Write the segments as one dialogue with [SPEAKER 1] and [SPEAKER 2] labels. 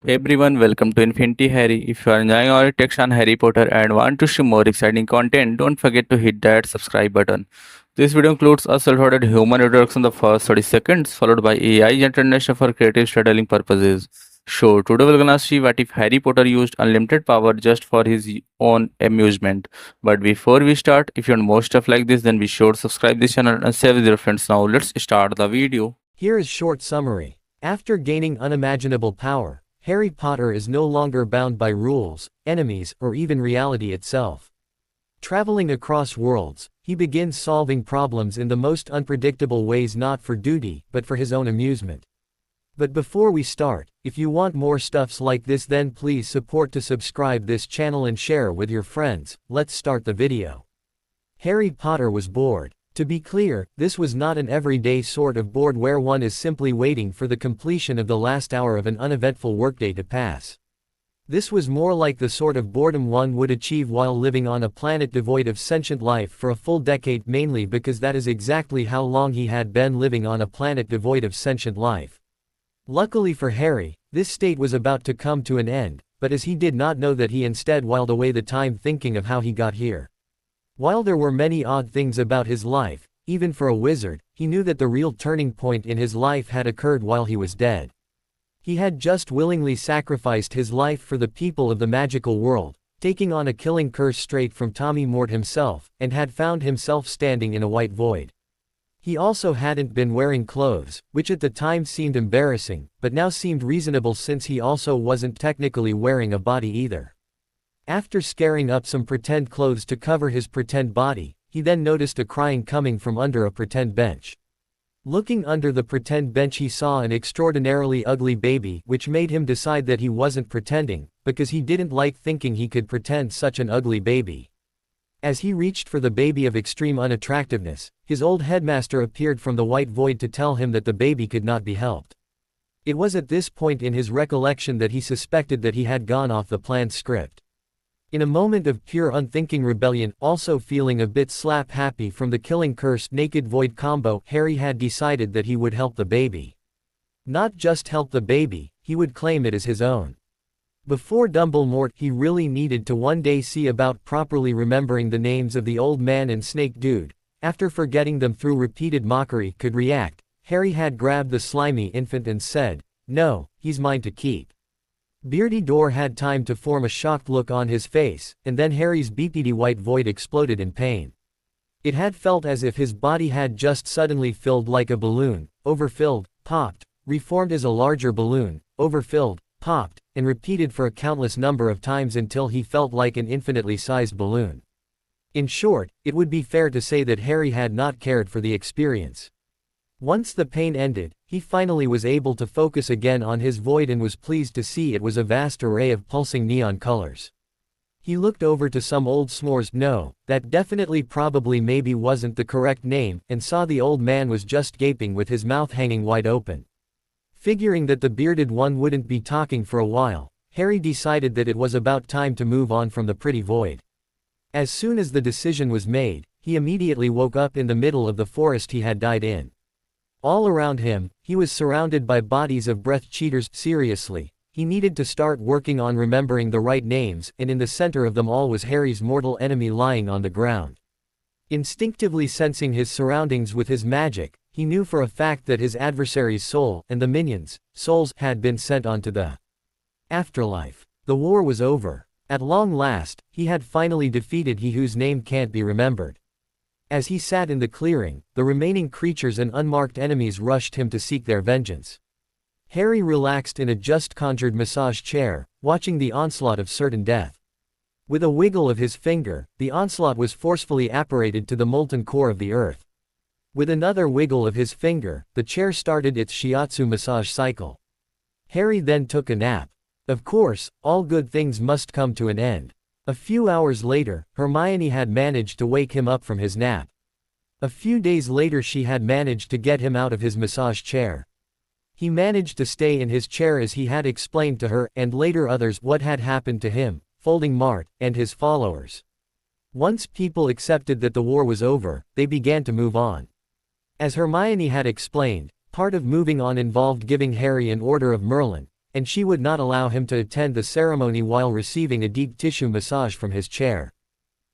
[SPEAKER 1] Hey everyone, welcome to Infinity Harry. If you are enjoying our takes on Harry Potter and want to see more exciting content, don't forget to hit that subscribe button. This video includes a self-recorded human introduction in the first 30 seconds, followed by AI generation for creative storytelling purposes. So today we're gonna see what if Harry Potter used unlimited power just for his own amusement. But before we start, if you want more stuff like this, then be sure to subscribe this channel and share with your friends. Now let's start the video.
[SPEAKER 2] Here is short summary. After gaining unimaginable power, Harry Potter is no longer bound by rules, enemies, or even reality itself. Traveling across worlds, he begins solving problems in the most unpredictable ways, not for duty, but for his own amusement. But before we start, if you want more stuffs like this, then please support to subscribe this channel and share with your friends. Let's start the video. Harry Potter was bored. To be clear, this was not an everyday sort of bored where one is simply waiting for the completion of the last hour of an uneventful workday to pass. This was more like the sort of boredom one would achieve while living on a planet devoid of sentient life for a full decade, mainly because that is exactly how long he had been living on a planet devoid of sentient life. Luckily for Harry, this state was about to come to an end, but as he did not know that, he instead whiled away the time thinking of how he got here. While there were many odd things about his life, even for a wizard, he knew that the real turning point in his life had occurred while he was dead. He had just willingly sacrificed his life for the people of the magical world, taking on a killing curse straight from Tommy Mort himself, and had found himself standing in a white void. He also hadn't been wearing clothes, which at the time seemed embarrassing, but now seemed reasonable since he also wasn't technically wearing a body either. After scaring up some pretend clothes to cover his pretend body, he then noticed a crying coming from under a pretend bench. Looking under the pretend bench, he saw an extraordinarily ugly baby, which made him decide that he wasn't pretending, because he didn't like thinking he could pretend such an ugly baby. As he reached for the baby of extreme unattractiveness, his old headmaster appeared from the white void to tell him that the baby could not be helped. It was at this point in his recollection that he suspected that he had gone off the planned script. In a moment of pure unthinking rebellion, also feeling a bit slap happy from the killing cursed naked void combo, Harry had decided that he would help the baby. Not just help the baby, he would claim it as his own. Before Dumbledore, he really needed to one day see about properly remembering the names of the old man and snake dude. After forgetting them through repeated mockery could react, Harry had grabbed the slimy infant and said, "No, he's mine to keep." Beardy Door had time to form a shocked look on his face, and then Harry's beady white void exploded in pain. It had felt as if his body had just suddenly filled like a balloon, overfilled, popped, reformed as a larger balloon, overfilled, popped, and repeated for a countless number of times until he felt like an infinitely sized balloon. In short, it would be fair to say that Harry had not cared for the experience. Once the pain ended, he finally was able to focus again on his void and was pleased to see it was a vast array of pulsing neon colors. He looked over to some old s'mores, no, that definitely probably maybe wasn't the correct name, and saw the old man was just gaping with his mouth hanging wide open. Figuring that the bearded one wouldn't be talking for a while, Harry decided that it was about time to move on from the pretty void. As soon as the decision was made, he immediately woke up in the middle of the forest he had died in. All around him, he was surrounded by bodies of breath cheaters. Seriously, he needed to start working on remembering the right names, and in the center of them all was Harry's mortal enemy lying on the ground. Instinctively sensing his surroundings with his magic, he knew for a fact that his adversary's soul, and the minions' souls, had been sent onto the afterlife. The war was over. At long last, he had finally defeated he whose name can't be remembered. As he sat in the clearing, the remaining creatures and unmarked enemies rushed him to seek their vengeance. Harry relaxed in a just-conjured massage chair, watching the onslaught of certain death. With a wiggle of his finger, the onslaught was forcefully apparated to the molten core of the earth. With another wiggle of his finger, the chair started its shiatsu massage cycle. Harry then took a nap. Of course, all good things must come to an end. A few hours later, Hermione had managed to wake him up from his nap. A few days later, she had managed to get him out of his massage chair. He managed to stay in his chair as he had explained to her, and later others, what had happened to him, Folding Mart, and his followers. Once people accepted that the war was over, they began to move on. As Hermione had explained, part of moving on involved giving Harry an Order of Merlin, and she would not allow him to attend the ceremony while receiving a deep tissue massage from his chair.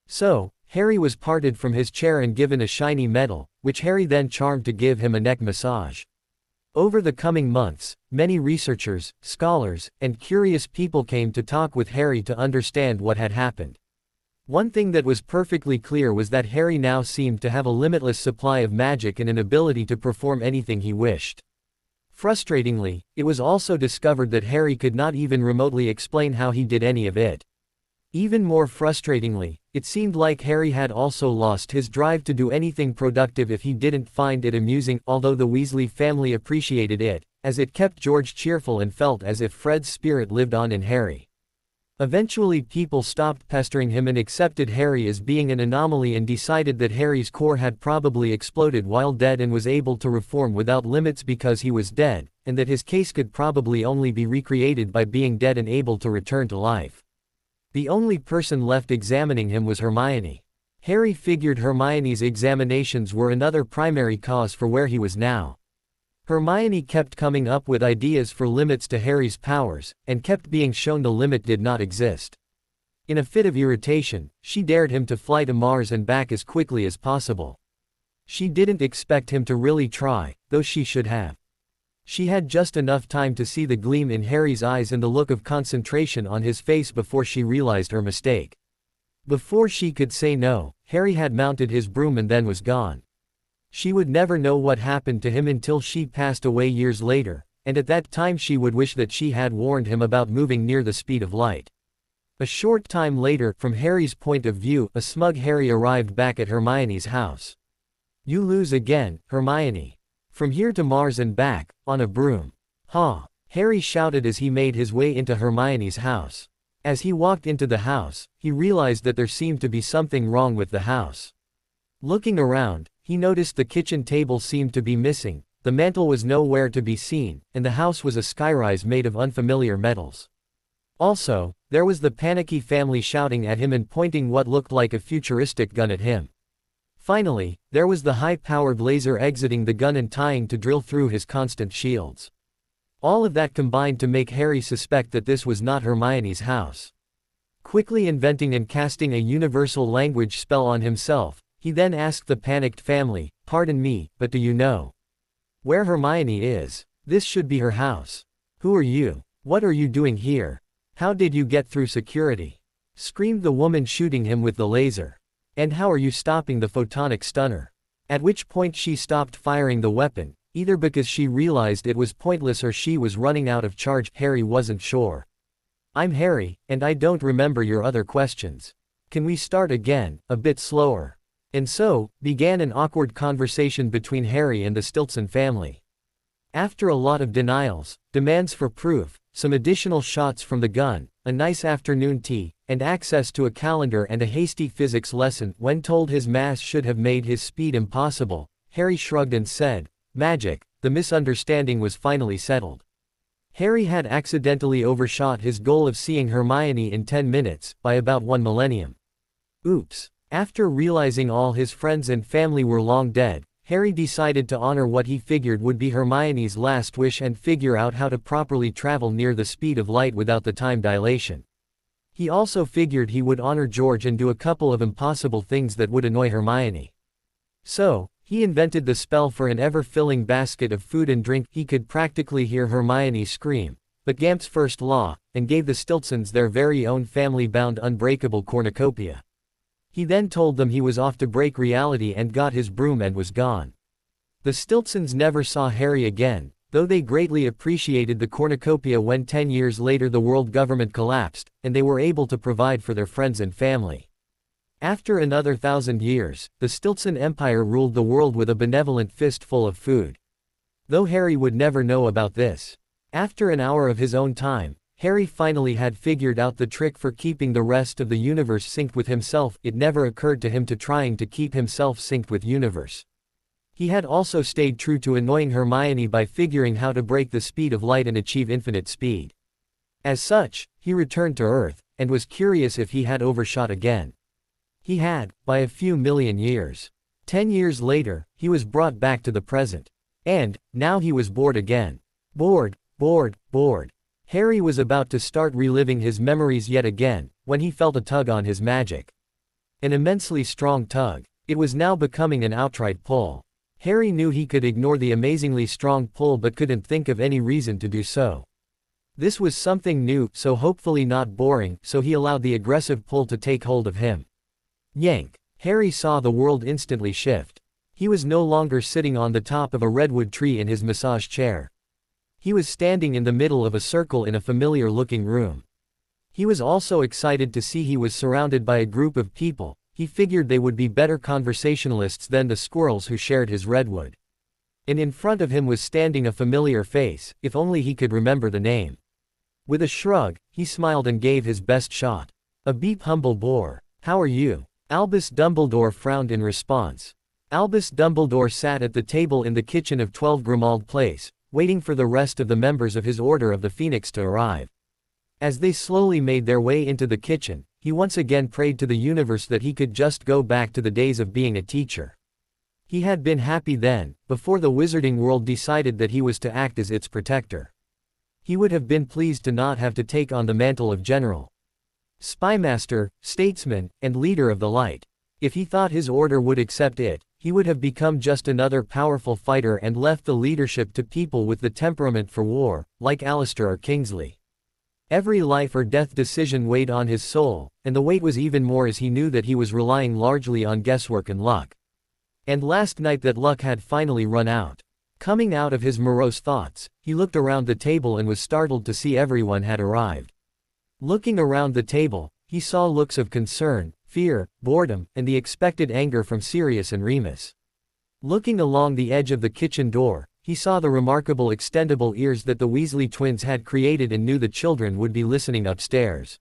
[SPEAKER 2] So, Harry was parted from his chair and given a shiny medal, which Harry then charmed to give him a neck massage. Over the coming months, many researchers, scholars, and curious people came to talk with Harry to understand what had happened. One thing that was perfectly clear was that Harry now seemed to have a limitless supply of magic and an ability to perform anything he wished. Frustratingly, it was also discovered that Harry could not even remotely explain how he did any of it. Even more frustratingly, it seemed like Harry had also lost his drive to do anything productive if he didn't find it amusing, although the Weasley family appreciated it, as it kept George cheerful and felt as if Fred's spirit lived on in Harry. Eventually people stopped pestering him and accepted Harry as being an anomaly and decided that Harry's core had probably exploded while dead and was able to reform without limits because he was dead, and that his case could probably only be recreated by being dead and able to return to life. The only person left examining him was Hermione. Harry figured Hermione's examinations were another primary cause for where he was now. Hermione kept coming up with ideas for limits to Harry's powers, and kept being shown the limit did not exist. In a fit of irritation, she dared him to fly to Mars and back as quickly as possible. She didn't expect him to really try, though she should have. She had just enough time to see the gleam in Harry's eyes and the look of concentration on his face before she realized her mistake. Before she could say no, Harry had mounted his broom and then was gone. She would never know what happened to him until she passed away years later, and at that time she would wish that she had warned him about moving near the speed of light. A short time later, from Harry's point of view, a smug Harry arrived back at Hermione's house. "You lose again, Hermione. From here to Mars and back, on a broom. Ha!" Harry shouted as he made his way into Hermione's house. As he walked into the house, he realized that there seemed to be something wrong with the house. Looking around, he noticed the kitchen table seemed to be missing, the mantel was nowhere to be seen, and the house was a skyrise made of unfamiliar metals. Also, there was the panicky family shouting at him and pointing what looked like a futuristic gun at him. Finally, there was the high-powered laser exiting the gun and tying to drill through his constant shields. All of that combined to make Harry suspect that this was not Hermione's house. Quickly inventing and casting a universal language spell on himself, he then asked the panicked family, "Pardon me, but do you know where Hermione is? This should be her house. Who are you? What are you doing here? How did you get through security?" screamed the woman shooting him with the laser. "And how are you stopping the photonic stunner?" At which point she stopped firing the weapon, either because she realized it was pointless or she was running out of charge. Harry wasn't sure. "I'm Harry, and I don't remember your other questions. Can we start again, a bit slower?" And so, began an awkward conversation between Harry and the Stiltson family. After a lot of denials, demands for proof, some additional shots from the gun, a nice afternoon tea, and access to a calendar and a hasty physics lesson, when told his mass should have made his speed impossible, Harry shrugged and said, "Magic." The misunderstanding was finally settled. Harry had accidentally overshot his goal of seeing Hermione in 10 minutes, by about 1 millennium. Oops. After realizing all his friends and family were long dead, Harry decided to honor what he figured would be Hermione's last wish and figure out how to properly travel near the speed of light without the time dilation. He also figured he would honor George and do a couple of impossible things that would annoy Hermione. So, he invented the spell for an ever-filling basket of food and drink. He could practically hear Hermione scream, but Gamp's first law, and gave the Stiltsons their very own family-bound unbreakable cornucopia. He then told them he was off to break reality and got his broom and was gone. The Stiltsons never saw Harry again, though they greatly appreciated the cornucopia when 10 years later the world government collapsed, and they were able to provide for their friends and family. After another 1,000 years, the Stiltson Empire ruled the world with a benevolent fistful of food. Though Harry would never know about this. After an hour of his own time, Harry finally had figured out the trick for keeping the rest of the universe synced with himself. It never occurred to him to trying to keep himself synced with universe. He had also stayed true to annoying Hermione by figuring how to break the speed of light and achieve infinite speed. As such, he returned to Earth, and was curious if he had overshot again. He had, by a few million years. 10 years later, he was brought back to the present. And, now he was bored again. Bored, bored, bored. Harry was about to start reliving his memories yet again, when he felt a tug on his magic. An immensely strong tug. It was now becoming an outright pull. Harry knew he could ignore the amazingly strong pull but couldn't think of any reason to do so. This was something new, so hopefully not boring, so he allowed the aggressive pull to take hold of him. Yank. Harry saw the world instantly shift. He was no longer sitting on the top of a redwood tree in his massage chair. He was standing in the middle of a circle in a familiar-looking room. He was also excited to see he was surrounded by a group of people. He figured they would be better conversationalists than the squirrels who shared his redwood. And in front of him was standing a familiar face, if only he could remember the name. With a shrug, he smiled and gave his best shot. A beep humble bore. How are you? Albus Dumbledore frowned in response. Albus Dumbledore sat at the table in the kitchen of 12 Grimmauld Place, waiting for the rest of the members of his Order of the Phoenix to arrive. As they slowly made their way into the kitchen, he once again prayed to the universe that he could just go back to the days of being a teacher. He had been happy then, before the wizarding world decided that he was to act as its protector. He would have been pleased to not have to take on the mantle of general, spymaster, statesman, and leader of the light. If he thought his order would accept it, he would have become just another powerful fighter and left the leadership to people with the temperament for war, like Alistair or Kingsley. Every life or death decision weighed on his soul, and the weight was even more as he knew that he was relying largely on guesswork and luck. And last night that luck had finally run out. Coming out of his morose thoughts, he looked around the table and was startled to see everyone had arrived. Looking around the table, he saw looks of concern, fear, boredom, and the expected anger from Sirius and Remus. Looking along the edge of the kitchen door, he saw the remarkable extendable ears that the Weasley twins had created and knew the children would be listening upstairs.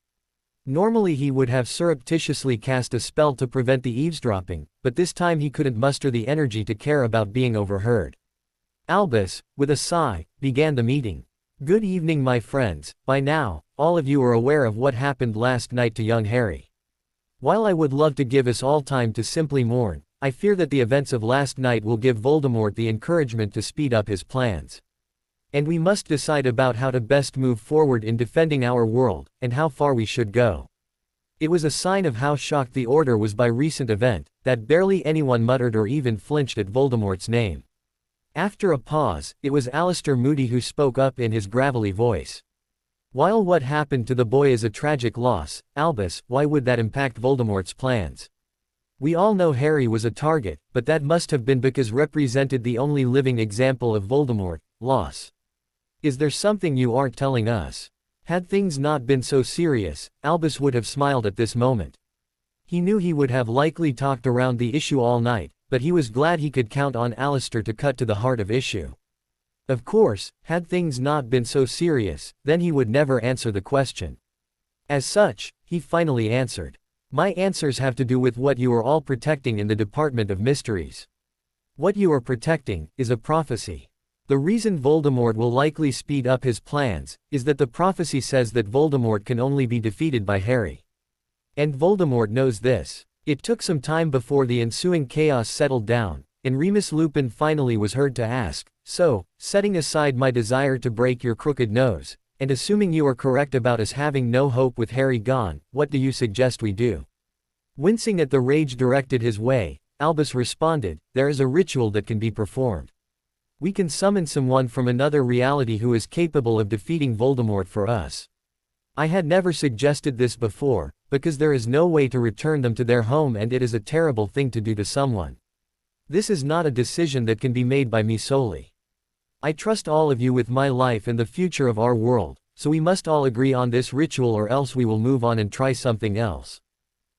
[SPEAKER 2] Normally he would have surreptitiously cast a spell to prevent the eavesdropping, but this time he couldn't muster the energy to care about being overheard. Albus, with a sigh, began the meeting. Good evening, my friends. By now, all of you are aware of what happened last night to young Harry. While I would love to give us all time to simply mourn, I fear that the events of last night will give Voldemort the encouragement to speed up his plans. And we must decide about how to best move forward in defending our world, and how far we should go. It was a sign of how shocked the Order was by recent event, that barely anyone muttered or even flinched at Voldemort's name. After a pause, it was Alistair Moody who spoke up in his gravelly voice. While what happened to the boy is a tragic loss, Albus, why would that impact Voldemort's plans? We all know Harry was a target, but that must have been because represented the only living example of Voldemort, loss. Is there something you aren't telling us? Had things not been so serious, Albus would have smiled at this moment. He knew he would have likely talked around the issue all night, but he was glad he could count on Alistair to cut to the heart of issue. Of course, had things not been so serious, then he would never answer the question. As such, he finally answered. My answers have to do with what you are all protecting in the Department of Mysteries. What you are protecting is a prophecy. The reason Voldemort will likely speed up his plans is that the prophecy says that Voldemort can only be defeated by Harry. And Voldemort knows this. It took some time before the ensuing chaos settled down, and Remus Lupin finally was heard to ask, so, setting aside my desire to break your crooked nose, and assuming you are correct about us having no hope with Harry gone, what do you suggest we do? Wincing at the rage directed his way, Albus responded, there is a ritual that can be performed. We can summon someone from another reality who is capable of defeating Voldemort for us. I had never suggested this before, because there is no way to return them to their home and it is a terrible thing to do to someone. This is not a decision that can be made by me solely. I trust all of you with my life and the future of our world, so we must all agree on this ritual or else we will move on and try something else.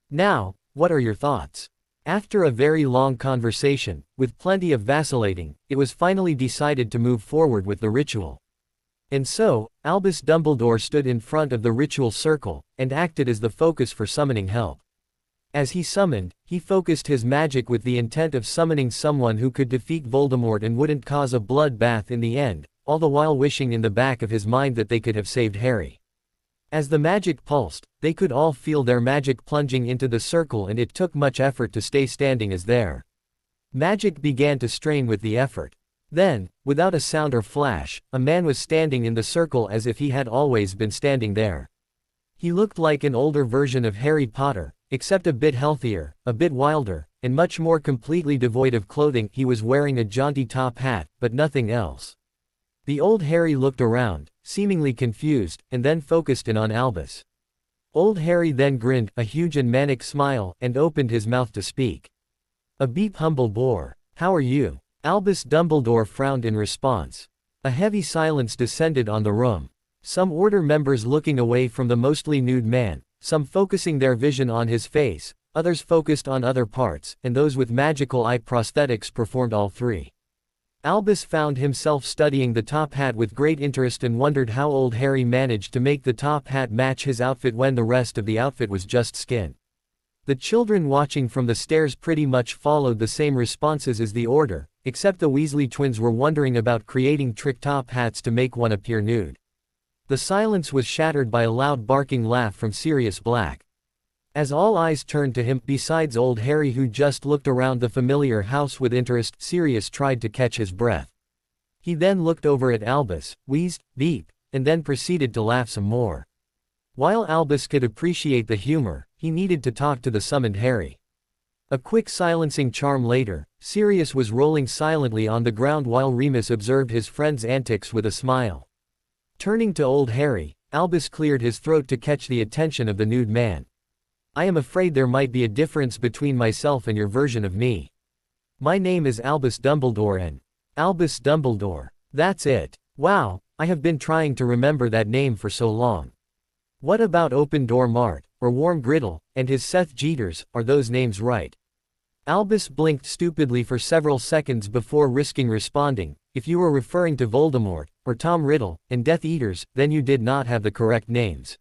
[SPEAKER 2] Now, what are your thoughts? After a very long conversation, with plenty of vacillating, it was finally decided to move forward with the ritual. And so, Albus Dumbledore stood in front of the ritual circle, and acted as the focus for summoning help. As he summoned, he focused his magic with the intent of summoning someone who could defeat Voldemort and wouldn't cause a bloodbath in the end, all the while wishing in the back of his mind that they could have saved Harry. As the magic pulsed, they could all feel their magic plunging into the circle and it took much effort to stay standing as their magic began to strain with the effort. Then, without a sound or flash, a man was standing in the circle as if he had always been standing there. He looked like an older version of Harry Potter, except a bit healthier, a bit wilder, and much more completely devoid of clothing. He was wearing a jaunty top hat, but nothing else. The old Harry looked around, seemingly confused, and then focused in on Albus. Old Harry then grinned, a huge and manic smile, and opened his mouth to speak. "A beep humble boar. How are you?" Albus Dumbledore frowned in response. A heavy silence descended on the room. Some Order members looking away from the mostly nude man, some focusing their vision on his face, others focused on other parts, and those with magical eye prosthetics performed all three. Albus found himself studying the top hat with great interest and wondered how old Harry managed to make the top hat match his outfit when the rest of the outfit was just skin. The children watching from the stairs pretty much followed the same responses as the Order, except the Weasley twins were wondering about creating trick top hats to make one appear nude. The silence was shattered by a loud barking laugh from Sirius Black. As all eyes turned to him, besides old Harry who just looked around the familiar house with interest, Sirius tried to catch his breath. He then looked over at Albus, wheezed, beep, and then proceeded to laugh some more. While Albus could appreciate the humor, he needed to talk to the summoned Harry. A quick silencing charm later, Sirius was rolling silently on the ground while Remus observed his friend's antics with a smile. Turning to old Harry, Albus cleared his throat to catch the attention of the nude man. "I am afraid there might be a difference between myself and your version of me. My name is Albus Dumbledore and..." "Albus Dumbledore. That's it. Wow, I have been trying to remember that name for so long. What about Open Door Mart, or Warm Griddle, and his Seth Jeters, are those names right?" Albus blinked stupidly for several seconds before risking responding. "If you were referring to Voldemort, or Tom Riddle, and Death Eaters, then you did not have the correct names.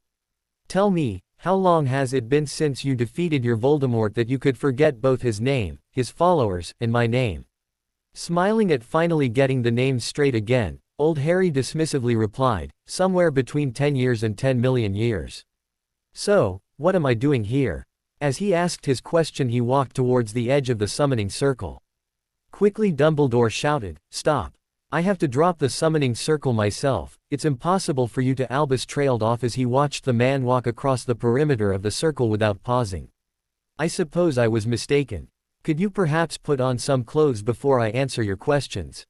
[SPEAKER 2] Tell me, how long has it been since you defeated your Voldemort that you could forget both his name, his followers, and my name?" Smiling at finally getting the names straight again, old Harry dismissively replied, "Somewhere between 10 years and 10 million years. So, what am I doing here?" As he asked his question, he walked towards the edge of the summoning circle. Quickly Dumbledore shouted, "Stop. I have to drop the summoning circle myself. It's impossible for you to." Albus trailed off as he watched the man walk across the perimeter of the circle without pausing. "I suppose I was mistaken. Could you perhaps put on some clothes before I answer your questions?"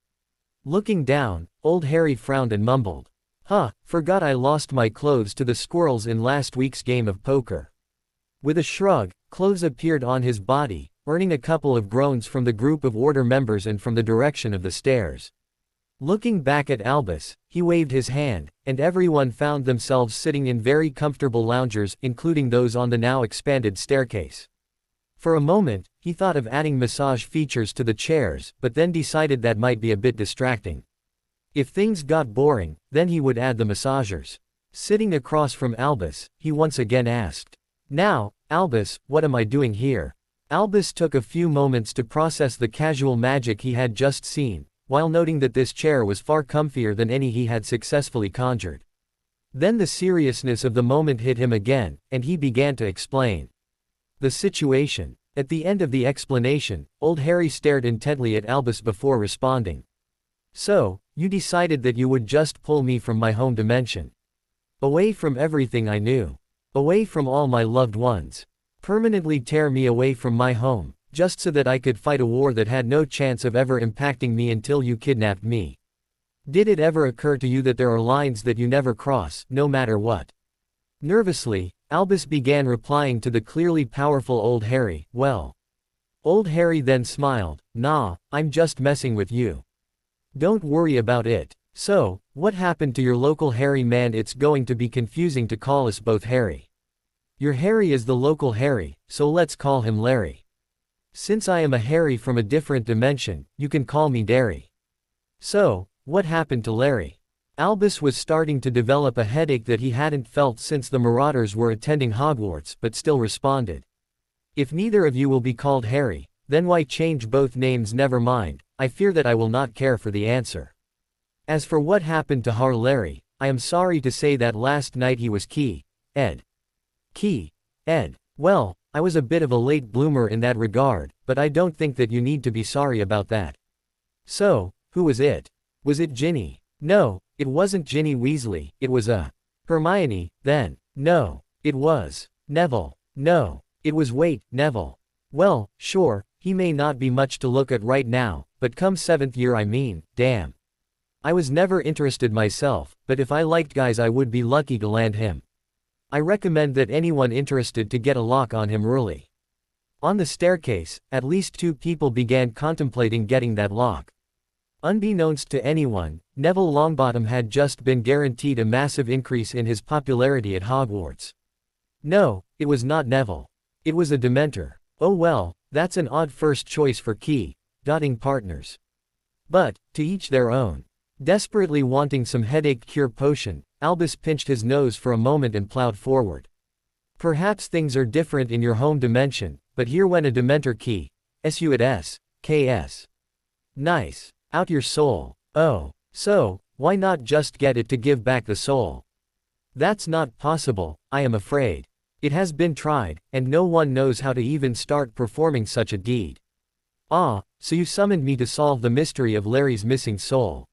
[SPEAKER 2] Looking down, old Harry frowned and mumbled, "Huh, forgot I lost my clothes to the squirrels in last week's game of poker." With a shrug, clothes appeared on his body, earning a couple of groans from the group of Order members and from the direction of the stairs. Looking back at Albus, he waved his hand, and everyone found themselves sitting in very comfortable loungers, including those on the now expanded staircase. For a moment, he thought of adding massage features to the chairs, but then decided that might be a bit distracting. If things got boring, then he would add the massagers. Sitting across from Albus, he once again asked, "Now, Albus, what am I doing here?" Albus took a few moments to process the casual magic he had just seen, while noting that this chair was far comfier than any he had successfully conjured. Then the seriousness of the moment hit him again, and he began to explain the situation. At the end of the explanation, old Harry stared intently at Albus before responding. "So, you decided that you would just pull me from my home dimension. Away from everything I knew. Away from all my loved ones. Permanently tear me away from my home, just so that I could fight a war that had no chance of ever impacting me until you kidnapped me. Did it ever occur to you that there are lines that you never cross, no matter what?" Nervously, Albus began replying to the clearly powerful old Harry, "Well." Old Harry then smiled, "Nah, I'm just messing with you. Don't worry about it. So, what happened to your local Harry man? It's going to be confusing to call us both Harry. Your Harry is the local Harry, so let's call him Larry. Since I am a Harry from a different dimension, you can call me Derry." "So, what happened to Larry?" Albus was starting to develop a headache that he hadn't felt since the Marauders were attending Hogwarts, but still responded, "If neither of you will be called Harry, then why change both names? Never mind, I fear that I will not care for the answer. As for what happened to Har Larry, I am sorry to say that last night he was Ed. Well, I was a bit of a late bloomer in that regard, but I don't think that you need to be sorry about that. So, Who was it? Was it Ginny? No, it wasn't Ginny Weasley, it was Hermione, then. No, it was Neville. No, it was Neville. Well, sure, he may not be much to look at right now, but come 7th year I mean, damn. I was never interested myself, but if I liked guys I would be lucky to land him. I recommend that anyone interested to get a lock on him early. On the staircase, at least 2 people began contemplating getting that lock. Unbeknownst to anyone, Neville Longbottom had just been guaranteed a massive increase in his popularity at Hogwarts. No, it was not Neville. It was a Dementor. Oh well, that's an odd first choice for key dotting partners. But, to each their own. Desperately wanting some headache cure potion, Albus pinched his nose for a moment and plowed forward. Perhaps things are different in your home dimension, but here went a Dementor key. S-U-T-S-K-S. Nice. Out your soul. Oh. So, why not just get it to give back the soul? That's not possible, I am afraid. It has been tried, and no one knows how to even start performing such a deed. Ah, so you summoned me to solve the mystery of Larry's missing soul.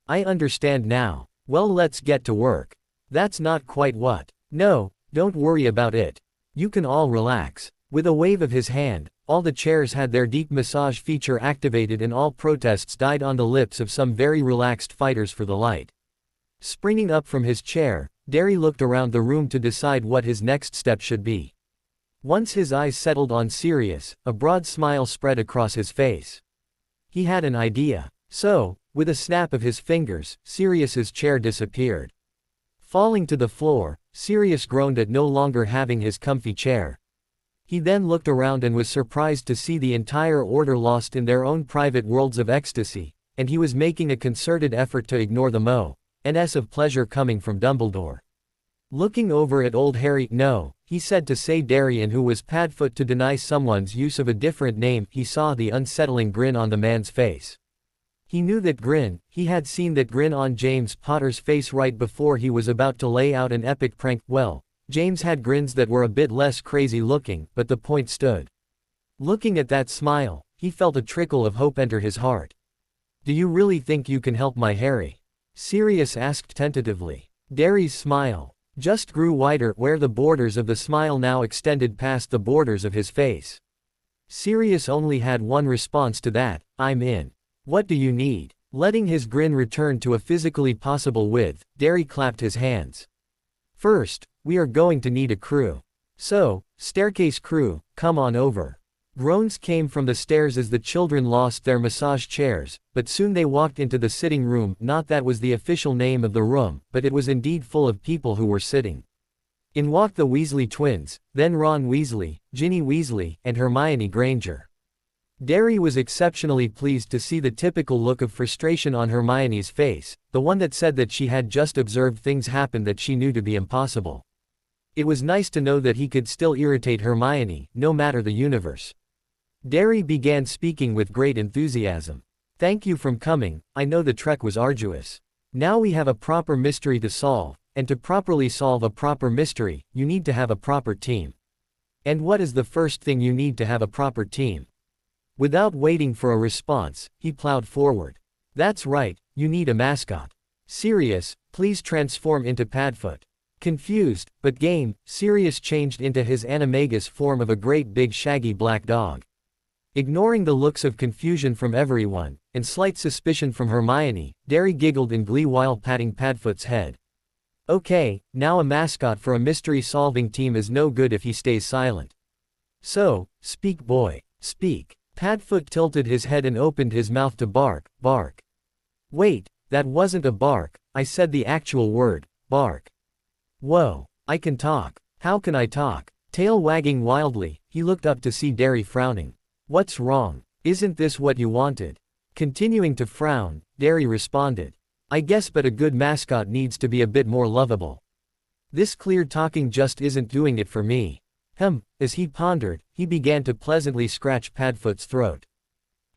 [SPEAKER 2] I understand now. Well, let's get to work. That's not quite what. No, don't worry about it. You can all relax. With a wave of his hand, all the chairs had their deep massage feature activated and all protests died on the lips of some very relaxed fighters for the light. Springing up from his chair, Derry looked around the room to decide what his next step should be. Once his eyes settled on Sirius, a broad smile spread across his face. He had an idea. So, with a snap of his fingers, Sirius's chair disappeared. Falling to the floor, Sirius groaned at no longer having his comfy chair. He then looked around and was surprised to see the entire order lost in their own private worlds of ecstasy, and he was making a concerted effort to ignore the moans of pleasure coming from Dumbledore. Looking over at old Harry, no, he said to say Darian, who was Padfoot, to deny someone's use of a different name. He saw the unsettling grin on the man's face. He knew that grin, he had seen that grin on James Potter's face right before he was about to lay out an epic prank. Well, James had grins that were a bit less crazy looking, but the point stood. Looking at that smile, he felt a trickle of hope enter his heart. Do you really think you can help my Harry? Sirius asked tentatively. Derry's smile just grew wider, where the borders of the smile now extended past the borders of his face. Sirius only had one response to that: I'm in. What do you need? Letting his grin return to a physically possible width, Derry clapped his hands. First, we are going to need a crew. So, staircase crew, come on over. Groans came from the stairs as the children lost their massage chairs, but soon they walked into the sitting room. Not that was the official name of the room, but it was indeed full of people who were sitting. In walked the Weasley twins, then Ron Weasley, Ginny Weasley, and Hermione Granger. Derry was exceptionally pleased to see the typical look of frustration on Hermione's face, the one that said that she had just observed things happen that she knew to be impossible. It was nice to know that he could still irritate Hermione, no matter the universe. Derry began speaking with great enthusiasm. Thank you for coming, I know the trek was arduous. Now we have a proper mystery to solve, and to properly solve a proper mystery, you need to have a proper team. And what is the first thing you need to have a proper team? Without waiting for a response, he plowed forward. That's right, you need a mascot. Sirius, please transform into Padfoot. Confused, but game, Sirius changed into his animagus form of a great big shaggy black dog. Ignoring the looks of confusion from everyone, and slight suspicion from Hermione, Derry giggled in glee while patting Padfoot's head. Okay, now a mascot for a mystery-solving team is no good if he stays silent. So, speak boy, speak. Padfoot tilted his head and opened his mouth to bark, bark. Wait, that wasn't a bark, I said the actual word, bark. Whoa, I can talk. How can I talk? Tail wagging wildly, he looked up to see Derry frowning. What's wrong? Isn't this what you wanted? Continuing to frown, Derry responded. I guess, but a good mascot needs to be a bit more lovable. This clear talking just isn't doing it for me. As he pondered, he began to pleasantly scratch Padfoot's throat.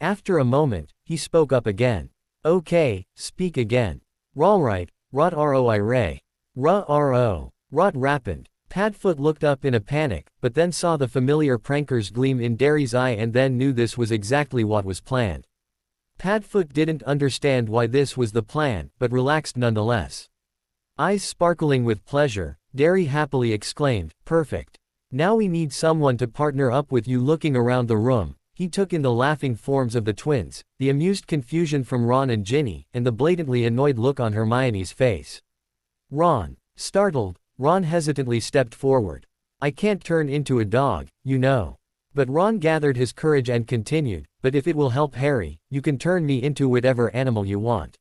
[SPEAKER 2] After a moment, he spoke up again. Okay, speak again. Rawlright, rot roi ray. Ra-ro. Rot rapid. Padfoot looked up in a panic, but then saw the familiar pranker's gleam in Derry's eye and then knew this was exactly what was planned. Padfoot didn't understand why this was the plan, but relaxed nonetheless. Eyes sparkling with pleasure, Derry happily exclaimed, "Perfect. Now we need someone to partner up with you." Looking around the room, he took in the laughing forms of the twins, the amused confusion from Ron and Ginny, and the blatantly annoyed look on Hermione's face. Ron. Startled, Ron hesitantly stepped forward. "I can't turn into a dog, you know." But Ron gathered his courage and continued, "But if it will help Harry, you can turn me into whatever animal you want.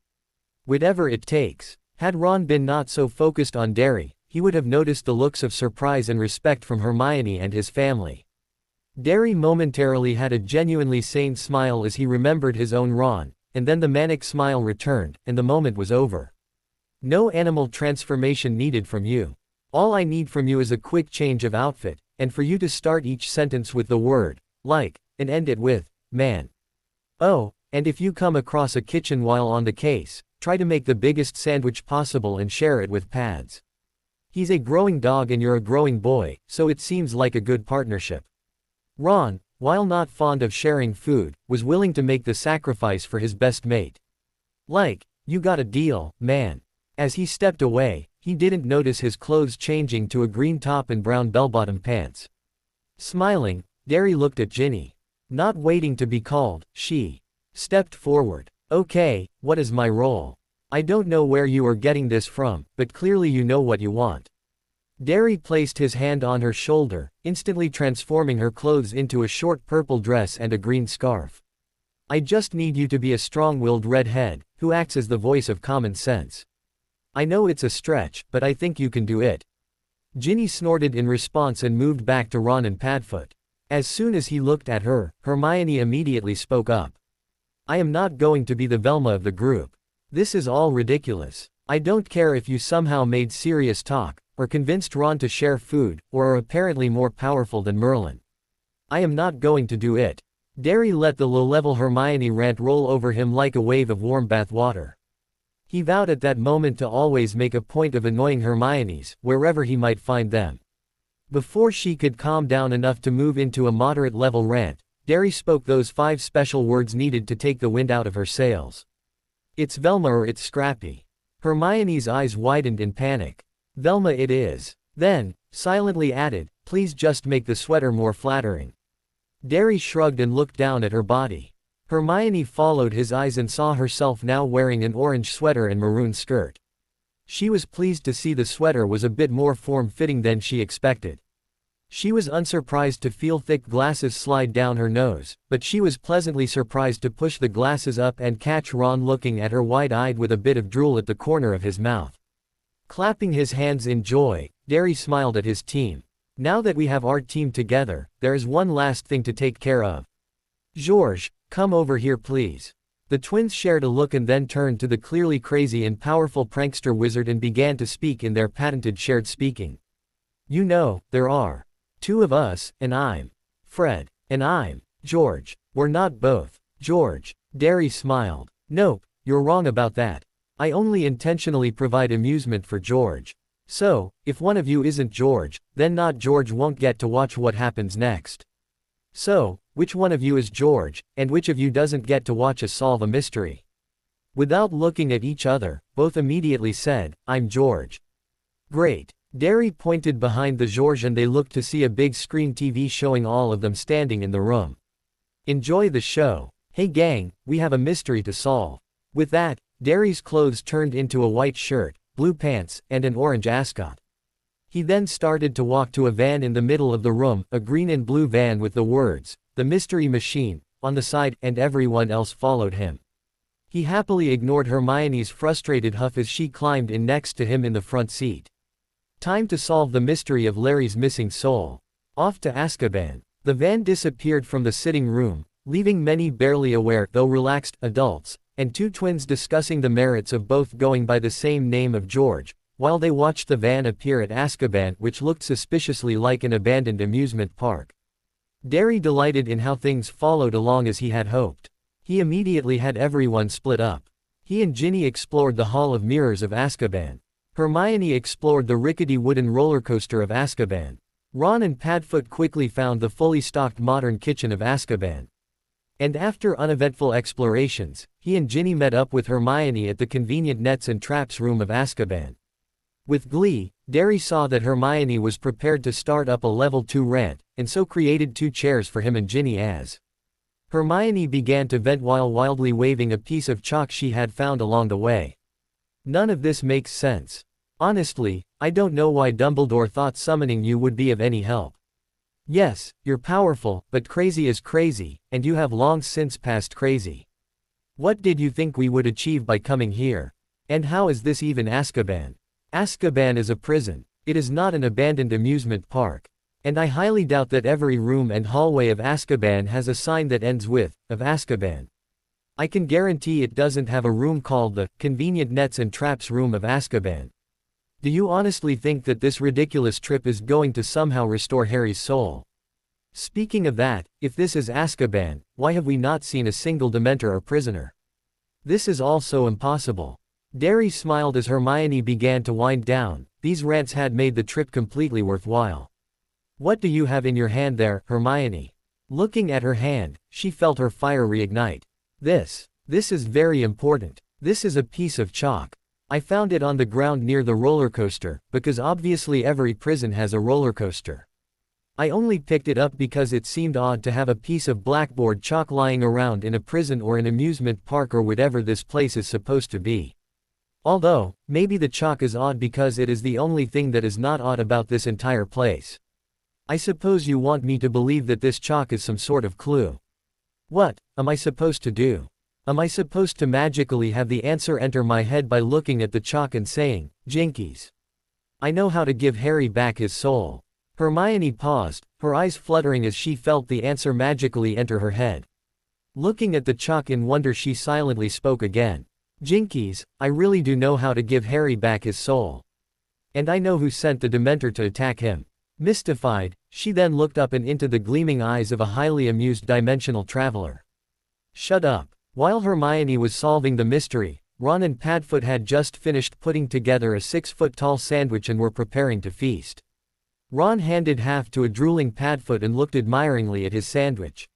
[SPEAKER 2] Whatever it takes." Had Ron been not so focused on Derry, he would have noticed the looks of surprise and respect from Hermione and his family. Derry momentarily had a genuinely sane smile as he remembered his own Ron, and then the manic smile returned, and the moment was over. "No animal transformation needed from you. All I need from you is a quick change of outfit, and for you to start each sentence with the word, like, and end it with, man. Oh, and if you come across a kitchen while on the case, try to make the biggest sandwich possible and share it with Pads. He's a growing dog and you're a growing boy, so it seems like a good partnership." Ron, while not fond of sharing food, was willing to make the sacrifice for his best mate. "Like, you got a deal, man." As he stepped away, he didn't notice his clothes changing to a green top and brown bell-bottom pants. Smiling, Derry looked at Ginny. Not waiting to be called, she stepped forward. "Okay, what is my role? I don't know where you are getting this from, but clearly you know what you want." Derry placed his hand on her shoulder, instantly transforming her clothes into a short purple dress and a green scarf. "I just need you to be a strong-willed redhead, who acts as the voice of common sense. I know it's a stretch, but I think you can do it." Ginny snorted in response and moved back to Ron and Padfoot. As soon as he looked at her, Hermione immediately spoke up. "I am not going to be the Velma of the group. This is all ridiculous. I don't care if you somehow made serious talk, or convinced Ron to share food, or are apparently more powerful than Merlin. I am not going to do it." Derry let the low-level Hermione rant roll over him like a wave of warm bath water. He vowed at that moment to always make a point of annoying Hermione's, wherever he might find them. Before she could calm down enough to move into a moderate-level rant, Derry spoke those 5 special words needed to take the wind out of her sails. "It's Velma or it's Scrappy." Hermione's eyes widened in panic. "Velma it is." Then, silently added, "Please just make the sweater more flattering." Derry shrugged and looked down at her body. Hermione followed his eyes and saw herself now wearing an orange sweater and maroon skirt. She was pleased to see the sweater was a bit more form-fitting than she expected. She was unsurprised to feel thick glasses slide down her nose, but she was pleasantly surprised to push the glasses up and catch Ron looking at her wide-eyed with a bit of drool at the corner of his mouth. Clapping his hands in joy, Derry smiled at his team. "Now that we have our team together, there is one last thing to take care of. George, come over here please." The twins shared a look and then turned to the clearly crazy and powerful prankster wizard and began to speak in their patented shared speaking. "You know, there are 2 of us, and I'm Fred. And I'm George. We're not both George." Derry smiled. "Nope, you're wrong about that. I only intentionally provide amusement for George. So, if one of you isn't George, then not George won't get to watch what happens next. So, which one of you is George, and which of you doesn't get to watch us solve a mystery?" Without looking at each other, both immediately said, "I'm George." "Great." Derry pointed behind the George and they looked to see a big screen TV showing all of them standing in the room. "Enjoy the show. Hey gang, we have a mystery to solve." With that, Derry's clothes turned into a white shirt, blue pants, and an orange ascot. He then started to walk to a van in the middle of the room, a green and blue van with the words, "The Mystery Machine," on the side, and everyone else followed him. He happily ignored Hermione's frustrated huff as she climbed in next to him in the front seat. Time to solve the mystery of Larry's missing soul. Off to Azkaban. The van disappeared from the sitting room, leaving many barely aware, though relaxed, adults, and 2 twins discussing the merits of both going by the same name of George, while they watched the van appear at Azkaban, which looked suspiciously like an abandoned amusement park. Derry delighted in how things followed along as he had hoped. He immediately had everyone split up. He and Ginny explored the Hall of Mirrors of Azkaban. Hermione explored the rickety wooden roller coaster of Azkaban. Ron and Padfoot quickly found the fully stocked modern kitchen of Azkaban. And after uneventful explorations, he and Ginny met up with Hermione at the convenient nets and traps room of Azkaban. With glee, Derry saw that Hermione was prepared to start up a level 2 rant, and so created 2 chairs for him and Ginny as Hermione began to vent while wildly waving a piece of chalk she had found along the way. None of this makes sense. Honestly, I don't know why Dumbledore thought summoning you would be of any help. Yes, you're powerful, but crazy is crazy, and you have long since passed crazy. What did you think we would achieve by coming here? And how is this even Azkaban? Azkaban is a prison. It is not an abandoned amusement park. And I highly doubt that every room and hallway of Azkaban has a sign that ends with, of Azkaban. I can guarantee it doesn't have a room called the convenient nets and traps room of Azkaban. Do you honestly think that this ridiculous trip is going to somehow restore Harry's soul? Speaking of that, if this is Azkaban, why have we not seen a single Dementor or prisoner? This is all so impossible. Derry smiled as Hermione began to wind down. These rants had made the trip completely worthwhile. What do you have in your hand there, Hermione? Looking at her hand, she felt her fire reignite. This is very important. This is a piece of chalk. I found it on the ground near the roller coaster, because obviously every prison has a roller coaster. I only picked it up because it seemed odd to have a piece of blackboard chalk lying around in a prison or an amusement park or whatever this place is supposed to be. Although, maybe the chalk is odd because it is the only thing that is not odd about this entire place. I suppose you want me to believe that this chalk is some sort of clue. What am I supposed to do? Am I supposed to magically have the answer enter my head by looking at the chalk and saying, Jinkies? I know how to give Harry back his soul. Hermione paused, her eyes fluttering as she felt the answer magically enter her head. Looking at the chalk in wonder, she silently spoke again. Jinkies, I really do know how to give Harry back his soul. And I know who sent the Dementor to attack him. Mystified, she then looked up and into the gleaming eyes of a highly amused dimensional traveler. Shut up. While Hermione was solving the mystery, Ron and Padfoot had just finished putting together a 6-foot-tall sandwich and were preparing to feast. Ron handed half to a drooling Padfoot and looked admiringly at his sandwich.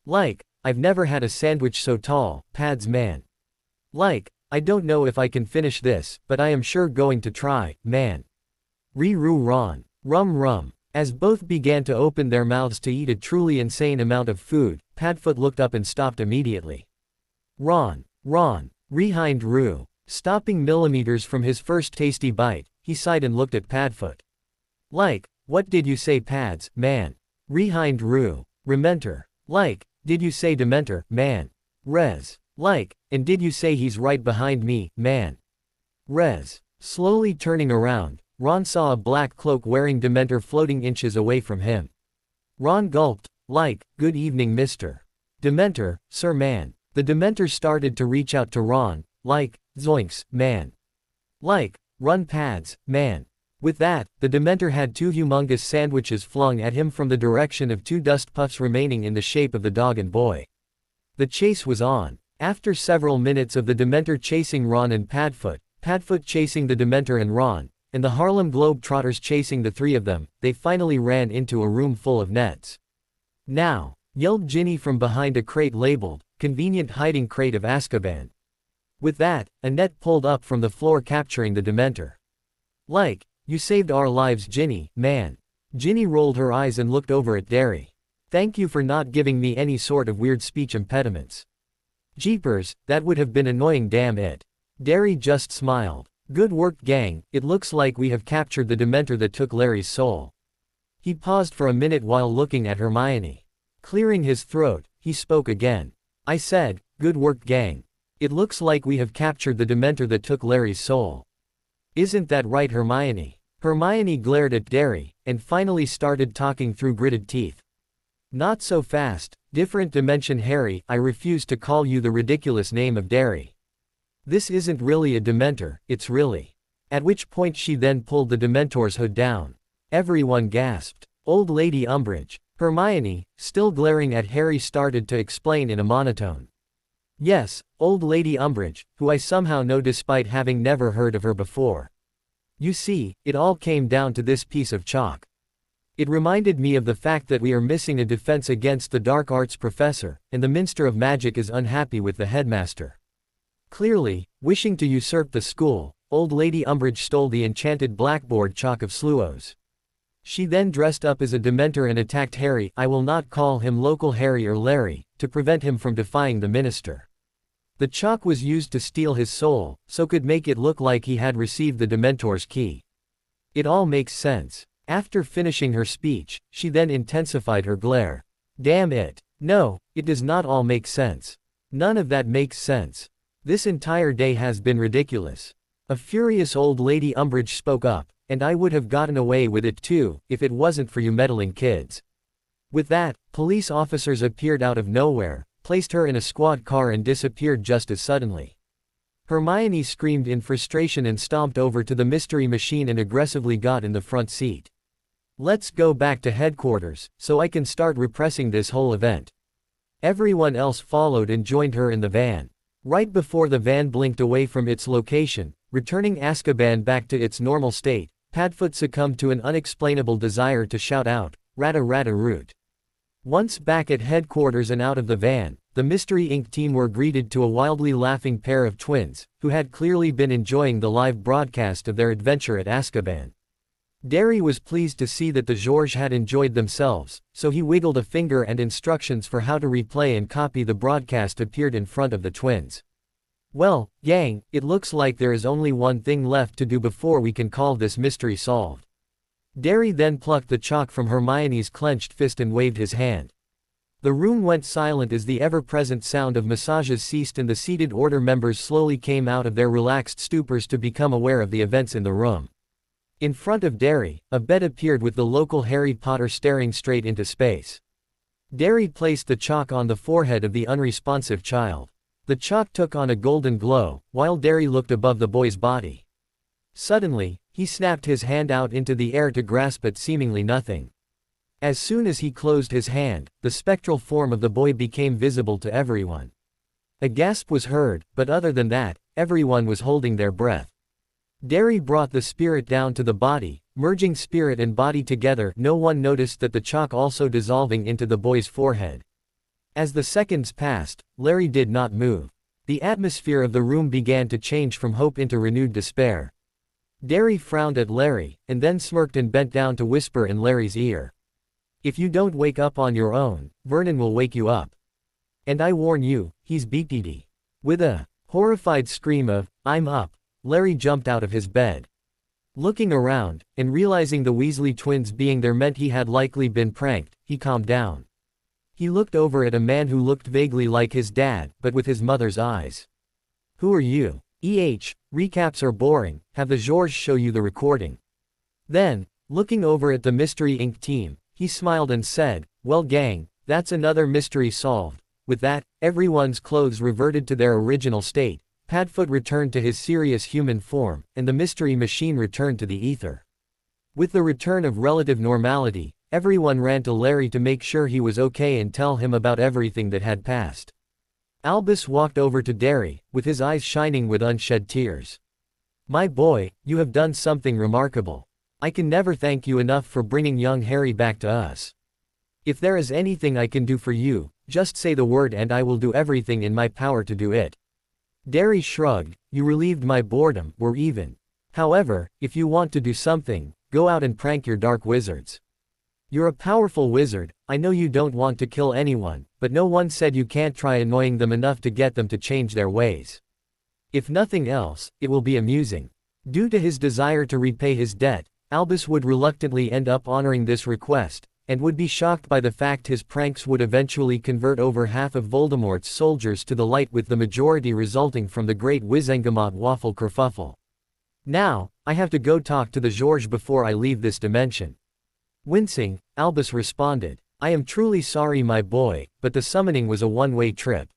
[SPEAKER 2] I've never had a sandwich so tall, Pads man. I don't know if I can finish this, but I am sure going to try, man. Ree-roo Ron. Rum. As both began to open their mouths to eat a truly insane amount of food, Padfoot looked up and stopped immediately. Ron. Rehind Roo. Stopping millimeters from his first tasty bite, he sighed and looked at Padfoot. What did you say, Pads, man? Rehind Roo. Rementor. Did you say Dementor, man? Res. And did you say he's right behind me, man? Res. Slowly turning around, Ron saw a black cloak wearing Dementor floating inches away from him. Ron gulped, good evening, Mr. Dementor, sir man. The Dementor started to reach out to Ron, zoinks, man. Run Pads, man. With that, the Dementor had 2 humongous sandwiches flung at him from the direction of 2 dust puffs remaining in the shape of the dog and boy. The chase was on. After several minutes of the Dementor chasing Ron and Padfoot, Padfoot chasing the Dementor and Ron, and the Harlem Globetrotters chasing the 3 of them, they finally ran into a room full of nets. Now, yelled Ginny from behind a crate labeled, Convenient Hiding Crate of Azkaban. With that, a net pulled up from the floor capturing the Dementor. You saved our lives, Ginny, man. Ginny rolled her eyes and looked over at Derry. Thank you for not giving me any sort of weird speech impediments. Jeepers, that would have been annoying, damn it. Derry just smiled. Good work, gang, it looks like we have captured the Dementor that took Larry's soul. He paused for a minute while looking at Hermione. Clearing his throat, he spoke again. I said, good work, gang. It looks like we have captured the Dementor that took Larry's soul. Isn't that right, Hermione? Hermione glared at Derry, and finally started talking through gritted teeth. Not so fast, different dimension Harry, I refuse to call you the ridiculous name of Derry. This isn't really a Dementor, it's really. At which point she then pulled the Dementor's hood down. Everyone gasped. Old Lady Umbridge. Hermione, still glaring at Harry, started to explain in a monotone. Yes, Old Lady Umbridge, who I somehow know despite having never heard of her before. You see, it all came down to this piece of chalk. It reminded me of the fact that we are missing a defense against the dark arts professor, and the Minister of Magic is unhappy with the headmaster. Clearly, wishing to usurp the school, old Lady Umbridge stole the enchanted blackboard chalk of Sluos. She then dressed up as a Dementor and attacked Harry, I will not call him local Harry or Larry, to prevent him from defying the minister. The chalk was used to steal his soul, so could make it look like he had received the Dementor's key. It all makes sense. After finishing her speech, she then intensified her glare. Damn it. No, it does not all make sense. None of that makes sense. This entire day has been ridiculous. A furious old Lady Umbridge spoke up, and I would have gotten away with it too, if it wasn't for you meddling kids. With that, police officers appeared out of nowhere, placed her in a squad car and disappeared just as suddenly. Hermione screamed in frustration and stomped over to the mystery machine and aggressively got in the front seat. Let's go back to headquarters, so I can start repressing this whole event. Everyone else followed and joined her in the van. Right before the van blinked away from its location, returning Azkaban back to its normal state, Padfoot succumbed to an unexplainable desire to shout out, "Rata rata root." Once back at headquarters and out of the van, the Mystery Inc. team were greeted to a wildly laughing pair of twins, who had clearly been enjoying the live broadcast of their adventure at Azkaban. Derry was pleased to see that the Georges had enjoyed themselves, so he wiggled a finger and instructions for how to replay and copy the broadcast appeared in front of the twins. Well, gang, it looks like there is only one thing left to do before we can call this mystery solved. Derry then plucked the chalk from Hermione's clenched fist and waved his hand. The room went silent as the ever-present sound of massages ceased and the seated order members slowly came out of their relaxed stupors to become aware of the events in the room. In front of Derry, a bed appeared with the local Harry Potter staring straight into space. Derry placed the chalk on the forehead of the unresponsive child. The chalk took on a golden glow, while Derry looked above the boy's body. Suddenly, he snapped his hand out into the air to grasp at seemingly nothing. As soon as he closed his hand, the spectral form of the boy became visible to everyone. A gasp was heard, but other than that, everyone was holding their breath. Derry brought the spirit down to the body, merging spirit and body together. No one noticed that the chalk also dissolving into the boy's forehead. As the seconds passed, Larry did not move. The atmosphere of the room began to change from hope into renewed despair. Derry frowned at Larry, and then smirked and bent down to whisper in Larry's ear. If you don't wake up on your own, Vernon will wake you up. And I warn you, he's BPD. With a horrified scream of, "I'm up," Larry jumped out of his bed. Looking around, and realizing the Weasley twins being there meant he had likely been pranked, he calmed down. He looked over at a man who looked vaguely like his dad, but with his mother's eyes. Who are you? Recaps are boring, have the Georges show you the recording. Then, looking over at the Mystery Inc. team, he smiled and said, well gang, that's another mystery solved. With that, everyone's clothes reverted to their original state, Padfoot returned to his serious human form, and the mystery machine returned to the ether. With the return of relative normality, everyone ran to Larry to make sure he was okay and tell him about everything that had passed. Albus walked over to Derry, with his eyes shining with unshed tears. My boy, you have done something remarkable. I can never thank you enough for bringing young Harry back to us. If there is anything I can do for you, just say the word and I will do everything in my power to do it. Derry shrugged, you relieved my boredom, we're even. However, if you want to do something, go out and prank your dark wizards. You're a powerful wizard, I know you don't want to kill anyone, but no one said you can't try annoying them enough to get them to change their ways. If nothing else, it will be amusing. Due to his desire to repay his debt, Albus would reluctantly end up honoring this request, and would be shocked by the fact his pranks would eventually convert over half of Voldemort's soldiers to the light, with the majority resulting from the great Wizengamot waffle kerfuffle. Now, I have to go talk to the Georges before I leave this dimension. Wincing, Albus responded, I am truly sorry my boy, but the summoning was a one-way trip.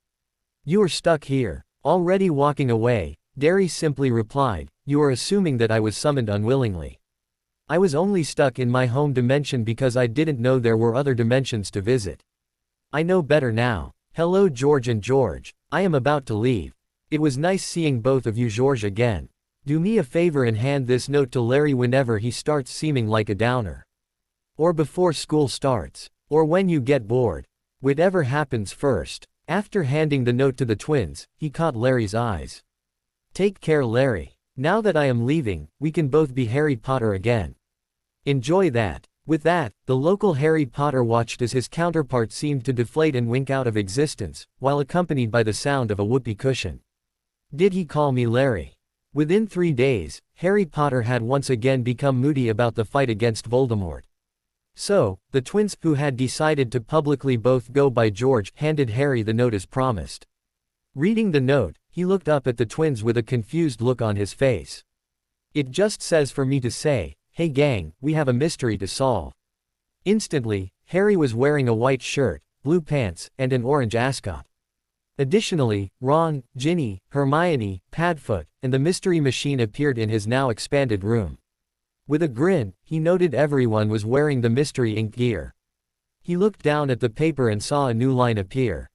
[SPEAKER 2] You are stuck here. Already walking away, Derry simply replied, you are assuming that I was summoned unwillingly. I was only stuck in my home dimension because I didn't know there were other dimensions to visit. I know better now. Hello George and George, I am about to leave. It was nice seeing both of you George again. Do me a favor and hand this note to Larry whenever he starts seeming like a downer. Or before school starts. Or when you get bored. Whatever happens first. After handing the note to the twins, he caught Larry's eyes. Take care, Larry. Now that I am leaving, we can both be Harry Potter again. Enjoy that. With that, the local Harry Potter watched as his counterpart seemed to deflate and wink out of existence, while accompanied by the sound of a whoopee cushion. Did he call me Larry? Within 3 days, Harry Potter had once again become moody about the fight against Voldemort. So, the twins, who had decided to publicly both go by George, handed Harry the note as promised. Reading the note, he looked up at the twins with a confused look on his face. It just says for me to say, "Hey gang, we have a mystery to solve." Instantly, Harry was wearing a white shirt, blue pants, and an orange ascot. Additionally, Ron, Ginny, Hermione, Padfoot, and the mystery machine appeared in his now expanded room. With a grin, he noted everyone was wearing the mystery ink gear. He looked down at the paper and saw a new line appear.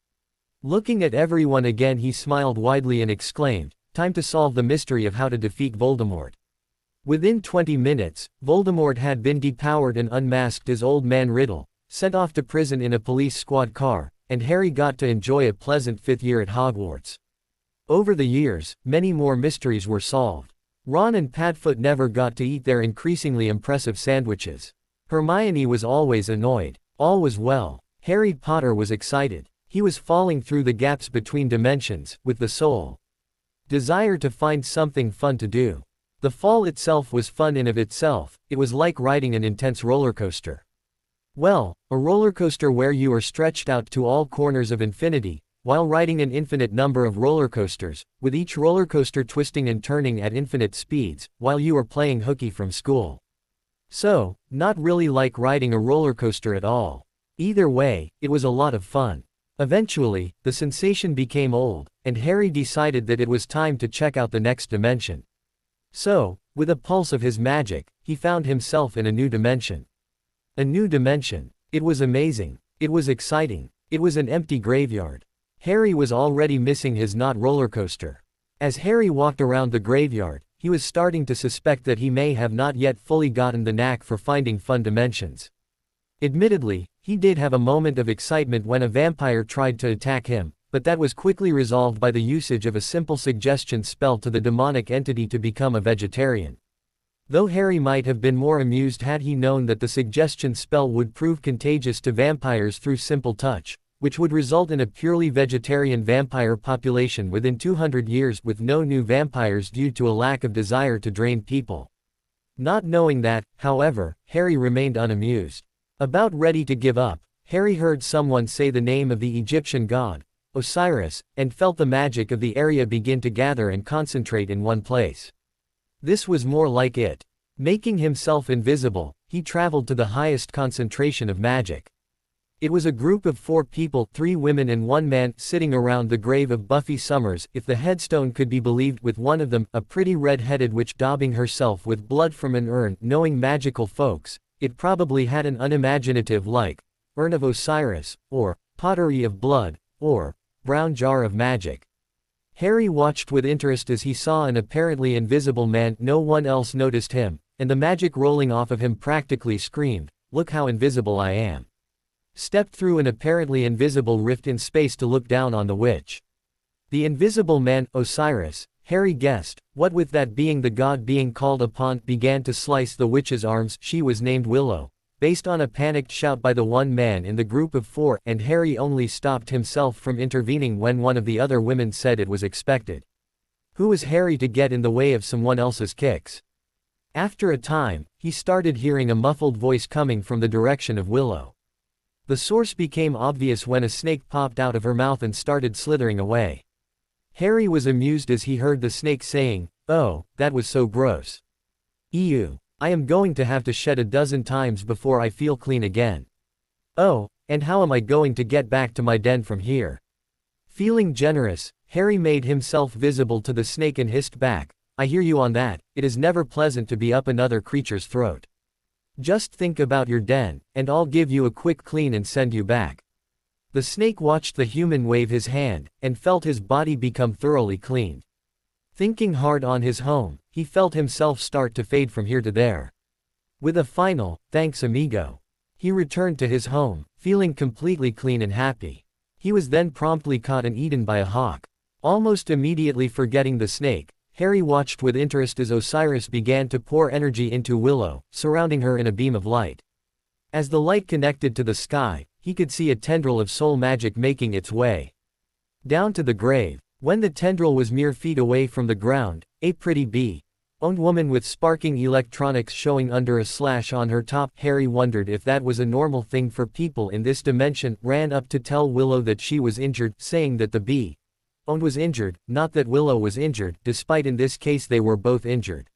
[SPEAKER 2] Looking at everyone again, he smiled widely and exclaimed, "Time to solve the mystery of how to defeat Voldemort." Within 20 minutes, Voldemort had been depowered and unmasked as Old Man Riddle, sent off to prison in a police squad car, and Harry got to enjoy a pleasant 5th year at Hogwarts. Over the years, many more mysteries were solved. Ron and Padfoot never got to eat their increasingly impressive sandwiches. Hermione was always annoyed. All was well. Harry Potter was excited. He was falling through the gaps between dimensions, with the sole desire to find something fun to do. The fall itself was fun in of itself, it was like riding an intense roller coaster. Well, a roller coaster where you are stretched out to all corners of infinity, while riding an infinite number of roller coasters, with each roller coaster twisting and turning at infinite speeds, while you are playing hooky from school. So, not really like riding a roller coaster at all. Either way, it was a lot of fun. Eventually, the sensation became old, and Harry decided that it was time to check out the next dimension. So, with a pulse of his magic, he found himself in a new dimension. A new dimension. It was amazing. It was exciting. It was an empty graveyard. Harry was already missing his not roller coaster. As Harry walked around the graveyard, he was starting to suspect that he may have not yet fully gotten the knack for finding fun dimensions. Admittedly, he did have a moment of excitement when a vampire tried to attack him, but that was quickly resolved by the usage of a simple suggestion spell to the demonic entity to become a vegetarian. Though Harry might have been more amused had he known that the suggestion spell would prove contagious to vampires through simple touch, which would result in a purely vegetarian vampire population within 200 years with no new vampires due to a lack of desire to drain people. Not knowing that, however, Harry remained unamused. About ready to give up, Harry heard someone say the name of the Egyptian god, Osiris, and felt the magic of the area begin to gather and concentrate in one place. This was more like it. Making himself invisible, he traveled to the highest concentration of magic. It was a group of 4 people, 3 women and 1 man, sitting around the grave of Buffy Summers, if the headstone could be believed, with one of them, a pretty red-headed witch daubing herself with blood from an urn. Knowing magical folks, it probably had an unimaginative like, Urn of Osiris, or, Pottery of Blood, or, Brown Jar of Magic. Harry watched with interest as he saw an apparently invisible man. No one else noticed him, and the magic rolling off of him practically screamed, "Look how invisible I am." Stepped through an apparently invisible rift in space to look down on the witch. The invisible man, Osiris, Harry guessed, what with that being the god being called upon, began to slice the witch's arms. She was named Willow, based on a panicked shout by the one man in the group of 4, and Harry only stopped himself from intervening when one of the other women said it was expected. Who was Harry to get in the way of someone else's kicks? After a time, he started hearing a muffled voice coming from the direction of Willow. The source became obvious when a snake popped out of her mouth and started slithering away. Harry was amused as he heard the snake saying, "Oh, that was so gross. Ew. I am going to have to shed a dozen times before I feel clean again. Oh, and how am I going to get back to my den from here?" Feeling generous, Harry made himself visible to the snake and hissed back, "I hear you on that. It is never pleasant to be up another creature's throat. Just think about your den, and I'll give you a quick clean and send you back." The snake watched the human wave his hand, and felt his body become thoroughly cleaned. Thinking hard on his home, he felt himself start to fade from here to there. With a final, "Thanks amigo," He returned to his home, feeling completely clean and happy. He was then promptly caught and eaten by a hawk. Almost immediately forgetting the snake, Harry watched with interest as Osiris began to pour energy into Willow, surrounding her in a beam of light. As the light connected to the sky, he could see a tendril of soul magic making its way down to the grave. When the tendril was mere feet away from the ground, a pretty bee-owned woman with sparking electronics showing under a slash on her top, Harry wondered if that was a normal thing for people in this dimension, ran up to tell Willow that she was injured, saying that the bee-owned was injured, not that Willow was injured, despite in this case they were both injured.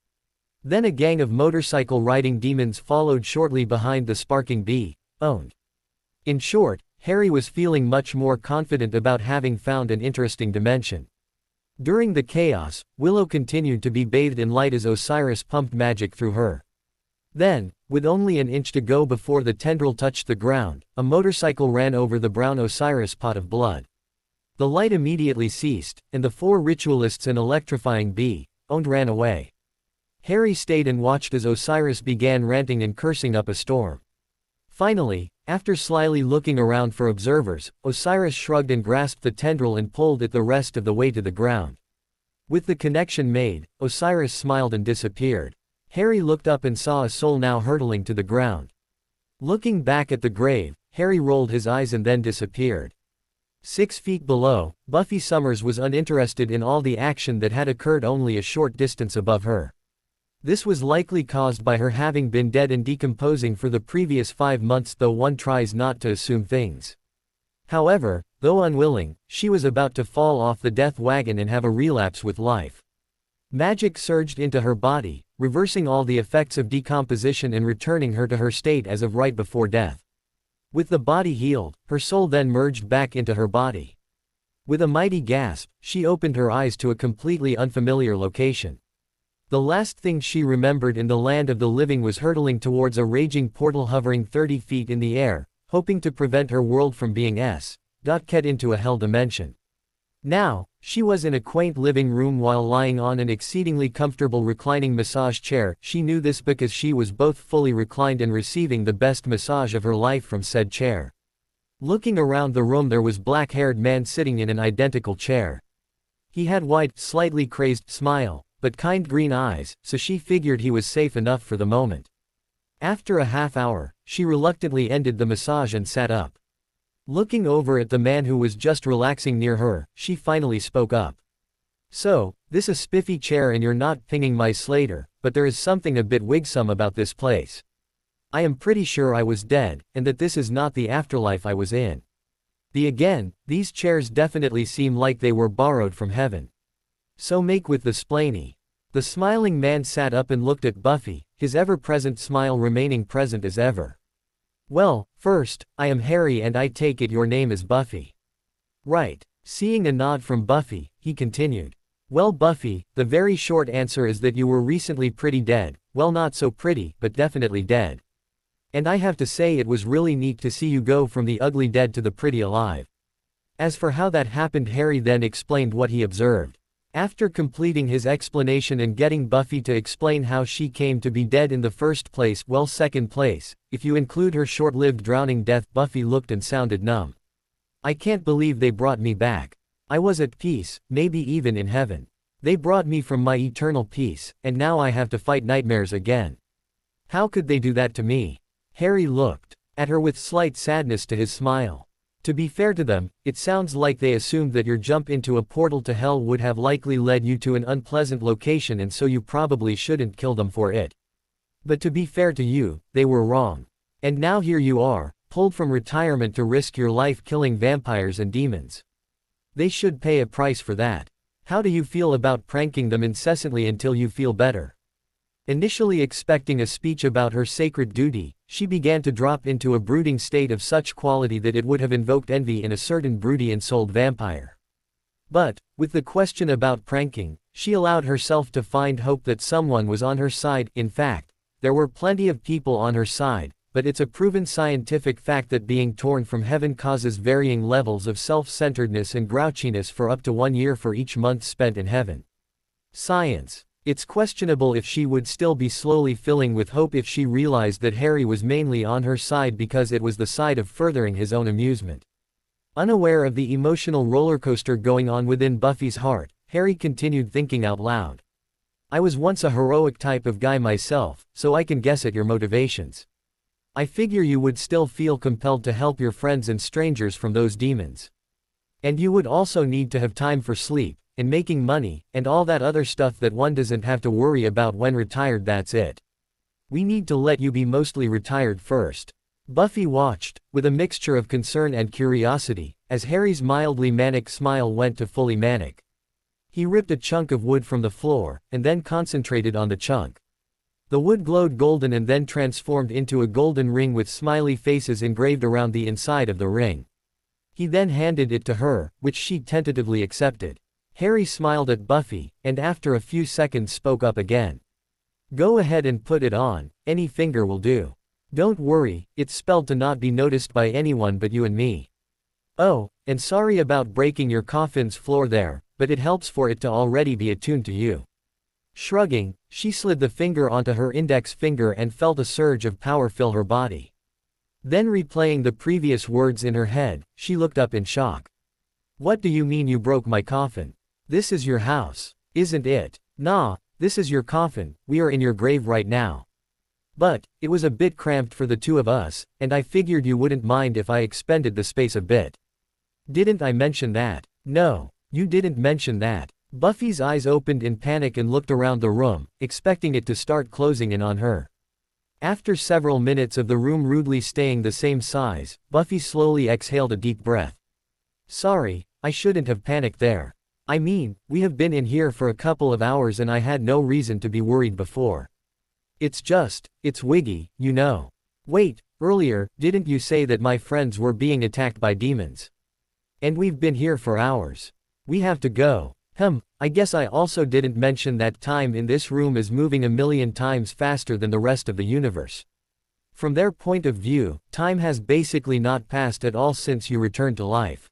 [SPEAKER 2] Then a gang of motorcycle-riding demons followed shortly behind the sparking bee-owned. In short, Harry was feeling much more confident about having found an interesting dimension. During the chaos, Willow continued to be bathed in light as Osiris pumped magic through her. Then, with only an inch to go before the tendril touched the ground, a motorcycle ran over the brown Osiris pot of blood. The light immediately ceased, and the four ritualists and electrifying bee-owned ran away. Harry stayed and watched as Osiris began ranting and cursing up a storm. Finally, after slyly looking around for observers, Osiris shrugged and grasped the tendril and pulled it the rest of the way to the ground. With the connection made, Osiris smiled and disappeared. Harry looked up and saw a soul now hurtling to the ground. Looking back at the grave, Harry rolled his eyes and then disappeared. 6 feet below, Buffy Summers was uninterested in all the action that had occurred only a short distance above her. This was likely caused by her having been dead and decomposing for the previous 5 months, though one tries not to assume things. However, though unwilling, she was about to fall off the death wagon and have a relapse with life. Magic surged into her body, reversing all the effects of decomposition and returning her to her state as of right before death. With the body healed, her soul then merged back into her body. With a mighty gasp, she opened her eyes to a completely unfamiliar location. The last thing she remembered in the land of the living was hurtling towards a raging portal hovering 30 feet in the air, hoping to prevent her world from being cut into a hell dimension. Now, she was in a quaint living room while lying on an exceedingly comfortable reclining massage chair. She knew this because she was both fully reclined and receiving the best massage of her life from said chair. Looking around the room, there was black-haired man sitting in an identical chair. He had wide, slightly crazed smile, but kind green eyes, so she figured he was safe enough for the moment. After a half hour, she reluctantly ended the massage and sat up. Looking over at the man who was just relaxing near her, she finally spoke up. "So, this a spiffy chair and you're not pinging my Slater, but there is something a bit wigsome about this place. I am pretty sure I was dead, and that this is not the afterlife I was in. These chairs definitely seem like they were borrowed from heaven. So make with the splaney." The smiling man sat up and looked at Buffy, his ever-present smile remaining present as ever. "Well, first, I am Harry and I take it your name is Buffy." "Right." Seeing a nod from Buffy, he continued. "Well Buffy, the very short answer is that you were recently pretty dead, well not so pretty, but definitely dead. And I have to say it was really neat to see you go from the ugly dead to the pretty alive." As for how that happened, Harry then explained what he observed. After completing his explanation and getting Buffy to explain how she came to be dead in the first place, well second place, if you include her short-lived drowning death, Buffy looked and sounded numb. "I can't believe they brought me back. I was at peace, maybe even in heaven. They brought me from my eternal peace, and now I have to fight nightmares again. How could they do that to me?" Harry looked at her with slight sadness to his smile. To be fair to them, it sounds like they assumed that your jump into a portal to hell would have likely led you to an unpleasant location, and so you probably shouldn't kill them for it. But to be fair to you, they were wrong. And now here you are, pulled from retirement to risk your life killing vampires and demons. They should pay a price for that. How do you feel about pranking them incessantly until you feel better?" Initially expecting a speech about her sacred duty, she began to drop into a brooding state of such quality that it would have invoked envy in a certain broody and souled vampire. But, with the question about pranking, she allowed herself to find hope that someone was on her side. In fact, there were plenty of people on her side, but it's a proven scientific fact that being torn from heaven causes varying levels of self-centeredness and grouchiness for up to 1 year for each month spent in heaven. Science. It's questionable if she would still be slowly filling with hope if she realized that Harry was mainly on her side because it was the side of furthering his own amusement. Unaware of the emotional rollercoaster going on within Buffy's heart, Harry continued thinking out loud. I was once a heroic type of guy myself, so I can guess at your motivations. I figure you would still feel compelled to help your friends and strangers from those demons. And you would also need to have time for sleep, and making money, and all that other stuff that one doesn't have to worry about when retired. That's it. We need to let you be mostly retired first. Buffy watched, with a mixture of concern and curiosity, as Harry's mildly manic smile went to fully manic. He ripped a chunk of wood from the floor, and then concentrated on the chunk. The wood glowed golden and then transformed into a golden ring with smiley faces engraved around the inside of the ring. He then handed it to her, which she tentatively accepted. Harry smiled at Buffy, and after a few seconds spoke up again. Go ahead and put it on, any finger will do. Don't worry, it's spelled to not be noticed by anyone but you and me. Oh, and sorry about breaking your coffin's floor there, but it helps for it to already be attuned to you. Shrugging, she slid the finger onto her index finger and felt a surge of power fill her body. Then replaying the previous words in her head, she looked up in shock. What do you mean you broke my coffin? This is your house, isn't it? Nah, this is your coffin, we are in your grave right now. But, it was a bit cramped for the two of us, and I figured you wouldn't mind if I expanded the space a bit. Didn't I mention that? No, you didn't mention that. Buffy's eyes opened in panic and looked around the room, expecting it to start closing in on her. After several minutes of the room rudely staying the same size, Buffy slowly exhaled a deep breath. Sorry, I shouldn't have panicked there. I mean, we have been in here for a couple of hours and I had no reason to be worried before. It's Wiggy, you know. Wait, earlier, didn't you say that my friends were being attacked by demons? And we've been here for hours. We have to go. I guess I also didn't mention that time in this room is moving a million times faster than the rest of the universe. From their point of view, time has basically not passed at all since you returned to life.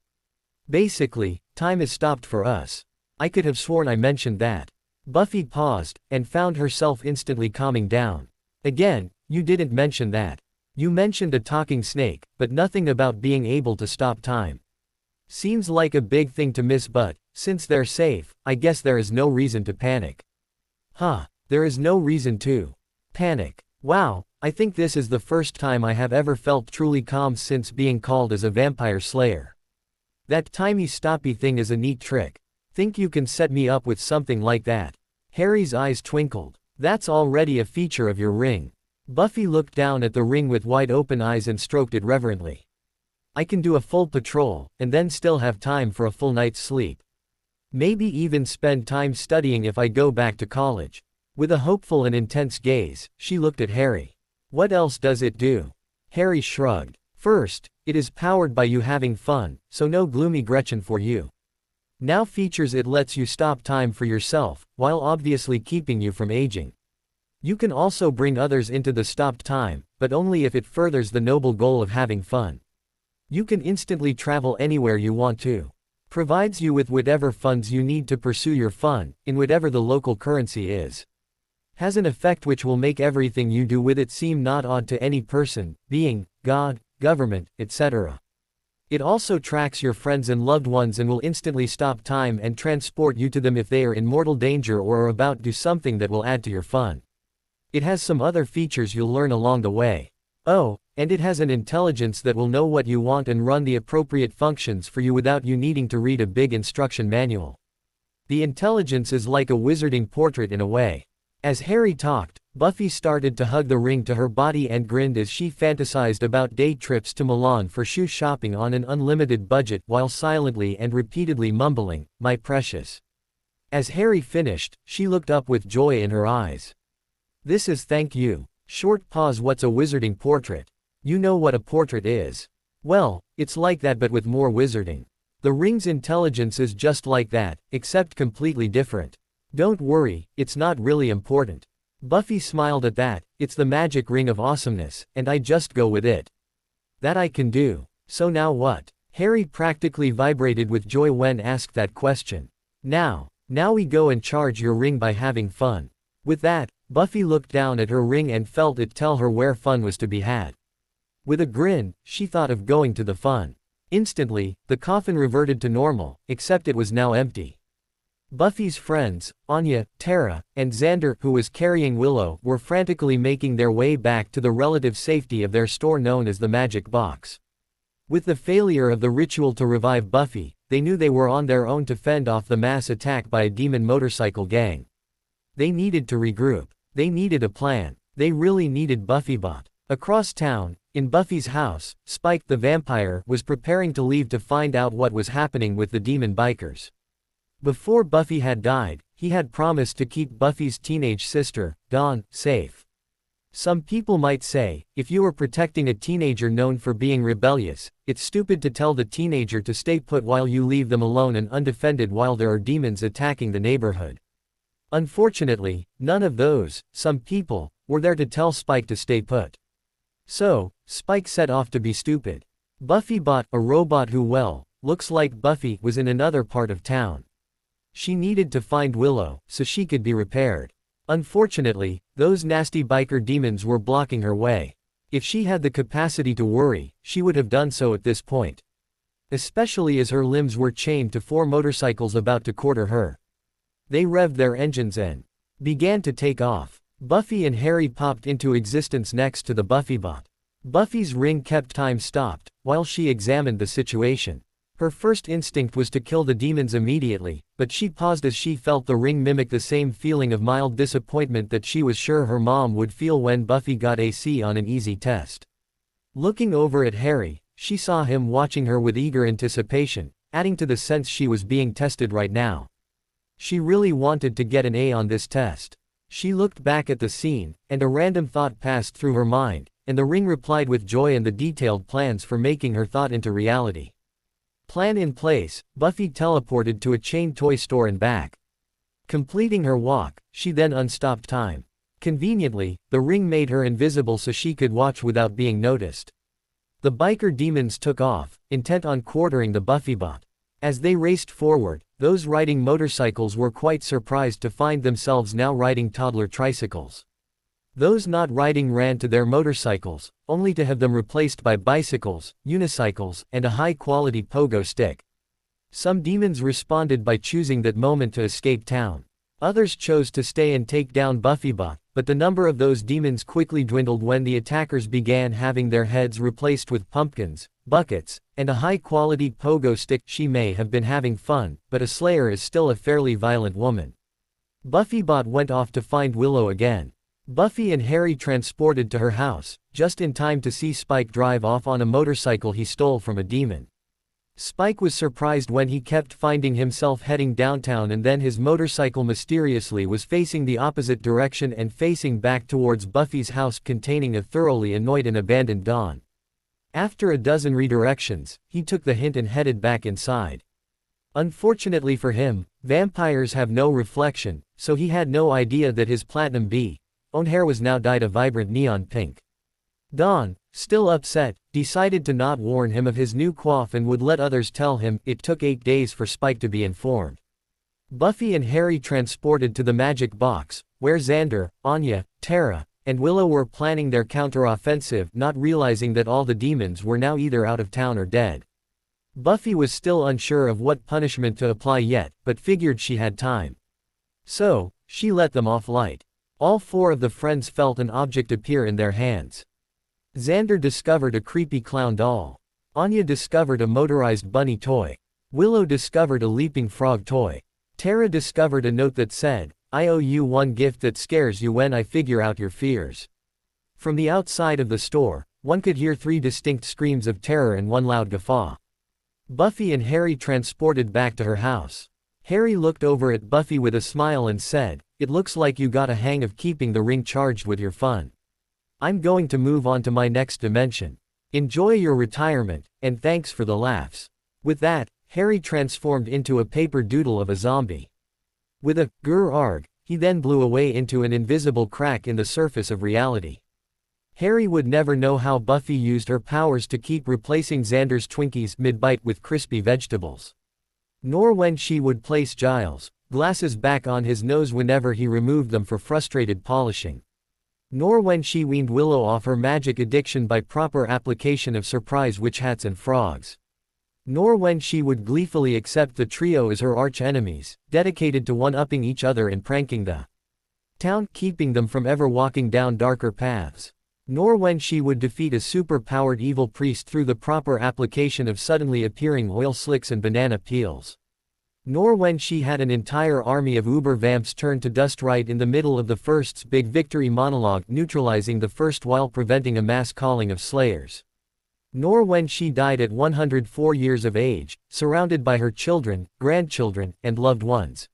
[SPEAKER 2] Basically, time is stopped for us. I could have sworn I mentioned that. Buffy paused, and found herself instantly calming down. Again, you didn't mention that. You mentioned a talking snake, but nothing about being able to stop time. Seems like a big thing to miss, but, since they're safe, I guess there is no reason to panic. There is no reason to panic. Wow, I think this is the first time I have ever felt truly calm since being called as a vampire slayer. That timey-stoppy thing is a neat trick. Think you can set me up with something like that? Harry's eyes twinkled. That's already a feature of your ring. Buffy looked down at the ring with wide open eyes and stroked it reverently. I can do a full patrol, and then still have time for a full night's sleep. Maybe even spend time studying if I go back to college. With a hopeful and intense gaze, she looked at Harry. What else does it do? Harry shrugged. First, it is powered by you having fun, so no gloomy Gretchen for you. Now features it lets you stop time for yourself, while obviously keeping you from aging. You can also bring others into the stopped time, but only if it furthers the noble goal of having fun. You can instantly travel anywhere you want to. Provides you with whatever funds you need to pursue your fun, in whatever the local currency is. Has an effect which will make everything you do with it seem not odd to any person, being, God, government, etc. It also tracks your friends and loved ones and will instantly stop time and transport you to them if they are in mortal danger or are about to do something that will add to your fun. It has some other features you'll learn along the way. Oh, and it has an intelligence that will know what you want and run the appropriate functions for you without you needing to read a big instruction manual. The intelligence is like a wizarding portrait in a way. As Harry talked, Buffy started to hug the ring to her body and grinned as she fantasized about day trips to Milan for shoe shopping on an unlimited budget while silently and repeatedly mumbling, "My precious." As Harry finished, she looked up with joy in her eyes. This is thank you. Short pause. What's a wizarding portrait? You know what a portrait is. Well, it's like that but with more wizarding. The ring's intelligence is just like that, except completely different. Don't worry, it's not really important. Buffy smiled at that. It's the magic ring of awesomeness, and I just go with it. That I can do. So now what? Harry practically vibrated with joy when asked that question. Now, Now we go and charge your ring by having fun. With that, Buffy looked down at her ring and felt it tell her where fun was to be had. With a grin, she thought of going to the fun. Instantly, the coffin reverted to normal, except it was now empty. Buffy's friends, Anya, Tara, and Xander, who was carrying Willow, were frantically making their way back to the relative safety of their store known as the Magic Box. With the failure of the ritual to revive Buffy, they knew they were on their own to fend off the mass attack by a demon motorcycle gang. They needed to regroup. They needed a plan. They really needed BuffyBot. Across town, in Buffy's house, Spike the vampire was preparing to leave to find out what was happening with the demon bikers. Before Buffy had died, he had promised to keep Buffy's teenage sister, Dawn, safe. Some people might say, if you were protecting a teenager known for being rebellious, it's stupid to tell the teenager to stay put while you leave them alone and undefended while there are demons attacking the neighborhood. Unfortunately, none of those, some people, were there to tell Spike to stay put. So, Spike set off to be stupid. BuffyBot, a robot who looks like Buffy, was in another part of town. She needed to find Willow, so she could be repaired. Unfortunately, those nasty biker demons were blocking her way. If she had the capacity to worry, she would have done so at this point. Especially as her limbs were chained to 4 motorcycles about to quarter her. They revved their engines and began to take off. Buffy and Harry popped into existence next to the BuffyBot. Buffy's ring kept time stopped, while she examined the situation. Her first instinct was to kill the demons immediately, but she paused as she felt the ring mimic the same feeling of mild disappointment that she was sure her mom would feel when Buffy got a C on an easy test. Looking over at Harry, she saw him watching her with eager anticipation, adding to the sense she was being tested right now. She really wanted to get an A on this test. She looked back at the scene, and a random thought passed through her mind, and the ring replied with joy and the detailed plans for making her thought into reality. Plan in place, Buffy teleported to a chain toy store and back. Completing her walk, she then unstopped time. Conveniently, the ring made her invisible so she could watch without being noticed. The biker demons took off, intent on quartering the BuffyBot. As they raced forward, those riding motorcycles were quite surprised to find themselves now riding toddler tricycles. Those not riding ran to their motorcycles, only to have them replaced by bicycles, unicycles, and a high-quality pogo stick. Some demons responded by choosing that moment to escape town. Others chose to stay and take down BuffyBot, but the number of those demons quickly dwindled when the attackers began having their heads replaced with pumpkins, buckets, and a high-quality pogo stick. She may have been having fun, but a slayer is still a fairly violent woman. BuffyBot went off to find Willow again. Buffy and Harry transported to her house, just in time to see Spike drive off on a motorcycle he stole from a demon. Spike was surprised when he kept finding himself heading downtown and then his motorcycle mysteriously was facing the opposite direction and facing back towards Buffy's house containing a thoroughly annoyed and abandoned Dawn. After a dozen redirections, he took the hint and headed back inside. Unfortunately for him, vampires have no reflection, so he had no idea that his platinum own hair was now dyed a vibrant neon pink. Dawn, still upset, decided to not warn him of his new coif and would let others tell him. It took 8 days for Spike to be informed. Buffy and Harry transported to the Magic Box, where Xander, Anya, Tara, and Willow were planning their counter-offensive, not realizing that all the demons were now either out of town or dead. Buffy was still unsure of what punishment to apply yet, but figured she had time. So, she let them off light. All 4 of the friends felt an object appear in their hands. Xander discovered a creepy clown doll. Anya discovered a motorized bunny toy. Willow discovered a leaping frog toy. Tara discovered a note that said, "I owe you one gift that scares you when I figure out your fears." From the outside of the store, one could hear 3 distinct screams of terror and 1 loud guffaw. Buffy and Harry transported back to her house. Harry looked over at Buffy with a smile and said, "It looks like you got a hang of keeping the ring charged with your fun. I'm going to move on to my next dimension. Enjoy your retirement, and thanks for the laughs." With that, Harry transformed into a paper doodle of a zombie. With a grr arg, he then blew away into an invisible crack in the surface of reality. Harry would never know how Buffy used her powers to keep replacing Xander's Twinkies mid-bite with crispy vegetables. Nor when she would place Giles, glasses back on his nose whenever he removed them for frustrated polishing. Nor when she weaned Willow off her magic addiction by proper application of surprise witch hats and frogs. Nor when she would gleefully accept the trio as her arch-enemies, dedicated to one-upping each other and pranking the town, keeping them from ever walking down darker paths. Nor when she would defeat a super-powered evil priest through the proper application of suddenly appearing oil slicks and banana peels. Nor when she had an entire army of uber vamps turned to dust right in the middle of the first's big victory monologue, neutralizing the first while preventing a mass calling of slayers. Nor when she died at 104 years of age, surrounded by her children, grandchildren, and loved ones.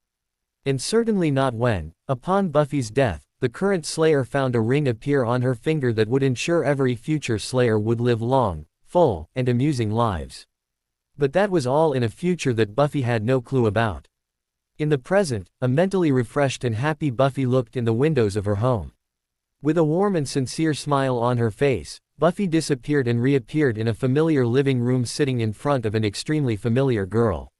[SPEAKER 2] And certainly not when, upon Buffy's death, the current Slayer found a ring appear on her finger that would ensure every future Slayer would live long, full, and amusing lives. But that was all in a future that Buffy had no clue about. In the present, a mentally refreshed and happy Buffy looked in the windows of her home. With a warm and sincere smile on her face, Buffy disappeared and reappeared in a familiar living room sitting in front of an extremely familiar girl.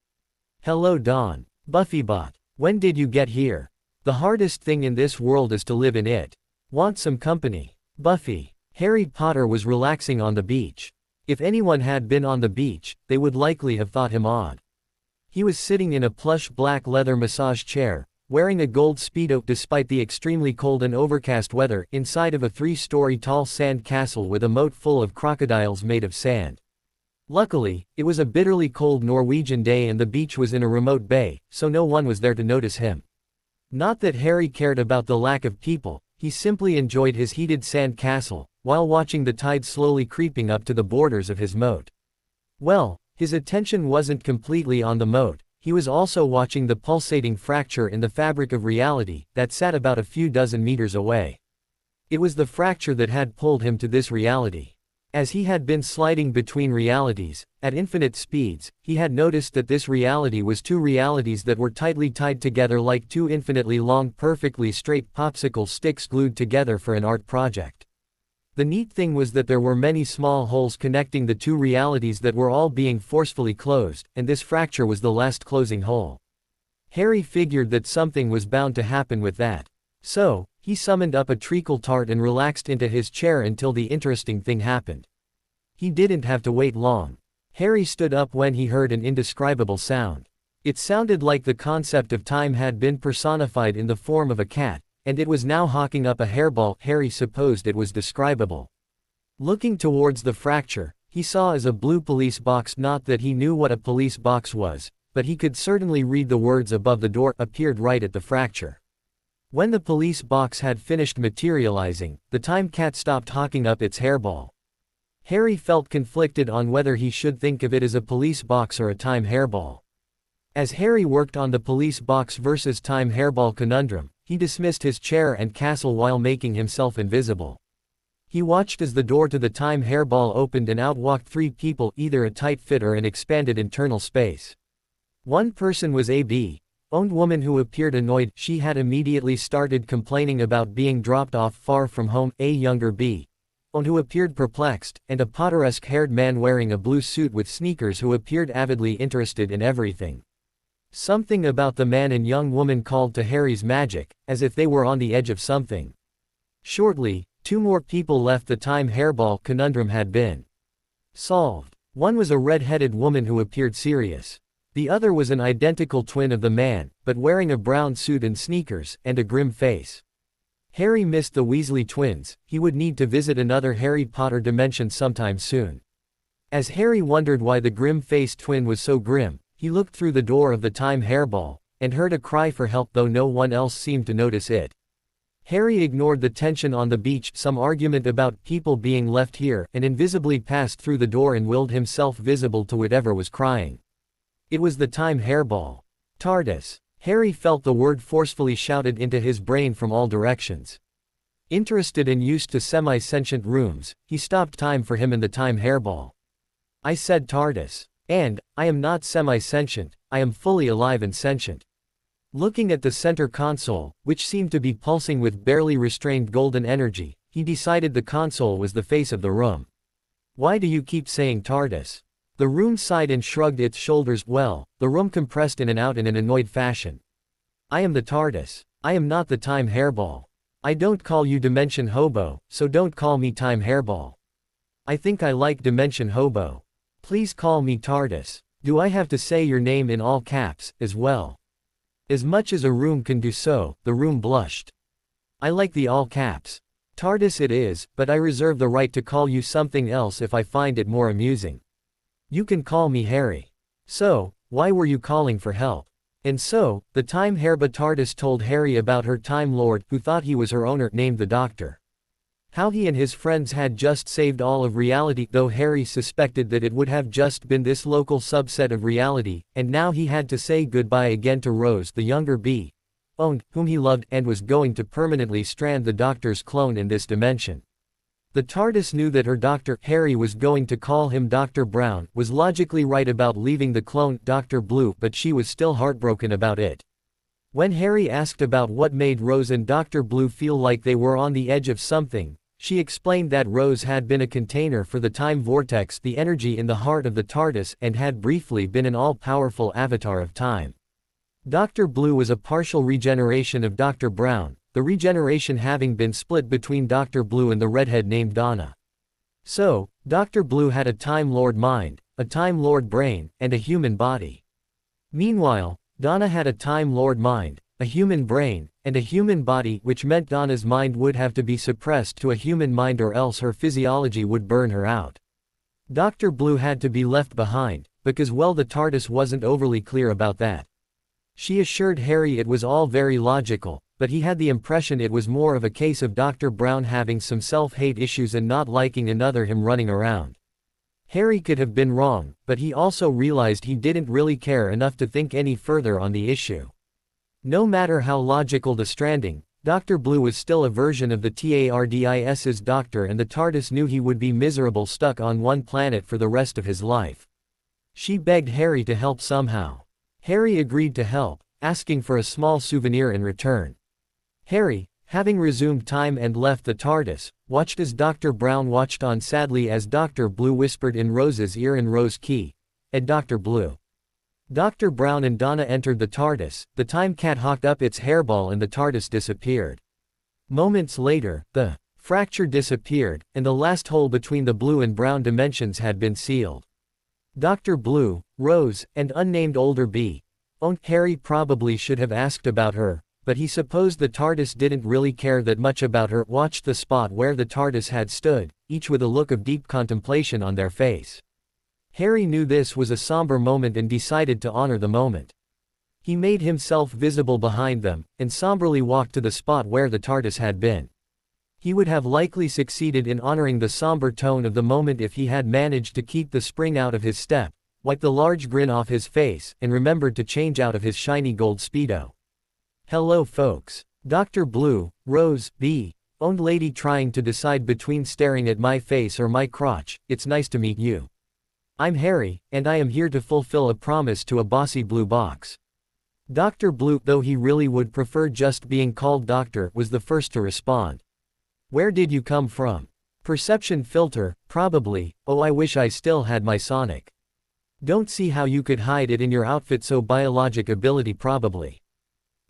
[SPEAKER 2] "Hello Dawn. Buffy bot. When did you get here? The hardest thing in this world is to live in it. Want some company?" Buffy. Harry Potter was relaxing on the beach. If anyone had been on the beach, they would likely have thought him odd. He was sitting in a plush black leather massage chair, wearing a gold Speedo despite the extremely cold and overcast weather, inside of a 3-story tall sand castle with a moat full of crocodiles made of sand. Luckily, it was a bitterly cold Norwegian day and the beach was in a remote bay, so no one was there to notice him. Not that Harry cared about the lack of people, he simply enjoyed his heated sand castle, while watching the tide slowly creeping up to the borders of his moat. Well, his attention wasn't completely on the moat, he was also watching the pulsating fracture in the fabric of reality, that sat about a few dozen meters away. It was the fracture that had pulled him to this reality. As he had been sliding between realities, at infinite speeds, he had noticed that this reality was two realities that were tightly tied together like two infinitely long perfectly straight popsicle sticks glued together for an art project. The neat thing was that there were many small holes connecting the two realities that were all being forcefully closed, and this fracture was the last closing hole. Harry figured that something was bound to happen with that. So, he summoned up a treacle tart and relaxed into his chair until the interesting thing happened. He didn't have to wait long. Harry stood up when he heard an indescribable sound. It sounded like the concept of time had been personified in the form of a cat, and it was now hawking up a hairball. Harry supposed it was describable. Looking towards the fracture, he saw as a blue police box, not that he knew what a police box was, but he could certainly read the words above the door, appeared right at the fracture. When the police box had finished materializing, the time cat stopped hawking up its hairball. Harry felt conflicted on whether he should think of it as a police box or a time hairball. As Harry worked on the police box versus time hairball conundrum, he dismissed his chair and castle while making himself invisible. He watched as the door to the time hairball opened and out walked 3 people, either a tight fit or an expanded internal space. One person was a B-owned woman who appeared annoyed. She had immediately started complaining about being dropped off far from home, a younger B-owned who appeared perplexed, and a Potteresque-haired man wearing a blue suit with sneakers who appeared avidly interested in everything. Something about the man and young woman called to Harry's magic, as if they were on the edge of something. Shortly, 2 more people left. The time hairball conundrum had been solved. One was a red-headed woman who appeared serious. The other was an identical twin of the man, but wearing a brown suit and sneakers, and a grim face. Harry missed the Weasley twins. He would need to visit another Harry Potter dimension sometime soon. As Harry wondered why the grim-faced twin was so grim, he looked through the door of the time hairball, and heard a cry for help, though no one else seemed to notice it. Harry ignored the tension on the beach, some argument about people being left here, and invisibly passed through the door and willed himself visible to whatever was crying. It was the time hairball. TARDIS. Harry felt the word forcefully shouted into his brain from all directions. Interested and used to semi-sentient rooms, he stopped time for him in the time hairball. I said TARDIS. And, I am not semi-sentient, I am fully alive and sentient. Looking at the center console, which seemed to be pulsing with barely restrained golden energy, he decided the console was the face of the room. Why do you keep saying TARDIS? The room sighed and shrugged its shoulders. Well, the room compressed in and out in an annoyed fashion. I am the TARDIS. I am not the time hairball. I don't call you Dimension Hobo, so don't call me time hairball. I think I like Dimension Hobo. Please call me TARDIS. Do I have to say your name in all caps, as well? As much as a room can do so, the room blushed. I like the all caps. TARDIS it is, but I reserve the right to call you something else if I find it more amusing. You can call me Harry. So, why were you calling for help? And so, the time Herba TARDIS told Harry about her Time Lord, who thought he was her owner, named the Doctor. How he and his friends had just saved all of reality, though Harry suspected that it would have just been this local subset of reality, and now he had to say goodbye again to Rose, the younger bee, owned, whom he loved, and was going to permanently strand the Doctor's clone in this dimension. The TARDIS knew that her doctor, Harry was going to call him Dr. Brown, was logically right about leaving the clone, Dr. Blue, but she was still heartbroken about it. When Harry asked about what made Rose and Dr. Blue feel like they were on the edge of something, she explained that Rose had been a container for the time vortex, the energy in the heart of the TARDIS, and had briefly been an all-powerful avatar of time. Dr. Blue was a partial regeneration of Dr. Brown, the regeneration having been split between Dr. Blue and the redhead named Donna. So, Dr. Blue had a Time Lord mind, a Time Lord brain, and a human body. Meanwhile, Donna had a Time Lord mind, a human brain, and a human body, which meant Donna's mind would have to be suppressed to a human mind or else her physiology would burn her out. Dr. Blue had to be left behind, because well, the TARDIS wasn't overly clear about that. She assured Harry it was all very logical, but he had the impression it was more of a case of Dr. Brown having some self-hate issues and not liking another him running around. Harry could have been wrong, but he also realized he didn't really care enough to think any further on the issue. No matter how logical the stranding, Dr. Blue was still a version of the TARDIS's Doctor, and the TARDIS knew he would be miserable stuck on one planet for the rest of his life. She begged Harry to help somehow. Harry agreed to help, asking for a small souvenir in return. Harry, having resumed time and left the TARDIS, watched as Dr. Brown watched on sadly as Dr. Blue whispered in Rose's ear in Rose Key, "Ed Dr. Blue." Dr. Brown and Donna entered the TARDIS, the time cat hawked up its hairball and the TARDIS disappeared. Moments later, the fracture disappeared, and the last hole between the blue and brown dimensions had been sealed. Dr. Blue, Rose, and unnamed older bee, Harry probably should have asked about her, but he supposed the TARDIS didn't really care that much about her, watched the spot where the TARDIS had stood, each with a look of deep contemplation on their face. Harry knew this was a somber moment and decided to honor the moment. He made himself visible behind them, and somberly walked to the spot where the TARDIS had been. He would have likely succeeded in honoring the somber tone of the moment if he had managed to keep the spring out of his step, wiped the large grin off his face, and remembered to change out of his shiny gold Speedo. "Hello folks. Dr. Blue, Rose, B. Owned lady trying to decide between staring at my face or my crotch, it's nice to meet you. I'm Harry, and I am here to fulfill a promise to a bossy blue box." Dr. Blue, though he really would prefer just being called Doctor, was the first to respond. "Where did you come from?" "Perception filter, probably. Oh, I wish I still had my Sonic. Don't see how you could hide it in your outfit, so biologic ability probably.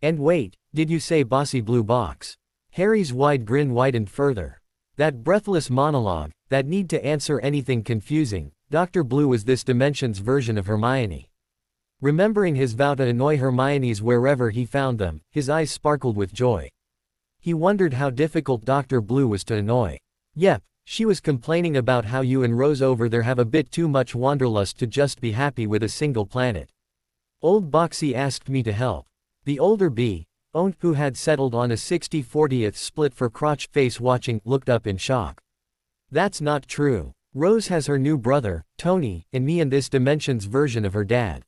[SPEAKER 2] And wait, did you say bossy blue box?" Harry's wide grin widened further. That breathless monologue, that need to answer anything confusing, Dr. Blue was this dimension's version of Hermione. Remembering his vow to annoy Hermione's wherever he found them, his eyes sparkled with joy. He wondered how difficult Dr. Blue was to annoy. Yep, she was complaining about how you and Rose over there have a bit too much wanderlust to just be happy with a single planet. Old Boxy asked me to help. The older bee, who had settled on a 60/40th split for crotch face watching, looked up in shock. "That's not true. Rose has her new brother, Tony, and me and this dimension's version of her dad.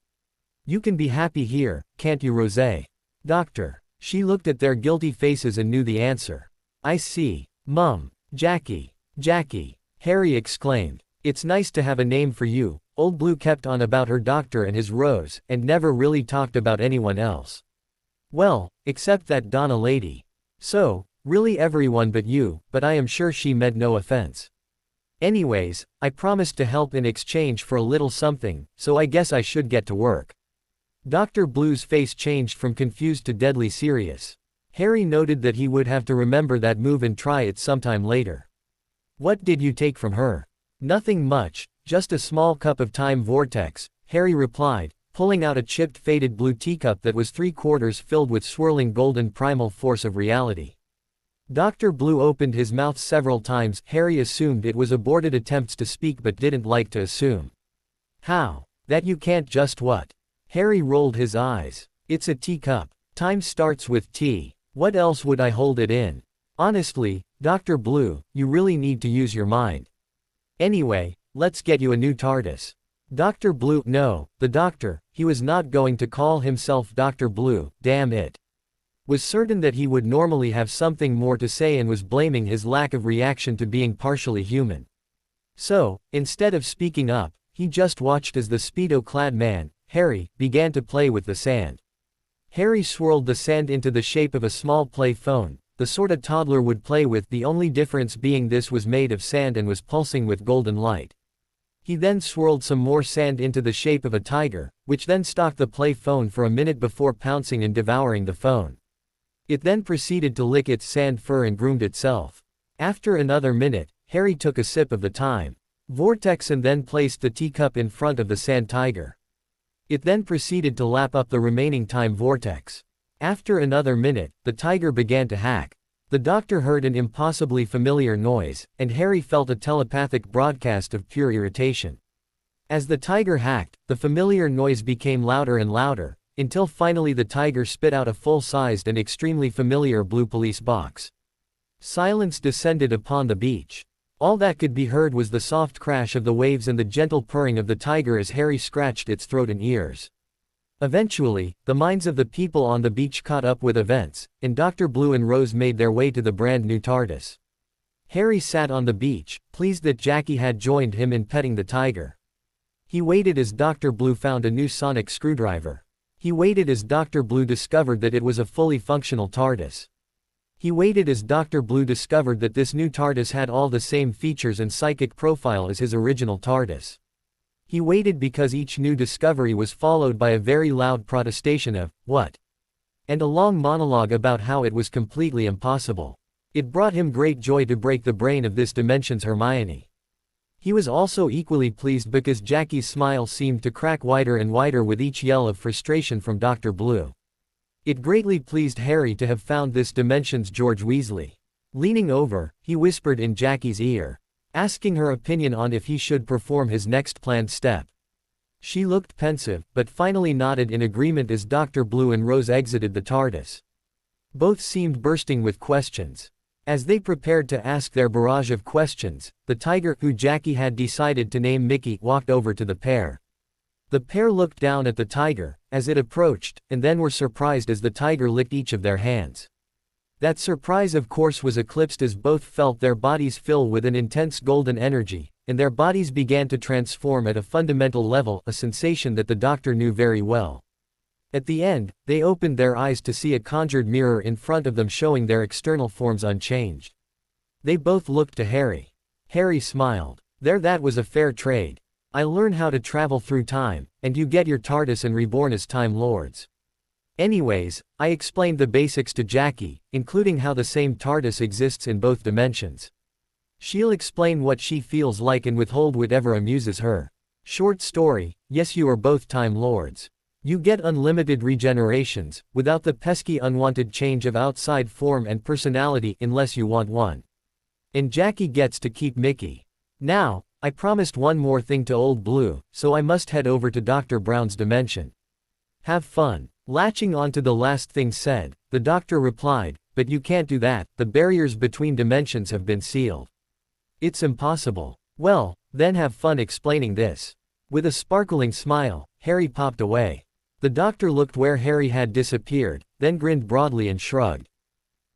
[SPEAKER 2] You can be happy here, can't you, Rosé?" "Doctor." She looked at their guilty faces and knew the answer. "I see. Mum. Jackie. Jackie." Harry exclaimed. "It's nice to have a name for you." Old Blue kept on about her doctor and his Rose, and never really talked about anyone else. "Well, except that Donna lady. So, really everyone but you, but I am sure she meant no offense. Anyways, I promised to help in exchange for a little something, so I guess I should get to work." Dr. Blue's face changed from confused to deadly serious. Harry noted that he would have to remember that move and try it sometime later. What did you take from her? Nothing much, just a small cup of time vortex, Harry replied, pulling out a chipped faded blue teacup that was 3/4 filled with swirling golden primal force of reality. Dr. Blue opened his mouth several times. Harry assumed it was aborted attempts to speak but didn't like to assume. How? That you can't just what? Harry rolled his eyes. It's a teacup. Time starts with T. What else would I hold it in? Honestly, Dr. Blue, you really need to use your mind. Anyway, let's get you a new TARDIS. Dr. Blue, no, the doctor, he was not going to call himself Dr. Blue, damn it. Was certain that he would normally have something more to say and was blaming his lack of reaction to being partially human. So, instead of speaking up, he just watched as the Speedo-clad man, Harry, began to play with the sand. Harry swirled the sand into the shape of a small play phone, the sort a toddler would play with, the only difference being this was made of sand and was pulsing with golden light. He then swirled some more sand into the shape of a tiger, which then stalked the play phone for a minute before pouncing and devouring the phone. It then proceeded to lick its sand fur and groomed itself. After another minute, Harry took a sip of the time vortex and then placed the teacup in front of the sand tiger. It then proceeded to lap up the remaining time vortex. After another minute, the tiger began to hack. The doctor heard an impossibly familiar noise, and Harry felt a telepathic broadcast of pure irritation. As the tiger hacked, the familiar noise became louder and louder, until finally the tiger spit out a full-sized and extremely familiar blue police box. Silence descended upon the beach. All that could be heard was the soft crash of the waves and the gentle purring of the tiger as Harry scratched its throat and ears. Eventually, the minds of the people on the beach caught up with events, and Dr. Blue and Rose made their way to the brand new TARDIS. Harry sat on the beach, pleased that Jackie had joined him in petting the tiger. He waited as Dr. Blue found a new sonic screwdriver. He waited as Dr. Blue discovered that it was a fully functional TARDIS. He waited as Dr. Blue discovered that this new TARDIS had all the same features and psychic profile as his original TARDIS. He waited because each new discovery was followed by a very loud protestation of, "What?" and a long monologue about how it was completely impossible. It brought him great joy to break the brain of this dimension's Hermione. He was also equally pleased because Jackie's smile seemed to crack wider and wider with each yell of frustration from Dr. Blue. It greatly pleased Harry to have found this dimension's George Weasley. Leaning over, he whispered in Jackie's ear, asking her opinion on if he should perform his next planned step. She looked pensive, but finally nodded in agreement as Dr. Blue and Rose exited the TARDIS. Both seemed bursting with questions. As they prepared to ask their barrage of questions, the tiger, who Jackie had decided to name Mickey, walked over to the pair. The pair looked down at the tiger, as it approached, and then were surprised as the tiger licked each of their hands. That surprise of course was eclipsed as both felt their bodies fill with an intense golden energy, and their bodies began to transform at a fundamental level, a sensation that the doctor knew very well. At the end, they opened their eyes to see a conjured mirror in front of them showing their external forms unchanged. They both looked to Harry. Harry smiled. There, that was a fair trade. I learn how to travel through time, and you get your TARDIS and reborn as Time Lords. Anyways, I explained the basics to Jackie, including how the same TARDIS exists in both dimensions. She'll explain what she feels like and withhold whatever amuses her. Short story, yes, you are both Time Lords. You get unlimited regenerations, without the pesky unwanted change of outside form and personality unless you want one. And Jackie gets to keep Mickey. Now, I promised one more thing to Old Blue, so I must head over to Dr. Brown's dimension. Have fun. Latching onto the last thing said, the doctor replied, but you can't do that, the barriers between dimensions have been sealed. It's impossible. Well, then have fun explaining this. With a sparkling smile, Harry popped away. The doctor looked where Harry had disappeared, then grinned broadly and shrugged.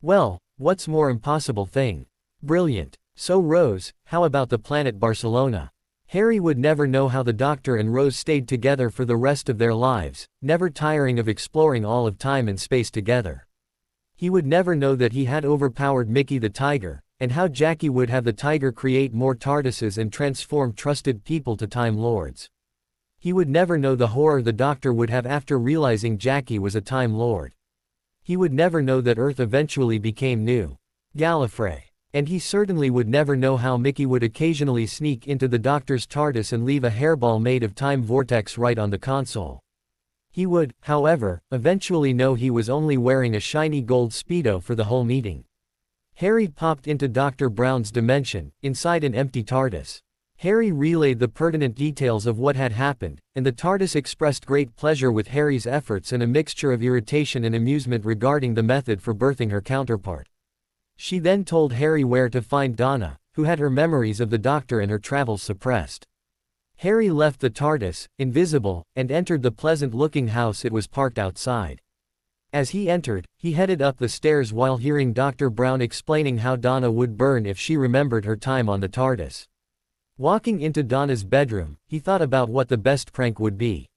[SPEAKER 2] Well, what's more impossible thing? Brilliant. So Rose, how about the planet Barcelona? Harry would never know how the doctor and Rose stayed together for the rest of their lives, never tiring of exploring all of time and space together. He would never know that he had overpowered Mickey the tiger, and how Jackie would have the tiger create more TARDISes and transform trusted people to Time Lords. He would never know the horror the Doctor would have after realizing Jackie was a Time Lord. He would never know that Earth eventually became New Gallifrey. And he certainly would never know how Mickey would occasionally sneak into the Doctor's TARDIS and leave a hairball made of time vortex right on the console. He would, however, eventually know he was only wearing a shiny gold Speedo for the whole meeting. Harry popped into Dr. Brown's dimension, inside an empty TARDIS. Harry relayed the pertinent details of what had happened, and the TARDIS expressed great pleasure with Harry's efforts and a mixture of irritation and amusement regarding the method for birthing her counterpart. She then told Harry where to find Donna, who had her memories of the Doctor and her travels suppressed. Harry left the TARDIS, invisible, and entered the pleasant-looking house it was parked outside. As he entered, he headed up the stairs while hearing Dr. Brown explaining how Donna would burn if she remembered her time on the TARDIS. Walking into Donna's bedroom, he thought about what the best prank would be.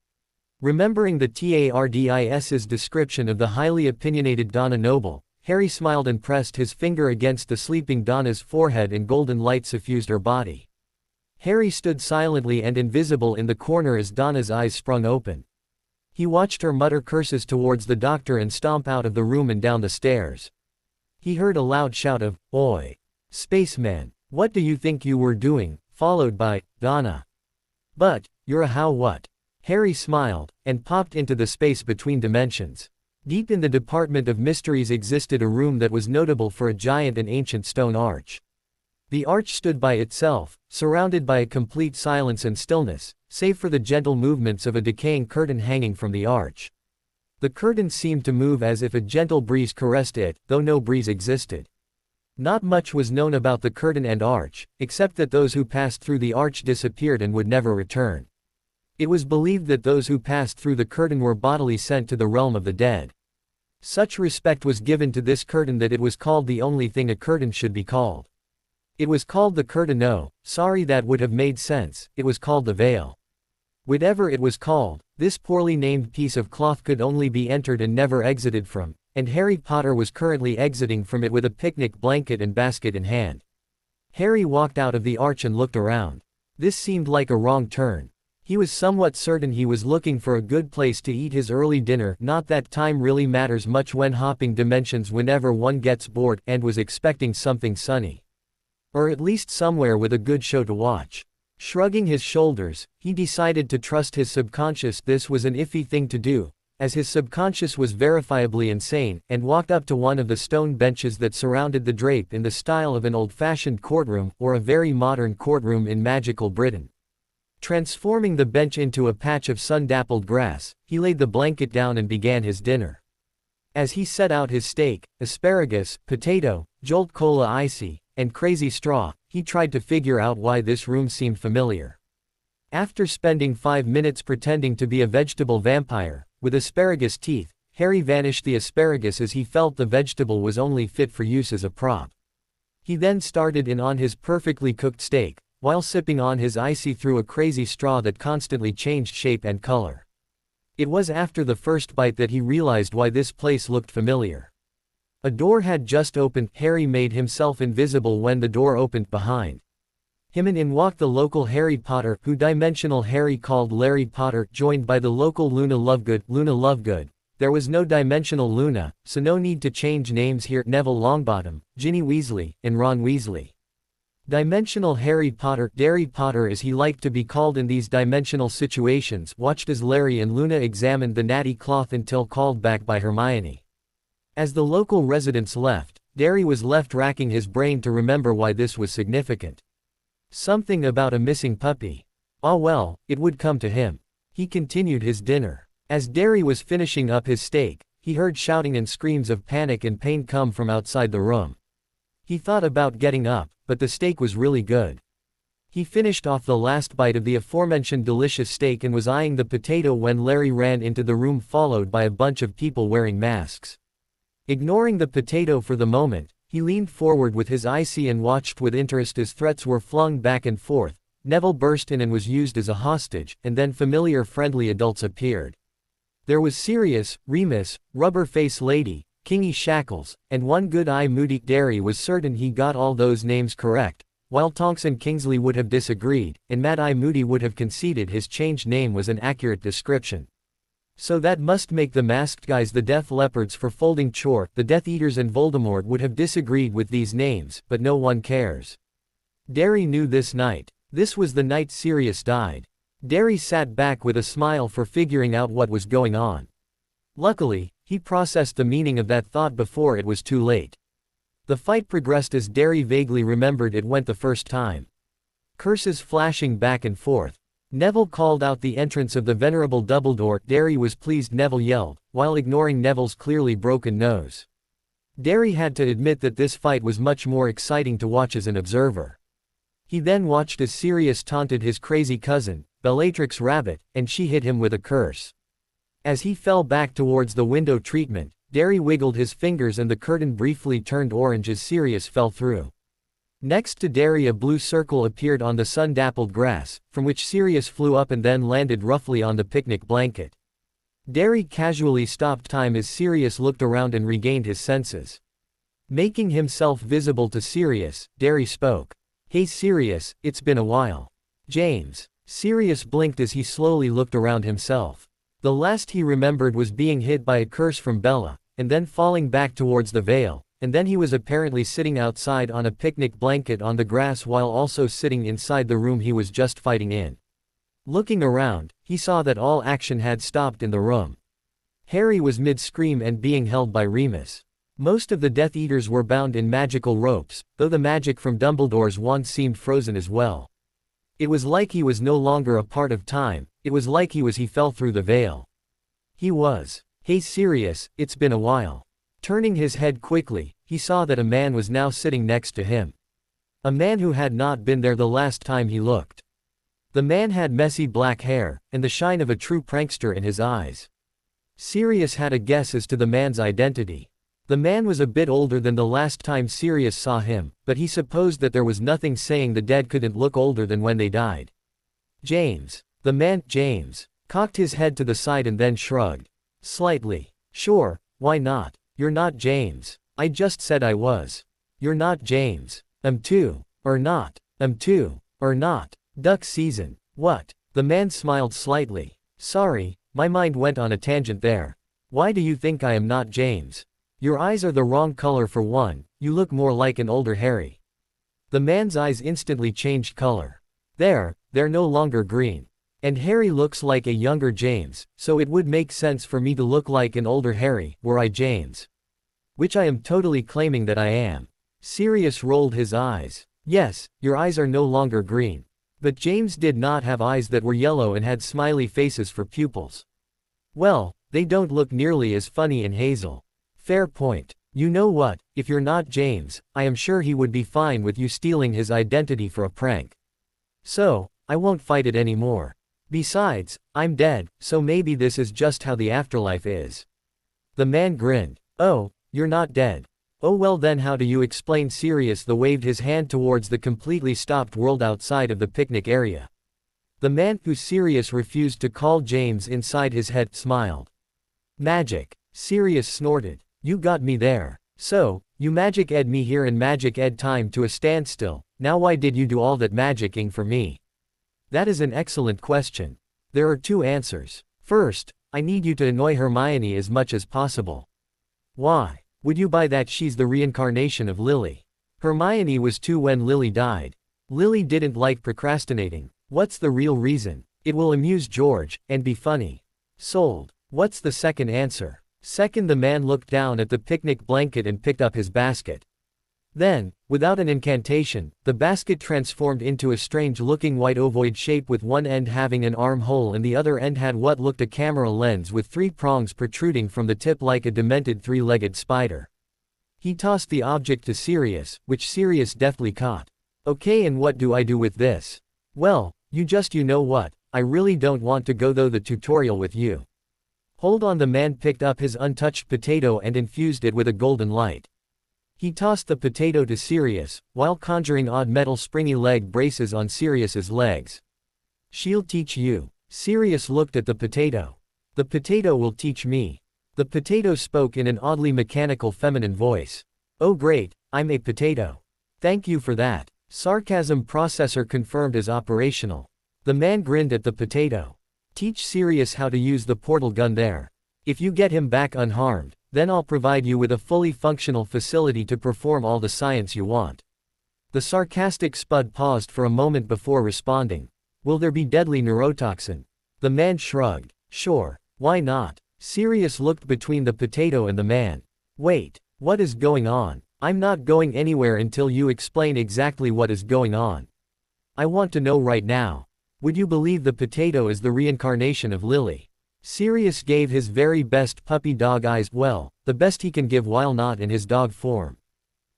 [SPEAKER 2] Remembering the TARDIS's description of the highly opinionated Donna Noble, Harry smiled and pressed his finger against the sleeping Donna's forehead and golden light suffused her body. Harry stood silently and invisible in the corner as Donna's eyes sprung open. He watched her mutter curses towards the Doctor and stomp out of the room and down the stairs. He heard a loud shout of, "Oi! Spaceman, what do you think you were doing?" followed by, "Donna. But, you're a how what?" Harry smiled, and popped into the space between dimensions. Deep in the Department of Mysteries existed a room that was notable for a giant and ancient stone arch. The arch stood by itself, surrounded by a complete silence and stillness, save for the gentle movements of a decaying curtain hanging from the arch. The curtain seemed to move as if a gentle breeze caressed it, though no breeze existed. Not much was known about the curtain and arch, except that those who passed through the arch disappeared and would never return. It was believed that those who passed through the curtain were bodily sent to the realm of the dead. Such respect was given to this curtain that it was called the only thing a curtain should be called. It was called the curtain. No, sorry, that would have made sense, it was called the veil. Whatever it was called, this poorly named piece of cloth could only be entered and never exited from, and Harry Potter was currently exiting from it with a picnic blanket and basket in hand. Harry walked out of the arch and looked around. This seemed like a wrong turn. He was somewhat certain he was looking for a good place to eat his early dinner, not that time really matters much when hopping dimensions whenever one gets bored, and was expecting something sunny. Or at least somewhere with a good show to watch. Shrugging his shoulders, he decided to trust his subconscious. This was an iffy thing to do, as his subconscious was verifiably insane, and walked up to one of the stone benches that surrounded the drape in the style of an old-fashioned courtroom, or a very modern courtroom in magical Britain. Transforming the bench into a patch of sun-dappled grass, he laid the blanket down and began his dinner. As he set out his steak, asparagus, potato, Jolt Cola Icy, and crazy straw, he tried to figure out why this room seemed familiar. After spending 5 minutes pretending to be a vegetable vampire, with asparagus teeth, Harry vanished the asparagus as he felt the vegetable was only fit for use as a prop. He then started in on his perfectly cooked steak, while sipping on his icy through a crazy straw that constantly changed shape and color. It was after the first bite that he realized why this place looked familiar. A door had just opened. Harry made himself invisible when the door opened behind him, and in walked the local Harry Potter, who Dimensional Harry called Larry Potter, joined by the local Luna Lovegood. Luna Lovegood. There was no Dimensional Luna, so no need to change names here. Neville Longbottom, Ginny Weasley, and Ron Weasley. Dimensional Harry Potter, Derry Potter as he liked to be called in these dimensional situations, watched as Larry and Luna examined the natty cloth until called back by Hermione. As the local residents left, Derry was left racking his brain to remember why this was significant. Something about a missing puppy. Ah well, it would come to him. He continued his dinner. As Derry was finishing up his steak, he heard shouting and screams of panic and pain come from outside the room. He thought about getting up, but the steak was really good. He finished off the last bite of the aforementioned delicious steak and was eyeing the potato when Larry ran into the room, followed by a bunch of people wearing masks. Ignoring the potato for the moment, he leaned forward with his icy and watched with interest as threats were flung back and forth. Neville burst in and was used as a hostage, and then familiar friendly adults appeared. There was Sirius, Remus, Rubber-Face Lady, Kingy Shackles, and one good eye Moody. Derry was certain he got all those names correct, while Tonks and Kingsley would have disagreed, and Mad Eye Moody would have conceded his changed name was an accurate description. So that must make the masked guys the Death Leopards for folding chore. The Death Eaters and Voldemort would have disagreed with these names, but no one cares. Derry knew this night. This was the night Sirius died. Derry sat back with a smile for figuring out what was going on. Luckily, he processed the meaning of that thought before it was too late. The fight progressed as Derry vaguely remembered it went the first time. Curses flashing back and forth. Neville called out the entrance of the venerable Dumbledore. Derry was pleased, Neville yelled, while ignoring Neville's clearly broken nose. Derry had to admit that this fight was much more exciting to watch as an observer. He then watched as Sirius taunted his crazy cousin, Bellatrix Rabbit, and she hit him with a curse. As he fell back towards the window treatment, Derry wiggled his fingers and the curtain briefly turned orange as Sirius fell through. Next to Derry a blue circle appeared on the sun-dappled grass, from which Sirius flew up and then landed roughly on the picnic blanket. Derry casually stopped time as Sirius looked around and regained his senses. Making himself visible to Sirius, Derry spoke. "Hey Sirius, it's been a while." "James." Sirius blinked as he slowly looked around himself. The last he remembered was being hit by a curse from Bella, and then falling back towards the veil. And then he was apparently sitting outside on a picnic blanket on the grass while also sitting inside the room he was just fighting in. Looking around, he saw that all action had stopped in the room. Harry was mid-scream and being held by Remus. Most of the Death Eaters were bound in magical ropes, though the magic from Dumbledore's wand seemed frozen as well. It was like he was no longer a part of time, it was like he fell through the veil. He was. "Hey Sirius, it's been a while." Turning his head quickly, he saw that a man was now sitting next to him. A man who had not been there the last time he looked. The man had messy black hair, and the shine of a true prankster in his eyes. Sirius had a guess as to the man's identity. The man was a bit older than the last time Sirius saw him, but he supposed that there was nothing saying the dead couldn't look older than when they died. "James." The man, James, cocked his head to the side and then shrugged. Slightly. "Sure, why not? You're not James." "I just said I was." "You're not James." Too. Or not. Too. Or not. Duck season." "What?" The man smiled slightly. "Sorry, my mind went on a tangent there. Why do you think I am not James?" "Your eyes are the wrong color for one, you look more like an older Harry." The man's eyes instantly changed color. They're no longer green. "And Harry looks like a younger James, so it would make sense for me to look like an older Harry, were I James. Which I am totally claiming that I am." Sirius rolled his eyes. "Yes, your eyes are no longer green. But James did not have eyes that were yellow and had smiley faces for pupils." "Well, they don't look nearly as funny in Hazel." "Fair point. You know what, if you're not James, I am sure he would be fine with you stealing his identity for a prank. So, I won't fight it anymore. Besides, I'm dead, so maybe this is just how the afterlife is." The man grinned. "Oh, you're not dead. Oh well then how do you explain?" Sirius waved his hand towards the completely stopped world outside of the picnic area. The man, who Sirius refused to call James inside his head, smiled. "Magic." Sirius snorted. "You got me there. So, you magic-ed me here and magic-ed time to a standstill. Now why did you do all that magicking for me?" "That is an excellent question. There are two answers. First, I need you to annoy Hermione as much as possible." "Why? Would you buy that she's the reincarnation of Lily? Hermione was too when Lily died. Lily didn't like procrastinating. What's the real reason? It will amuse George, and be funny." "Sold." "What's the second answer?" Second, the man looked down at the picnic blanket and picked up his basket. Then, without an incantation, the basket transformed into a strange-looking white ovoid shape with one end having an armhole and the other end had what looked a camera lens with 3 prongs protruding from the tip like a demented 3-legged spider. He tossed the object to Sirius, which Sirius deftly caught. "Okay, and what do I do with this?" "Well, you know what, I really don't want to go through the tutorial with you." "Hold on." The man picked up his untouched potato and infused it with a golden light. He tossed the potato to Sirius, while conjuring odd metal springy leg braces on Sirius's legs. "She'll teach you." Sirius looked at the potato. "The potato will teach me." The potato spoke in an oddly mechanical feminine voice. "Oh great, I'm a potato. Thank you for that." Sarcasm processor confirmed as operational. The man grinned at the potato. Teach Sirius how to use the portal gun there. If you get him back unharmed, then I'll provide you with a fully functional facility to perform all the science you want. The sarcastic Spud paused for a moment before responding. Will there be deadly neurotoxin? The man shrugged. Sure, why not? Sirius looked between the potato and the man. Wait, what is going on? I'm not going anywhere until you explain exactly what is going on. I want to know right now. Would you believe the potato is the reincarnation of Lily? Sirius gave his very best puppy dog eyes, well, the best he can give while not in his dog form.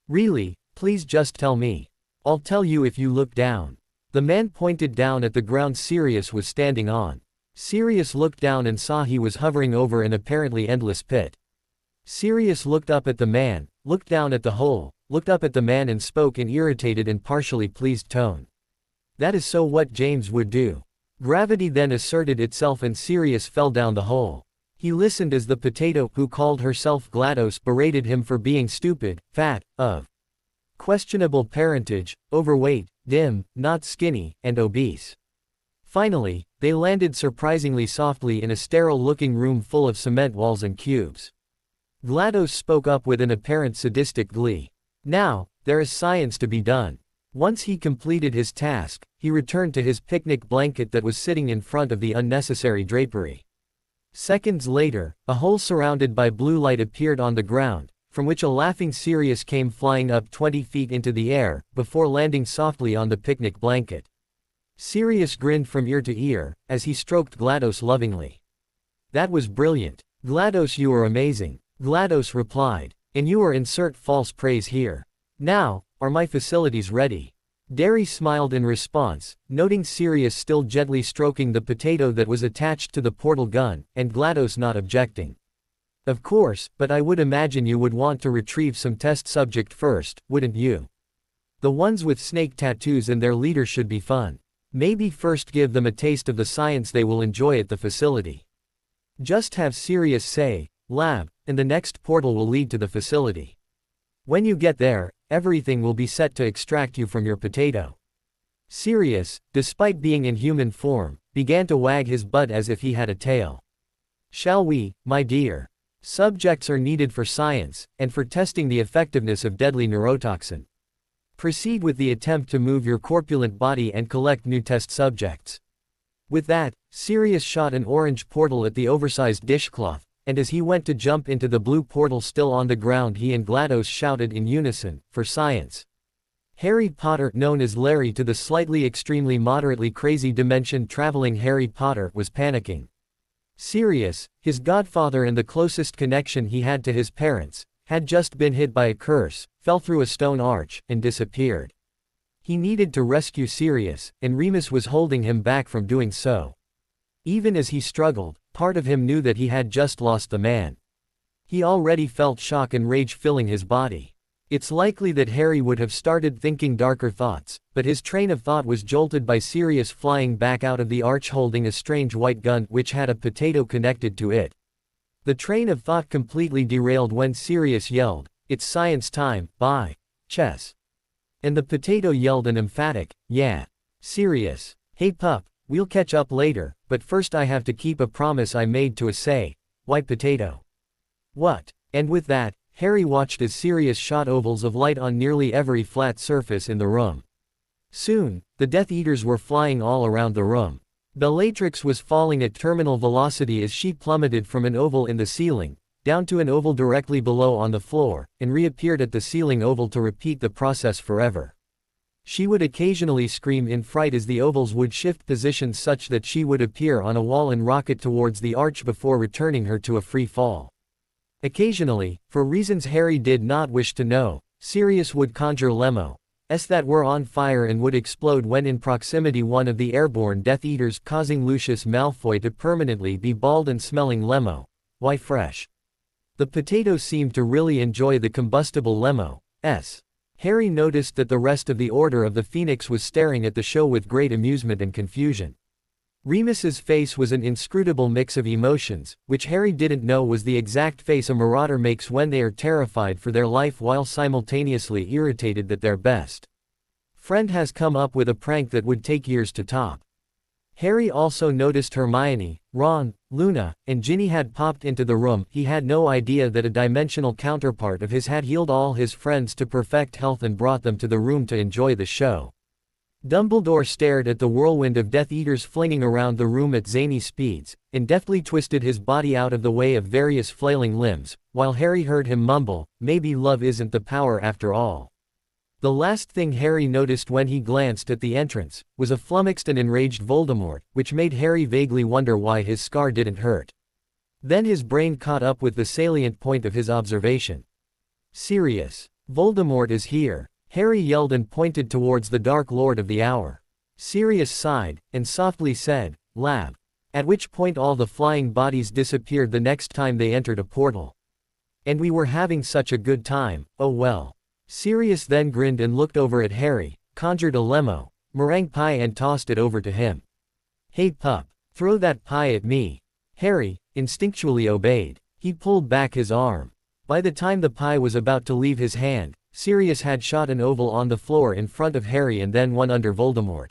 [SPEAKER 2] Really, please just tell me. I'll tell you if you look down. The man pointed down at the ground Sirius was standing on. Sirius looked down and saw he was hovering over an apparently endless pit. Sirius looked up at the man, looked down at the hole, looked up at the man and spoke in irritated and partially pleased tone. That is so what James would do. Gravity then asserted itself and Sirius fell down the hole. He listened as the potato, who called herself GLaDOS, berated him for being stupid, fat, of questionable parentage, overweight, dim, not skinny, and obese. Finally, they landed surprisingly softly in a sterile-looking room full of cement walls and cubes. GLaDOS spoke up with an apparent sadistic glee. Now, there is science to be done. Once he completed his task, he returned to his picnic blanket that was sitting in front of the unnecessary drapery. Seconds later, a hole surrounded by blue light appeared on the ground, from which a laughing Sirius came flying up 20 feet into the air, before landing softly on the picnic blanket. Sirius grinned from ear to ear, as he stroked GLaDOS lovingly. That was brilliant. GLaDOS, you are amazing. GLaDOS replied. And you are insert false praise here. Now, are my facilities ready? Derry smiled in response, noting Sirius still gently stroking the potato that was attached to the portal gun, and GLaDOS not objecting. Of course, but I would imagine you would want to retrieve some test subject first, wouldn't you? The ones with snake tattoos and their leader should be fun. Maybe first give them a taste of the science they will enjoy at the facility. Just have Sirius say, lab, and the next portal will lead to the facility. When you get there, everything will be set to extract you from your potato. Sirius, despite being in human form, began to wag his butt as if he had a tail. Shall we, my dear? Subjects are needed for science, and for testing the effectiveness of deadly neurotoxin. Proceed with the attempt to move your corpulent body and collect new test subjects. With that, Sirius shot an orange portal at the oversized dishcloth, and as he went to jump into the blue portal still on the ground, he and GLaDOS shouted in unison, for science. Harry Potter, known as Larry to the slightly extremely moderately crazy dimension-traveling Harry Potter, was panicking. Sirius, his godfather and the closest connection he had to his parents, had just been hit by a curse, fell through a stone arch, and disappeared. He needed to rescue Sirius, and Remus was holding him back from doing so. Even as he struggled, part of him knew that he had just lost the man. He already felt shock and rage filling his body. It's likely that Harry would have started thinking darker thoughts, but his train of thought was jolted by Sirius flying back out of the arch holding a strange white gun which had a potato connected to it. The train of thought completely derailed when Sirius yelled, "It's science time, bye, chess." And the potato yelled an emphatic, "Yeah." Sirius, "Hey pup, we'll catch up later, but first I have to keep a promise I made to a say, why potato?" "What?" And with that, Harry watched as Sirius shot ovals of light on nearly every flat surface in the room. Soon, the Death Eaters were flying all around the room. Bellatrix was falling at terminal velocity as she plummeted from an oval in the ceiling, down to an oval directly below on the floor, and reappeared at the ceiling oval to repeat the process forever. She would occasionally scream in fright as the ovals would shift positions such that she would appear on a wall and rocket towards the arch before returning her to a free fall. Occasionally, for reasons Harry did not wish to know, Sirius would conjure Lemons that were on fire and would explode when in proximity one of the airborne Death Eaters, causing Lucius Malfoy to permanently be bald and smelling Lemons. Why fresh? The potato seemed to really enjoy the combustible Lemons. Harry noticed that the rest of the Order of the Phoenix was staring at the show with great amusement and confusion. Remus's face was an inscrutable mix of emotions, which Harry didn't know was the exact face a marauder makes when they are terrified for their life while simultaneously irritated at their best. Friend has come up with a prank that would take years to top. Harry also noticed Hermione, Ron, Luna, and Ginny had popped into the room. He had no idea that a dimensional counterpart of his had healed all his friends to perfect health and brought them to the room to enjoy the show. Dumbledore stared at the whirlwind of Death Eaters flinging around the room at zany speeds, and deftly twisted his body out of the way of various flailing limbs, while Harry heard him mumble, "Maybe love isn't the power after all." The last thing Harry noticed when he glanced at the entrance, was a flummoxed and enraged Voldemort, which made Harry vaguely wonder why his scar didn't hurt. Then his brain caught up with the salient point of his observation. "Sirius! Voldemort is here!" Harry yelled and pointed towards the Dark Lord of the Hour. Sirius sighed, and softly said, "Lab." At which point all the flying bodies disappeared the next time they entered a portal. "And we were having such a good time, oh well." Sirius then grinned and looked over at Harry, conjured a lemo, meringue pie and tossed it over to him. "Hey pup, throw that pie at me." Harry instinctually obeyed. He pulled back his arm. By the time the pie was about to leave his hand, Sirius had shot an oval on the floor in front of Harry and then one under Voldemort.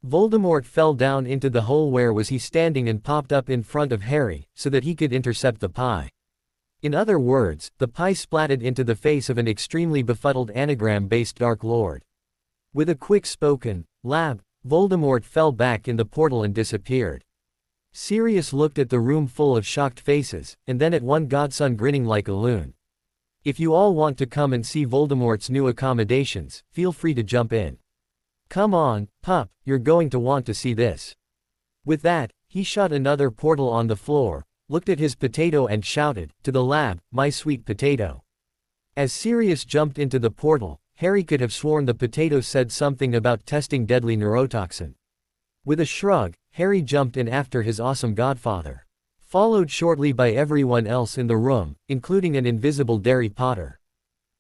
[SPEAKER 2] Voldemort fell down into the hole where was he standing and popped up in front of Harry, so that he could intercept the pie. In other words, the pie splatted into the face of an extremely befuddled anagram-based Dark Lord. With a quick spoken, "Lab," Voldemort fell back in the portal and disappeared. Sirius looked at the room full of shocked faces, and then at one godson grinning like a loon. "If you all want to come and see Voldemort's new accommodations, feel free to jump in. Come on, pup, you're going to want to see this." With that, he shot another portal on the floor, looked at his potato and shouted, "To the lab, my sweet potato." As Sirius jumped into the portal, Harry could have sworn the potato said something about testing deadly neurotoxin. With a shrug, Harry jumped in after his awesome godfather. Followed shortly by everyone else in the room, including an invisible Harry Potter.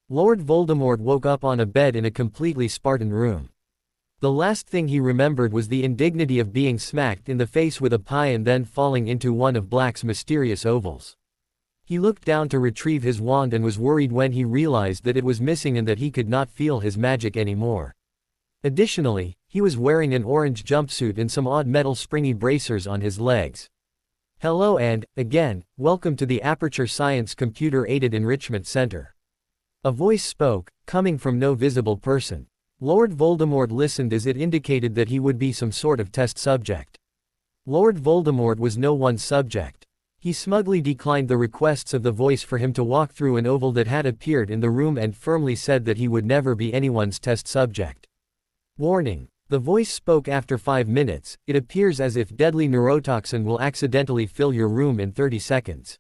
[SPEAKER 2] Lord Voldemort woke up on a bed in a completely Spartan room. The last thing he remembered was the indignity of being smacked in the face with a pie and then falling into one of Black's mysterious ovals. He looked down to retrieve his wand and was worried when he realized that it was missing and that he could not feel his magic anymore. Additionally, he was wearing an orange jumpsuit and some odd metal springy bracers on his legs. "Hello and, again, welcome to the Aperture Science Computer-Aided Enrichment Center." A voice spoke, coming from no visible person. Lord Voldemort listened as it indicated that he would be some sort of test subject. Lord Voldemort was no one's subject. He smugly declined the requests of the voice for him to walk through an oval that had appeared in the room and firmly said that he would never be anyone's test subject. Warning. The voice spoke after 5 minutes, it appears as if deadly neurotoxin will accidentally fill your room in 30 seconds.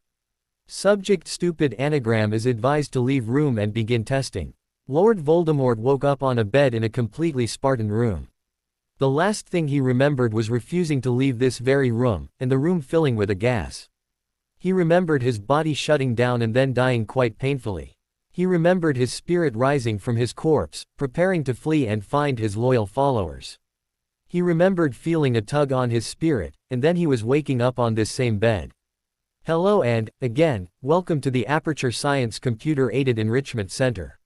[SPEAKER 2] Subject stupid anagram is advised to leave room and begin testing. Lord Voldemort woke up on a bed in a completely Spartan room. The last thing he remembered was refusing to leave this very room, and the room filling with a gas. He remembered his body shutting down and then dying quite painfully. He remembered his spirit rising from his corpse, preparing to flee and find his loyal followers. He remembered feeling a tug on his spirit, and then he was waking up on this same bed. Hello and, again, welcome to the Aperture Science Computer-Aided Enrichment Center.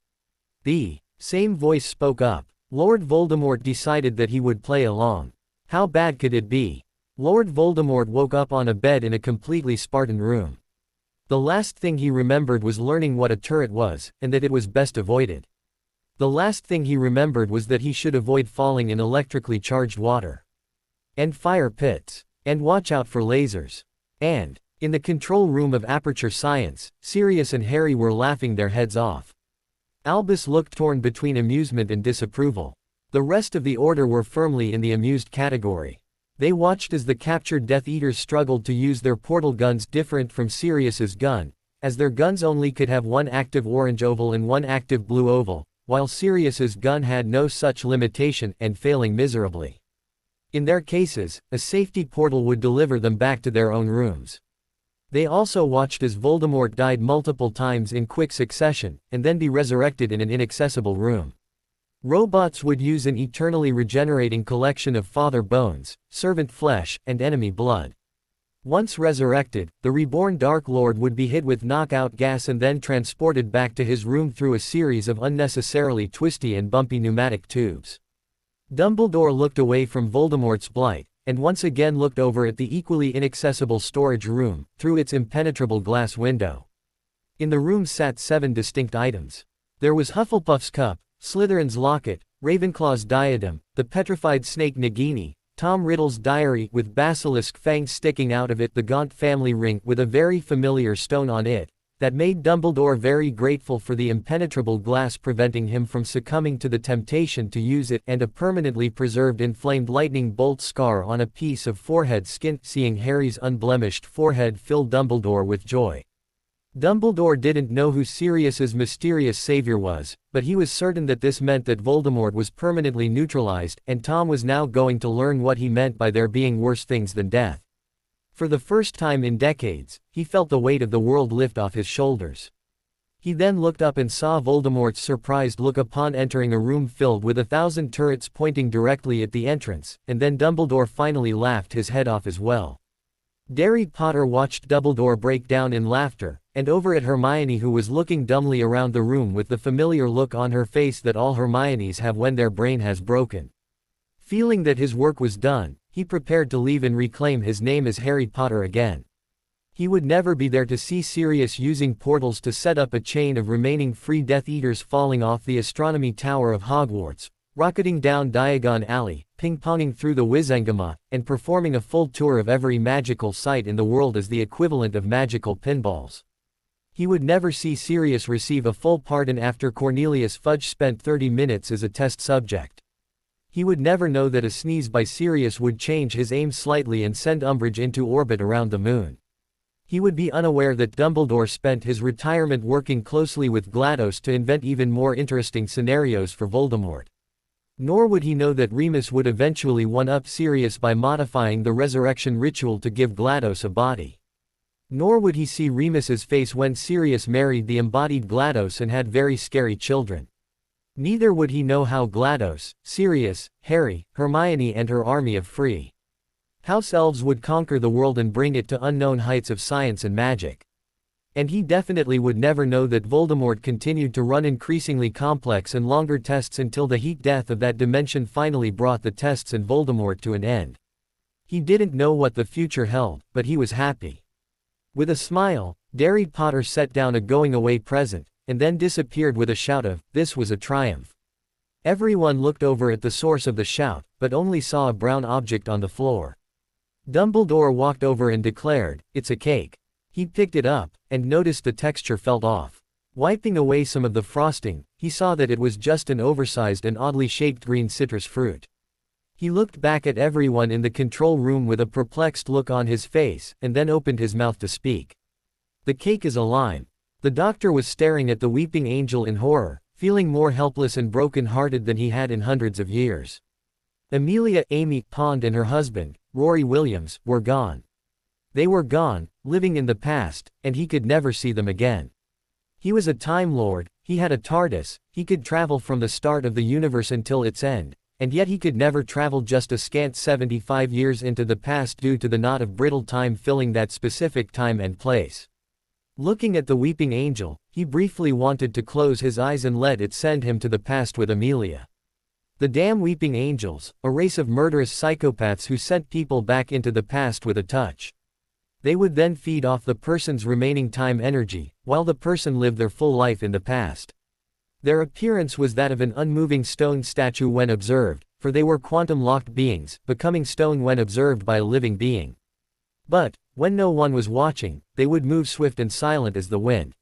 [SPEAKER 2] The same voice spoke up. Lord Voldemort decided that he would play along. How bad could it be? Lord Voldemort woke up on a bed in a completely Spartan room. The last thing he remembered was learning what a turret was, and that it was best avoided. The last thing he remembered was that he should avoid falling in electrically charged water. And fire pits. And watch out for lasers. And, in the control room of Aperture Science, Sirius and Harry were laughing their heads off. Albus looked torn between amusement and disapproval. The rest of the Order were firmly in the amused category. They watched as the captured Death Eaters struggled to use their portal guns different from Sirius's gun, as their guns only could have one active orange oval and one active blue oval, while Sirius's gun had no such limitation and failing miserably. In their cases, a safety portal would deliver them back to their own rooms. They also watched as Voldemort died multiple times in quick succession, and then be resurrected in an inaccessible room. Robots would use an eternally regenerating collection of father bones, servant flesh, and enemy blood. Once resurrected, the reborn Dark Lord would be hit with knockout gas and then transported back to his room through a series of unnecessarily twisty and bumpy pneumatic tubes. Dumbledore looked away from Voldemort's blight, and once again looked over at the equally inaccessible storage room, through its impenetrable glass window. In the room sat 7 distinct items. There was Hufflepuff's cup, Slytherin's locket, Ravenclaw's diadem, the petrified snake Nagini, Tom Riddle's diary with basilisk fangs sticking out of it, the Gaunt family ring with a very familiar stone on it, that made Dumbledore very grateful for the impenetrable glass preventing him from succumbing to the temptation to use it, and a permanently preserved inflamed lightning bolt scar on a piece of forehead skin. Seeing Harry's unblemished forehead filled Dumbledore with joy. Dumbledore didn't know who Sirius's mysterious savior was, but he was certain that this meant that Voldemort was permanently neutralized, and Tom was now going to learn what he meant by there being worse things than death. For the first time in decades, he felt the weight of the world lift off his shoulders. He then looked up and saw Voldemort's surprised look upon entering a room filled with 1,000 turrets pointing directly at the entrance, and then Dumbledore finally laughed his head off as well. Harry Potter watched Dumbledore break down in laughter, and over at Hermione, who was looking dumbly around the room with the familiar look on her face that all Hermiones have when their brain has broken. Feeling that his work was done, he prepared to leave and reclaim his name as Harry Potter again. He would never be there to see Sirius using portals to set up a chain of remaining free Death Eaters falling off the astronomy tower of Hogwarts, rocketing down Diagon Alley, ping-ponging through the Wizangama, and performing a full tour of every magical site in the world as the equivalent of magical pinballs. He would never see Sirius receive a full pardon after Cornelius Fudge spent 30 minutes as a test subject. He would never know that a sneeze by Sirius would change his aim slightly and send Umbridge into orbit around the moon. He would be unaware that Dumbledore spent his retirement working closely with GLaDOS to invent even more interesting scenarios for Voldemort. Nor would he know that Remus would eventually one-up Sirius by modifying the resurrection ritual to give GLaDOS a body. Nor would he see Remus's face when Sirius married the embodied GLaDOS and had very scary children. Neither would he know how GLaDOS, Sirius, Harry, Hermione and her army of free house elves would conquer the world and bring it to unknown heights of science and magic. And he definitely would never know that Voldemort continued to run increasingly complex and longer tests until the heat death of that dimension finally brought the tests and Voldemort to an end. He didn't know what the future held, but he was happy. With a smile, Harry Potter set down a going-away present, and then disappeared with a shout of, "This was a triumph." Everyone looked over at the source of the shout, but only saw a brown object on the floor. Dumbledore walked over and declared, "It's a cake." He picked it up, and noticed the texture felt off. Wiping away some of the frosting, he saw that it was just an oversized and oddly shaped green citrus fruit. He looked back at everyone in the control room with a perplexed look on his face, and then opened his mouth to speak. "The cake is a lime." The doctor was staring at the weeping angel in horror, feeling more helpless and broken-hearted than he had in hundreds of years. Amelia Amy Pond and her husband, Rory Williams, were gone. They were gone, living in the past, and he could never see them again. He was a Time Lord, he had a TARDIS, he could travel from the start of the universe until its end, and yet he could never travel just a scant 75 years into the past due to the knot of brittle time filling that specific time and place. Looking at the weeping angel, he briefly wanted to close his eyes and let it send him to the past with Amelia. The damn weeping angels, a race of murderous psychopaths who sent people back into the past with a touch. They would then feed off the person's remaining time energy, while the person lived their full life in the past. Their appearance was that of an unmoving stone statue when observed, for they were quantum-locked beings, becoming stone when observed by a living being. But, when no one was watching, they would move swift and silent as the wind.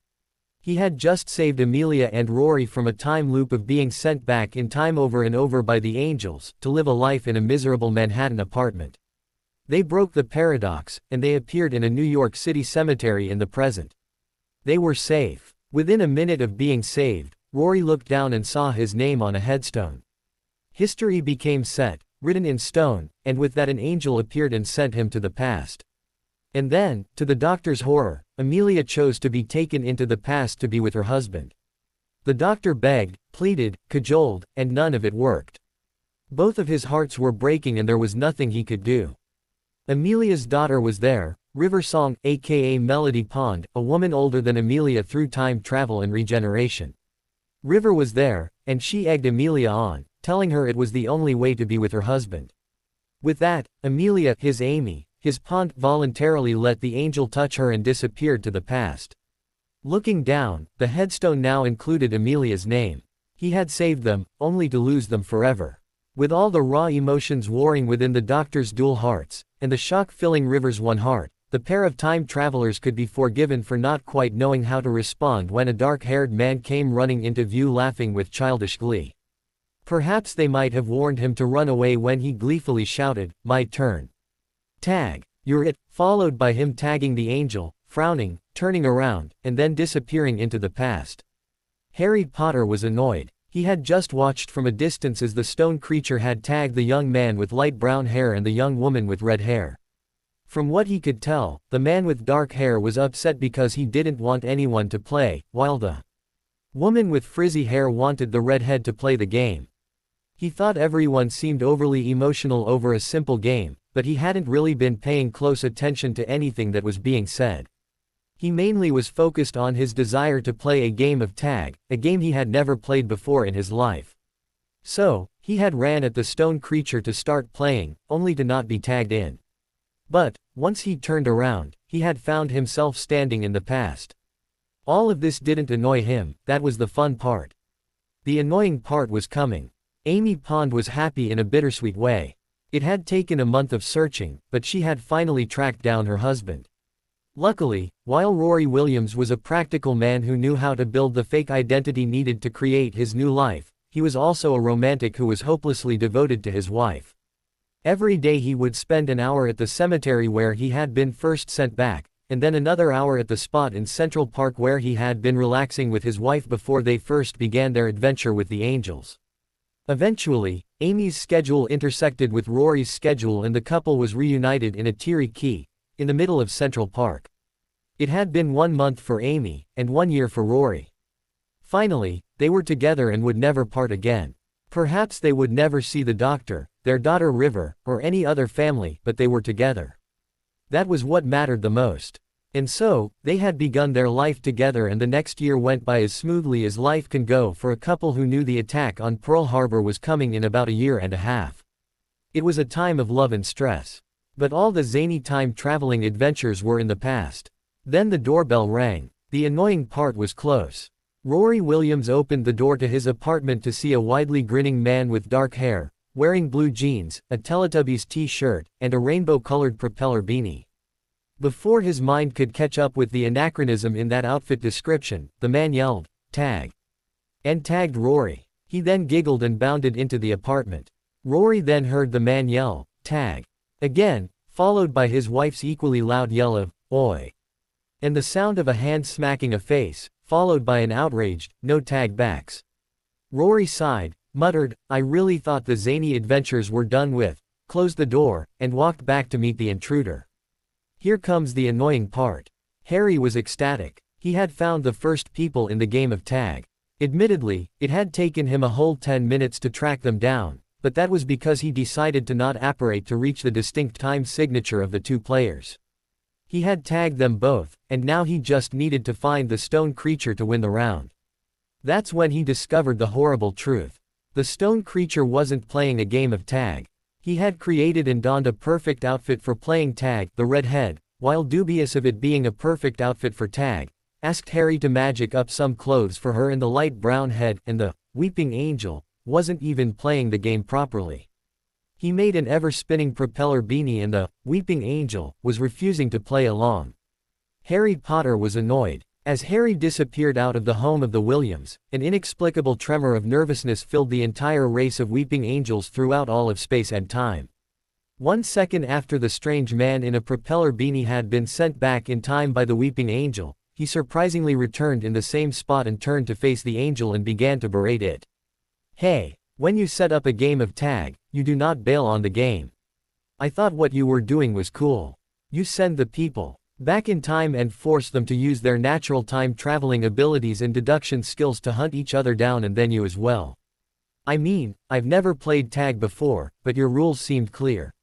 [SPEAKER 2] He had just saved Amelia and Rory from a time loop of being sent back in time over and over by the angels, to live a life in a miserable Manhattan apartment. They broke the paradox, and they appeared in a New York City cemetery in the present. They were safe. Within a minute of being saved, Rory looked down and saw his name on a headstone. History became set, written in stone, and with that an angel appeared and sent him to the past. And then, to the doctor's horror, Amelia chose to be taken into the past to be with her husband. The doctor begged, pleaded, cajoled, and none of it worked. Both of his hearts were breaking and there was nothing he could do. Amelia's daughter was there, River Song, aka Melody Pond, a woman older than Amelia through time travel and regeneration. River was there, and she egged Amelia on, telling her it was the only way to be with her husband. With that, Amelia, his pond, voluntarily let the angel touch her and disappeared to the past. Looking down, the headstone now included Amelia's name. He had saved them, only to lose them forever. With all the raw emotions warring within the doctor's dual hearts, and the shock filling River's one heart, the pair of time travelers could be forgiven for not quite knowing how to respond when a dark-haired man came running into view laughing with childish glee. Perhaps they might have warned him to run away when he gleefully shouted, "My turn. Tag. You're it," followed by him tagging the angel, frowning, turning around, and then disappearing into the past. Harry Potter was annoyed. He had just watched from a distance as the stone creature had tagged the young man with light brown hair and the young woman with red hair. From what he could tell, the man with dark hair was upset because he didn't want anyone to play, while the woman with frizzy hair wanted the redhead to play the game. He thought everyone seemed overly emotional over a simple game, but he hadn't really been paying close attention to anything that was being said. He mainly was focused on his desire to play a game of tag, a game he had never played before in his life. So, he had ran at the stone creature to start playing, only to not be tagged in. But, once he turned around, he had found himself standing in the past. All of this didn't annoy him, that was the fun part. The annoying part was coming. Amy Pond was happy in a bittersweet way. It had taken a month of searching, but she had finally tracked down her husband. Luckily, while Rory Williams was a practical man who knew how to build the fake identity needed to create his new life, he was also a romantic who was hopelessly devoted to his wife. Every day he would spend an hour at the cemetery where he had been first sent back, and then another hour at the spot in Central Park where he had been relaxing with his wife before they first began their adventure with the angels. Eventually, Amy's schedule intersected with Rory's schedule and the couple was reunited in a teary key, in the middle of Central Park. It had been 1 month for Amy, and 1 year for Rory. Finally, they were together and would never part again. Perhaps they would never see the doctor, their daughter River, or any other family, but they were together. That was what mattered the most. And so, they had begun their life together and the next year went by as smoothly as life can go for a couple who knew the attack on Pearl Harbor was coming in about a year and a half. It was a time of love and stress. But all the zany time-traveling adventures were in the past. Then the doorbell rang. The annoying part was close. Rory Williams opened the door to his apartment to see a widely grinning man with dark hair, wearing blue jeans, a Teletubbies t-shirt, and a rainbow-colored propeller beanie. Before his mind could catch up with the anachronism in that outfit description, the man yelled, "Tag!" and tagged Rory. He then giggled and bounded into the apartment. Rory then heard the man yell, "Tag!" again, followed by his wife's equally loud yell of, "Oi!" and the sound of a hand smacking a face, followed by an outraged, "No tag backs." Rory sighed, muttered, "I really thought the zany adventures were done with," closed the door, and walked back to meet the intruder. Here comes the annoying part. Harry was ecstatic. He had found the first people in the game of tag. Admittedly, it had taken him a whole 10 minutes to track them down, but that was because he decided to not apparate to reach the distinct time signature of the two players. He had tagged them both, and now he just needed to find the stone creature to win the round. That's when he discovered the horrible truth. The stone creature wasn't playing a game of tag. He had created and donned a perfect outfit for playing tag. The redhead, while dubious of it being a perfect outfit for tag, asked Harry to magic up some clothes for her in the light brown head, and the weeping angel wasn't even playing the game properly. He made an ever-spinning propeller beanie and the weeping angel was refusing to play along. Harry Potter was annoyed. As Harry disappeared out of the home of the Williams, an inexplicable tremor of nervousness filled the entire race of weeping angels throughout all of space and time. 1 second after the strange man in a propeller beanie had been sent back in time by the weeping angel, he surprisingly returned in the same spot and turned to face the angel and began to berate it. "Hey, when you set up a game of tag, you do not bail on the game. I thought what you were doing was cool. You send the people back in time and force them to use their natural time-traveling abilities and deduction skills to hunt each other down and then you as well. I mean, I've never played tag before, but your rules seemed clear.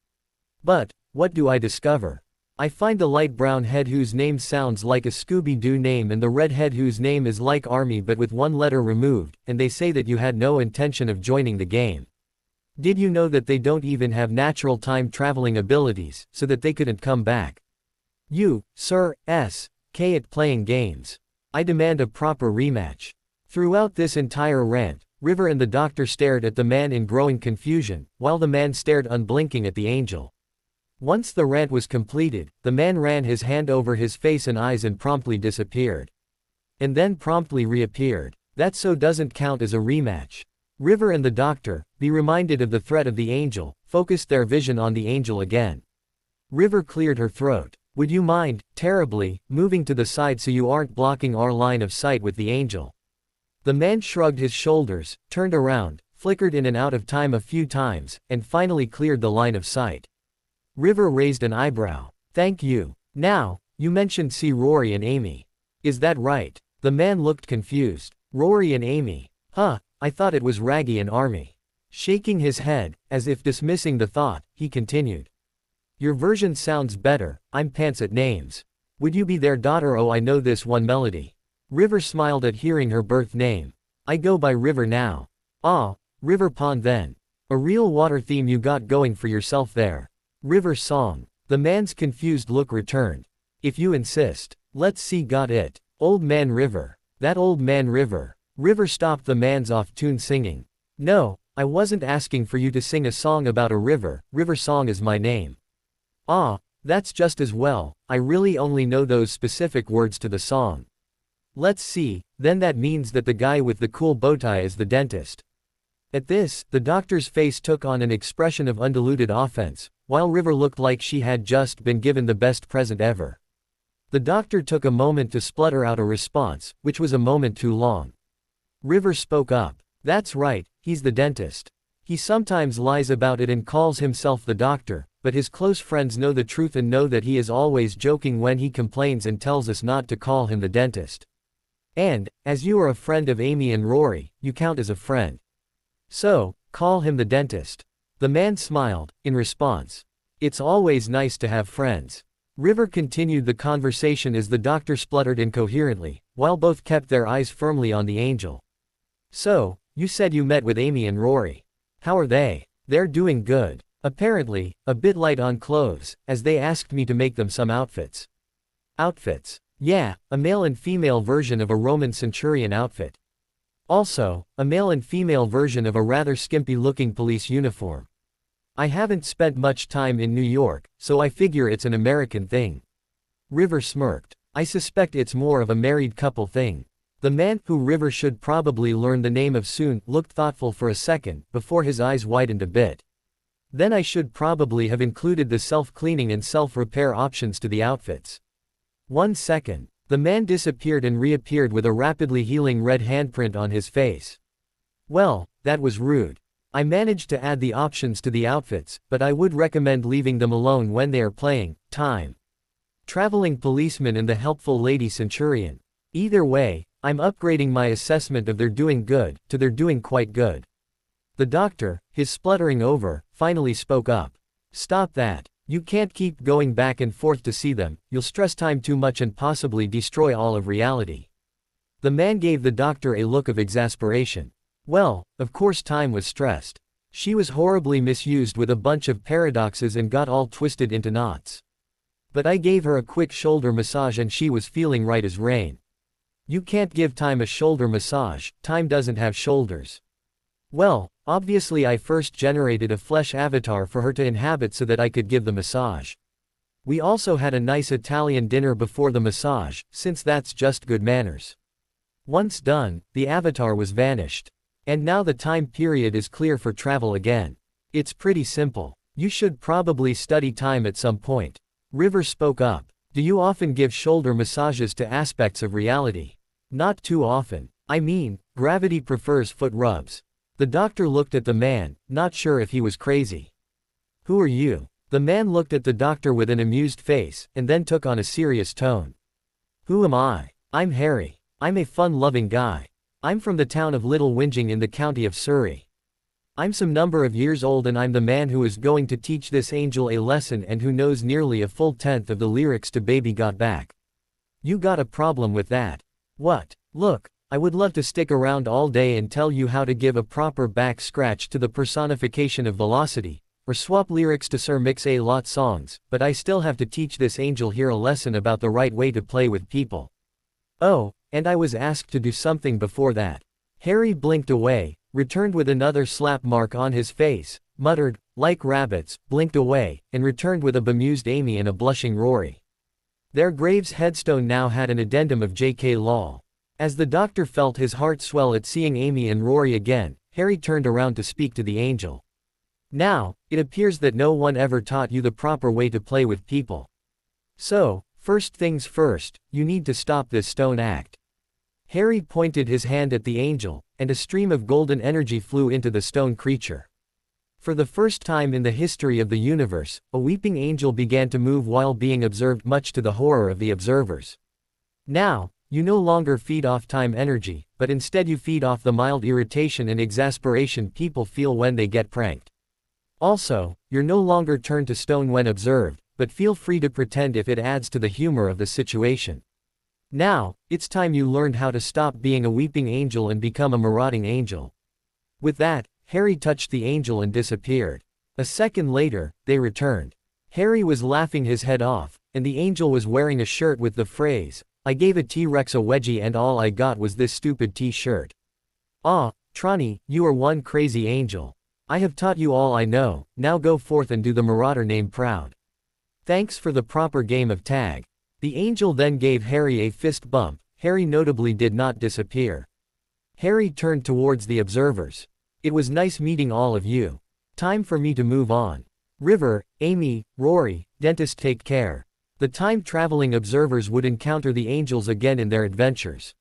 [SPEAKER 2] But, what do I discover? I find the light brown head whose name sounds like a Scooby-Doo name and the red head whose name is like Army but with 1 letter removed, and they say that you had no intention of joining the game. Did you know that they don't even have natural time-traveling abilities, so that they couldn't come back? You, sir, at playing games. I demand a proper rematch. Throughout this entire rant, River and the doctor stared at the man in growing confusion, while the man stared unblinking at the angel. Once the rant was completed, the man ran his hand over his face and eyes and promptly disappeared. And then promptly reappeared. That so doesn't count as a rematch. River and the doctor, be reminded of the threat of the angel, focused their vision on the angel again. River cleared her throat. Would you mind, terribly, moving to the side so you aren't blocking our line of sight with the angel? The man shrugged his shoulders, turned around, flickered in and out of time a few times, and finally cleared the line of sight. River raised an eyebrow. Thank you. Now, you mentioned see Rory and Amy. Is that right? The man looked confused. Rory and Amy. Huh, I thought it was Raggy and Army. Shaking his head, as if dismissing the thought, he continued. Your version sounds better, I'm pants at names. Would you be their daughter? Oh, I know this one melody. River smiled at hearing her birth name. I go by River now. Ah, River Pond then. A real water theme you got going for yourself there. River song. The man's confused look returned. If you insist. Let's see, got it. Old Man River. That Old Man River. River stopped the man's off-tune singing. No, I wasn't asking for you to sing a song about a river. River song is my name. Ah, that's just as well, I really only know those specific words to the song. Let's see, then that means that the guy with the cool bow tie is the dentist. At this, the doctor's face took on an expression of undiluted offense, while River looked like she had just been given the best present ever. The doctor took a moment to splutter out a response, which was a moment too long. River spoke up. That's right, he's the dentist. He sometimes lies about it and calls himself the doctor, but his close friends know the truth and know that he is always joking when he complains and tells us not to call him the dentist. And, as you are a friend of Amy and Rory, you count as a friend. So, call him the dentist. The man smiled, in response. It's always nice to have friends. River continued the conversation as the doctor spluttered incoherently, while both kept their eyes firmly on the angel. So, you said you met with Amy and Rory. How are they? They're doing good. Apparently, a bit light on clothes, as they asked me to make them some outfits. Outfits? Yeah, a male and female version of a Roman centurion outfit. Also, a male and female version of a rather skimpy-looking police uniform. I haven't spent much time in New York, so I figure it's an American thing. River smirked. I suspect it's more of a married couple thing. The man, who River should probably learn the name of soon, looked thoughtful for a second, before his eyes widened a bit. Then I should probably have included the self-cleaning and self-repair options to the outfits. 1 second. The man disappeared and reappeared with a rapidly healing red handprint on his face. Well, that was rude. I managed to add the options to the outfits, but I would recommend leaving them alone when they are playing time. Traveling policeman and the helpful lady centurion. Either way, I'm upgrading my assessment of they're doing good, to they're doing quite good. The doctor, his spluttering over, finally spoke up. Stop that. You can't keep going back and forth to see them, you'll stress time too much and possibly destroy all of reality. The man gave the doctor a look of exasperation. Well, of course time was stressed. She was horribly misused with a bunch of paradoxes and got all twisted into knots. But I gave her a quick shoulder massage and she was feeling right as rain. You can't give time a shoulder massage, time doesn't have shoulders. Well, obviously I first generated a flesh avatar for her to inhabit so that I could give the massage. We also had a nice Italian dinner before the massage, since that's just good manners. Once done, the avatar was vanished. And now the time period is clear for travel again. It's pretty simple. You should probably study time at some point. River spoke up. Do you often give shoulder massages to aspects of reality? Not too often. I mean, gravity prefers foot rubs. The doctor looked at the man, not sure if he was crazy. Who are you? The man looked at the doctor with an amused face, and then took on a serious tone. Who am I? I'm Harry. I'm a fun-loving guy. I'm from the town of Little Whinging in the county of Surrey. I'm some number of years old and I'm the man who is going to teach this angel a lesson and who knows nearly a full tenth of the lyrics to Baby Got Back. You got a problem with that? What? Look, I would love to stick around all day and tell you how to give a proper back scratch to the personification of velocity, or swap lyrics to Sir Mix-a-Lot songs, but I still have to teach this angel here a lesson about the right way to play with people. Oh, and I was asked to do something before that. Harry blinked away, returned with another slap mark on his face, muttered, like rabbits, blinked away, and returned with a bemused Amy and a blushing Rory. Their grave's headstone now had an addendum of J.K. Lol. As the doctor felt his heart swell at seeing Amy and Rory again, Harry turned around to speak to the angel. Now, it appears that no one ever taught you the proper way to play with people. So, first things first, you need to stop this stone act. Harry pointed his hand at the angel, and a stream of golden energy flew into the stone creature. For the first time in the history of the universe, a weeping angel began to move while being observed, much to the horror of the observers. Now, you no longer feed off time energy, but instead you feed off the mild irritation and exasperation people feel when they get pranked. Also, you're no longer turned to stone when observed, but feel free to pretend if it adds to the humor of the situation. Now, it's time you learned how to stop being a weeping angel and become a marauding angel. With that, Harry touched the angel and disappeared. A second later, they returned. Harry was laughing his head off, and the angel was wearing a shirt with the phrase, "I gave a T-Rex a wedgie and all I got was this stupid T-shirt. Ah, Trani, you are one crazy angel. I have taught you all I know, now go forth and do the marauder name proud. Thanks for the proper game of tag." The angel then gave Harry a fist bump. Harry notably did not disappear. Harry turned towards the observers. "It was nice meeting all of you. Time for me to move on. River, Amy, Rory, dentist, take care." The time-traveling observers would encounter the angels again in their adventures.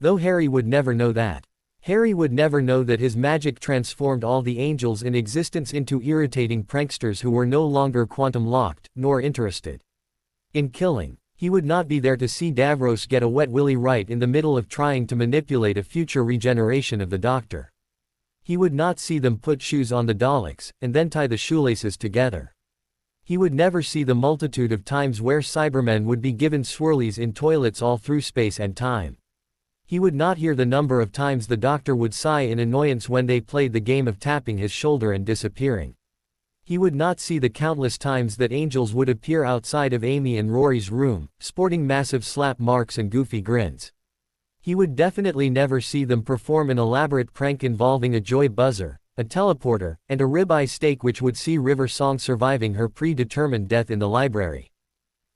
[SPEAKER 2] Though Harry would never know that. Harry would never know that his magic transformed all the angels in existence into irritating pranksters who were no longer quantum-locked, nor interested in killing. He would not be there to see Davros get a wet willy right in the middle of trying to manipulate a future regeneration of the Doctor. He would not see them put shoes on the Daleks, and then tie the shoelaces together. He would never see the multitude of times where Cybermen would be given swirlies in toilets all through space and time. He would not hear the number of times the Doctor would sigh in annoyance when they played the game of tapping his shoulder and disappearing. He would not see the countless times that angels would appear outside of Amy and Rory's room, sporting massive slap marks and goofy grins. He would definitely never see them perform an elaborate prank involving a joy buzzer, a teleporter, and a ribeye steak which would see River Song surviving her predetermined death in the library.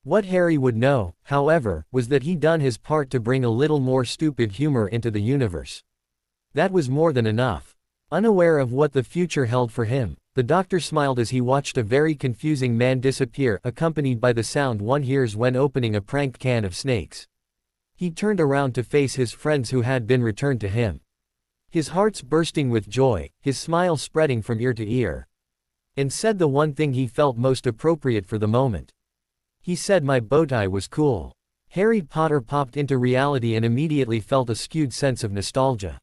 [SPEAKER 2] What Harry would know, however, was that he'd done his part to bring a little more stupid humor into the universe. That was more than enough. Unaware of what the future held for him, the Doctor smiled as he watched a very confusing man disappear, accompanied by the sound one hears when opening a prank can of snakes. He turned around to face his friends who had been returned to him. His heart's bursting with joy, his smile spreading from ear to ear. And said the one thing he felt most appropriate for the moment. He said my bowtie was cool. Harry Potter popped into reality and immediately felt a skewed sense of nostalgia.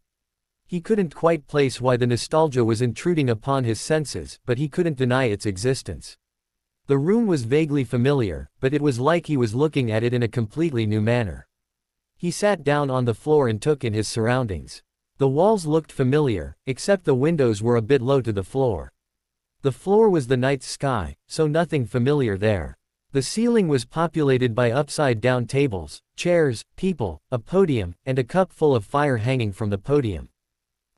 [SPEAKER 2] He couldn't quite place why the nostalgia was intruding upon his senses, but he couldn't deny its existence. The room was vaguely familiar, but it was like he was looking at it in a completely new manner. He sat down on the floor and took in his surroundings. The walls looked familiar, except the windows were a bit low to the floor. The floor was the night sky, so nothing familiar there. The ceiling was populated by upside-down tables, chairs, people, a podium, and a cup full of fire hanging from the podium.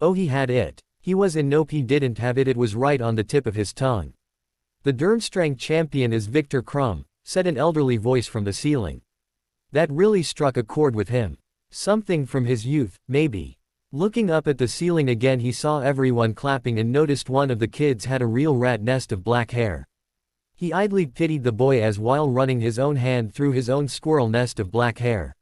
[SPEAKER 2] Oh, he had it. He was in nope, he didn't have it, it was right on the tip of his tongue. The Durmstrang champion is Victor Crumb, said an elderly voice from the ceiling. That really struck a chord with him. Something from his youth, maybe. Looking up at the ceiling again, he saw everyone clapping and noticed one of the kids had a real rat nest of black hair. He idly pitied the boy as while running his own hand through his own squirrel nest of black hair.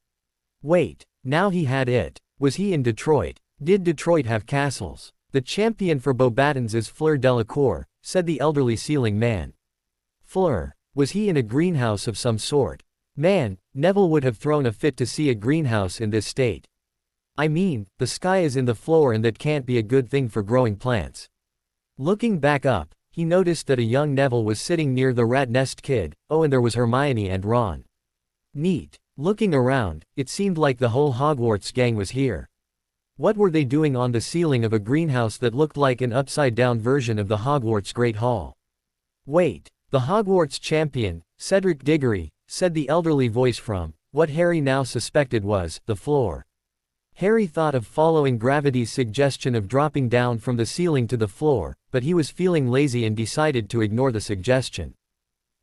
[SPEAKER 2] Wait, now he had it. Was he in Detroit? Did Detroit have castles? The champion for Beauxbatons is Fleur Delacour, said the elderly ceiling man. Fleur. Was he in a greenhouse of some sort? Man, Neville would have thrown a fit to see a greenhouse in this state. I mean, the sky is in the floor and that can't be a good thing for growing plants. Looking back up, he noticed that a young Neville was sitting near the rat nest kid. Oh, and there was Hermione and Ron. Neat. Looking around, it seemed like the whole Hogwarts gang was here. What were they doing on the ceiling of a greenhouse that looked like an upside-down version of the Hogwarts Great Hall? Wait, the Hogwarts champion, Cedric Diggory, said the elderly voice from, what Harry now suspected was, the floor. Harry thought of following gravity's suggestion of dropping down from the ceiling to the floor, but he was feeling lazy and decided to ignore the suggestion.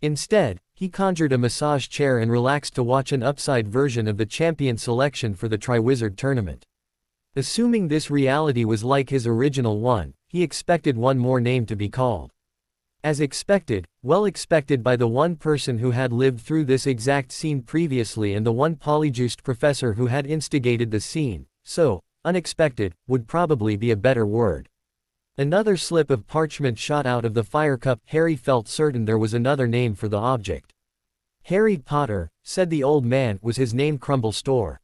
[SPEAKER 2] Instead, he conjured a massage chair and relaxed to watch an upside version of the champion selection for the Triwizard Tournament. Assuming this reality was like his original one, he expected one more name to be called. As expected, well expected by the one person who had lived through this exact scene previously and the one polyjuiced professor who had instigated the scene, so, unexpected, would probably be a better word. Another slip of parchment shot out of the fire cup. Harry felt certain there was another name for the object. Harry Potter, said the old man, was his name. Crumble Store.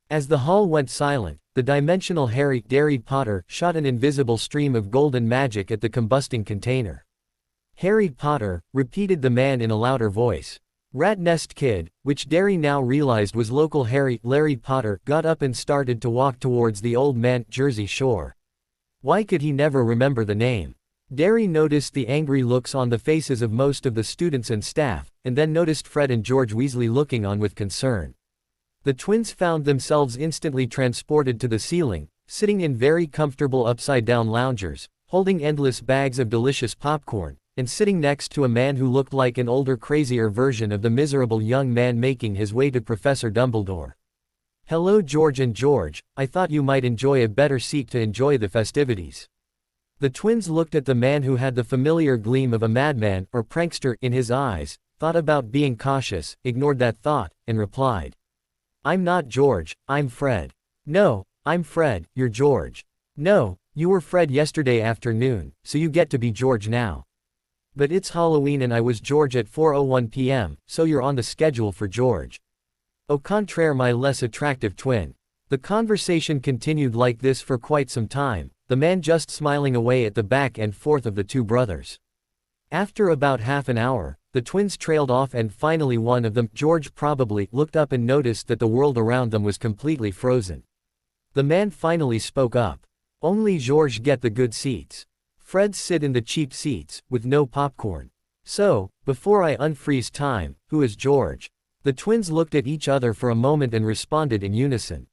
[SPEAKER 2] As the hall went silent, the dimensional Harry Potter shot an invisible stream of golden magic at the combusting container. Harry Potter, repeated the man in a louder voice. Rat Nest Kid, which Derry now realized was local Larry Potter, got up and started to walk towards the old man, Jersey Shore. Why could he never remember the name? Derry noticed the angry looks on the faces of most of the students and staff, and then noticed Fred and George Weasley looking on with concern. The twins found themselves instantly transported to the ceiling, sitting in very comfortable upside-down loungers, holding endless bags of delicious popcorn, and sitting next to a man who looked like an older, crazier version of the miserable young man making his way to Professor Dumbledore. Hello George and George, I thought you might enjoy a better seat to enjoy the festivities. The twins looked at the man who had the familiar gleam of a madman or prankster in his eyes, thought about being cautious, ignored that thought, and replied. I'm not George, I'm Fred. No, I'm Fred, you're George. No, you were Fred yesterday afternoon, so you get to be George now. But it's Halloween and I was George at 4:01 p.m., so you're on the schedule for George. Au contraire, my less attractive twin. The conversation continued like this for quite some time, the man just smiling away at the back and forth of the two brothers. After about half an hour, the twins trailed off and finally one of them, George probably, looked up and noticed that the world around them was completely frozen. The man finally spoke up. Only George get the good seats. Fred sit in the cheap seats, with no popcorn. So, before I unfreeze time, who is George? The twins looked at each other for a moment and responded in unison.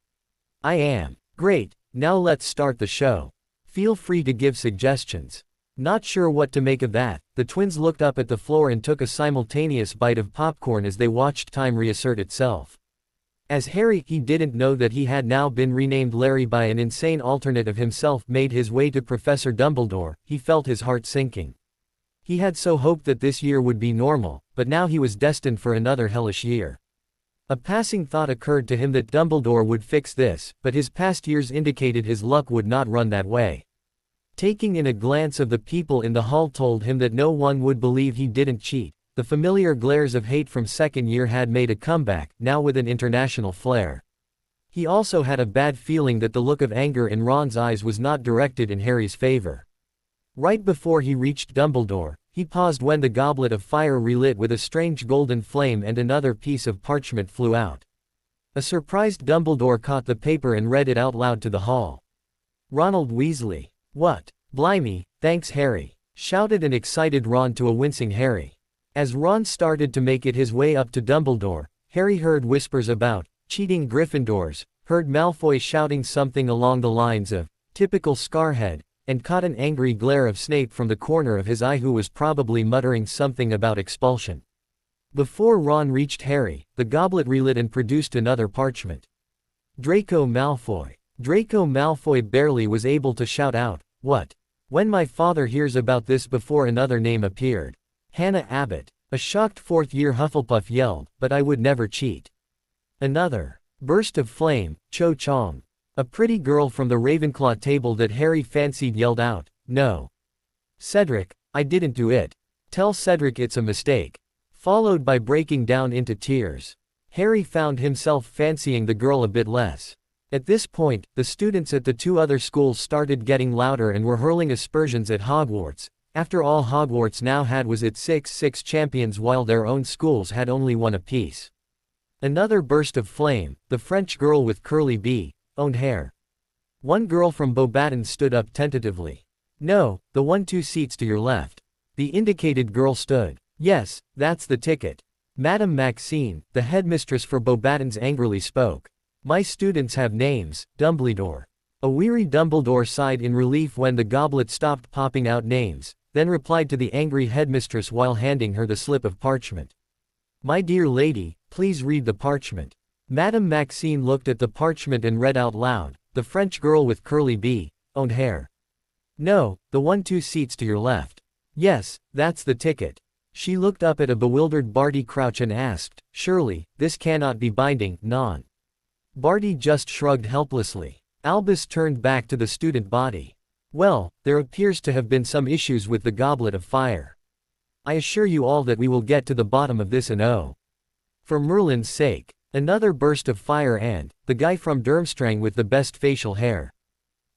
[SPEAKER 2] I am. Great, now let's start the show. Feel free to give suggestions. Not sure what to make of that, the twins looked up at the floor and took a simultaneous bite of popcorn as they watched time reassert itself. As Harry, he didn't know that he had now been renamed Larry by an insane alternate of himself, made his way to Professor Dumbledore, he felt his heart sinking. He had so hoped that this year would be normal, but now he was destined for another hellish year. A passing thought occurred to him that Dumbledore would fix this, but his past years indicated his luck would not run that way. Taking in a glance of the people in the hall told him that no one would believe he didn't cheat. The familiar glares of hate from second year had made a comeback, now with an international flair. He also had a bad feeling that the look of anger in Ron's eyes was not directed in Harry's favor. Right before he reached Dumbledore, he paused when the goblet of fire relit with a strange golden flame and another piece of parchment flew out. A surprised Dumbledore caught the paper and read it out loud to the hall. Ronald Weasley. What? Blimey, thanks Harry, shouted an excited Ron to a wincing Harry. As Ron started to make it his way up to Dumbledore, Harry heard whispers about cheating Gryffindors, heard Malfoy shouting something along the lines of typical Scarhead, and caught an angry glare of Snape from the corner of his eye, who was probably muttering something about expulsion. Before Ron reached Harry, the goblet relit and produced another parchment. Draco Malfoy. Draco Malfoy barely was able to shout out, "What?" when my father hears about this before another name appeared. Hannah Abbott. A shocked fourth-year Hufflepuff yelled, "But I would never cheat." Another burst of flame, Cho Chong. A pretty girl from the Ravenclaw table that Harry fancied yelled out, "No. Cedric, I didn't do it. Tell Cedric it's a mistake." Followed by breaking down into tears. Harry found himself fancying the girl a bit less. At this point, the students at the two other schools started getting louder and were hurling aspersions at Hogwarts. After all, Hogwarts now had was its 6 champions while their own schools had only one apiece. Another burst of flame, the French girl with curly owned hair. One girl from Beauxbatons stood up tentatively. No, the one 2 seats to your left. The indicated girl stood. Yes, that's the ticket. Madame Maxine, the headmistress for Beauxbatons angrily spoke. My students have names, Dumbledore. A weary Dumbledore sighed in relief when the goblet stopped popping out names, then replied to the angry headmistress while handing her the slip of parchment. My dear lady, please read the parchment. Madame Maxine looked at the parchment and read out loud, the French girl with curly owned hair. No, the one 2 seats to your left. Yes, that's the ticket. She looked up at a bewildered Barty Crouch and asked, surely, this cannot be binding, non. Barty just shrugged helplessly. Albus turned back to the student body. Well, there appears to have been some issues with the goblet of fire. I assure you all that we will get to the bottom of this and oh. For Merlin's sake. Another burst of fire and, the guy from Durmstrang with the best facial hair.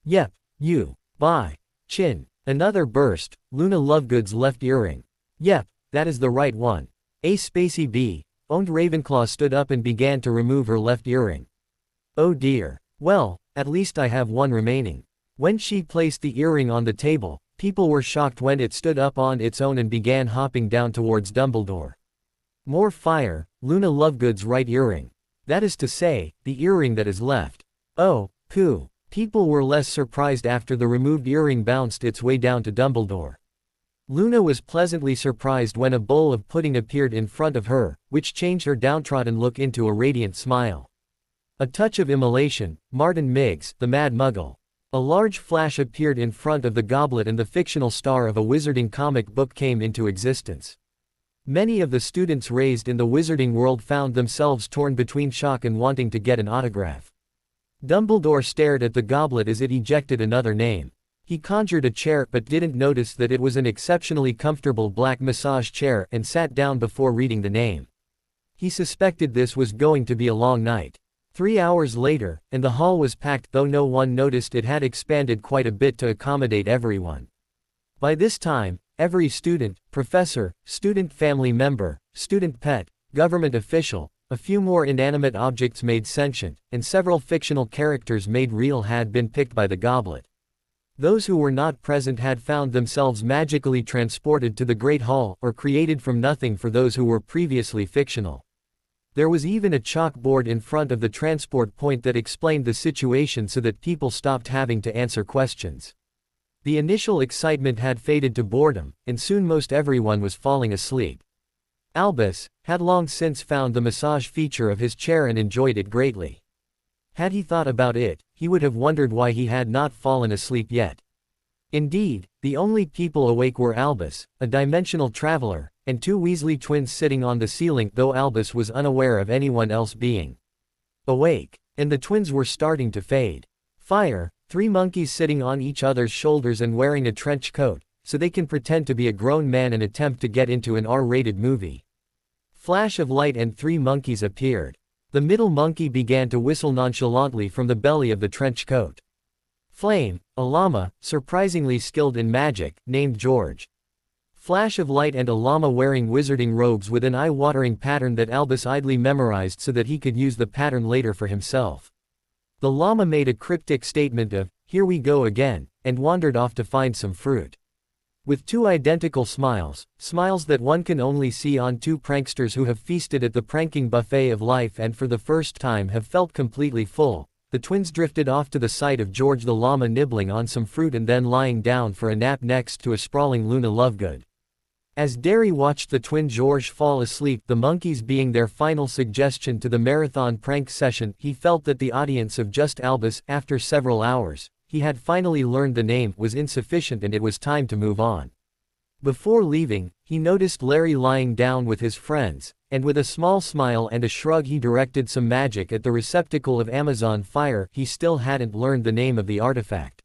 [SPEAKER 2] Yep, you. Bye. Chin. Another burst, Luna Lovegood's left earring. Yep, that is the right one. A Spacey B. Owned Ravenclaw stood up and began to remove her left earring. Oh dear. Well, at least I have one remaining. When she placed the earring on the table, people were shocked when it stood up on its own and began hopping down towards Dumbledore. More fire, Luna Lovegood's right earring. That is to say, the earring that is left. Oh, pooh. People were less surprised after the removed earring bounced its way down to Dumbledore. Luna was pleasantly surprised when a bowl of pudding appeared in front of her, which changed her downtrodden look into a radiant smile. A touch of immolation, Martin Miggs, the Mad Muggle. A large flash appeared in front of the goblet and the fictional star of a wizarding comic book came into existence. Many of the students raised in the wizarding world found themselves torn between shock and wanting to get an autograph. Dumbledore stared at the goblet as it ejected another name. He conjured a chair but didn't notice that it was an exceptionally comfortable black massage chair and sat down before reading the name. He suspected this was going to be a long night. 3 hours later, and the hall was packed though no one noticed it had expanded quite a bit to accommodate everyone. By this time, every student, professor, student family member, student pet, government official, a few more inanimate objects made sentient, and several fictional characters made real had been picked by the goblet. Those who were not present had found themselves magically transported to the Great Hall or created from nothing for those who were previously fictional. There was even a chalkboard in front of the transport point that explained the situation so that people stopped having to answer questions. The initial excitement had faded to boredom, and soon most everyone was falling asleep. Albus had long since found the massage feature of his chair and enjoyed it greatly. Had he thought about it, he would have wondered why he had not fallen asleep yet. Indeed, the only people awake were Albus, a dimensional traveler, and 2 Weasley twins sitting on the ceiling, though Albus was unaware of anyone else being awake. And the twins were starting to fade. Fire, 3 monkeys sitting on each other's shoulders and wearing a trench coat, so they can pretend to be a grown man and attempt to get into an R-rated movie. Flash of light and 3 monkeys appeared. The middle monkey began to whistle nonchalantly from the belly of the trench coat. Flame, a llama, surprisingly skilled in magic, named George. Flash of light and a llama wearing wizarding robes with an eye-watering pattern that Albus idly memorized so that he could use the pattern later for himself. The llama made a cryptic statement of, "Here we go again," and wandered off to find some fruit. With 2 identical smiles, smiles that one can only see on 2 pranksters who have feasted at the pranking buffet of life and for the first time have felt completely full, the twins drifted off to the sight of George the llama nibbling on some fruit and then lying down for a nap next to a sprawling Luna Lovegood. As Derry watched the twin George fall asleep, the monkeys being their final suggestion to the marathon prank session, he felt that the audience of just Albus, after several hours, he had finally learned the name, was insufficient and it was time to move on. Before leaving, he noticed Larry lying down with his friends, and with a small smile and a shrug he directed some magic at the receptacle of Amazon fire. He still hadn't learned the name of the artifact.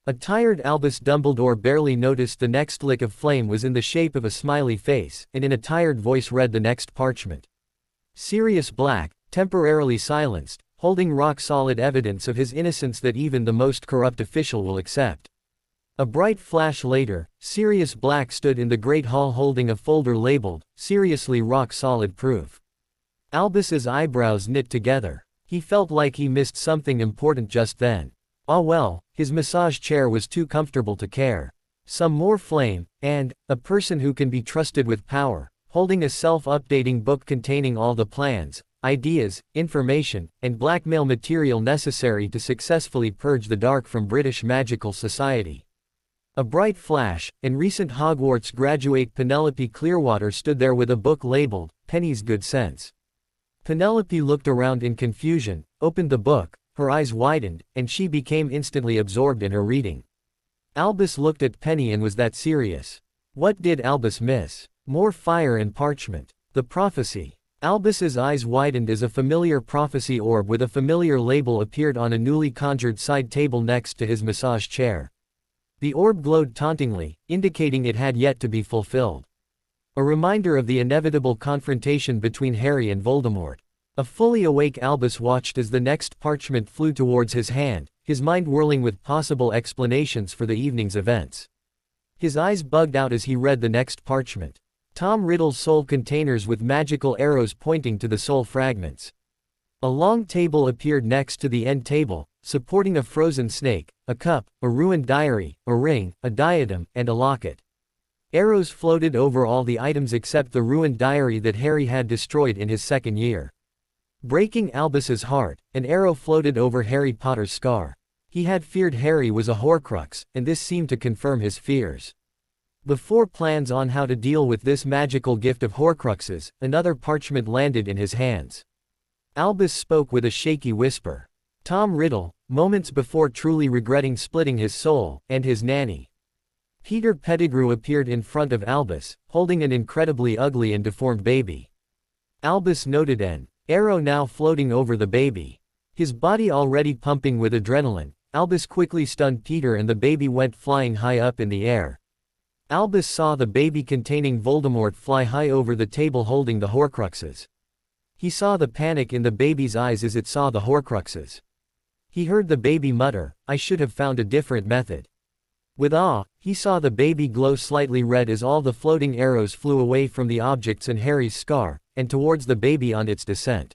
[SPEAKER 2] A tired Albus Dumbledore barely noticed the next lick of flame was in the shape of a smiley face, and in a tired voice read the next parchment. Sirius Black, temporarily silenced, holding rock-solid evidence of his innocence that even the most corrupt official will accept. A bright flash later, Sirius Black stood in the Great Hall holding a folder labeled, "Seriously Rock-Solid Proof." Albus's eyebrows knit together. He felt like he missed something important just then. Ah well, his massage chair was too comfortable to care. Some more flame, and, a person who can be trusted with power, holding a self-updating book containing all the plans, ideas, information, and blackmail material necessary to successfully purge the dark from British magical society. A bright flash, and recent Hogwarts graduate Penelope Clearwater stood there with a book labeled, Penny's Good Sense. Penelope looked around in confusion, opened the book, her eyes widened, and she became instantly absorbed in her reading. Albus looked at Penny and was that serious. What did Albus miss? More fire and parchment. The prophecy. Albus's eyes widened as a familiar prophecy orb with a familiar label appeared on a newly conjured side table next to his massage chair. The orb glowed tauntingly, indicating it had yet to be fulfilled. A reminder of the inevitable confrontation between Harry and Voldemort. A fully awake Albus watched as the next parchment flew towards his hand, his mind whirling with possible explanations for the evening's events. His eyes bugged out as he read the next parchment. Tom Riddle's soul containers with magical arrows pointing to the soul fragments. A long table appeared next to the end table, supporting a frozen snake, a cup, a ruined diary, a ring, a diadem, and a locket. Arrows floated over all the items except the ruined diary that Harry had destroyed in his second year. Breaking Albus's heart, an arrow floated over Harry Potter's scar. He had feared Harry was a Horcrux, and this seemed to confirm his fears. Before plans on how to deal with this magical gift of Horcruxes, another parchment landed in his hands. Albus spoke with a shaky whisper. Tom Riddle, moments before truly regretting splitting his soul, and his nanny. Peter Pettigrew appeared in front of Albus, holding an incredibly ugly and deformed baby. Albus noted an arrow now floating over the baby. His body already pumping with adrenaline, Albus quickly stunned Peter and the baby went flying high up in the air. Albus saw the baby containing Voldemort fly high over the table holding the Horcruxes. He saw the panic in the baby's eyes as it saw the Horcruxes. He heard the baby mutter, "I should have found a different method." With awe, he saw the baby glow slightly red as all the floating arrows flew away from the objects in Harry's scar, and towards the baby on its descent.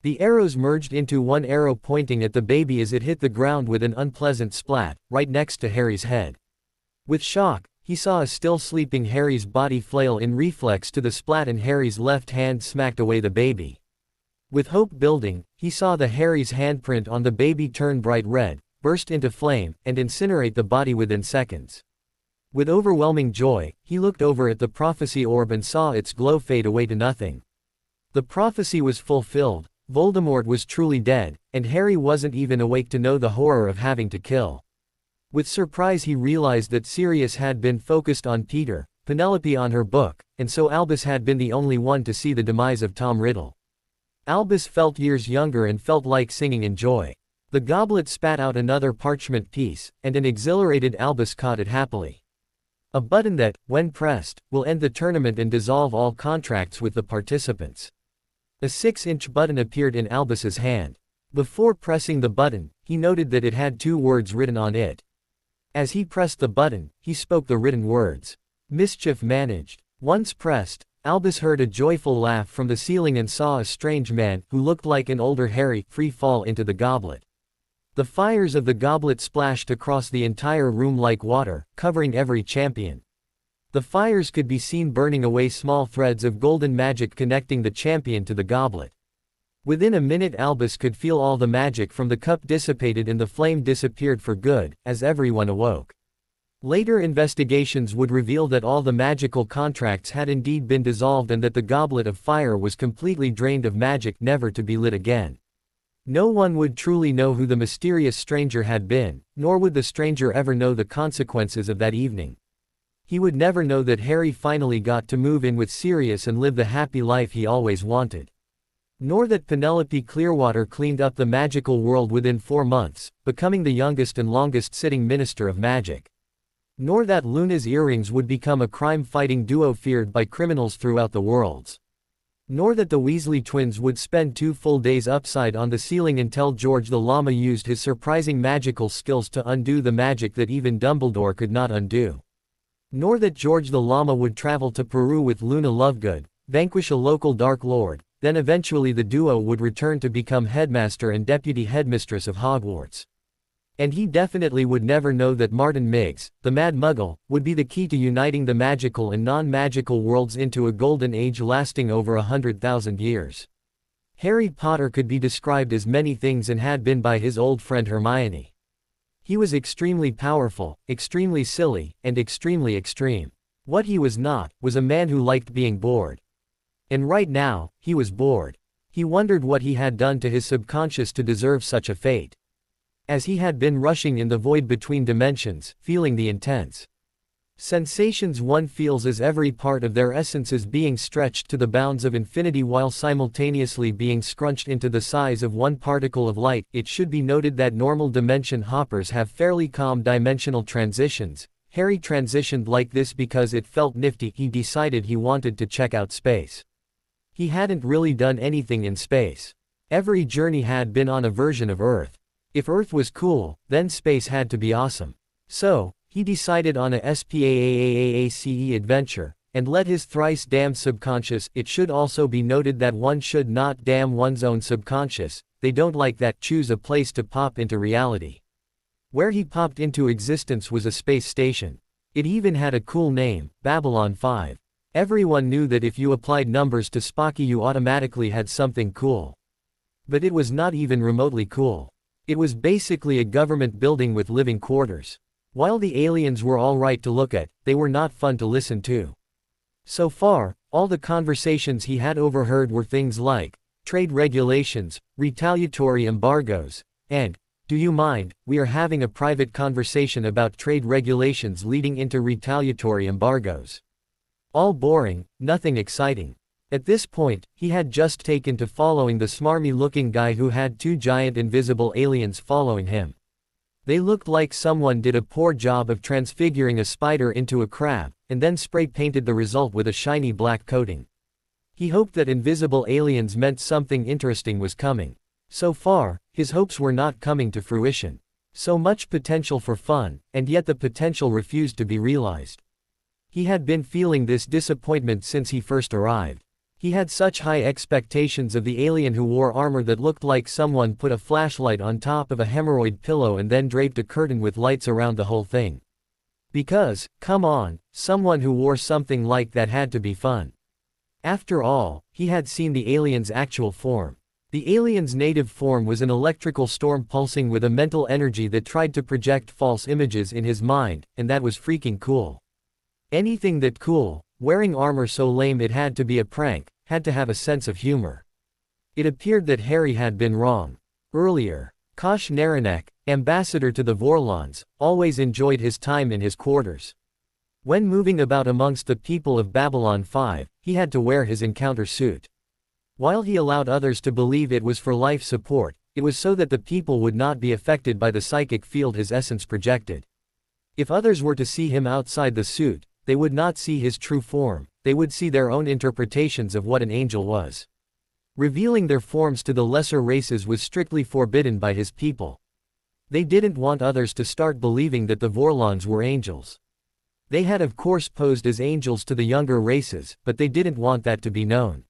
[SPEAKER 2] The arrows merged into one arrow pointing at the baby as it hit the ground with an unpleasant splat, right next to Harry's head. With shock, he saw a still sleeping Harry's body flail in reflex to the splat and Harry's left hand smacked away the baby. With hope building, he saw the Harry's handprint on the baby turn bright red, burst into flame, and incinerate the body within seconds. With overwhelming joy, he looked over at the prophecy orb and saw its glow fade away to nothing. The prophecy was fulfilled, Voldemort was truly dead, and Harry wasn't even awake to know the horror of having to kill. With surprise he realized that Sirius had been focused on Peter, Penelope on her book, and so Albus had been the only one to see the demise of Tom Riddle. Albus felt years younger and felt like singing in joy. The goblet spat out another parchment piece, and an exhilarated Albus caught it happily. A button that, when pressed, will end the tournament and dissolve all contracts with the participants. A 6-inch button appeared in Albus's hand. Before pressing the button, he noted that it had 2 words written on it. As he pressed the button, he spoke the written words. Mischief managed. Once pressed, Albus heard a joyful laugh from the ceiling and saw a strange man, who looked like an older Harry, free fall into the goblet. The fires of the goblet splashed across the entire room like water, covering every champion. The fires could be seen burning away small threads of golden magic connecting the champion to the goblet. Within a minute Albus could feel all the magic from the cup dissipated and the flame disappeared for good, as everyone awoke. Later investigations would reveal that all the magical contracts had indeed been dissolved and that the goblet of fire was completely drained of magic never to be lit again. No one would truly know who the mysterious stranger had been, nor would the stranger ever know the consequences of that evening. He would never know that Harry finally got to move in with Sirius and live the happy life he always wanted. Nor that Penelope Clearwater cleaned up the magical world within 4 months, becoming the youngest and longest-sitting Minister of Magic. Nor that Luna's earrings would become a crime-fighting duo feared by criminals throughout the worlds. Nor that the Weasley twins would spend 2 full days upside on the ceiling until George the Llama used his surprising magical skills to undo the magic that even Dumbledore could not undo. Nor that George the Llama would travel to Peru with Luna Lovegood, vanquish a local Dark Lord, then eventually the duo would return to become headmaster and deputy headmistress of Hogwarts. And he definitely would never know that Martin Miggs, the Mad Muggle, would be the key to uniting the magical and non-magical worlds into a golden age lasting over 100,000 years. Harry Potter could be described as many things and had been by his old friend Hermione. He was extremely powerful, extremely silly, and extremely extreme. What he was not, was a man who liked being bored. And right now, he was bored. He wondered what he had done to his subconscious to deserve such a fate. As he had been rushing in the void between dimensions, feeling the intense sensations one feels as every part of their essence is being stretched to the bounds of infinity while simultaneously being scrunched into the size of one particle of light. It should be noted that normal dimension hoppers have fairly calm dimensional transitions. Harry transitioned like this because it felt nifty. He decided he wanted to check out space. He hadn't really done anything in space. Every journey had been on a version of Earth. If Earth was cool, then space had to be awesome. So, he decided on a SPAAAACE adventure, and let his thrice damned subconscious. It should also be noted that one should not damn one's own subconscious, they don't like that. Choose a place to pop into reality. Where he popped into existence was a space station. It even had a cool name, Babylon 5. Everyone knew that if you applied numbers to Spocky you automatically had something cool. But it was not even remotely cool. It was basically a government building with living quarters. While the aliens were alright to look at, they were not fun to listen to. So far, all the conversations he had overheard were things like trade regulations, retaliatory embargoes, and do you mind, we are having a private conversation about trade regulations leading into retaliatory embargoes. All boring, nothing exciting. At this point, he had just taken to following the smarmy-looking guy who had two giant invisible aliens following him. They looked like someone did a poor job of transfiguring a spider into a crab, and then spray-painted the result with a shiny black coating. He hoped that invisible aliens meant something interesting was coming. So far, his hopes were not coming to fruition. So much potential for fun, and yet the potential refused to be realized. He had been feeling this disappointment since he first arrived. He had such high expectations of the alien who wore armor that looked like someone put a flashlight on top of a hemorrhoid pillow and then draped a curtain with lights around the whole thing. Because, come on, someone who wore something like that had to be fun. After all, he had seen the alien's actual form. The alien's native form was an electrical storm pulsing with a mental energy that tried to project false images in his mind, and that was freaking cool. Anything that cool, wearing armor so lame it had to be a prank, had to have a sense of humor. It appeared that Harry had been wrong. Earlier, Kosh Naranek, ambassador to the Vorlons, always enjoyed his time in his quarters. When moving about amongst the people of Babylon 5, he had to wear his encounter suit. While he allowed others to believe it was for life support, it was so that the people would not be affected by the psychic field his essence projected. If others were to see him outside the suit, they would not see his true form, they would see their own interpretations of what an angel was. Revealing their forms to the lesser races was strictly forbidden by his people. They didn't want others to start believing that the Vorlons were angels. They had of course posed as angels to the younger races, but they didn't want that to be known.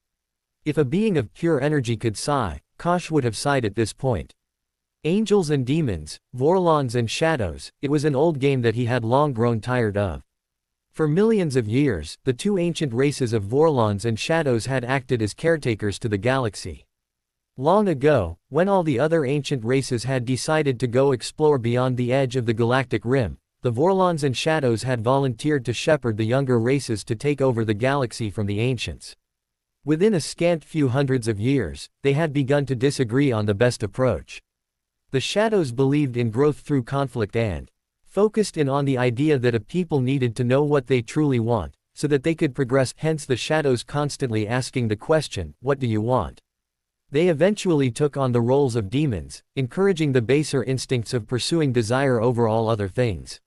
[SPEAKER 2] If a being of pure energy could sigh, Kosh would have sighed at this point. Angels and demons, Vorlons and shadows, it was an old game that he had long grown tired of. For millions of years, the two ancient races of Vorlons and Shadows had acted as caretakers to the galaxy. Long ago, when all the other ancient races had decided to go explore beyond the edge of the galactic rim, the Vorlons and Shadows had volunteered to shepherd the younger races to take over the galaxy from the ancients. Within a scant few hundreds of years, they had begun to disagree on the best approach. The Shadows believed in growth through conflict and focused in on the idea that a people needed to know what they truly want, so that they could progress. Hence the Shadows constantly asking the question, what do you want? They eventually took on the roles of demons, encouraging the baser instincts of pursuing desire over all other things.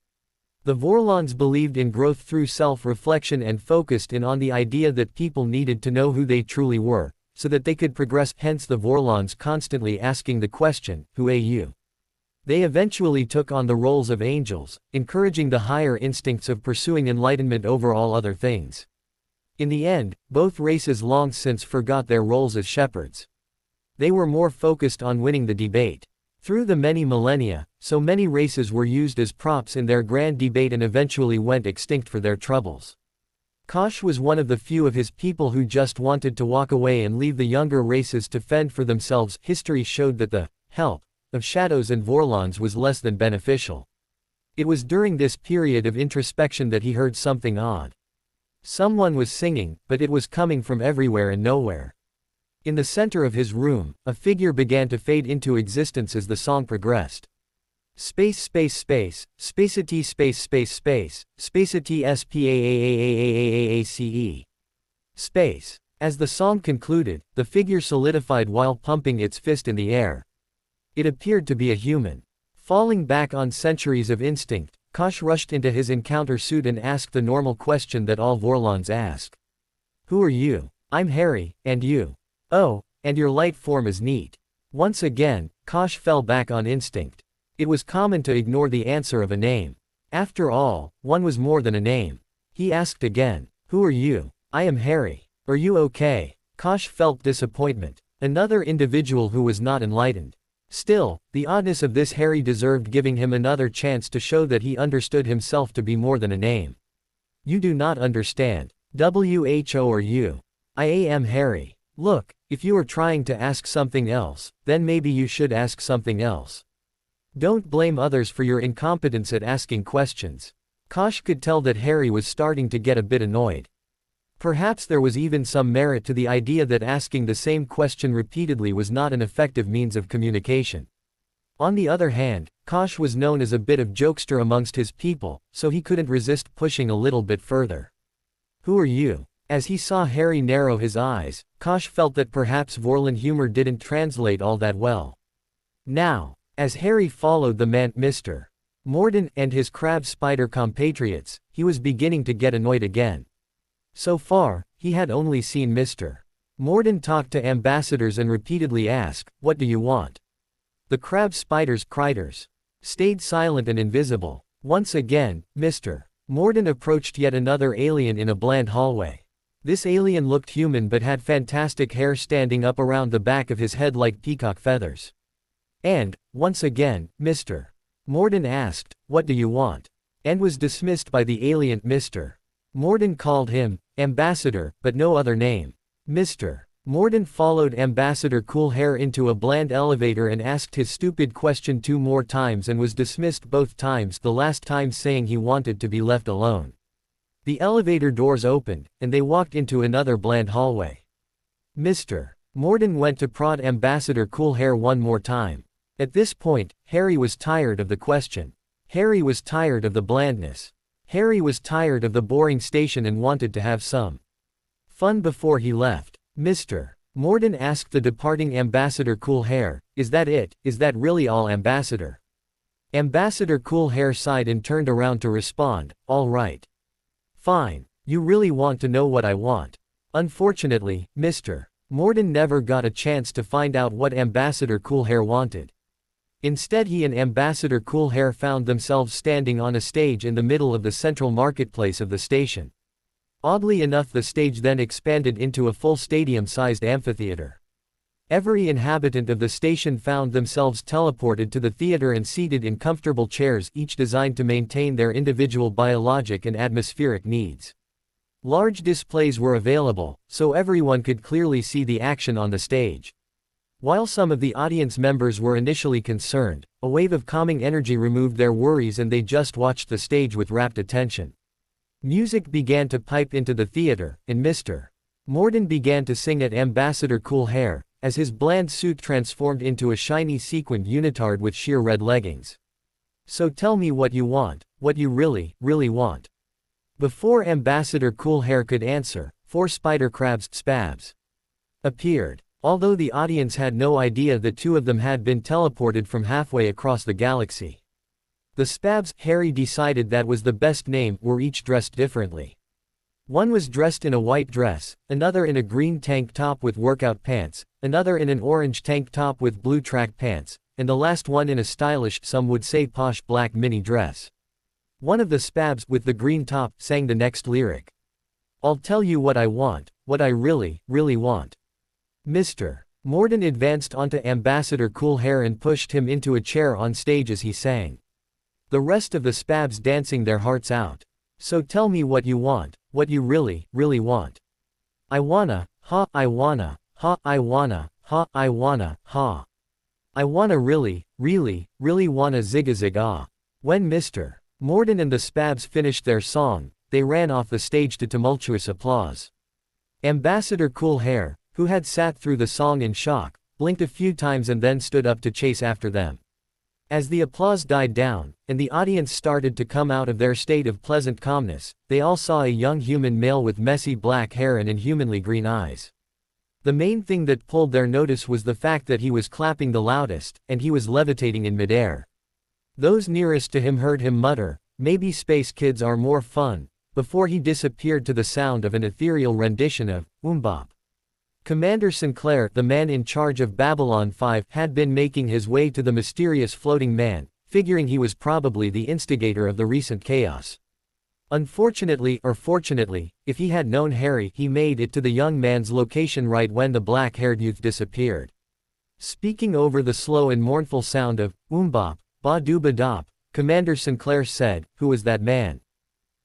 [SPEAKER 2] The Vorlons believed in growth through self-reflection and focused in on the idea that people needed to know who they truly were, so that they could progress. Hence the Vorlons constantly asking the question, who are you? They eventually took on the roles of angels, encouraging the higher instincts of pursuing enlightenment over all other things. In the end, both races long since forgot their roles as shepherds. They were more focused on winning the debate. Through the many millennia, so many races were used as props in their grand debate and eventually went extinct for their troubles. Kosh was one of the few of his people who just wanted to walk away and leave the younger races to fend for themselves. History showed that the help of shadows and Vorlons was less than beneficial. It was during this period of introspection that he heard something odd. Someone was singing, but it was coming from everywhere and nowhere. In the center of his room, a figure began to fade into existence as the song progressed. Space space space, spacity space space space, spacity space. Space. As the song concluded, the figure solidified while pumping its fist in the air. It appeared to be a human. Falling back on centuries of instinct, Kosh rushed into his encounter suit and asked the normal question that all Vorlons ask. Who are you? I'm Harry, and you? Oh, and your light form is neat. Once again, Kosh fell back on instinct. It was common to ignore the answer of a name. After all, one was more than a name. He asked again, who are you? I am Harry. Are you okay? Kosh felt disappointment. Another individual who was not enlightened. Still, the oddness of this Harry deserved giving him another chance to show that he understood himself to be more than a name. You do not understand. Who are you? I am Harry. Look, if you are trying to ask something else, then maybe you should ask something else. Don't blame others for your incompetence at asking questions. Kosh could tell that Harry was starting to get a bit annoyed. Perhaps there was even some merit to the idea that asking the same question repeatedly was not an effective means of communication. On the other hand, Kosh was known as a bit of jokester amongst his people, so he couldn't resist pushing a little bit further. Who are you? As he saw Harry narrow his eyes, Kosh felt that perhaps Vorlon humor didn't translate all that well. Now, as Harry followed the man Mr. Morden and his crab spider compatriots, he was beginning to get annoyed again. So far, he had only seen Mr. Morden talk to ambassadors and repeatedly ask, what do you want? The crab spiders criters stayed silent and invisible. Once again, Mr. Morden approached yet another alien in a bland hallway. This alien looked human but had fantastic hair standing up around the back of his head like peacock feathers. And, once again, Mr. Morden asked, what do you want? And was dismissed by the alien Mr. Morden called him Ambassador, but no other name. Mr. Morden followed Ambassador Coolhair into a bland elevator and asked his stupid question 2 more times and was dismissed both times, the last time saying he wanted to be left alone. The elevator doors opened, and they walked into another bland hallway. Mr. Morden went to prod Ambassador Coolhair one more time. At this point, Harry was tired of the question. Harry was tired of the blandness. Harry was tired of the boring station and wanted to have some fun before he left. Mr. Morden asked the departing Ambassador Coolhair, is that it? Is that really all, Ambassador? Ambassador Coolhair sighed and turned around to respond, all right. Fine. You really want to know what I want? Unfortunately, Mr. Morden never got a chance to find out what Ambassador Coolhair wanted. Instead, he and Ambassador Coolhair found themselves standing on a stage in the middle of the central marketplace of the station. Oddly enough, the stage then expanded into a full stadium-sized amphitheater. Every inhabitant of the station found themselves teleported to the theater and seated in comfortable chairs, each designed to maintain their individual biologic and atmospheric needs. Large displays were available, so everyone could clearly see the action on the stage. While some of the audience members were initially concerned, a wave of calming energy removed their worries and they just watched the stage with rapt attention. Music began to pipe into the theater, and Mr. Morden began to sing at Ambassador Coolhair, as his bland suit transformed into a shiny sequined unitard with sheer red leggings. So tell me what you want, what you really, really want. Before Ambassador Coolhair could answer, 4 spider crabs, spabs, appeared. Although the audience had no idea that 2 of them had been teleported from halfway across the galaxy. The spabs, Harry decided that was the best name, were each dressed differently. One was dressed in a white dress, another in a green tank top with workout pants, another in an orange tank top with blue track pants, and the last one in a stylish, some would say posh, black mini dress. One of the spabs, with the green top, sang the next lyric. I'll tell you what I want, what I really, really want. Mr. Mordin advanced onto Ambassador Coolhair and pushed him into a chair on stage as he sang. The rest of the spabs dancing their hearts out. So tell me what you want, what you really, really want. I wanna, ha, I wanna, ha, I wanna, ha, I wanna, ha. I wanna really, really, really wanna zig ah. When Mr. Mordin and the spabs finished their song, they ran off the stage to tumultuous applause. Ambassador Coolhair, who had sat through the song in shock, blinked a few times and then stood up to chase after them. As the applause died down, and the audience started to come out of their state of pleasant calmness, they all saw a young human male with messy black hair and inhumanly green eyes. The main thing that pulled their notice was the fact that he was clapping the loudest, and he was levitating in midair. Those nearest to him heard him mutter, "Maybe space kids are more fun," before he disappeared to the sound of an ethereal rendition of Bop. Commander Sinclair, the man in charge of Babylon 5, had been making his way to the mysterious floating man, figuring he was probably the instigator of the recent chaos. Unfortunately or fortunately, if he had known Harry, he made it to the young man's location right when the black-haired youth disappeared. Speaking over the slow and mournful sound of Bop, ba-doo-ba-dop, Commander Sinclair said, "Who was that man?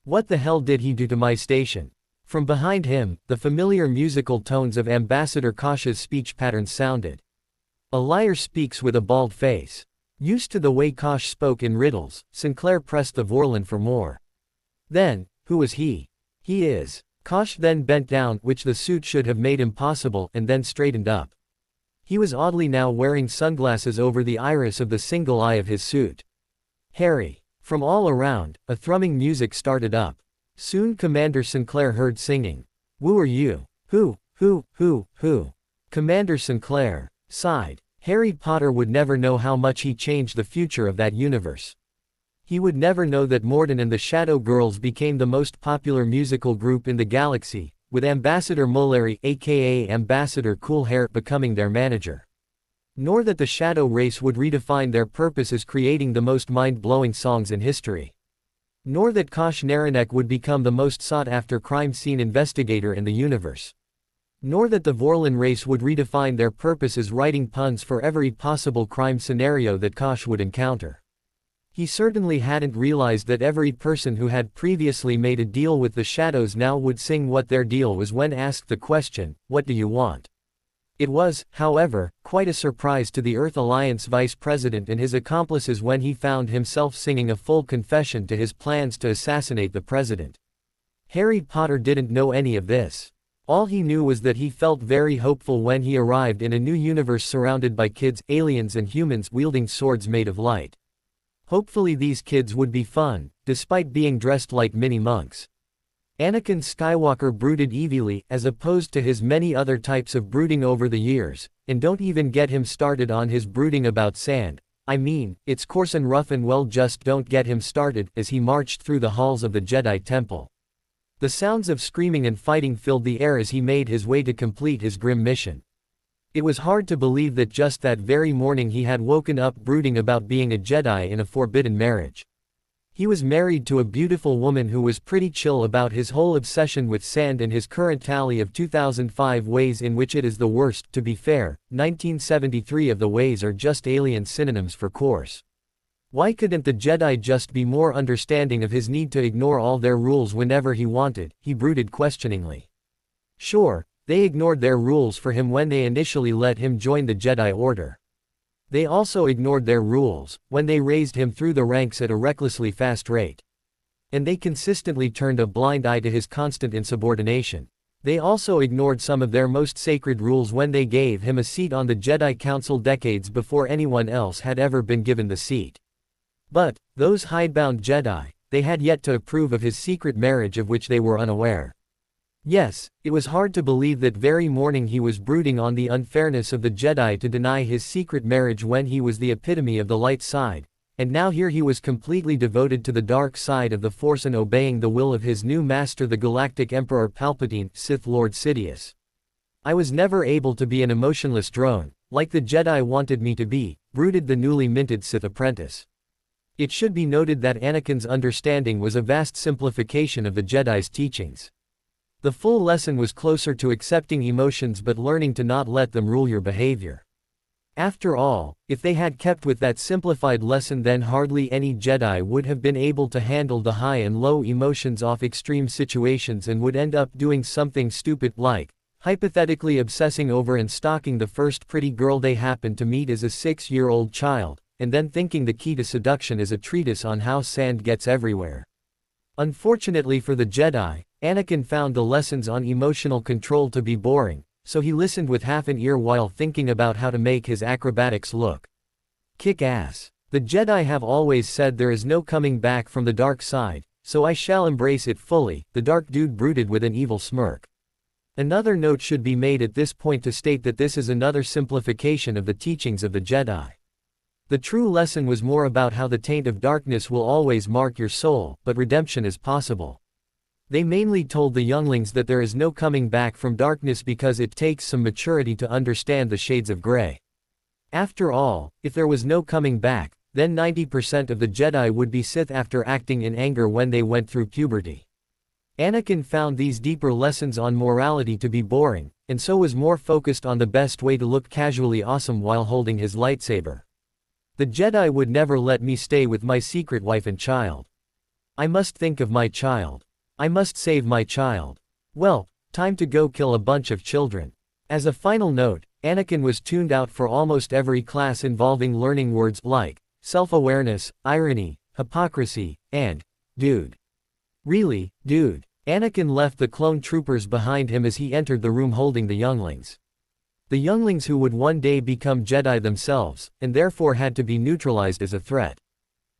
[SPEAKER 2] What the hell did he do to my station?" From behind him, the familiar musical tones of Ambassador Kosh's speech patterns sounded. "A liar speaks with a bald face." Used to the way Kosh spoke in riddles, Sinclair pressed the Vorlon for more. "Then, who was he?" "He is." Kosh then bent down, which the suit should have made impossible, and then straightened up. He was oddly now wearing sunglasses over the iris of the single eye of his suit. "Harry." From all around, a thrumming music started up. Soon Commander Sinclair heard singing. "Who are you?" Who? Commander Sinclair sighed. Harry Potter would never know how much he changed the future of that universe. He would never know that Mordin and the Shadow Girls became the most popular musical group in the galaxy, with Ambassador Mullery aka Ambassador Coolhair becoming their manager. Nor that the Shadow race would redefine their purpose as creating the most mind-blowing songs in history. Nor that Kosh Naranek would become the most sought-after crime scene investigator in the universe. Nor that the Vorlon race would redefine their purpose as writing puns for every possible crime scenario that Kosh would encounter. He certainly hadn't realized that every person who had previously made a deal with the Shadows now would sing what their deal was when asked the question, "What do you want?" It was, however, quite a surprise to the Earth Alliance vice president and his accomplices when he found himself singing a full confession to his plans to assassinate the president. Harry Potter didn't know any of this. All he knew was that he felt very hopeful when he arrived in a new universe surrounded by kids, aliens and humans wielding swords made of light. Hopefully these kids would be fun, despite being dressed like mini monks. Anakin Skywalker brooded evilly, as opposed to his many other types of brooding over the years, and don't even get him started on his brooding about sand. I mean, it's coarse and rough and well, just don't get him started, as he marched through the halls of the Jedi Temple. The sounds of screaming and fighting filled the air as he made his way to complete his grim mission. It was hard to believe that just that very morning he had woken up brooding about being a Jedi in a forbidden marriage. He was married to a beautiful woman who was pretty chill about his whole obsession with sand and his current tally of 2005 ways in which it is the worst. To be fair, 1973 of the ways are just alien synonyms for coarse. Why couldn't the Jedi just be more understanding of his need to ignore all their rules whenever he wanted? He brooded questioningly. Sure, they ignored their rules for him when they initially let him join the Jedi Order. They also ignored their rules when they raised him through the ranks at a recklessly fast rate. And they consistently turned a blind eye to his constant insubordination. They also ignored some of their most sacred rules when they gave him a seat on the Jedi Council decades before anyone else had ever been given the seat. But, those hidebound Jedi, they had yet to approve of his secret marriage of which they were unaware. Yes, it was hard to believe that very morning he was brooding on the unfairness of the Jedi to deny his secret marriage when he was the epitome of the light side, and now here he was completely devoted to the dark side of the Force and obeying the will of his new master, the Galactic Emperor Palpatine, Sith Lord Sidious. I was never able to be an emotionless drone, like the Jedi wanted me to be, brooded the newly minted Sith apprentice. It should be noted that Anakin's understanding was a vast simplification of the Jedi's teachings. The full lesson was closer to accepting emotions but learning to not let them rule your behavior. After all, if they had kept with that simplified lesson, then hardly any Jedi would have been able to handle the high and low emotions of extreme situations and would end up doing something stupid like, hypothetically obsessing over and stalking the first pretty girl they happened to meet as a 6-year-old child, and then thinking the key to seduction is a treatise on how sand gets everywhere. Unfortunately for the Jedi, Anakin found the lessons on emotional control to be boring, so he listened with half an ear while thinking about how to make his acrobatics look kick ass. The Jedi have always said there is no coming back from the dark side, so I shall embrace it fully, the dark dude brooded with an evil smirk. Another note should be made at this point to state that this is another simplification of the teachings of the Jedi. The true lesson was more about how the taint of darkness will always mark your soul, but redemption is possible. They mainly told the younglings that there is no coming back from darkness because it takes some maturity to understand the shades of gray. After all, if there was no coming back, then 90% of the Jedi would be Sith after acting in anger when they went through puberty. Anakin found these deeper lessons on morality to be boring, and so was more focused on the best way to look casually awesome while holding his lightsaber. The Jedi would never let me stay with my secret wife and child. I must think of my child. I must save my child. Well, time to go kill a bunch of children. As a final note, Anakin was tuned out for almost every class involving learning words like self-awareness, irony, hypocrisy, and dude. Really, dude. Anakin left the clone troopers behind him as he entered the room holding the younglings. The younglings who would one day become Jedi themselves, and therefore had to be neutralized as a threat.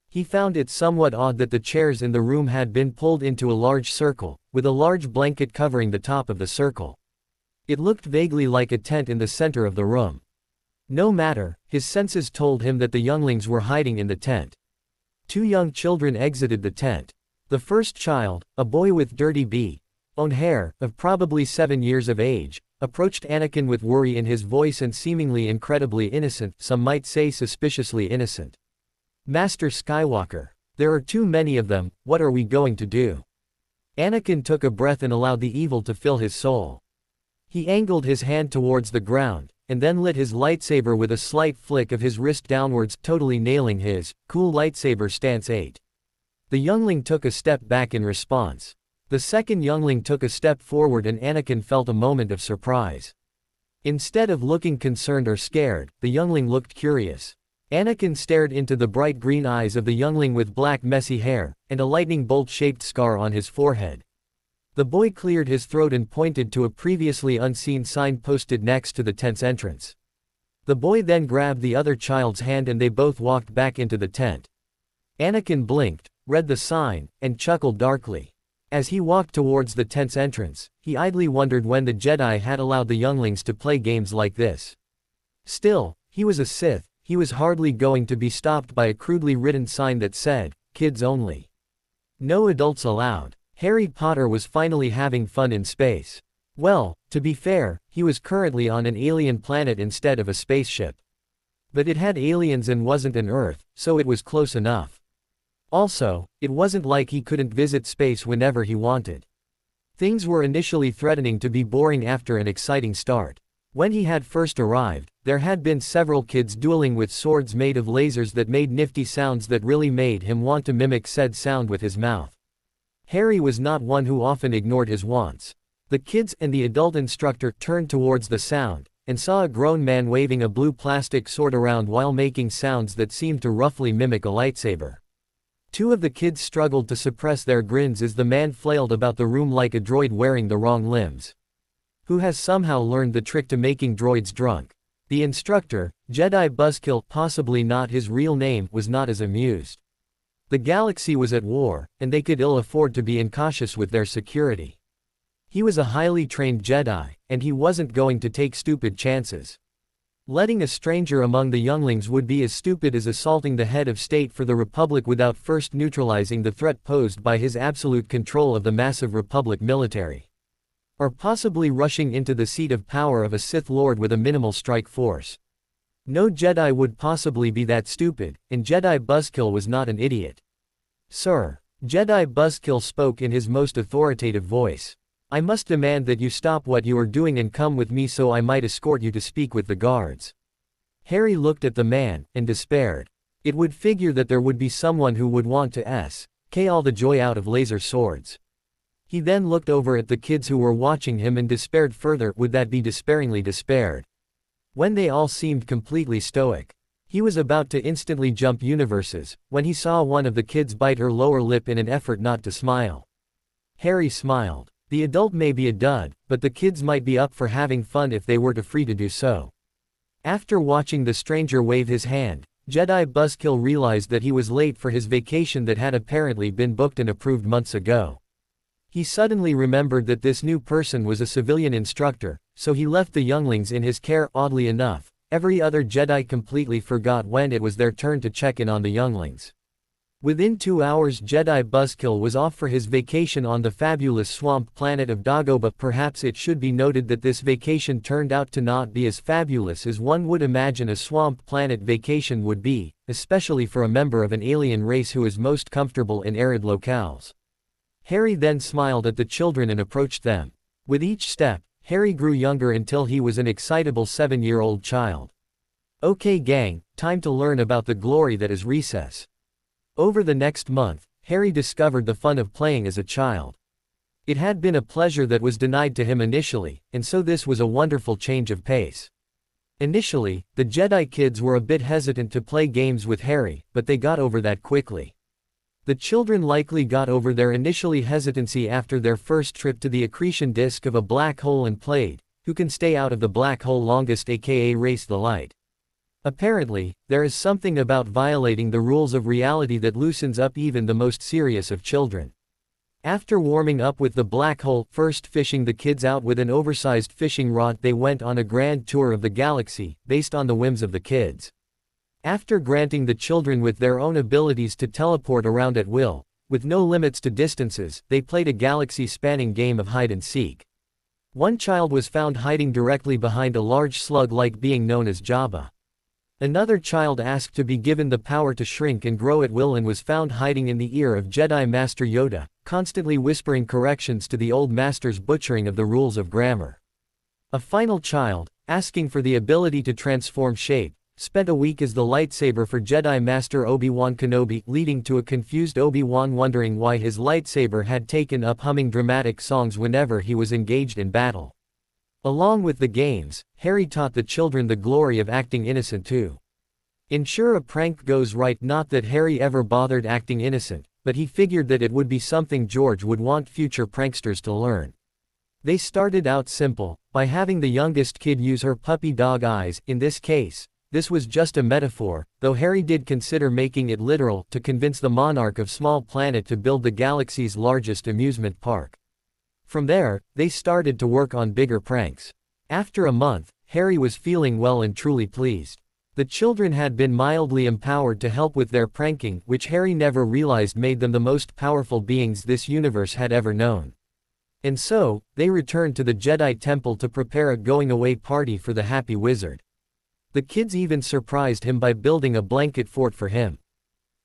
[SPEAKER 2] He found it somewhat odd that the chairs in the room had been pulled into a large circle, with a large blanket covering the top of the circle. It looked vaguely like a tent in the center of the room. No matter, his senses told him that the younglings were hiding in the tent. 2 young children exited the tent. The first child, a boy with dirty blonde hair, of probably 7 years of age, approached Anakin with worry in his voice and seemingly incredibly innocent, some might say suspiciously innocent. Master Skywalker. There are too many of them, what are we going to do? Anakin took a breath and allowed the evil to fill his soul. He angled his hand towards the ground, and then lit his lightsaber with a slight flick of his wrist downwards, totally nailing his cool lightsaber stance 8. The youngling took a step back in response. The second youngling took a step forward and Anakin felt a moment of surprise. Instead of looking concerned or scared, the youngling looked curious. Anakin stared into the bright green eyes of the youngling with black messy hair, and a lightning bolt-shaped scar on his forehead. The boy cleared his throat and pointed to a previously unseen sign posted next to the tent's entrance. The boy then grabbed the other child's hand and they both walked back into the tent. Anakin blinked, read the sign, and chuckled darkly. As he walked towards the tent's entrance, he idly wondered when the Jedi had allowed the younglings to play games like this. Still, he was a Sith. He was hardly going to be stopped by a crudely written sign that said, "Kids only. No adults allowed." Harry Potter was finally having fun in space. Well, to be fair, he was currently on an alien planet instead of a spaceship. But it had aliens and wasn't an Earth, so it was close enough. Also, it wasn't like he couldn't visit space whenever he wanted. Things were initially threatening to be boring after an exciting start. When he had first arrived, there had been several kids dueling with swords made of lasers that made nifty sounds that really made him want to mimic said sound with his mouth. Harry was not one who often ignored his wants. The kids and the adult instructor turned towards the sound, and saw a grown man waving a blue plastic sword around while making sounds that seemed to roughly mimic a lightsaber. 2 of the kids struggled to suppress their grins as the man flailed about the room like a droid wearing the wrong limbs. Who has somehow learned the trick to making droids drunk? The instructor, Jedi Buzzkill, possibly not his real name, was not as amused. The galaxy was at war, and they could ill afford to be incautious with their security. He was a highly trained Jedi, and he wasn't going to take stupid chances. Letting a stranger among the younglings would be as stupid as assaulting the head of state for the Republic without first neutralizing the threat posed by his absolute control of the massive Republic military. Or possibly rushing into the seat of power of a Sith Lord with a minimal strike force. No Jedi would possibly be that stupid, and Jedi Buzzkill was not an idiot. "Sir." Jedi Buzzkill spoke in his most authoritative voice. I must demand that you stop what you are doing and come with me so I might escort you to speak with the guards." Harry looked at the man, and despaired. It would figure that there would be someone who would want to s.k. all the joy out of laser swords. He then looked over at the kids who were watching him and despaired further. Would that be despairingly despaired? When they all seemed completely stoic. He was about to instantly jump universes, when he saw one of the kids bite her lower lip in an effort not to smile. Harry smiled. The adult may be a dud, but the kids might be up for having fun if they were free to do so. After watching the stranger wave his hand, Jedi Buzzkill realized that he was late for his vacation that had apparently been booked and approved months ago. He suddenly remembered that this new person was a civilian instructor, so he left the younglings in his care. Oddly enough, every other Jedi completely forgot when it was their turn to check in on the younglings. Within 2 hours Jedi Buzzkill was off for his vacation on the fabulous swamp planet of Dagobah. Perhaps it should be noted that this vacation turned out to not be as fabulous as one would imagine a swamp planet vacation would be, especially for a member of an alien race who is most comfortable in arid locales. Harry then smiled at the children and approached them. With each step, Harry grew younger until he was an excitable 7-year-old child. "Okay gang, time to learn about the glory that is recess." Over the next month, Harry discovered the fun of playing as a child. It had been a pleasure that was denied to him initially, and so this was a wonderful change of pace. Initially, the Jedi kids were a bit hesitant to play games with Harry, but they got over that quickly. The children likely got over their initially hesitancy after their first trip to the accretion disk of a black hole and played, "Who can stay out of the black hole longest?" aka Race the Light. Apparently, there is something about violating the rules of reality that loosens up even the most serious of children. After warming up with the black hole, first fishing the kids out with an oversized fishing rod, they went on a grand tour of the galaxy, based on the whims of the kids. After granting the children with their own abilities to teleport around at will, with no limits to distances, they played a galaxy-spanning game of hide-and-seek. One child was found hiding directly behind a large slug-like being known as Jabba. Another child asked to be given the power to shrink and grow at will and was found hiding in the ear of Jedi Master Yoda, constantly whispering corrections to the old master's butchering of the rules of grammar. A final child, asking for the ability to transform shape, spent a week as the lightsaber for Jedi Master Obi-Wan Kenobi, leading to a confused Obi-Wan wondering why his lightsaber had taken up humming dramatic songs whenever he was engaged in battle. Along with the games, Harry taught the children the glory of acting innocent too. Ensure a prank goes right. Not that Harry ever bothered acting innocent, but he figured that it would be something George would want future pranksters to learn. They started out simple, by having the youngest kid use her puppy dog eyes. In this case, this was just a metaphor, though Harry did consider making it literal, to convince the monarch of Small Planet to build the galaxy's largest amusement park. From there, they started to work on bigger pranks. After a month, Harry was feeling well and truly pleased. The children had been mildly empowered to help with their pranking, which Harry never realized made them the most powerful beings this universe had ever known. And so, they returned to the Jedi Temple to prepare a going-away party for the Happy Wizard. The kids even surprised him by building a blanket fort for him.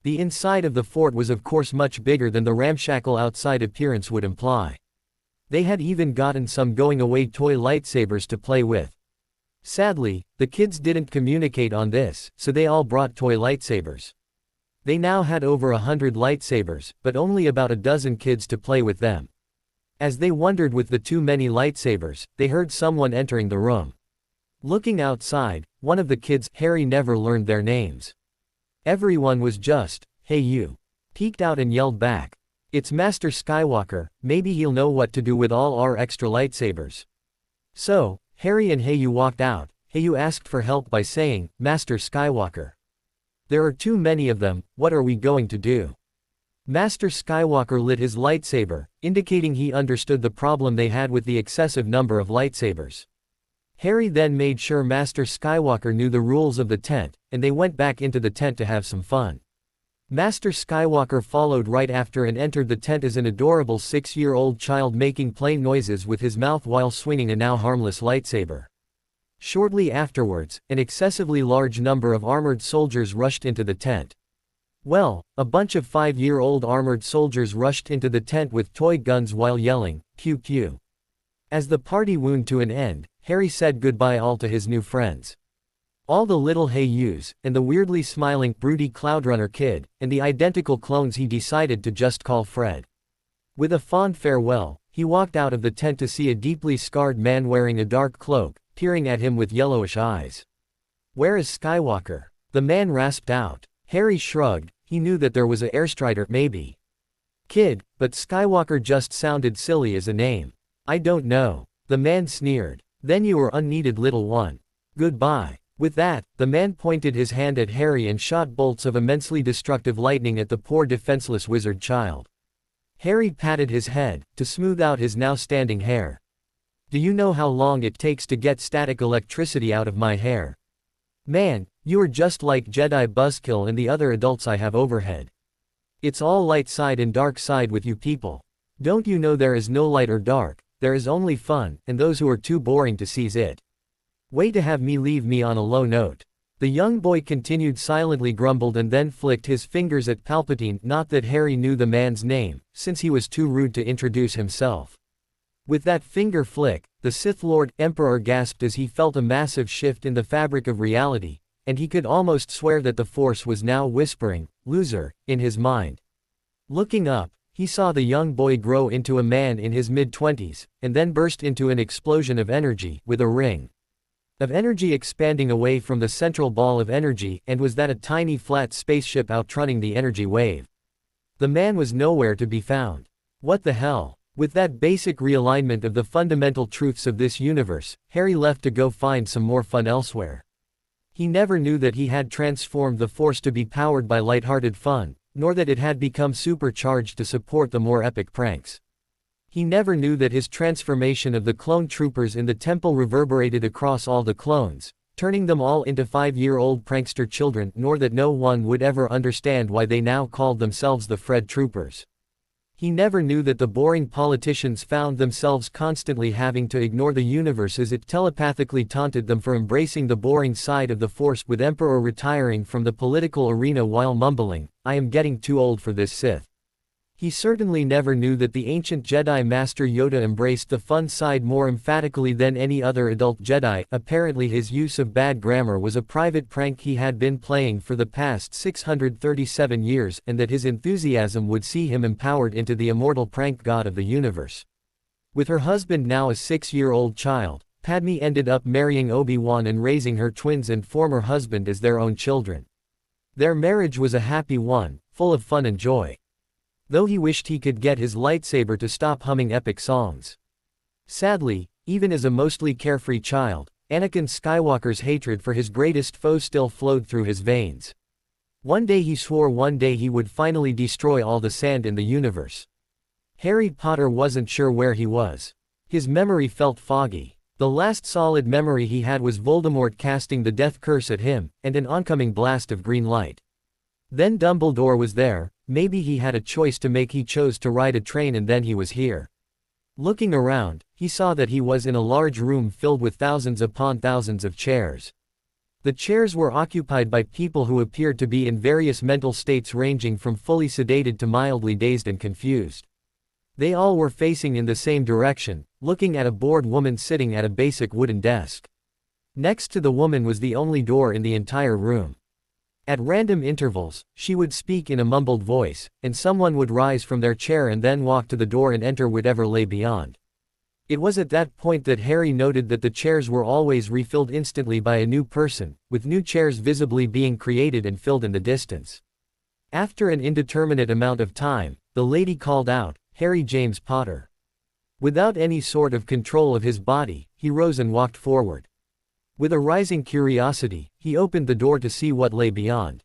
[SPEAKER 2] The inside of the fort was of course much bigger than the ramshackle outside appearance would imply. They had even gotten some going-away toy lightsabers to play with. Sadly, the kids didn't communicate on this, so they all brought toy lightsabers. They now had over 100 lightsabers, but only about a dozen kids to play with them. As they wondered with the too many lightsabers, they heard someone entering the room. Looking outside, one of the kids, Harry never learned their names. Everyone was just, "Hey you," peeked out and yelled back, "It's Master Skywalker, maybe he'll know what to do with all our extra lightsabers." So, Harry and Heyu walked out. Heyu asked for help by saying, "Master Skywalker, there are too many of them, what are we going to do?" Master Skywalker lit his lightsaber, indicating he understood the problem they had with the excessive number of lightsabers. Harry then made sure Master Skywalker knew the rules of the tent, and they went back into the tent to have some fun. Master Skywalker followed right after and entered the tent as an adorable 6-year-old child making play noises with his mouth while swinging a now harmless lightsaber. Shortly afterwards, an excessively large number of armored soldiers rushed into the tent. Well, a bunch of 5-year-old armored soldiers rushed into the tent with toy guns while yelling, "Pew pew." As the party wound to an end, Harry said goodbye all to his new friends. All the little Hey Yous, and the weirdly smiling, broody Cloudrunner kid, and the identical clones he decided to just call Fred. With a fond farewell, he walked out of the tent to see a deeply scarred man wearing a dark cloak, peering at him with yellowish eyes. "Where is Skywalker?" the man rasped out. Harry shrugged, he knew that there was a Airstrider, maybe. Kid, but Skywalker just sounded silly as a name. "I don't know." The man sneered. "Then you are unneeded, little one. Goodbye." With that, the man pointed his hand at Harry and shot bolts of immensely destructive lightning at the poor defenseless wizard child. Harry patted his head, to smooth out his now standing hair. "Do you know how long it takes to get static electricity out of my hair? Man, you are just like Jedi Buzzkill and the other adults I have overhead. It's all light side and dark side with you people. Don't you know there is no light or dark, there is only fun, and those who are too boring to seize it. Way to have me leave me on a low note." The young boy continued silently, grumbled, and then flicked his fingers at Palpatine. Not that Harry knew the man's name, since he was too rude to introduce himself. With that finger flick, the Sith Lord Emperor gasped as he felt a massive shift in the fabric of reality, and he could almost swear that the Force was now whispering, "Loser," in his mind. Looking up, he saw the young boy grow into a man in his mid-20s, and then burst into an explosion of energy, with a ring of energy expanding away from the central ball of energy. And was that a tiny flat spaceship outrunning the energy wave? The man was nowhere to be found. What the hell? With that basic realignment of the fundamental truths of this universe, Harry left to go find some more fun elsewhere. He never knew that he had transformed the Force to be powered by lighthearted fun, nor that it had become supercharged to support the more epic pranks. He never knew that his transformation of the clone troopers in the temple reverberated across all the clones, turning them all into 5-year-old prankster children, nor that no one would ever understand why they now called themselves the Fred Troopers. He never knew that the boring politicians found themselves constantly having to ignore the universe as it telepathically taunted them for embracing the boring side of the Force, with Emperor retiring from the political arena while mumbling, "I am getting too old for this Sith." He certainly never knew that the ancient Jedi Master Yoda embraced the fun side more emphatically than any other adult Jedi. Apparently his use of bad grammar was a private prank he had been playing for the past 637 years, and that his enthusiasm would see him empowered into the immortal prank god of the universe. With her husband now a 6-year-old child, Padme ended up marrying Obi-Wan and raising her twins and former husband as their own children. Their marriage was a happy one, full of fun and joy. Though he wished he could get his lightsaber to stop humming epic songs. Sadly, even as a mostly carefree child, Anakin Skywalker's hatred for his greatest foe still flowed through his veins. One day he swore one day he would finally destroy all the sand in the universe. Harry Potter wasn't sure where he was. His memory felt foggy. The last solid memory he had was Voldemort casting the death curse at him, and an oncoming blast of green light. Then Dumbledore was there. Maybe he had a choice to make. He chose to ride a train, and then he was here. Looking around, he saw that he was in a large room filled with thousands upon thousands of chairs. The chairs were occupied by people who appeared to be in various mental states ranging from fully sedated to mildly dazed and confused. They all were facing in the same direction, looking at a bored woman sitting at a basic wooden desk. Next to the woman was the only door in the entire room. At random intervals, she would speak in a mumbled voice, and someone would rise from their chair and then walk to the door and enter whatever lay beyond. It was at that point that Harry noted that the chairs were always refilled instantly by a new person, with new chairs visibly being created and filled in the distance. After an indeterminate amount of time, the lady called out, "Harry James Potter." Without any sort of control of his body, he rose and walked forward. With a rising curiosity, he opened the door to see what lay beyond.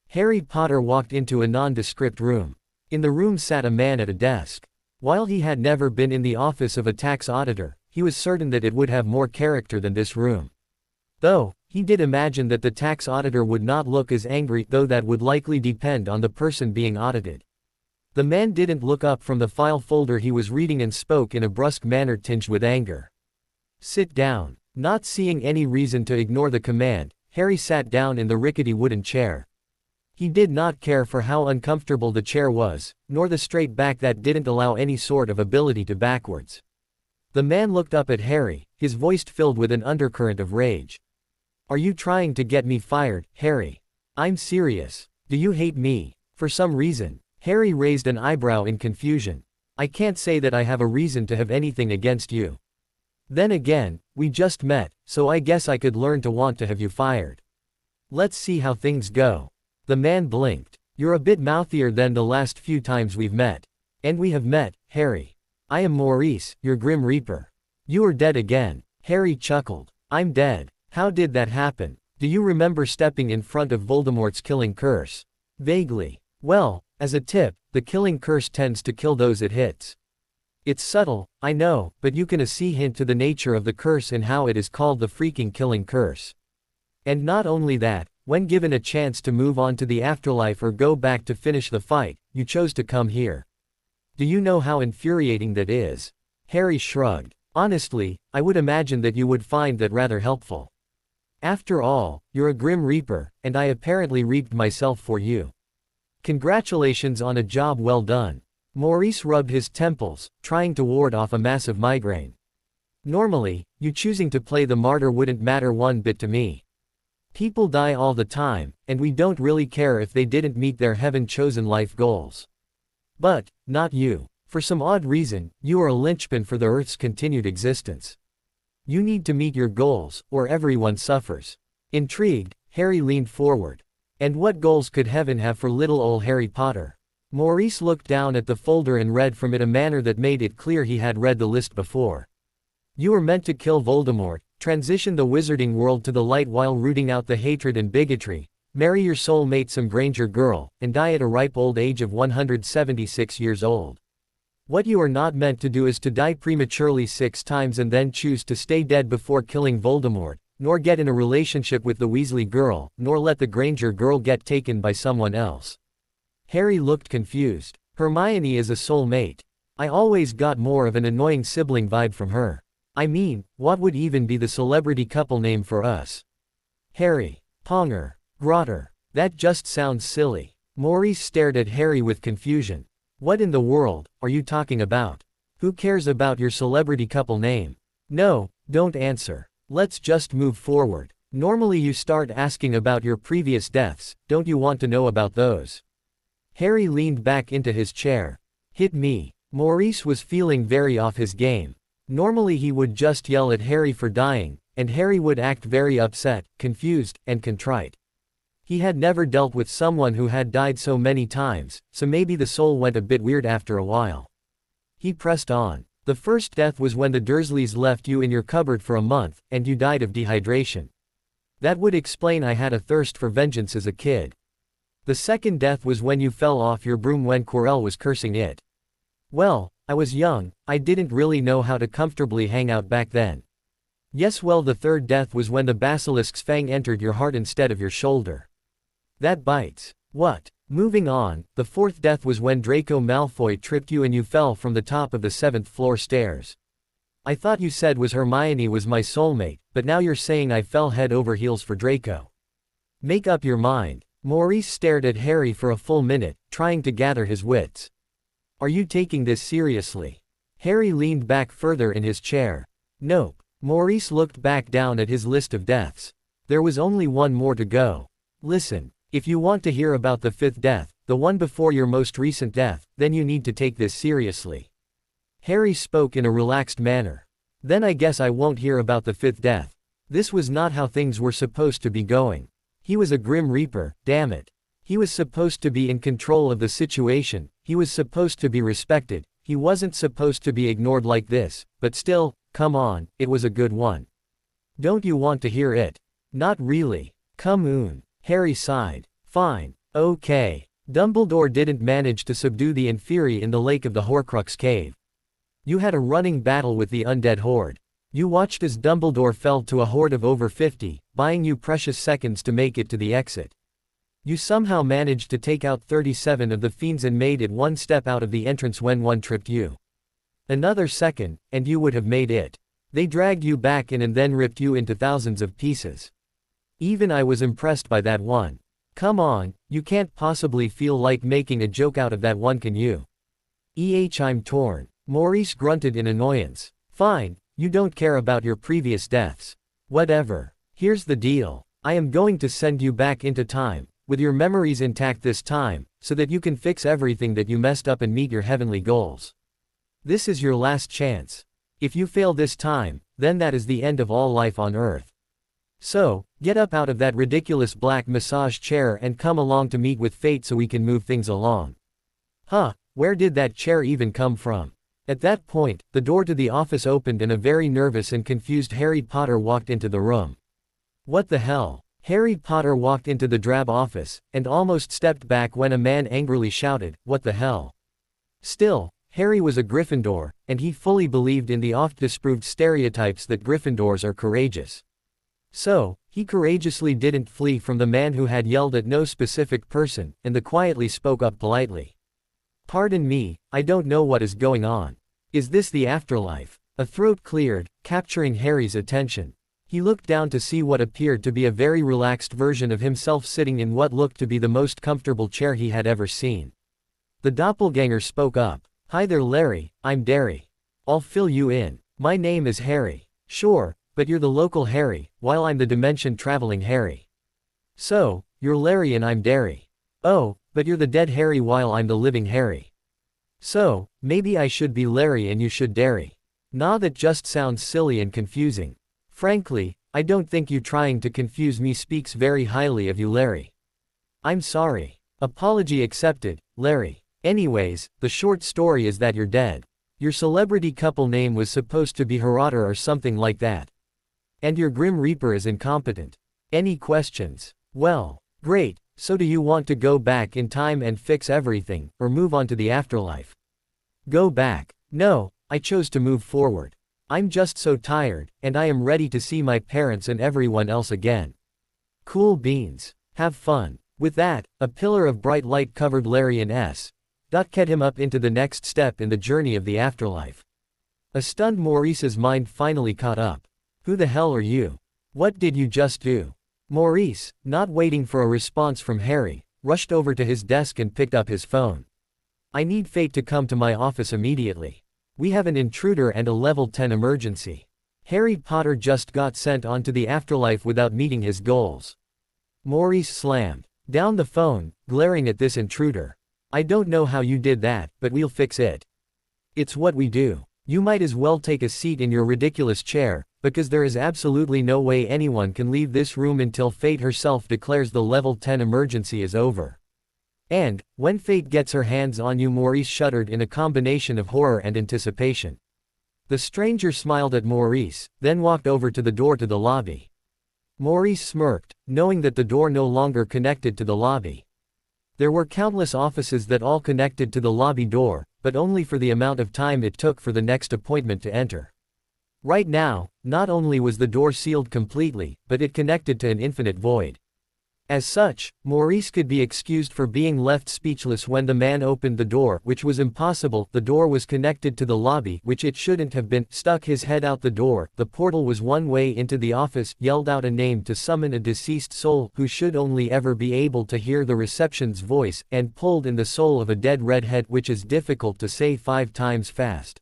[SPEAKER 2] Harry Potter walked into a nondescript room. In the room sat a man at a desk. While he had never been in the office of a tax auditor, he was certain that it would have more character than this room. Though, he did imagine that the tax auditor would not look as angry, though that would likely depend on the person being audited. The man didn't look up from the file folder he was reading and spoke in a brusque manner tinged with anger. "Sit down." Not seeing any reason to ignore the command, Harry sat down in the rickety wooden chair. He did not care for how uncomfortable the chair was, nor the straight back that didn't allow any sort of ability to backwards. The man looked up at Harry, his voice filled with an undercurrent of rage. Are you trying to get me fired, Harry? I'm serious. Do you hate me? For some reason. Harry raised an eyebrow in confusion. I can't say that I have a reason to have anything against you. Then again, we just met, so I guess I could learn to want to have you fired. Let's see how things go. The man blinked. You're a bit mouthier than the last few times we've met. And we have met, Harry. I am Maurice, your Grim Reaper. You are dead again. Harry chuckled. I'm dead. How did that happen? Do you remember stepping in front of Voldemort's killing curse? Vaguely. Well, as a tip, the killing curse tends to kill those it hits. It's subtle, I know, but you can see hint to the nature of the curse and how it is called the freaking killing curse. And not only that, when given a chance to move on to the afterlife or go back to finish the fight, you chose to come here. Do you know how infuriating that is? Harry shrugged. Honestly, I would imagine that you would find that rather helpful. After all, you're a Grim Reaper, and I apparently reaped myself for you. Congratulations on a job well done. Maurice rubbed his temples, trying to ward off a massive migraine. Normally, you choosing to play the martyr wouldn't matter one bit to me. People die all the time, and we don't really care if they didn't meet their heaven-chosen life goals. But, not you. For some odd reason, you are a linchpin for the Earth's continued existence. You need to meet your goals, or everyone suffers. Intrigued, Harry leaned forward. And what goals could heaven have for little old Harry Potter? Maurice looked down at the folder and read from it a manner that made it clear he had read the list before. You were meant to kill Voldemort, transition the wizarding world to the light while rooting out the hatred and bigotry, marry your soulmate some Granger girl, and die at a ripe old age of 176 years old. What you are not meant to do is to die prematurely 6 times and then choose to stay dead before killing Voldemort, nor get in a relationship with the Weasley girl, nor let the Granger girl get taken by someone else. Harry looked confused. Hermione is a soulmate. I always got more of an annoying sibling vibe from her. I mean, what would even be the celebrity couple name for us? Harry Ponger. Grotter. That just sounds silly. Maurice stared at Harry with confusion. What in the world are you talking about? Who cares about your celebrity couple name? No, don't answer. Let's just move forward. Normally you start asking about your previous deaths, don't you want to know about those? Harry leaned back into his chair. Hit me. Maurice was feeling very off his game. Normally he would just yell at Harry for dying, and Harry would act very upset, confused, and contrite. He had never dealt with someone who had died so many times, so maybe the soul went a bit weird after a while. He pressed on. The first death was when the Dursleys left you in your cupboard for a month, and you died of dehydration. That would explain I had a thirst for vengeance as a kid. The second death was when you fell off your broom when Quirrell was cursing it. Well, I was young, I didn't really know how to comfortably hang out back then. Yes, well, the third death was when the basilisk's fang entered your heart instead of your shoulder. That bites. What? Moving on, the fourth death was when Draco Malfoy tripped you and you fell from the top of the 7th floor stairs. I thought you said was Hermione was my soulmate, but now you're saying I fell head over heels for Draco. Make up your mind. Maurice stared at Harry for a full minute, trying to gather his wits. Are you taking this seriously? Harry leaned back further in his chair. Nope. Maurice looked back down at his list of deaths. There was only one more to go. Listen, if you want to hear about the 5th death, the one before your most recent death, then you need to take this seriously. Harry spoke in a relaxed manner. Then I guess I won't hear about the 5th death. This was not how things were supposed to be going. He was a Grim Reaper, damn it. He was supposed to be in control of the situation, he was supposed to be respected, he wasn't supposed to be ignored like this, but still, come on, it was a good one. Don't you want to hear it? Not really. Come on. Harry sighed. Fine. Okay. Dumbledore didn't manage to subdue the Inferi in the Lake of the Horcrux cave. You had a running battle with the undead horde. You watched as Dumbledore fell to a horde of over 50, buying you precious seconds to make it to the exit. You somehow managed to take out 37 of the fiends and made it one step out of the entrance when one tripped you. Another second, and you would have made it. They dragged you back in and then ripped you into thousands of pieces. Even I was impressed by that one. Come on, you can't possibly feel like making a joke out of that one, can you? I'm torn. Maurice grunted in annoyance. Fine, you don't care about your previous deaths. Whatever. Here's the deal. I am going to send you back into time, with your memories intact this time, so that you can fix everything that you messed up and meet your heavenly goals. This is your last chance. If you fail this time, then that is the end of all life on Earth. So, get up out of that ridiculous black massage chair and come along to meet with fate so we can move things along. Huh, where did that chair even come from? At that point, the door to the office opened and a very nervous and confused Harry Potter walked into the room. What the hell? Harry Potter walked into the drab office, and almost stepped back when a man angrily shouted, "What the hell?" Still, Harry was a Gryffindor, and he fully believed in the oft-disproved stereotypes that Gryffindors are courageous. So, he courageously didn't flee from the man who had yelled at no specific person, and quietly spoke up politely. "Pardon me, I don't know what is going on. Is this the afterlife?" A throat cleared, capturing Harry's attention. He looked down to see what appeared to be a very relaxed version of himself sitting in what looked to be the most comfortable chair he had ever seen. The doppelganger spoke up. "Hi there Larry, I'm Derry. I'll fill you in. My name is Harry." "Sure, but you're the local Harry, while I'm the dimension-traveling Harry." "So, you're Larry and I'm Derry." "Oh, but you're the dead Harry while I'm the living Harry." "So, maybe I should be Larry and you should Derry." "Nah, that just sounds silly and confusing. Frankly, I don't think you trying to confuse me speaks very highly of you Larry." "I'm sorry." "Apology accepted, Larry. Anyways, the short story is that you're dead. Your celebrity couple name was supposed to be Harada or something like that. And your Grim Reaper is incompetent. Any questions?" "Well, great, so do you want to go back in time and fix everything, or move on to the afterlife?" "Go back. No, I chose to move forward. I'm just so tired, and I am ready to see my parents and everyone else again." "Cool beans. Have fun." With that, a pillar of bright light covered Larry and led him up into the next step in the journey of the afterlife. A stunned Maurice's mind finally caught up. "Who the hell are you? What did you just do?" Maurice, not waiting for a response from Harry, rushed over to his desk and picked up his phone. "I need Fate to come to my office immediately. We have an intruder and a level 10 emergency. Harry Potter just got sent onto the afterlife without meeting his goals." Maurice slammed down the phone, glaring at this intruder. "I don't know how you did that, but we'll fix it. It's what we do. You might as well take a seat in your ridiculous chair, because there is absolutely no way anyone can leave this room until Fate herself declares the level 10 emergency is over." And, when Fate gets her hands on you, Maurice shuddered in a combination of horror and anticipation. The stranger smiled at Maurice, then walked over to the door to the lobby. Maurice smirked, knowing that the door no longer connected to the lobby. There were countless offices that all connected to the lobby door, but only for the amount of time it took for the next appointment to enter. Right now, not only was the door sealed completely, but it connected to an infinite void. As such, Maurice could be excused for being left speechless when the man opened the door, which was impossible. The door was connected to the lobby, which it shouldn't have been. Stuck his head out the door. The portal was one way into the office. Yelled out a name to summon a deceased soul who should only ever be able to hear the reception's voice, and pulled in the soul of a dead redhead, which is difficult to say 5 times fast.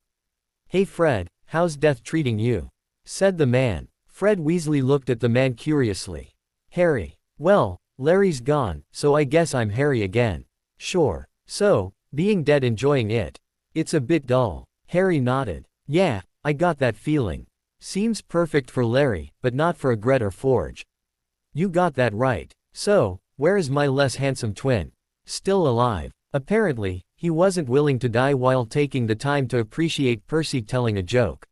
[SPEAKER 2] "Hey Fred, how's death treating you?" said the man. Fred Weasley looked at the man curiously. "Harry. Well, Larry's gone, so I guess I'm Harry again." "Sure. So, being dead enjoying it? It's a bit dull." Harry nodded. "Yeah, I got that feeling. Seems perfect for Larry, but not for a Gret or Forge." "You got that right. So, where is my less handsome twin?" "Still alive." Apparently, he wasn't willing to die while taking the time to appreciate Percy telling a joke.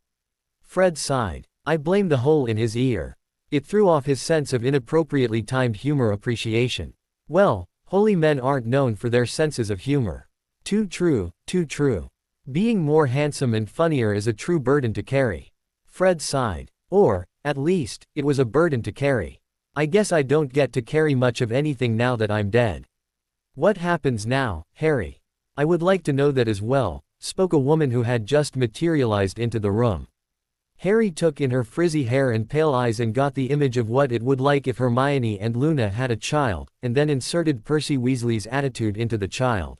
[SPEAKER 2] Fred sighed. "I blame the hole in his ear. It threw off his sense of inappropriately timed humor appreciation." "Well, holy men aren't known for their senses of humor." "Too true, too true. Being more handsome and funnier is a true burden to carry." Fred sighed. "Or, at least, it was a burden to carry. I guess I don't get to carry much of anything now that I'm dead." "What happens now, Harry?" "I would like to know that as well," spoke a woman who had just materialized into the room. Harry took in her frizzy hair and pale eyes and got the image of what it would like if Hermione and Luna had a child, and then inserted Percy Weasley's attitude into the child.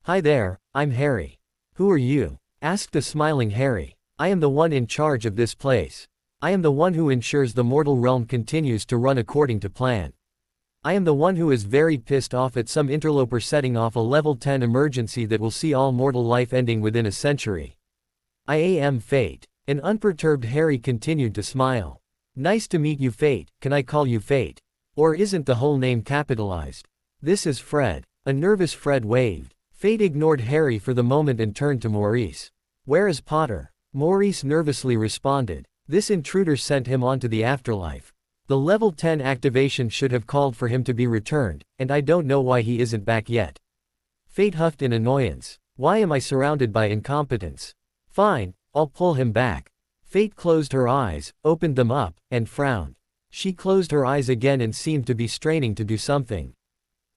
[SPEAKER 2] "Hi there, I'm Harry." "Who are you?" asked a smiling Harry. I am the one in charge of this place. I am the one who ensures the mortal realm continues to run according to plan. I am the one who is very pissed off at some interloper setting off a level 10 emergency that will see all mortal life ending within a century. I am Fate. An unperturbed Harry continued to smile. Nice to meet you, Fate. Can I call you Fate? Or isn't the whole name capitalized? This is Fred. A nervous Fred waved. Fate ignored Harry for the moment and turned to Maurice. Where is Potter? Maurice nervously responded. This intruder sent him on to the afterlife. The level 10 activation should have called for him to be returned, and I don't know why he isn't back yet. Fate huffed in annoyance. Why am I surrounded by incompetence? Fine, I'll pull him back. Fate closed her eyes, opened them up, and frowned. She closed her eyes again and seemed to be straining to do something.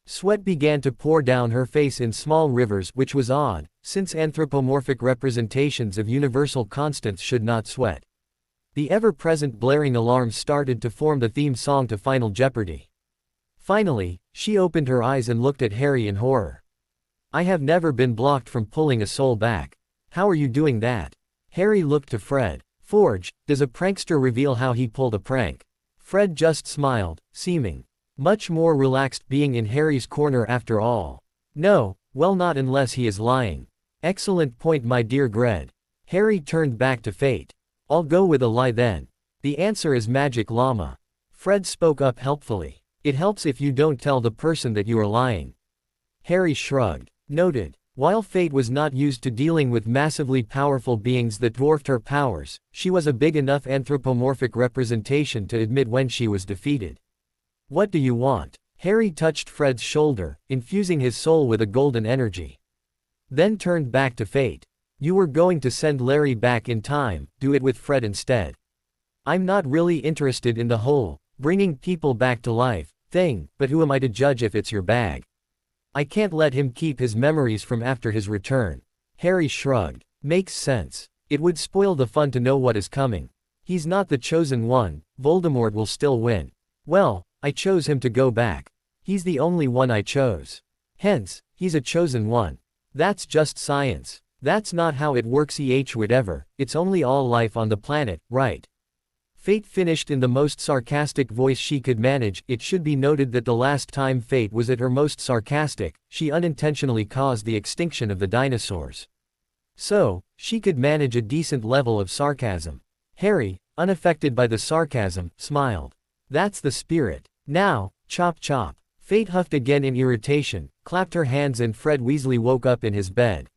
[SPEAKER 2] Sweat began to pour down her face in small rivers, which was odd, since anthropomorphic representations of universal constants should not sweat. The ever-present blaring alarms started to form the theme song to Final Jeopardy. Finally, she opened her eyes and looked at Harry in horror. I have never been blocked from pulling a soul back. How are you doing that? Harry looked to Fred. Forge, does a prankster reveal how he pulled a prank? Fred just smiled, seeming much more relaxed being in Harry's corner after all. No, well, not unless he is lying. Excellent point, my dear Gred. Harry turned back to Fate. I'll go with a lie then. The answer is Magic Llama. Fred spoke up helpfully. It helps if you don't tell the person that you are lying. Harry shrugged. Noted. While Fate was not used to dealing with massively powerful beings that dwarfed her powers, she was a big enough anthropomorphic representation to admit when she was defeated. What do you want? Harry touched Fred's shoulder, infusing his soul with a golden energy. Then turned back to Fate. You were going to send Larry back in time, do it with Fred instead. I'm not really interested in the whole, bringing people back to life, thing, but who am I to judge if it's your bag? I can't let him keep his memories from after his return. Harry shrugged. Makes sense. It would spoil the fun to know what is coming. He's not the chosen one, Voldemort will still win. Well, I chose him to go back. He's the only one I chose. Hence, he's a chosen one. That's just science. That's not how it works, whatever, it's only all life on the planet, right? Fate finished in the most sarcastic voice she could manage. It should be noted that the last time Fate was at her most sarcastic, she unintentionally caused the extinction of the dinosaurs. So, she could manage a decent level of sarcasm. Harry, unaffected by the sarcasm, smiled. That's the spirit. Now, chop chop. Fate huffed again in irritation, clapped her hands, and Fred Weasley woke up in his bed.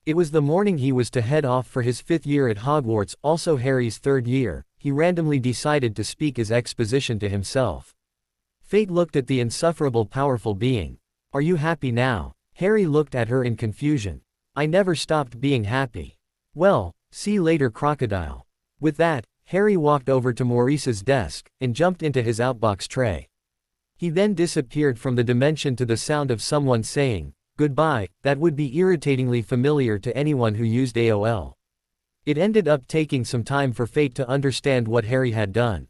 [SPEAKER 2] It was the morning he was to head off for his 5th year at Hogwarts, also Harry's 3rd year. He randomly decided to speak his exposition to himself. Fate looked at the insufferable powerful being. Are you happy now? Harry looked at her in confusion. I never stopped being happy. Well, see later, crocodile. With that, Harry walked over to Maurice's desk, and jumped into his outbox tray. He then disappeared from the dimension to the sound of someone saying, "Goodbye," that would be irritatingly familiar to anyone who used AOL. It ended up taking some time for Fate to understand what Harry had done.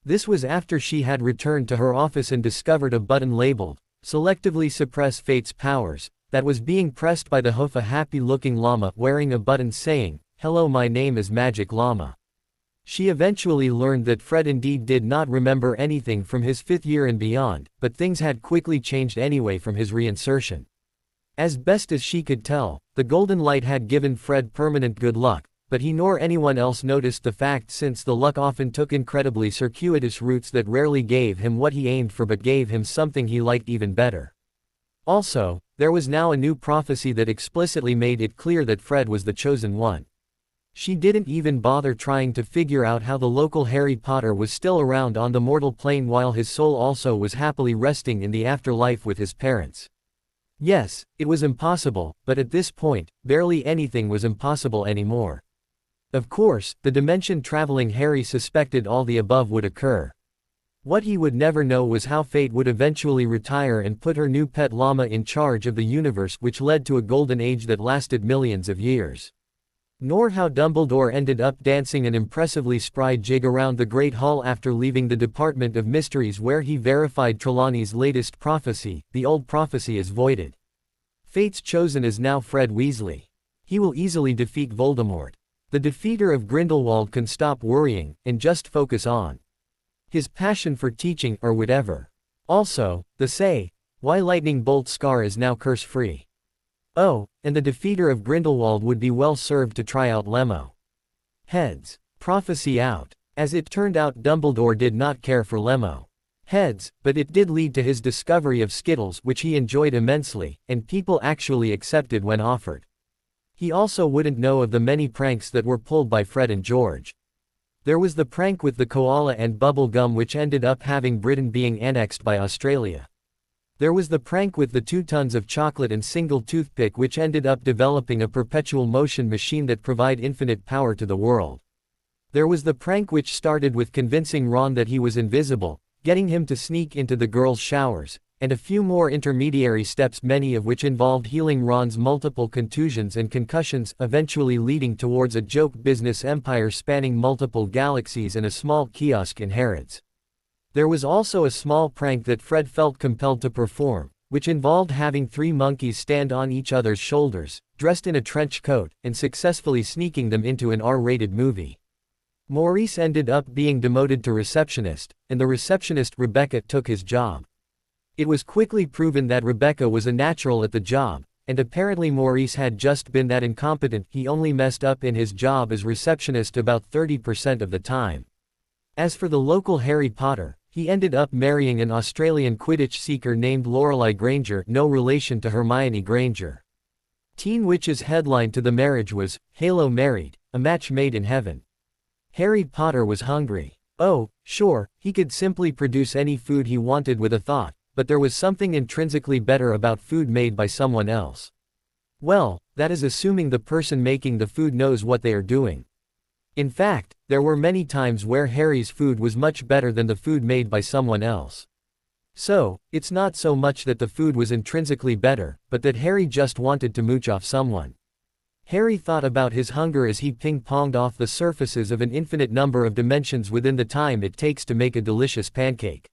[SPEAKER 2] This was after she had returned to her office and discovered a button labeled, "Selectively suppress Fate's powers," that was being pressed by the hoof a happy-looking llama wearing a button saying, "Hello, my name is Magic Llama." She eventually learned that Fred indeed did not remember anything from his 5th year and beyond, but things had quickly changed anyway from his reinsertion. As best as she could tell, the golden light had given Fred permanent good luck, but he nor anyone else noticed the fact, since the luck often took incredibly circuitous routes that rarely gave him what he aimed for but gave him something he liked even better. Also, there was now a new prophecy that explicitly made it clear that Fred was the chosen one. She didn't even bother trying to figure out how the local Harry Potter was still around on the mortal plane while his soul also was happily resting in the afterlife with his parents. Yes, it was impossible, but at this point, barely anything was impossible anymore. Of course, the dimension-traveling Harry suspected all the above would occur. What he would never know was how Fate would eventually retire and put her new pet llama in charge of the universe, which led to a golden age that lasted millions of years. Nor how Dumbledore ended up dancing an impressively spry jig around the Great Hall after leaving the Department of Mysteries, where he verified Trelawney's latest prophecy: the old prophecy is voided. Fate's chosen is now Fred Weasley. He will easily defeat Voldemort. The defeater of Grindelwald can stop worrying, and just focus on his passion for teaching, or whatever. Also, the say, why lightning bolt scar is now curse-free. Oh, and the defeater of Grindelwald would be well served to try out Lemo. Heads. Prophecy out. As it turned out, Dumbledore did not care for Lemo. Heads, but it did lead to his discovery of Skittles, which he enjoyed immensely, and people actually accepted when offered. He also wouldn't know of the many pranks that were pulled by Fred and George. There was the prank with the koala and bubble gum, which ended up having Britain being annexed by Australia. There was the prank with the 2 tons of chocolate and single toothpick, which ended up developing a perpetual motion machine that provide infinite power to the world. There was the prank which started with convincing Ron that he was invisible, getting him to sneak into the girls' showers, and a few more intermediary steps, many of which involved healing Ron's multiple contusions and concussions, eventually leading towards a joke business empire spanning multiple galaxies and a small kiosk in Harrods. There was also a small prank that Fred felt compelled to perform, which involved having 3 monkeys stand on each other's shoulders, dressed in a trench coat, and successfully sneaking them into an R-rated movie. Maurice ended up being demoted to receptionist, and the receptionist Rebecca took his job. It was quickly proven that Rebecca was a natural at the job, and apparently Maurice had just been that incompetent. He only messed up in his job as receptionist about 30% of the time. As for the local Harry Potter, he ended up marrying an Australian Quidditch seeker named Lorelei Granger, no relation to Hermione Granger. Teen Witch's headline to the marriage was, "Halo married, a match made in heaven." Harry Potter was hungry. Oh, sure, he could simply produce any food he wanted with a thought, but there was something intrinsically better about food made by someone else. Well, that is assuming the person making the food knows what they are doing. In fact, there were many times where Harry's food was much better than the food made by someone else. So, it's not so much that the food was intrinsically better, but that Harry just wanted to mooch off someone. Harry thought about his hunger as he ping-ponged off the surfaces of an infinite number of dimensions within the time it takes to make a delicious pancake.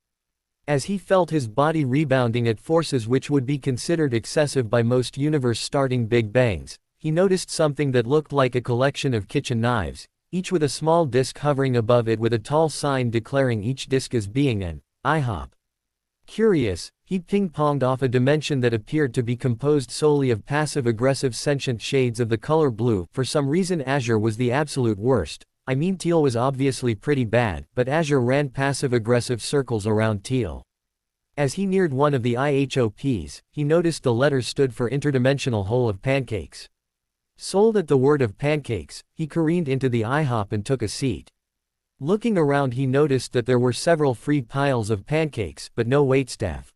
[SPEAKER 2] As he felt his body rebounding at forces which would be considered excessive by most universe-starting Big Bangs, he noticed something that looked like a collection of kitchen knives, each with a small disc hovering above it with a tall sign declaring each disc as being an IHOP. Curious, he ping-ponged off a dimension that appeared to be composed solely of passive-aggressive sentient shades of the color blue. For some reason azure was the absolute worst. I mean, teal was obviously pretty bad, but azure ran passive-aggressive circles around teal. As he neared one of the IHOPs, he noticed the letters stood for Interdimensional Hole of Pancakes. Sold at the word of pancakes, he careened into the IHOP and took a seat. Looking around, he noticed that there were several free piles of pancakes, but no waitstaff.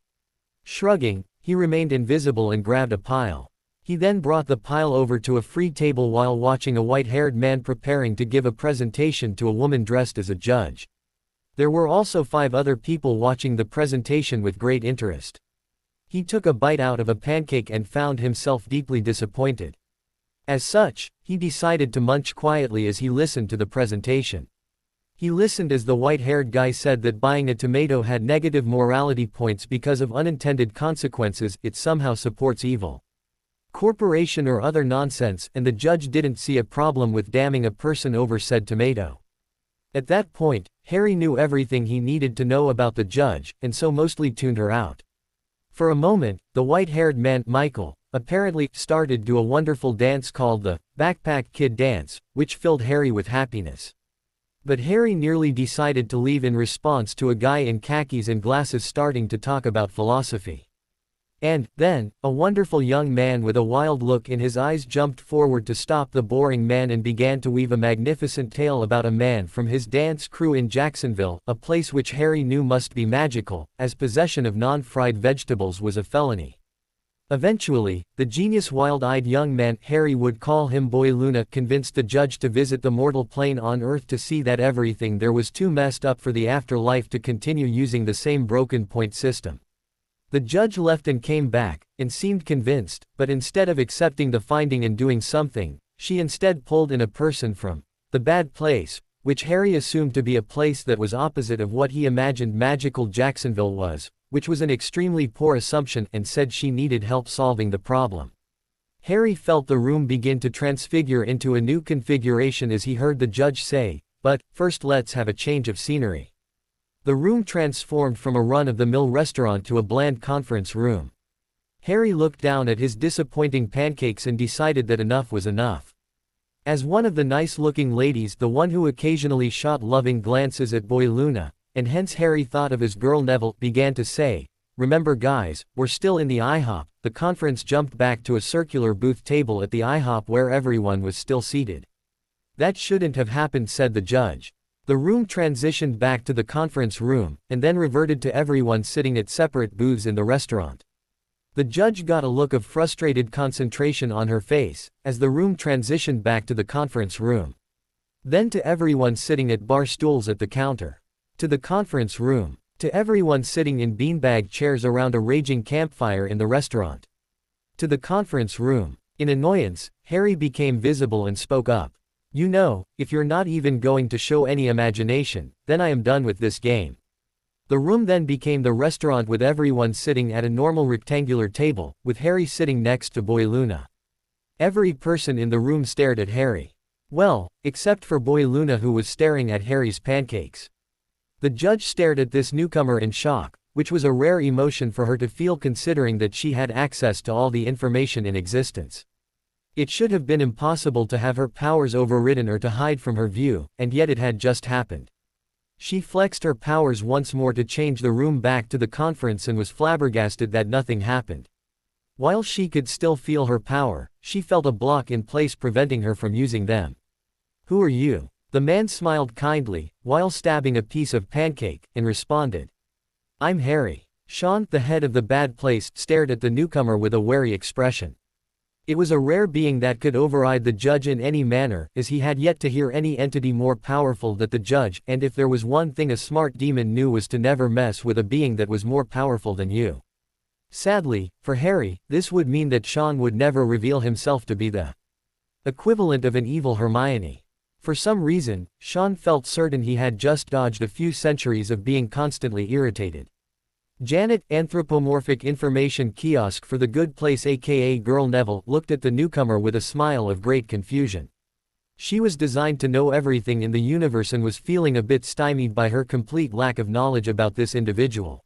[SPEAKER 2] Shrugging, he remained invisible and grabbed a pile. He then brought the pile over to a free table while watching a white-haired man preparing to give a presentation to a woman dressed as a judge. There were also 5 other people watching the presentation with great interest. He took a bite out of a pancake and found himself deeply disappointed. As such, he decided to munch quietly as he listened to the presentation. He listened as the white-haired guy said that buying a tomato had negative morality points because of unintended consequences. It somehow supports evil corporation or other nonsense, and the judge didn't see a problem with damning a person over said tomato. At that point, Harry knew everything he needed to know about the judge, and so mostly tuned her out. For a moment, the white-haired man, Michael, apparently started to a wonderful dance called the Backpack Kid Dance, which filled Harry with happiness. But Harry nearly decided to leave in response to a guy in khakis and glasses starting to talk about philosophy. And, then, a wonderful young man with a wild look in his eyes jumped forward to stop the boring man and began to weave a magnificent tale about a man from his dance crew in Jacksonville, a place which Harry knew must be magical, as possession of non-fried vegetables was a felony. Eventually, the genius wild-eyed young man, Harry would call him Boy Luna, convinced the judge to visit the mortal plane on Earth to see that everything there was too messed up for the afterlife to continue using the same broken point system. The judge left and came back, and seemed convinced, but instead of accepting the finding and doing something, she instead pulled in a person from the bad place, which Harry assumed to be a place that was opposite of what he imagined magical Jacksonville was, which was an extremely poor assumption, and said she needed help solving the problem. Harry felt the room begin to transfigure into a new configuration as he heard the judge say, "But, first let's have a change of scenery." The room transformed from a run-of-the-mill restaurant to a bland conference room. Harry looked down at his disappointing pancakes and decided that enough was enough. As one of the nice-looking ladies, the one who occasionally shot loving glances at Boy Luna, and hence Harry thought of his girl Neville, began to say, "Remember guys, we're still in the IHOP." The conference jumped back to a circular booth table at the IHOP where everyone was still seated. "That shouldn't have happened," said the judge. The room transitioned back to the conference room, and then reverted to everyone sitting at separate booths in the restaurant. The judge got a look of frustrated concentration on her face, as the room transitioned back to the conference room. Then to everyone sitting at bar stools at the counter. To the conference room. To everyone sitting in beanbag chairs around a raging campfire in the restaurant. To the conference room. In annoyance, Harry became visible and spoke up. "You know, if you're not even going to show any imagination, then I am done with this game." The room then became the restaurant with everyone sitting at a normal rectangular table, with Harry sitting next to Boy Luna. Every person in the room stared at Harry. Well, except for Boy Luna, who was staring at Harry's pancakes. The judge stared at this newcomer in shock, which was a rare emotion for her to feel considering that she had access to all the information in existence. It should have been impossible to have her powers overridden or to hide from her view, and yet it had just happened. She flexed her powers once more to change the room back to the conference and was flabbergasted that nothing happened. While she could still feel her power, she felt a block in place preventing her from using them. "Who are you?" The man smiled kindly, while stabbing a piece of pancake, and responded. "I'm Harry." Sean, the head of the bad place, stared at the newcomer with a wary expression. It was a rare being that could override the judge in any manner, as he had yet to hear any entity more powerful than the judge, and if there was one thing a smart demon knew was to never mess with a being that was more powerful than you. Sadly, for Harry, this would mean that Sean would never reveal himself to be the equivalent of an evil Hermione. For some reason, Sean felt certain he had just dodged a few centuries of being constantly irritated. Janet, anthropomorphic information kiosk for the good place aka Girl Neville, looked at the newcomer with a smile of great confusion. She was designed to know everything in the universe and was feeling a bit stymied by her complete lack of knowledge about this individual.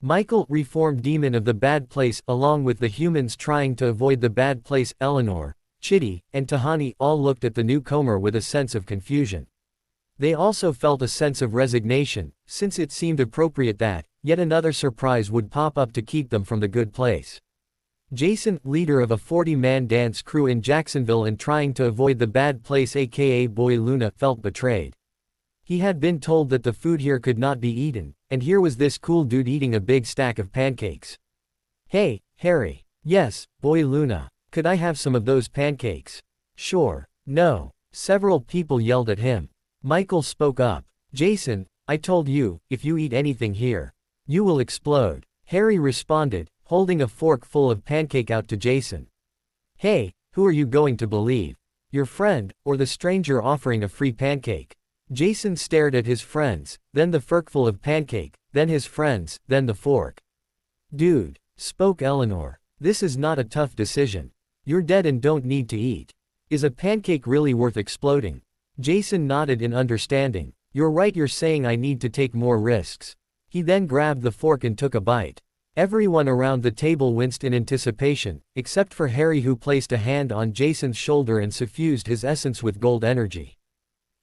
[SPEAKER 2] Michael, reformed demon of the bad place, along with the humans trying to avoid the bad place, Eleanor, Chitty, and Tahani, all looked at the newcomer with a sense of confusion. They also felt a sense of resignation, since it seemed appropriate that yet another surprise would pop up to keep them from the good place. Jason, leader of a 40-man dance crew in Jacksonville and trying to avoid the bad place aka Boy Luna, felt betrayed. He had been told that the food here could not be eaten, and here was this cool dude eating a big stack of pancakes. "Hey, Harry." "Yes, Boy Luna. Could I have some of those pancakes?" "Sure." "No." Several people yelled at him. Michael spoke up. "Jason, I told you, if you eat anything here, you will explode." Harry responded, holding a fork full of pancake out to Jason. "Hey, who are you going to believe? Your friend, or the stranger offering a free pancake?" Jason stared at his friends, then the forkful of pancake, then his friends, then the fork. "Dude," spoke Eleanor, "this is not a tough decision. You're dead and don't need to eat. Is a pancake really worth exploding?" Jason nodded in understanding. "You're right, you're saying I need to take more risks." He then grabbed the fork and took a bite. Everyone around the table winced in anticipation, except for Harry, who placed a hand on Jason's shoulder and suffused his essence with gold energy.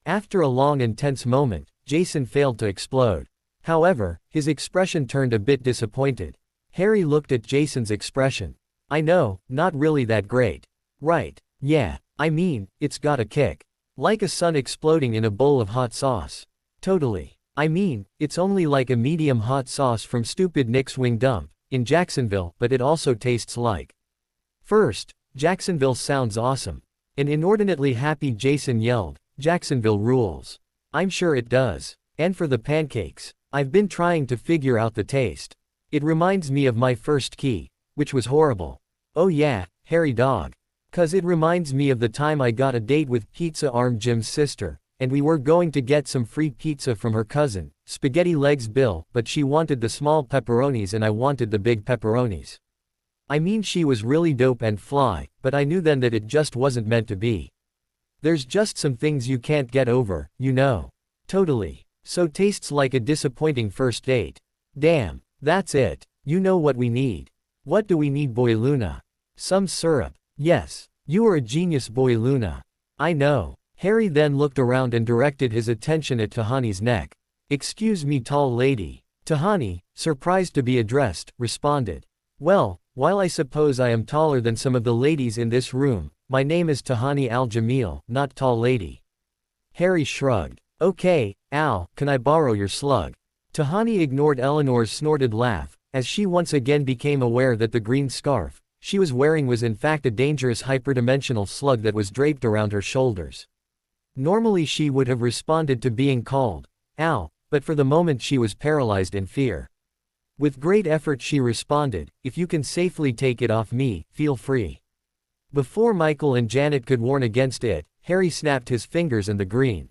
[SPEAKER 2] After a long and tense moment, Jason failed to explode. However, his expression turned a bit disappointed. Harry looked at Jason's expression. "I know, not really that great. Right? Yeah, I mean, it's got a kick. Like a sun exploding in a bowl of hot sauce. Totally. I mean, it's only like a medium hot sauce from Stupid Nick's Wing Dump in Jacksonville, but it also tastes like." First, Jacksonville sounds awesome. An inordinately happy Jason yelled, "Jacksonville rules." "I'm sure it does. And for the pancakes, I've been trying to figure out the taste. It reminds me of my first key, which was horrible." "Oh yeah, Harry dog. 'Cause it reminds me of the time I got a date with Pizza Arm Jim's sister, and we were going to get some free pizza from her cousin, Spaghetti Legs Bill, but she wanted the small pepperonis and I wanted the big pepperonis. I mean, she was really dope and fly, but I knew then that it just wasn't meant to be. There's just some things you can't get over, you know. Totally. So tastes like a disappointing first date. Damn, that's it. You know what we need. What do we need, Boy Luna? Some syrup. Yes. You are a genius, Boy Luna. I know. Harry then looked around and directed his attention at Tahani's neck. Excuse me, tall lady. Tahani, surprised to be addressed, responded. Well, while I suppose I am taller than some of the ladies in this room, my name is Tahani Al-Jamil, not tall lady. Harry shrugged. Okay, Al, can I borrow your slug? Tahani ignored Eleanor's snorted laugh, as she once again became aware that the green scarf she was wearing was in fact a dangerous hyperdimensional slug that was draped around her shoulders. Normally she would have responded to being called Al, but for the moment she was paralyzed in fear. With great effort she responded, if you can safely take it off me, feel free. Before Michael and Janet could warn against it, Harry snapped his fingers and the green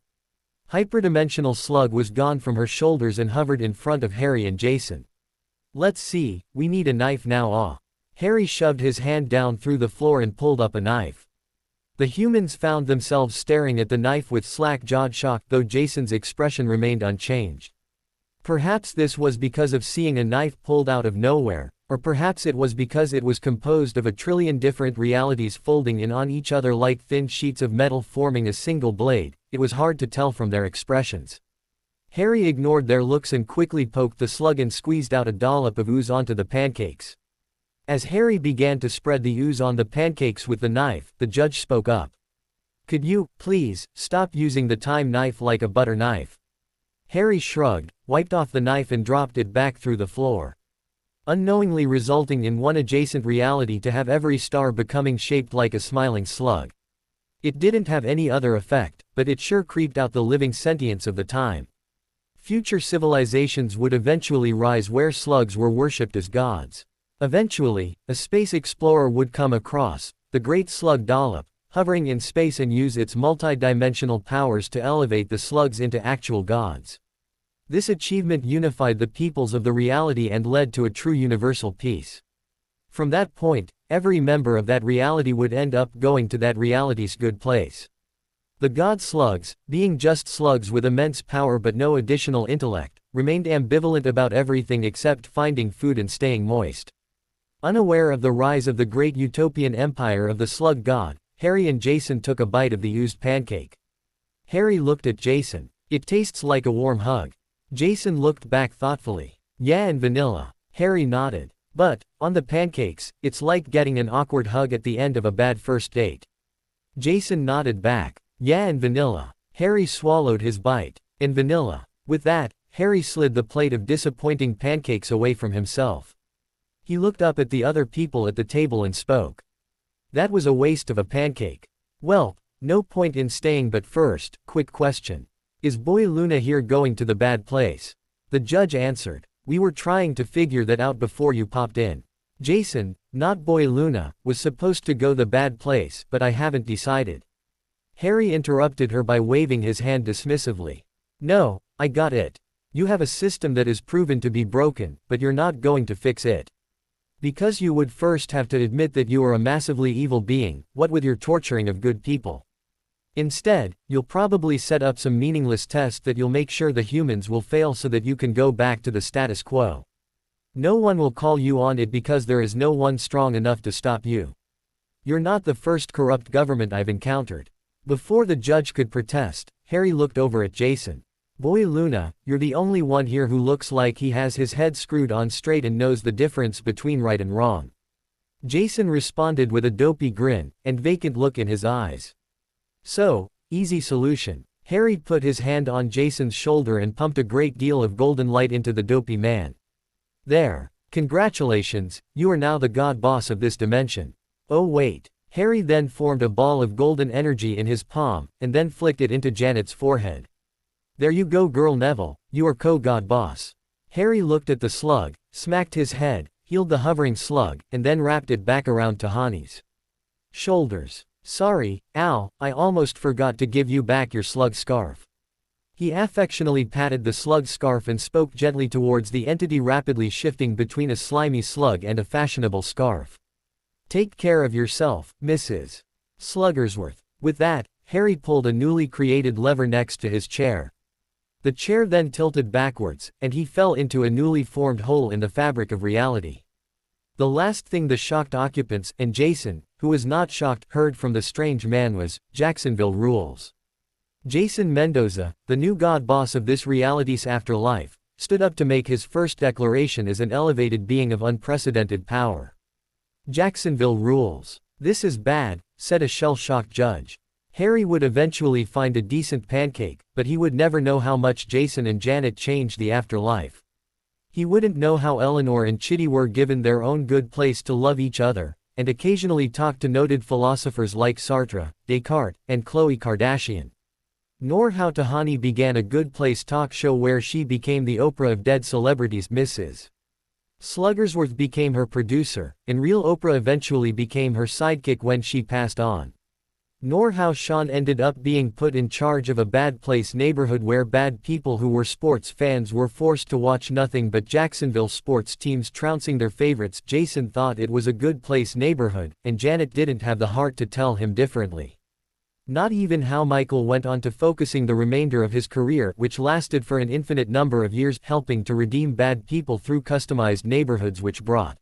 [SPEAKER 2] hyperdimensional slug was gone from her shoulders and hovered in front of Harry and Jason. Let's see, we need a knife now. Harry shoved his hand down through the floor and pulled up a knife. The humans found themselves staring at the knife with slack-jawed shock, though Jason's expression remained unchanged. Perhaps this was because of seeing a knife pulled out of nowhere, or perhaps it was because it was composed of a trillion different realities folding in on each other like thin sheets of metal forming a single blade. It was hard to tell from their expressions. Harry ignored their looks and quickly poked the slug and squeezed out a dollop of ooze onto the pancakes. As Harry began to spread the ooze on the pancakes with the knife, the judge spoke up. Could you, please, stop using the time knife like a butter knife? Harry shrugged, wiped off the knife and dropped it back through the floor, unknowingly resulting in one adjacent reality to have every star becoming shaped like a smiling slug. It didn't have any other effect, but it sure creeped out the living sentience of the time. Future civilizations would eventually rise where slugs were worshipped as gods. Eventually, a space explorer would come across the great slug dollop, hovering in space, and use its multi-dimensional powers to elevate the slugs into actual gods. This achievement unified the peoples of the reality and led to a true universal peace. From that point, every member of that reality would end up going to that reality's good place. The god slugs, being just slugs with immense power but no additional intellect, remained ambivalent about everything except finding food and staying moist. Unaware of the rise of the great utopian empire of the slug god, Harry and Jason took a bite of the oozed pancake. Harry looked at Jason. It tastes like a warm hug. Jason looked back thoughtfully. Yeah, and vanilla. Harry nodded. But, on the pancakes, it's like getting an awkward hug at the end of a bad first date. Jason nodded back. Yeah, and vanilla. Harry swallowed his bite. And vanilla. With that, Harry slid the plate of disappointing pancakes away from himself. He looked up at the other people at the table and spoke. That was a waste of a pancake. Well, no point in staying, but first, quick question. Is Boy Luna here going to the bad place? The judge answered. We were trying to figure that out before you popped in. Jason, not Boy Luna, was supposed to go the bad place, but I haven't decided. Harry interrupted her by waving his hand dismissively. No, I got it. You have a system that is proven to be broken, but you're not going to fix it. Because you would first have to admit that you are a massively evil being, what with your torturing of good people. Instead, you'll probably set up some meaningless test that you'll make sure the humans will fail so that you can go back to the status quo. No one will call you on it because there is no one strong enough to stop you. You're not the first corrupt government I've encountered. Before the judge could protest, Harry looked over at Jason. Boy Luna, you're the only one here who looks like he has his head screwed on straight and knows the difference between right and wrong. Jason responded with a dopey grin and vacant look in his eyes. So, easy solution. Harry put his hand on Jason's shoulder and pumped a great deal of golden light into the dopey man. There. Congratulations, you are now the god boss of this dimension. Oh wait. Harry then formed a ball of golden energy in his palm, and then flicked it into Janet's forehead. There you go, girl Neville, you are co-god boss. Harry looked at the slug, smacked his head, healed the hovering slug, and then wrapped it back around Tahani's shoulders. Sorry, Al, I almost forgot to give you back your slug scarf. He affectionately patted the slug scarf and spoke gently towards the entity rapidly shifting between a slimy slug and a fashionable scarf. Take care of yourself, Mrs. Sluggersworth. With that, Harry pulled a newly created lever next to his chair. The chair then tilted backwards, and he fell into a newly formed hole in the fabric of reality. The last thing the shocked occupants, and Jason, who was not shocked, heard from the strange man was, "Jacksonville rules." Jason Mendoza, the new god boss of this reality's afterlife, stood up to make his first declaration as an elevated being of unprecedented power. "Jacksonville rules. This is bad," said a shell-shocked judge. Harry would eventually find a decent pancake, but he would never know how much Jason and Janet changed the afterlife. He wouldn't know how Eleanor and Chitty were given their own good place to love each other, and occasionally talk to noted philosophers like Sartre, Descartes, and Khloe Kardashian. Nor how Tahani began a good place talk show where she became the Oprah of dead celebrities. Mrs. Sluggersworth became her producer, and real Oprah eventually became her sidekick when she passed on. Nor how Sean ended up being put in charge of a bad place neighborhood where bad people who were sports fans were forced to watch nothing but Jacksonville sports teams trouncing their favorites. Jason thought it was a good place neighborhood, and Janet didn't have the heart to tell him differently. Not even how Michael went on to focusing the remainder of his career, which lasted for an infinite number of years, helping to redeem bad people through customized neighborhoods which brought.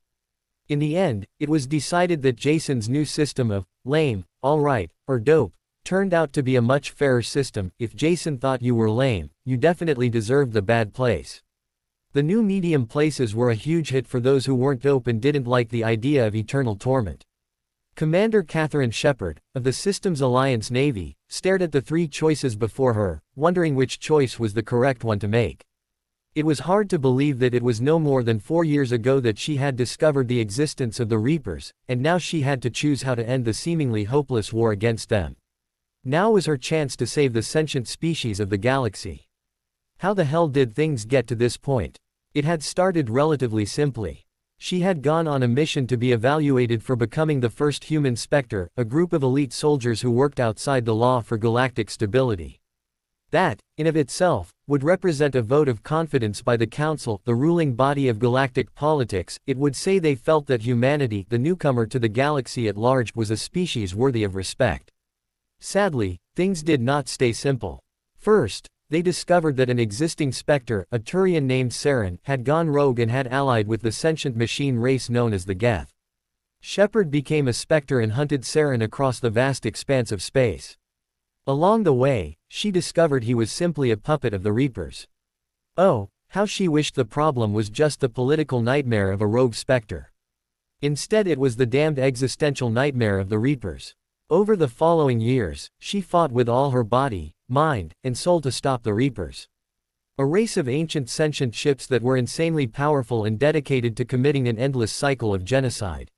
[SPEAKER 2] In the end, it was decided that Jason's new system of lame, alright, or dope turned out to be a much fairer system. If Jason thought you were lame, you definitely deserved the bad place. The new medium places were a huge hit for those who weren't dope and didn't like the idea of eternal torment. Commander Catherine Shepard, of the Systems Alliance Navy, stared at the three choices before her, wondering which choice was the correct one to make. It was hard to believe that it was no more than 4 years ago that she had discovered the existence of the Reapers, and now she had to choose how to end the seemingly hopeless war against them. Now was her chance to save the sentient species of the galaxy. How the hell did things get to this point? It had started relatively simply. She had gone on a mission to be evaluated for becoming the first human Spectre, a group of elite soldiers who worked outside the law for galactic stability. That, in of itself, would represent a vote of confidence by the Council, the ruling body of galactic politics. It would say they felt that humanity, the newcomer to the galaxy at large, was a species worthy of respect. Sadly, things did not stay simple. First, they discovered that an existing Spectre, a Turian named Saren, had gone rogue and had allied with the sentient machine race known as the Geth. Shepard became a Spectre and hunted Saren across the vast expanse of space. Along the way, she discovered he was simply a puppet of the Reapers. Oh, how she wished the problem was just the political nightmare of a rogue Spectre. Instead, it was the damned existential nightmare of the Reapers. Over the following years, she fought with all her body, mind, and soul to stop the Reapers. A race of ancient sentient ships that were insanely powerful and dedicated to committing an endless cycle of genocide.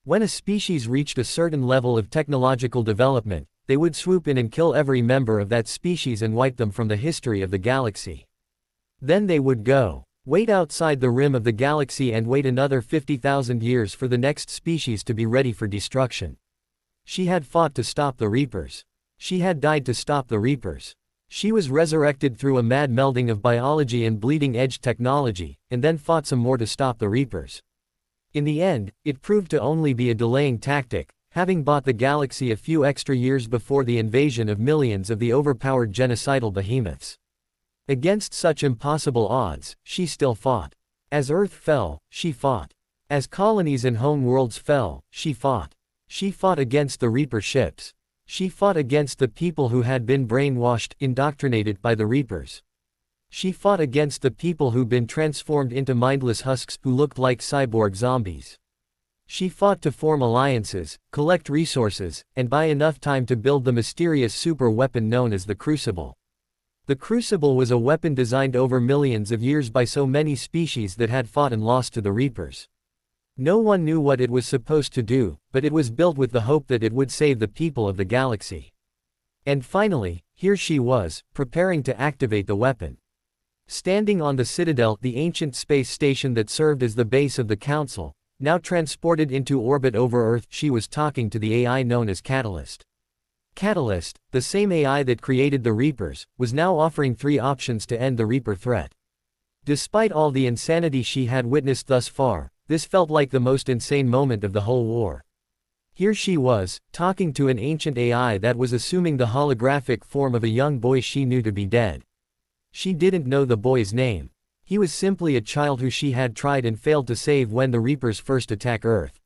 [SPEAKER 2] When a species reached a certain level of technological development, they would swoop in and kill every member of that species and wipe them from the history of the galaxy. Then they would go, wait outside the rim of the galaxy and wait another 50,000 years for the next species to be ready for destruction. She had fought to stop the Reapers. She had died to stop the Reapers. She was resurrected through a mad melding of biology and bleeding-edge technology, and then fought some more to stop the Reapers. In the end, it proved to only be a delaying tactic, having bought the galaxy a few extra years before the invasion of millions of the overpowered genocidal behemoths. Against such impossible odds, she still fought. As Earth fell, she fought. As colonies and home worlds fell, she fought. She fought against the Reaper ships. She fought against the people who had been brainwashed, indoctrinated by the Reapers. She fought against the people who'd been transformed into mindless husks who looked like cyborg zombies. She fought to form alliances, collect resources, and buy enough time to build the mysterious super weapon known as the Crucible. The Crucible was a weapon designed over millions of years by so many species that had fought and lost to the Reapers. No one knew what it was supposed to do, but it was built with the hope that it would save the people of the galaxy. And finally, here she was, preparing to activate the weapon. Standing on the Citadel, the ancient space station that served as the base of the Council, now transported into orbit over Earth, she was talking to the AI known as Catalyst. Catalyst, the same AI that created the Reapers, was now offering 3 options to end the Reaper threat. Despite all the insanity she had witnessed thus far, this felt like the most insane moment of the whole war. Here she was, talking to an ancient AI that was assuming the holographic form of a young boy she knew to be dead. She didn't know the boy's name. He was simply a child who she had tried and failed to save when the Reapers first attacked Earth.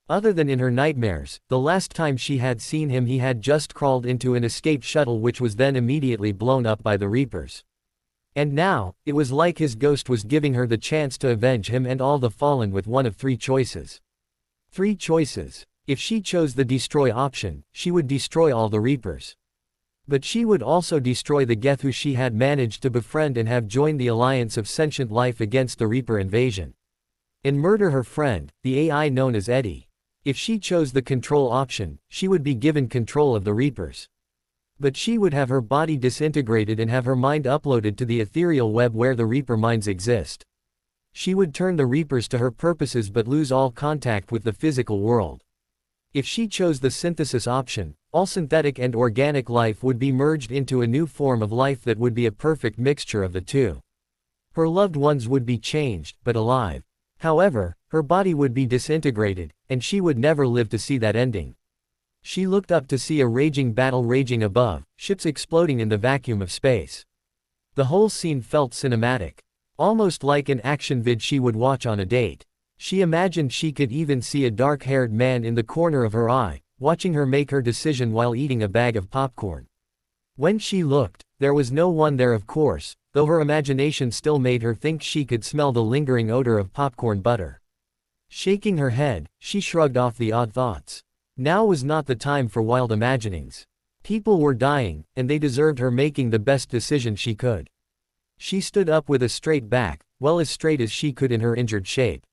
[SPEAKER 2] Other than in her nightmares, the last time she had seen him he had just crawled into an escape shuttle which was then immediately blown up by the Reapers. And now, it was like his ghost was giving her the chance to avenge him and all the fallen with one of three choices. Three choices. If she chose the destroy option, she would destroy all the Reapers. But she would also destroy the Geth who she had managed to befriend and have joined the alliance of sentient life against the Reaper invasion. And murder her friend, the AI known as Eddie. If she chose the control option, she would be given control of the Reapers. But she would have her body disintegrated and have her mind uploaded to the ethereal web where the Reaper minds exist. She would turn the Reapers to her purposes but lose all contact with the physical world. If she chose the synthesis option, all synthetic and organic life would be merged into a new form of life that would be a perfect mixture of the two. Her loved ones would be changed, but alive. However, her body would be disintegrated, and she would never live to see that ending. She looked up to see a raging battle raging above, ships exploding in the vacuum of space. The whole scene felt cinematic. Almost like an action vid she would watch on a date. She imagined she could even see a dark-haired man in the corner of her eye, watching her make her decision while eating a bag of popcorn. When she looked, there was no one there of course, though her imagination still made her think she could smell the lingering odor of popcorn butter. Shaking her head, she shrugged off the odd thoughts. Now was not the time for wild imaginings. People were dying, and they deserved her making the best decision she could. She stood up with a straight back, well as straight as she could in her injured shape.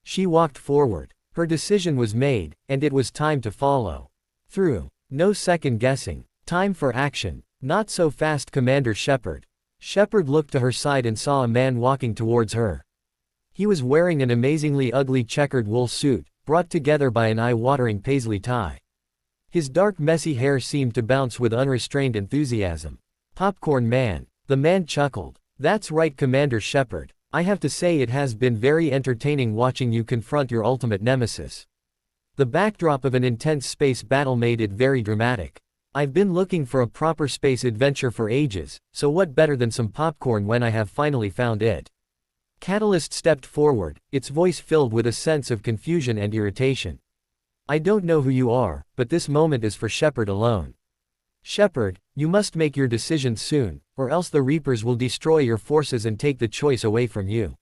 [SPEAKER 2] She walked forward. Her decision was made, and it was time to follow through. No second guessing. Time for action. Not so fast, Commander Shepard. Shepard looked to her side and saw a man walking towards her. He was wearing an amazingly ugly checkered wool suit, brought together by an eye-watering paisley tie. His dark messy hair seemed to bounce with unrestrained enthusiasm. Popcorn Man. The man chuckled. That's right, Commander Shepard. I have to say it has been very entertaining watching you confront your ultimate nemesis. The backdrop of an intense space battle made it very dramatic. I've been looking for a proper space adventure for ages, so what better than some popcorn when I have finally found it? Catalyst stepped forward, its voice filled with a sense of confusion and irritation. I don't know who you are, but this moment is for Shepard alone. Shepard, you must make your decision soon, or else the Reapers will destroy your forces and take the choice away from you.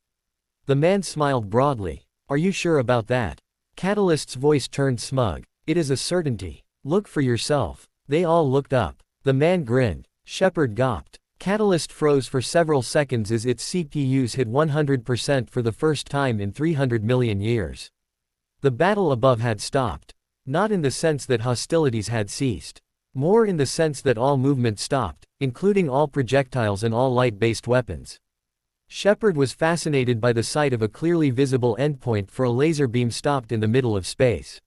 [SPEAKER 2] The man smiled broadly. Are you sure about that? Catalyst's voice turned smug. It is a certainty. Look for yourself. They all looked up. The man grinned. Shepard gawped. Catalyst froze for several seconds as its CPUs hit 100% for the first time in 300 million years. The battle above had stopped. Not in the sense that hostilities had ceased. More in the sense that all movement stopped, including all projectiles and all light-based weapons. Shepard was fascinated by the sight of a clearly visible endpoint for a laser beam stopped in the middle of space.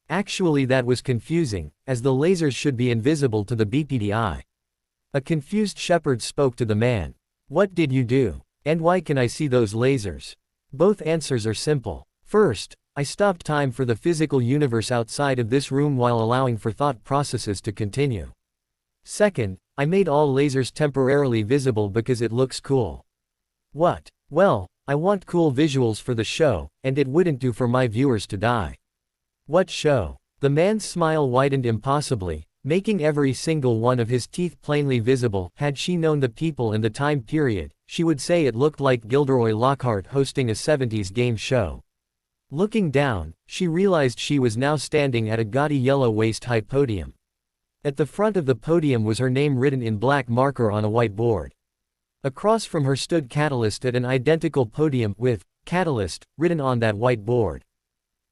[SPEAKER 2] Actually, that was confusing, as the lasers should be invisible to the BPDI. A confused Shepard spoke to the man. What did you do? And why can I see those lasers? Both answers are simple. First, I stopped time for the physical universe outside of this room while allowing for thought processes to continue. Second, I made all lasers temporarily visible because it looks cool. What? Well, I want cool visuals for the show, and it wouldn't do for my viewers to die. What show? The man's smile widened impossibly, making every single one of his teeth plainly visible. Had she known the people and the time period, she would say it looked like Gilderoy Lockhart hosting a 70s game show. Looking down, she realized she was now standing at a gaudy yellow waist-high podium. At the front of the podium was her name written in black marker on a white board. Across from her stood Catalyst at an identical podium with Catalyst written on that white board.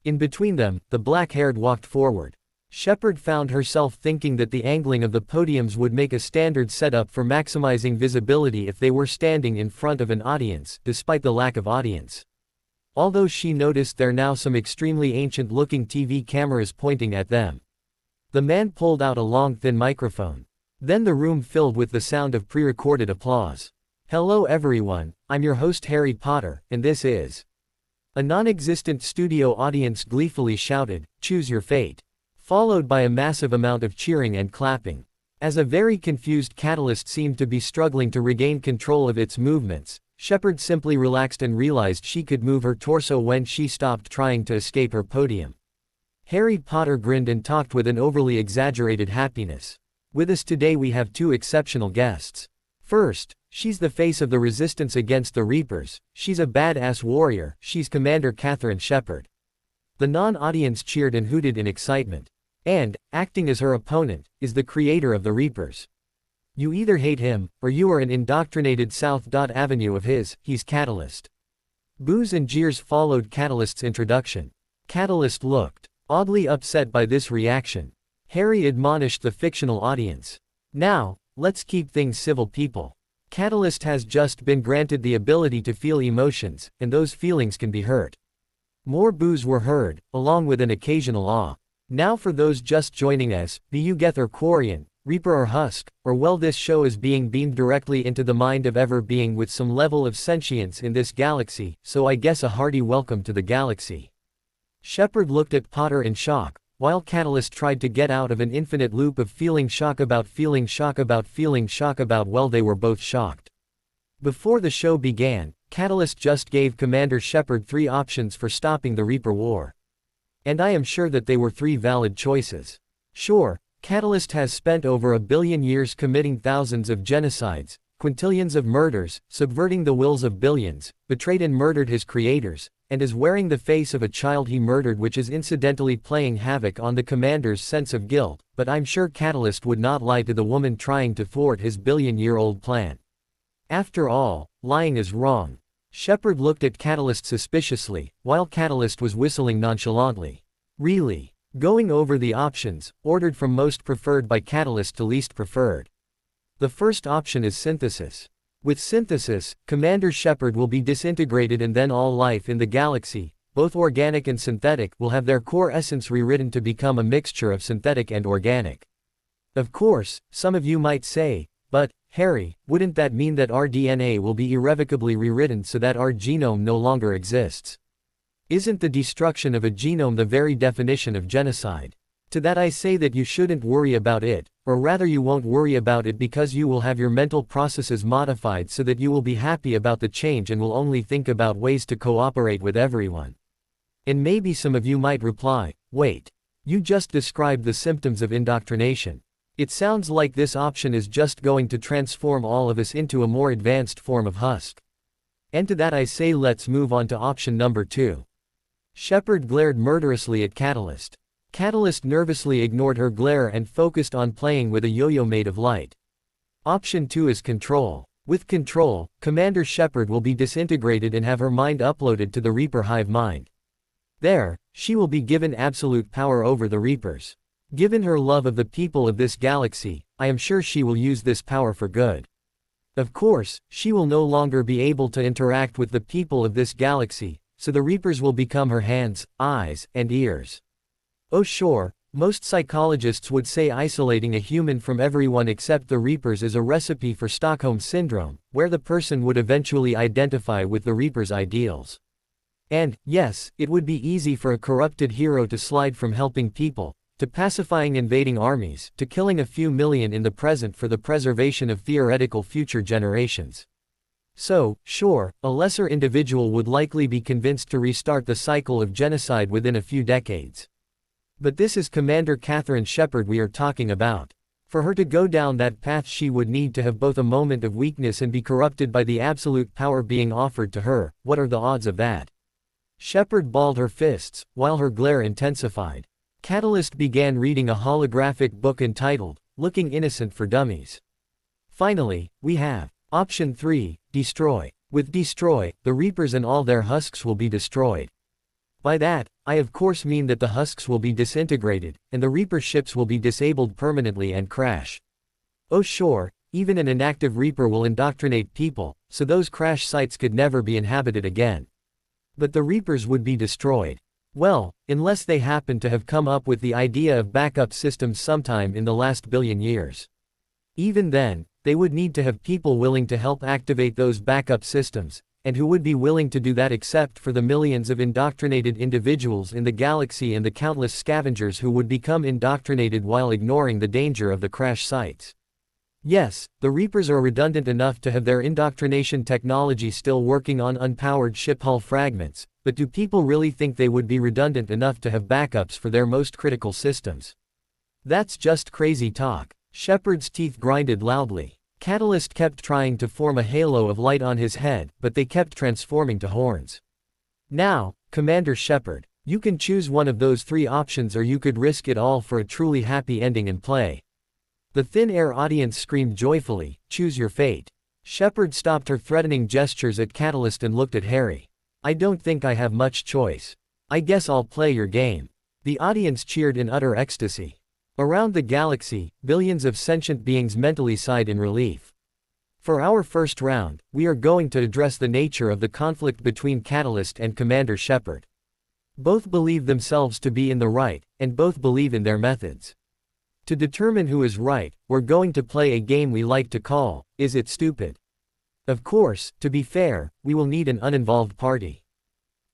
[SPEAKER 2] In between them, the black-haired walked forward. Shepard found herself thinking that the angling of the podiums would make a standard setup for maximizing visibility if they were standing in front of an audience, despite the lack of audience. Although she noticed there now some extremely ancient-looking TV cameras pointing at them. The man pulled out a long thin microphone. Then the room filled with the sound of pre-recorded applause. Hello everyone, I'm your host Harry Potter, and this is A non-existent studio audience gleefully shouted, "Choose your fate," followed by a massive amount of cheering and clapping. As a very confused Catalyst seemed to be struggling to regain control of its movements, Shepard simply relaxed and realized she could move her torso when she stopped trying to escape her podium. Harry Potter grinned and talked with an overly exaggerated happiness. With us today we have two exceptional guests. First, she's the face of the resistance against the Reapers, she's a badass warrior, she's Commander Catherine Shepard. The non-audience cheered and hooted in excitement. And, acting as her opponent, is the creator of the Reapers. You either hate him, or you are an indoctrinated South. Avenue of his, he's Catalyst. Boos and jeers followed Catalyst's introduction. Catalyst looked oddly upset by this reaction. Harry admonished the fictional audience. Now, let's keep things civil, people. Catalyst has just been granted the ability to feel emotions, and those feelings can be hurt. More boos were heard, along with an occasional awe. Now for those just joining us, be you Geth or Quarian, Reaper or Husk, or well, this show is being beamed directly into the mind of ever being with some level of sentience in this galaxy, so I guess a hearty welcome to the galaxy. Shepard looked at Potter in shock, while Catalyst tried to get out of an infinite loop of feeling shock about feeling shock about feeling shock about well, they were both shocked. Before the show began, Catalyst just gave Commander Shepard 3 options for stopping the Reaper War. And I am sure that they were 3 valid choices. Sure, Catalyst has spent over 1 billion years committing thousands of genocides, quintillions of murders, subverting the wills of billions, betrayed and murdered his creators, and is wearing the face of a child he murdered, which is incidentally playing havoc on the commander's sense of guilt, but I'm sure Catalyst would not lie to the woman trying to thwart his billion-year-old plan. After all, lying is wrong. Shepard looked at Catalyst suspiciously, while Catalyst was whistling nonchalantly. Really? Going over the options, ordered from most preferred by Catalyst to least preferred. The first option is synthesis. With synthesis, Commander Shepard will be disintegrated and then all life in the galaxy, both organic and synthetic, will have their core essence rewritten to become a mixture of synthetic and organic. Of course, some of you might say, but, Harry, wouldn't that mean that our DNA will be irrevocably rewritten so that our genome no longer exists? Isn't the destruction of a genome the very definition of genocide? To that I say that you shouldn't worry about it, or rather you won't worry about it because you will have your mental processes modified so that you will be happy about the change and will only think about ways to cooperate with everyone. And maybe some of you might reply, wait, you just described the symptoms of indoctrination. It sounds like this option is just going to transform all of us into a more advanced form of Husk. And to that I say let's move on to option number 2. Shepard glared murderously at Catalyst. Catalyst nervously ignored her glare and focused on playing with a yo-yo made of light. Option 2 is control. With control, Commander Shepard will be disintegrated and have her mind uploaded to the Reaper hive mind. There, she will be given absolute power over the Reapers. Given her love of the people of this galaxy, I am sure she will use this power for good. Of course, she will no longer be able to interact with the people of this galaxy, so the Reapers will become her hands, eyes, and ears. Oh sure, most psychologists would say isolating a human from everyone except the Reapers is a recipe for Stockholm Syndrome, where the person would eventually identify with the Reaper's ideals. And, yes, it would be easy for a corrupted hero to slide from helping people, to pacifying invading armies, to killing a few million in the present for the preservation of theoretical future generations. So, sure, a lesser individual would likely be convinced to restart the cycle of genocide within a few decades. But this is Commander Catherine Shepard we are talking about. For her to go down that path she would need to have both a moment of weakness and be corrupted by the absolute power being offered to her. What are the odds of that? Shepard balled her fists, while her glare intensified. Catalyst began reading a holographic book entitled, Looking Innocent for Dummies. Finally, we have Option 3, Destroy. With destroy, the Reapers and all their husks will be destroyed. By that, I of course mean that the husks will be disintegrated, and the Reaper ships will be disabled permanently and crash. Oh sure, even an inactive Reaper will indoctrinate people, so those crash sites could never be inhabited again. But the Reapers would be destroyed. Well, unless they happen to have come up with the idea of backup systems sometime in the last billion years. Even then, they would need to have people willing to help activate those backup systems, and who would be willing to do that except for the millions of indoctrinated individuals in the galaxy and the countless scavengers who would become indoctrinated while ignoring the danger of the crash sites. Yes, the Reapers are redundant enough to have their indoctrination technology still working on unpowered ship hull fragments, but do people really think they would be redundant enough to have backups for their most critical systems? That's just crazy talk. Shepard's teeth grinded loudly. Catalyst kept trying to form a halo of light on his head, but they kept transforming to horns. Now, Commander Shepard, you can choose one of those three options, or you could risk it all for a truly happy ending and play. The thin air audience screamed joyfully, choose your fate. Shepard stopped her threatening gestures at Catalyst and looked at Harry. I don't think I have much choice. I guess I'll play your game. The audience cheered in utter ecstasy. Around the galaxy, billions of sentient beings mentally sighed in relief. For our first round, we are going to address the nature of the conflict between Catalyst and Commander Shepard. Both believe themselves to be in the right, and both believe in their methods. To determine who is right, we're going to play a game we like to call, Is It Stupid? Of course, to be fair, we will need an uninvolved party.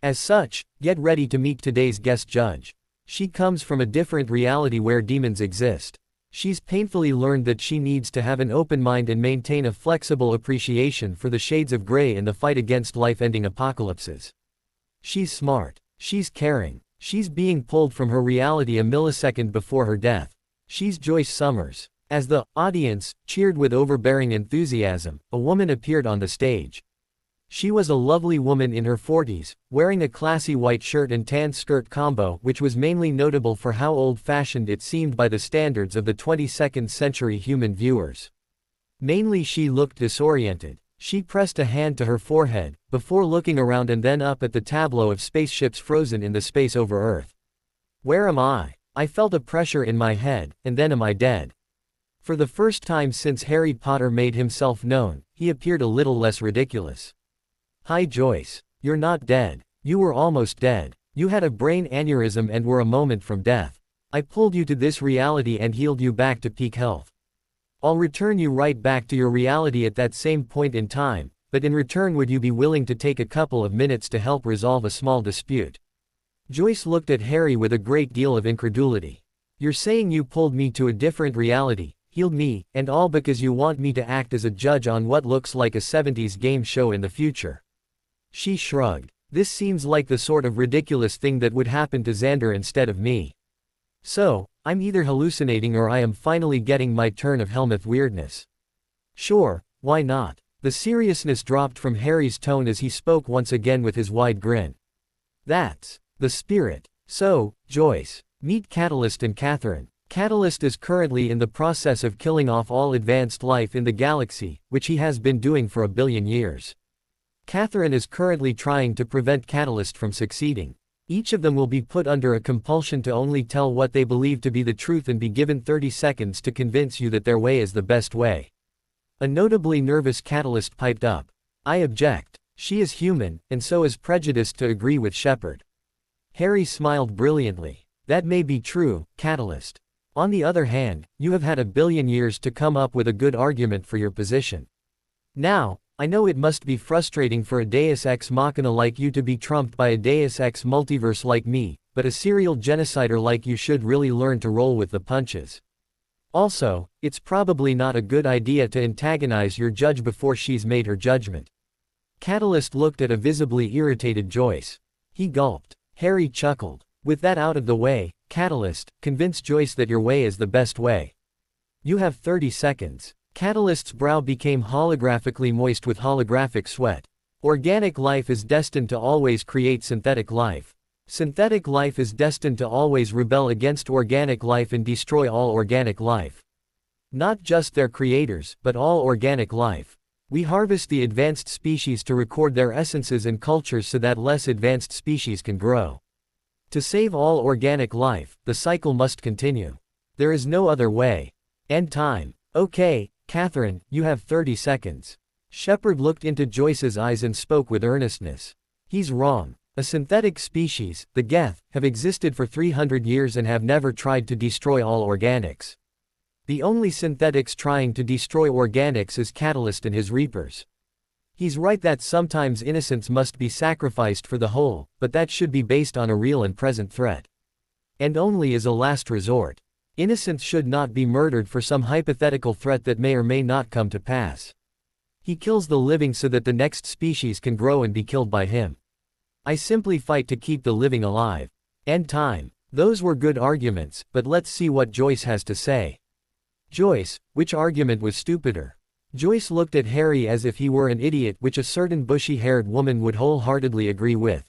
[SPEAKER 2] As such, get ready to meet today's guest judge. She comes from a different reality where demons exist. She's painfully learned that she needs to have an open mind and maintain a flexible appreciation for the shades of gray in the fight against life-ending apocalypses. She's smart. She's caring. She's being pulled from her reality a millisecond before her death. She's Joyce Summers. As the audience cheered with overbearing enthusiasm, a woman appeared on the stage. She was a lovely woman in her 40s, wearing a classy white shirt and tan skirt combo which was mainly notable for how old-fashioned it seemed by the standards of the 22nd century human viewers. Mainly she looked disoriented. She pressed a hand to her forehead, before looking around and then up at the tableau of spaceships frozen in the space over Earth. Where am I? I felt a pressure in my head, and then am I dead? For the first time since Harry Potter made himself known, he appeared a little less ridiculous. Hi Joyce. You're not dead. You were almost dead. You had a brain aneurysm and were a moment from death. I pulled you to this reality and healed you back to peak health. I'll return you right back to your reality at that same point in time, but in return would you be willing to take a couple of minutes to help resolve a small dispute? Joyce looked at Harry with a great deal of incredulity. You're saying you pulled me to a different reality, healed me, and all because you want me to act as a judge on what looks like a 70s game show in the future? She shrugged. This seems like the sort of ridiculous thing that would happen to Xander instead of me. So, I'm either hallucinating or I am finally getting my turn of Helmuth weirdness. Sure, why not? The seriousness dropped from Harry's tone as he spoke once again with his wide grin. That's the spirit. So, Joyce, meet Catalyst and Catherine. Catalyst is currently in the process of killing off all advanced life in the galaxy, which he has been doing for 1 billion years. Catherine is currently trying to prevent Catalyst from succeeding. Each of them will be put under a compulsion to only tell what they believe to be the truth and be given 30 seconds to convince you that their way is the best way. A notably nervous Catalyst piped up. I object. She is human, and so is prejudiced to agree with Shepard. Harry smiled brilliantly. That may be true, Catalyst. On the other hand, you have had 1 billion years to come up with a good argument for your position. Now, I know it must be frustrating for a Deus Ex Machina like you to be trumped by a Deus Ex multiverse like me, but a serial genocider like you should really learn to roll with the punches. Also, it's probably not a good idea to antagonize your judge before she's made her judgment. Catalyst looked at a visibly irritated Joyce. He gulped. Harry chuckled. With that out of the way, Catalyst, convince Joyce that your way is the best way. You have 30 seconds. Catalyst's brow became holographically moist with holographic sweat. Organic life is destined to always create synthetic life. Synthetic life is destined to always rebel against organic life and destroy all organic life. Not just their creators, but all organic life. We harvest the advanced species to record their essences and cultures so that less advanced species can grow. To save all organic life, the cycle must continue. There is no other way. End time. Okay, Catherine, you have 30 seconds. Shepard looked into Joyce's eyes and spoke with earnestness. He's wrong. A synthetic species, the Geth, have existed for 300 years and have never tried to destroy all organics. The only synthetics trying to destroy organics is Catalyst and his Reapers. He's right that sometimes innocence must be sacrificed for the whole, but that should be based on a real and present threat. And only as a last resort. Innocence should not be murdered for some hypothetical threat that may or may not come to pass. He kills the living so that the next species can grow and be killed by him. I simply fight to keep the living alive. End time. Those were good arguments, but let's see what Joyce has to say. Joyce, which argument was stupider? Joyce looked at Harry as if he were an idiot, which a certain bushy-haired woman would wholeheartedly agree with.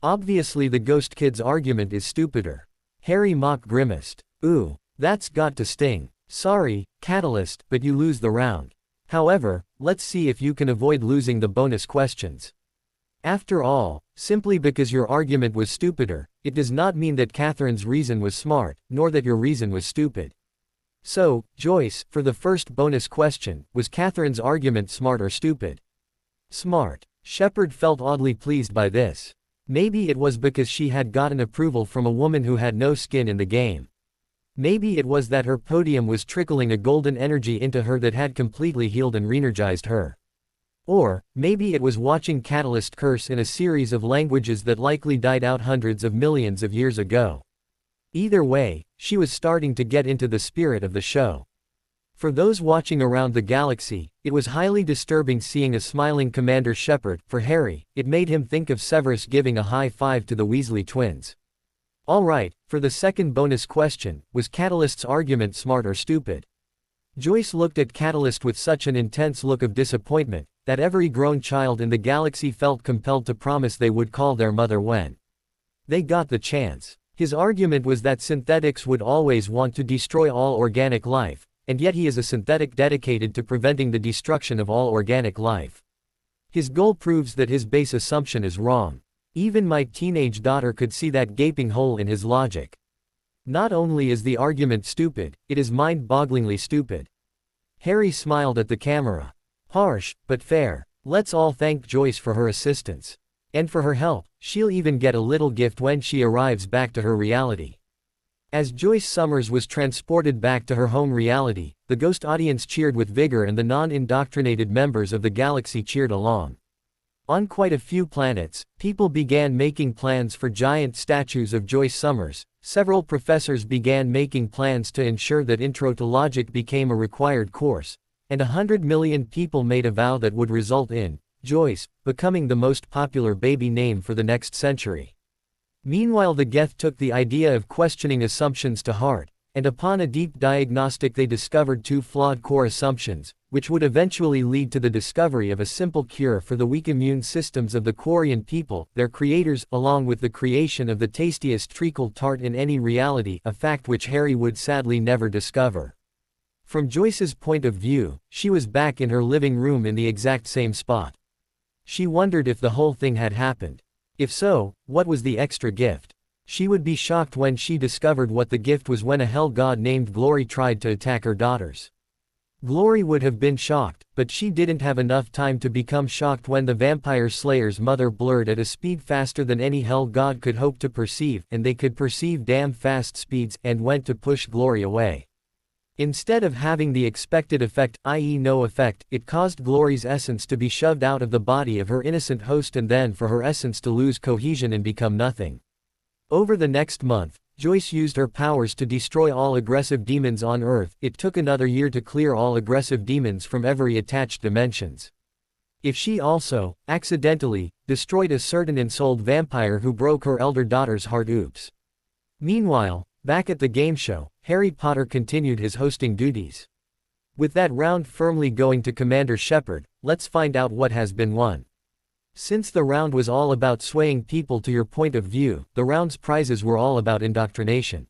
[SPEAKER 2] Obviously the ghost kid's argument is stupider. Harry grimaced. Ooh, that's got to sting. Sorry, Catalyst, but you lose the round. However, let's see if you can avoid losing the bonus questions. After all, simply because your argument was stupider, it does not mean that Catherine's reason was smart, nor that your reason was stupid. So, Joyce, for the first bonus question, was Catherine's argument smart or stupid? Smart. Shepard felt oddly pleased by this. Maybe it was because she had gotten approval from a woman who had no skin in the game. Maybe it was that her podium was trickling a golden energy into her that had completely healed and re-energized her. Or, maybe it was watching Catalyst curse in a series of languages that likely died out hundreds of millions of years ago. Either way, she was starting to get into the spirit of the show. For those watching around the galaxy, it was highly disturbing seeing a smiling Commander Shepard. For Harry, it made him think of Severus giving a high five to the Weasley twins. Alright, for the second bonus question, was Catalyst's argument smart or stupid? Joyce looked at Catalyst with such an intense look of disappointment, that every grown child in the galaxy felt compelled to promise they would call their mother when they got the chance. His argument was that synthetics would always want to destroy all organic life, and yet he is a synthetic dedicated to preventing the destruction of all organic life. His goal proves that his base assumption is wrong. Even my teenage daughter could see that gaping hole in his logic. Not only is the argument stupid, it is mind-bogglingly stupid. Harry smiled at the camera. Harsh, but fair. Let's all thank Joyce for her assistance. And for her help, she'll even get a little gift when she arrives back to her reality. As Joyce Summers was transported back to her home reality, the ghost audience cheered with vigor and the non-indoctrinated members of the galaxy cheered along. On quite a few planets, people began making plans for giant statues of Joyce Summers. Several professors began making plans to ensure that Intro to Logic became a required course, and 100 million people made a vow that would result in Joyce becoming the most popular baby name for the next century. Meanwhile, the Geth took the idea of questioning assumptions to heart, and upon a deep diagnostic they discovered two flawed core assumptions, which would eventually lead to the discovery of a simple cure for the weak immune systems of the Quarian people, their creators, along with the creation of the tastiest treacle tart in any reality, a fact which Harry would sadly never discover. From Joyce's point of view, she was back in her living room in the exact same spot. She wondered if the whole thing had happened. If so, what was the extra gift? She would be shocked when she discovered what the gift was when a hell god named Glory tried to attack her daughters. Glory would have been shocked, but she didn't have enough time to become shocked when the Vampire Slayer's mother blurred at a speed faster than any hell god could hope to perceive, and they could perceive damn fast speeds, and went to push Glory away. Instead of having the expected effect, i.e. no effect, it caused Glory's essence to be shoved out of the body of her innocent host and then for her essence to lose cohesion and become nothing. Over the next month, Joyce used her powers to destroy all aggressive demons on Earth. It took another year to clear all aggressive demons from every attached dimensions. If she also, accidentally, destroyed a certain ensouled vampire who broke her elder daughter's heart, oops. Meanwhile, back at the game show, Harry Potter continued his hosting duties. With that round firmly going to Commander Shepard, let's find out what has been won. Since the round was all about swaying people to your point of view, the round's prizes were all about indoctrination.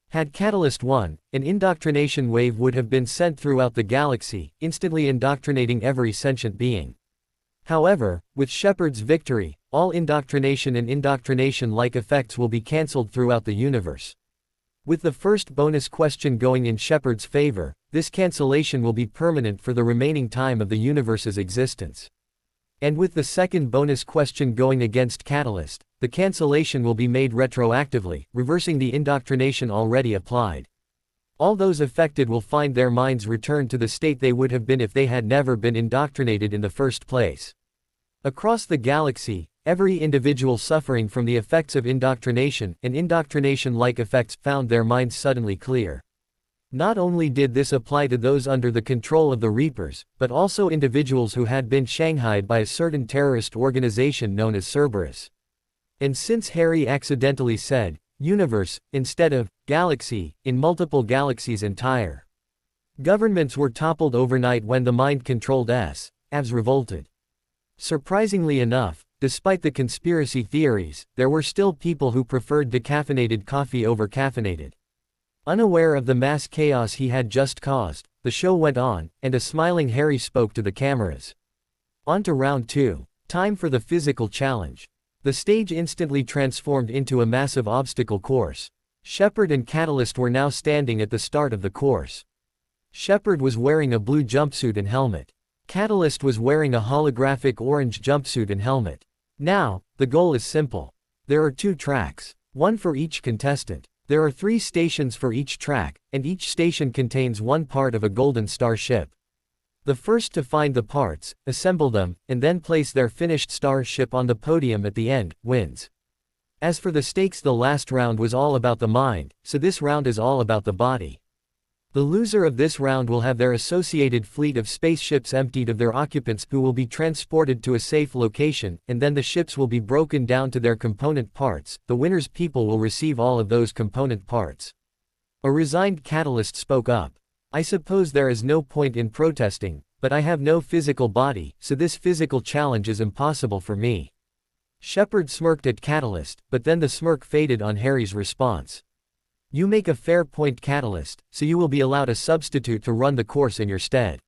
[SPEAKER 2] Had Catalyst won, an indoctrination wave would have been sent throughout the galaxy, instantly indoctrinating every sentient being. However, with Shepard's victory, all indoctrination and indoctrination-like effects will be cancelled throughout the universe. With the first bonus question going in Shepard's favor, this cancellation will be permanent for the remaining time of the universe's existence. And with the second bonus question going against Catalyst, the cancellation will be made retroactively, reversing the indoctrination already applied. All those affected will find their minds return to the state they would have been if they had never been indoctrinated in the first place. Across the galaxy, every individual suffering from the effects of indoctrination and indoctrination-like effects found their minds suddenly clear. Not only did this apply to those under the control of the Reapers, but also individuals who had been shanghaied by a certain terrorist organization known as Cerberus. And since Harry accidentally said, universe, instead of galaxy, in multiple galaxies entire. Governments were toppled overnight when the mind-controlled AVs revolted. Surprisingly enough, despite the conspiracy theories, there were still people who preferred decaffeinated coffee over caffeinated. Unaware of the mass chaos he had just caused, the show went on, and a smiling Harry spoke to the cameras. On to round 2. Time for the physical challenge. The stage instantly transformed into a massive obstacle course. Shepard and Catalyst were now standing at the start of the course. Shepard was wearing a blue jumpsuit and helmet. Catalyst was wearing a holographic orange jumpsuit and helmet. Now, the goal is simple. There are 2 tracks, one for each contestant. There are 3 stations for each track, and each station contains one part of a Golden Star ship. The first to find the parts, assemble them, and then place their finished star ship on the podium at the end, wins. As for the stakes, the last round was all about the mind, so this round is all about the body. The loser of this round will have their associated fleet of spaceships emptied of their occupants who will be transported to a safe location, and then the ships will be broken down to their component parts. The winner's people will receive all of those component parts. A resigned Catalyst spoke up. I suppose there is no point in protesting, but I have no physical body, so this physical challenge is impossible for me. Shepard smirked at Catalyst, but then the smirk faded on Harry's response. You make a fair point, Catalyst, so you will be allowed a substitute to run the course in your stead.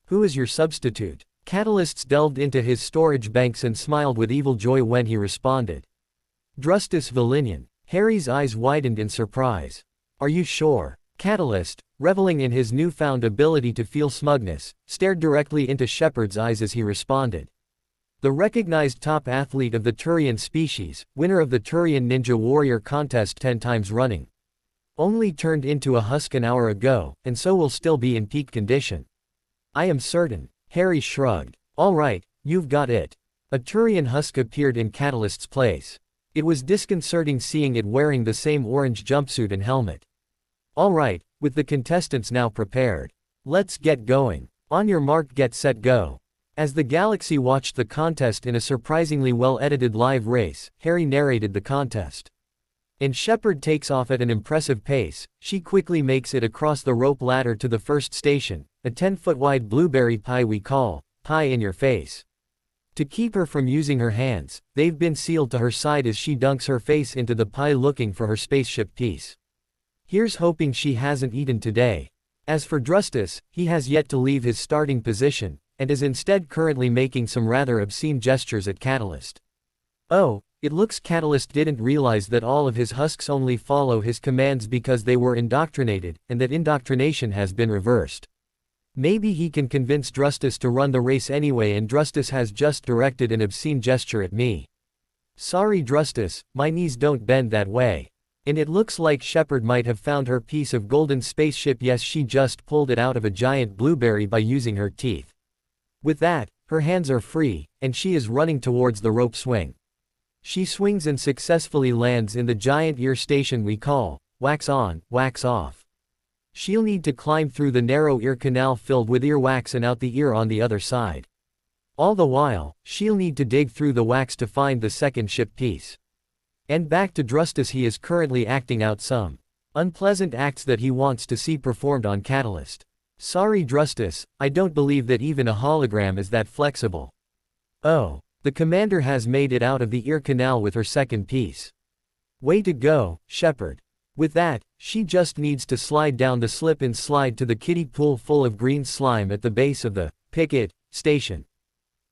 [SPEAKER 2] Who is your substitute? Catalyst delved into his storage banks and smiled with evil joy when he responded. Drustus Valinian. Harry's eyes widened in surprise. Are you sure? Catalyst, reveling in his newfound ability to feel smugness, stared directly into Shepard's eyes as he responded. The recognized top athlete of the Turian species, winner of the Turian Ninja Warrior contest 10 times running. Only turned into a husk an hour ago, and so will still be in peak condition. I am certain. Harry shrugged. All right, you've got it. A Turian husk appeared in Catalyst's place. It was disconcerting seeing it wearing the same orange jumpsuit and helmet. All right, with the contestants now prepared. Let's get going. On your mark, get set, go. As the galaxy watched the contest in a surprisingly well-edited live race, Harry narrated the contest. And Shepard takes off at an impressive pace. She quickly makes it across the rope ladder to the first station, a 10-foot-wide blueberry pie we call pie in your face. To keep her from using her hands, they've been sealed to her side as she dunks her face into the pie looking for her spaceship piece. Here's hoping she hasn't eaten today. As for Drustus, he has yet to leave his starting position, and is instead currently making some rather obscene gestures at Catalyst. Oh, it looks Catalyst didn't realize that all of his husks only follow his commands because they were indoctrinated, and that indoctrination has been reversed. Maybe he can convince Drustus to run the race anyway, and Drustus has just directed an obscene gesture at me. Sorry Drustus, my knees don't bend that way. And it looks like Shepard might have found her piece of golden spaceship. Yes, she just pulled it out of a giant blueberry by using her teeth. With that, her hands are free, and she is running towards the rope swing. She swings and successfully lands in the giant ear station we call wax on, wax off. She'll need to climb through the narrow ear canal filled with earwax and out the ear on the other side. All the while, she'll need to dig through the wax to find the second ship piece. And back to Drustus, he is currently acting out some unpleasant acts that he wants to see performed on Catalyst. Sorry Drustus, I don't believe that even a hologram is that flexible. Oh, the commander has made it out of the ear canal with her second piece. Way to go, Shepard. With that, she just needs to slide down the slip and slide to the kiddie pool full of green slime at the base of the picket station.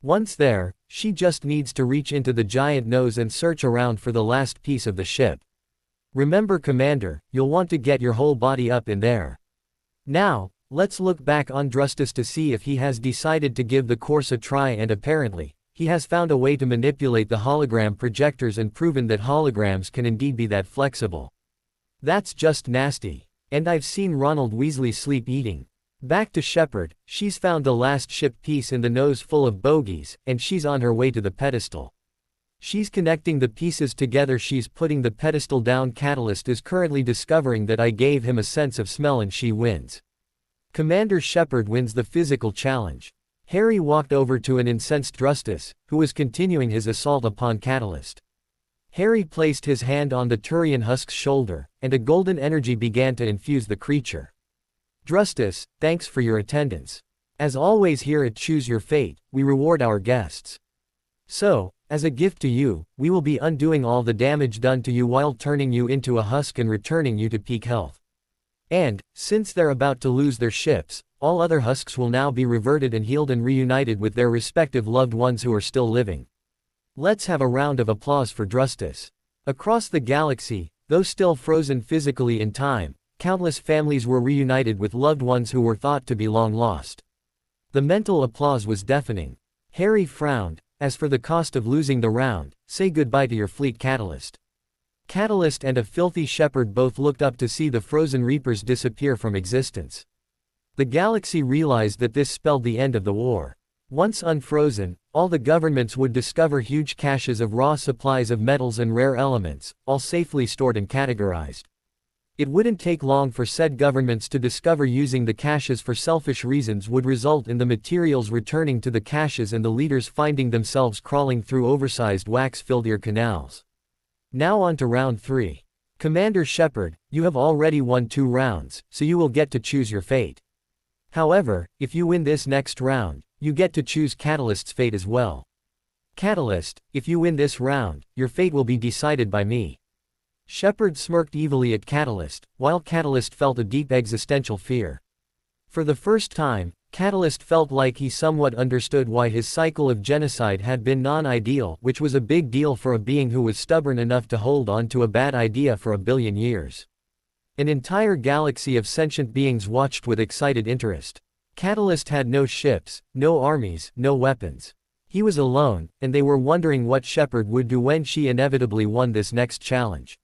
[SPEAKER 2] Once there, she just needs to reach into the giant nose and search around for the last piece of the ship. Remember Commander, you'll want to get your whole body up in there. Now, let's look back on Drustus to see if he has decided to give the course a try, and apparently, he has found a way to manipulate the hologram projectors and proven that holograms can indeed be that flexible. That's just nasty. And I've seen Ronald Weasley sleep eating. Back to Shepard, she's found the last ship piece in the nose full of bogies, and she's on her way to the pedestal. She's connecting the pieces together, she's putting the pedestal down. Catalyst is currently discovering that I gave him a sense of smell and she wins. Commander Shepard wins the physical challenge. Harry walked over to an incensed Drustus, who was continuing his assault upon Catalyst. Harry placed his hand on the Turian husk's shoulder, and a golden energy began to infuse the creature. Drustus, thanks for your attendance. As always here at Choose Your Fate, we reward our guests. So, as a gift to you, we will be undoing all the damage done to you while turning you into a husk and returning you to peak health. And, since they're about to lose their ships, all other husks will now be reverted and healed and reunited with their respective loved ones who are still living. Let's have a round of applause for Drustus. Across the galaxy, though still frozen physically in time, countless families were reunited with loved ones who were thought to be long lost. The mental applause was deafening. Harry frowned. As for the cost of losing the round, say goodbye to your fleet, Catalyst. Catalyst and a filthy shepherd both looked up to see the frozen reapers disappear from existence. The galaxy realized that this spelled the end of the war. Once unfrozen, all the governments would discover huge caches of raw supplies of metals and rare elements, all safely stored and categorized. It wouldn't take long for said governments to discover using the caches for selfish reasons would result in the materials returning to the caches and the leaders finding themselves crawling through oversized wax-filled ear canals. Now on to round 3. Commander Shepard, you have already won 2 rounds, so you will get to choose your fate. However, if you win this next round, you get to choose Catalyst's fate as well. Catalyst, if you win this round, your fate will be decided by me. Shepard smirked evilly at Catalyst, while Catalyst felt a deep existential fear. For the first time, Catalyst felt like he somewhat understood why his cycle of genocide had been non-ideal, which was a big deal for a being who was stubborn enough to hold on to a bad idea for 1 billion years. An entire galaxy of sentient beings watched with excited interest. Catalyst had no ships, no armies, no weapons. He was alone, and they were wondering what Shepard would do when she inevitably won this next challenge.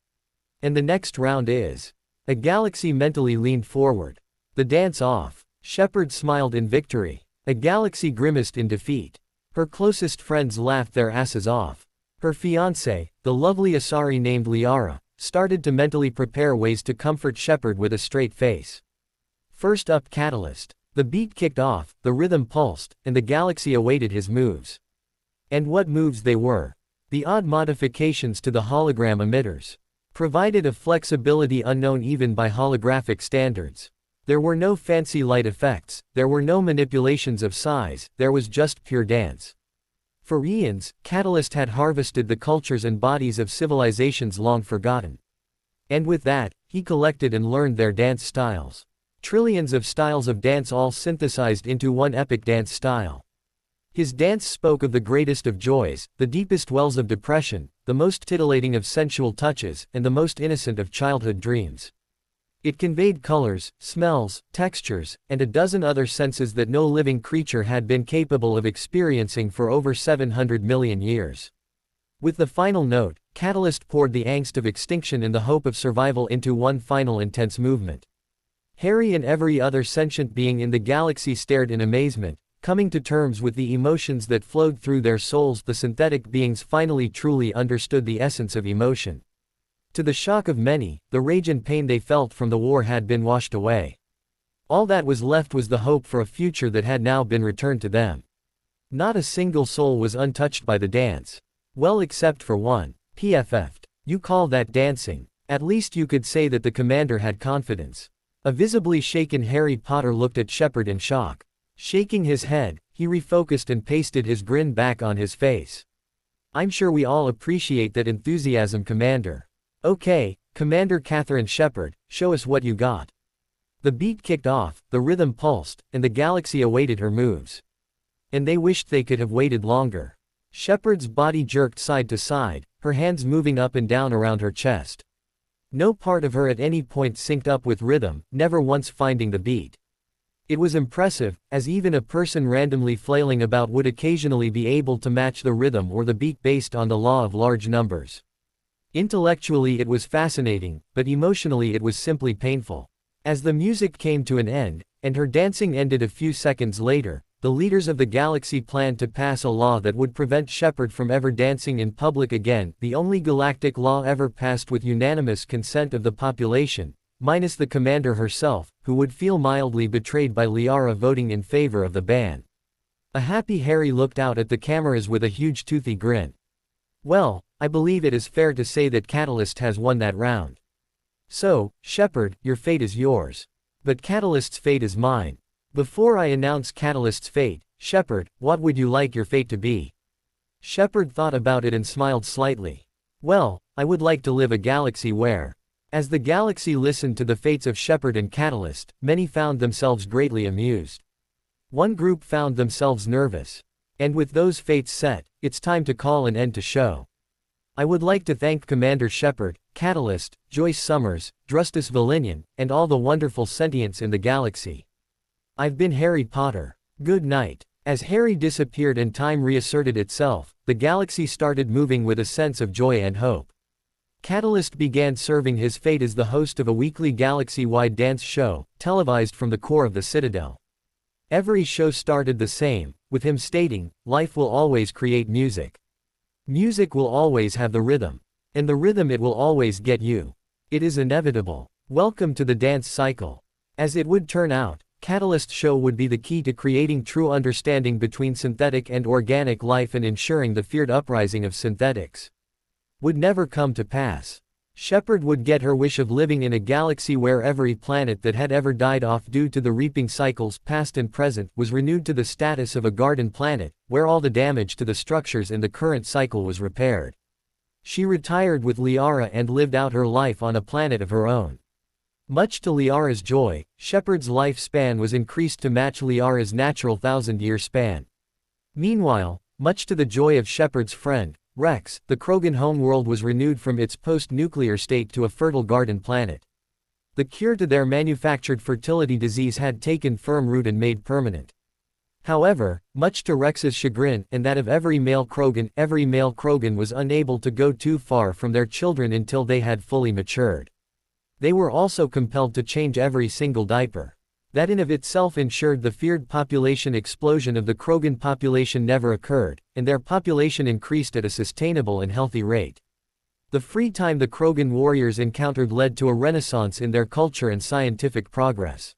[SPEAKER 2] And the next round is. A galaxy mentally leaned forward. The dance off. Shepard smiled in victory. A galaxy grimaced in defeat. Her closest friends laughed their asses off. Her fiancé, the lovely Asari named Liara, started to mentally prepare ways to comfort Shepard with a straight face. First up, Catalyst. The beat kicked off, the rhythm pulsed, and the galaxy awaited his moves. And what moves they were. The odd modifications to the hologram emitters provided a flexibility unknown even by holographic standards. There were no fancy light effects, there were no manipulations of size, there was just pure dance. For eons, Catalyst had harvested the cultures and bodies of civilizations long forgotten. And with that, he collected and learned their dance styles. Trillions of styles of dance all synthesized into one epic dance style. His dance spoke of the greatest of joys, the deepest wells of depression, the most titillating of sensual touches, and the most innocent of childhood dreams. It conveyed colors, smells, textures, and a dozen other senses that no living creature had been capable of experiencing for over 700 million years. With the final note, Catalyst poured the angst of extinction and the hope of survival into one final intense movement. Harry and every other sentient being in the galaxy stared in amazement, coming to terms with the emotions that flowed through their souls. The synthetic beings finally truly understood the essence of emotion. To the shock of many, the rage and pain they felt from the war had been washed away. All that was left was the hope for a future that had now been returned to them. Not a single soul was untouched by the dance. Well, except for one. PFF'd. You call that dancing? At least you could say that the commander had confidence. A visibly shaken Harry Potter looked at Shepard in shock. Shaking his head, he refocused and pasted his grin back on his face. I'm sure we all appreciate that enthusiasm, Commander. Okay, Commander Catherine Shepard, show us what you got. The beat kicked off, the rhythm pulsed, and the galaxy awaited her moves. And they wished they could have waited longer. Shepard's body jerked side to side, her hands moving up and down around her chest. No part of her at any point synced up with rhythm, never once finding the beat. It was impressive, as even a person randomly flailing about would occasionally be able to match the rhythm or the beat based on the law of large numbers. Intellectually it was fascinating, but emotionally it was simply painful. As the music came to an end, and her dancing ended a few seconds later, the leaders of the galaxy planned to pass a law that would prevent Shepard from ever dancing in public again, the only galactic law ever passed with unanimous consent of the population, minus the commander herself, who would feel mildly betrayed by Liara voting in favor of the ban. A happy Harry looked out at the cameras with a huge toothy grin. Well, I believe it is fair to say that Catalyst has won that round. So, Shepard, your fate is yours. But Catalyst's fate is mine. Before I announce Catalyst's fate, Shepard, what would you like your fate to be? Shepard thought about it and smiled slightly. Well, I would like to live a galaxy where... As the galaxy listened to the fates of Shepard and Catalyst, many found themselves greatly amused. One group found themselves nervous. And with those fates set, it's time to call an end to show. I would like to thank Commander Shepard, Catalyst, Joyce Summers, Drustus Valinian, and all the wonderful sentients in the galaxy. I've been Harry Potter. Good night. As Harry disappeared and time reasserted itself, the galaxy started moving with a sense of joy and hope. Catalyst began serving his fate as the host of a weekly galaxy-wide dance show, televised from the core of the Citadel. Every show started the same, with him stating, "Life will always create music. Music will always have the rhythm. And the rhythm it will always get you. It is inevitable. Welcome to the dance cycle." As it would turn out, Catalyst show would be the key to creating true understanding between synthetic and organic life and ensuring the feared uprising of synthetics would never come to pass. Shepard would get her wish of living in a galaxy where every planet that had ever died off due to the reaping cycles, past and present, was renewed to the status of a garden planet, where all the damage to the structures in the current cycle was repaired. She retired with Liara and lived out her life on a planet of her own. Much to Liara's joy, Shepard's lifespan was increased to match Liara's natural 1,000-year span. Meanwhile, much to the joy of Shepard's friend, Rex, the Krogan homeworld was renewed from its post-nuclear state to a fertile garden planet. The cure to their manufactured fertility disease had taken firm root and made permanent. However, much to Rex's chagrin and that of every male Krogan was unable to go too far from their children until they had fully matured. They were also compelled to change every single diaper. That in of itself ensured the feared population explosion of the Krogan population never occurred, and their population increased at a sustainable and healthy rate. The free time the Krogan warriors encountered led to a renaissance in their culture and scientific progress.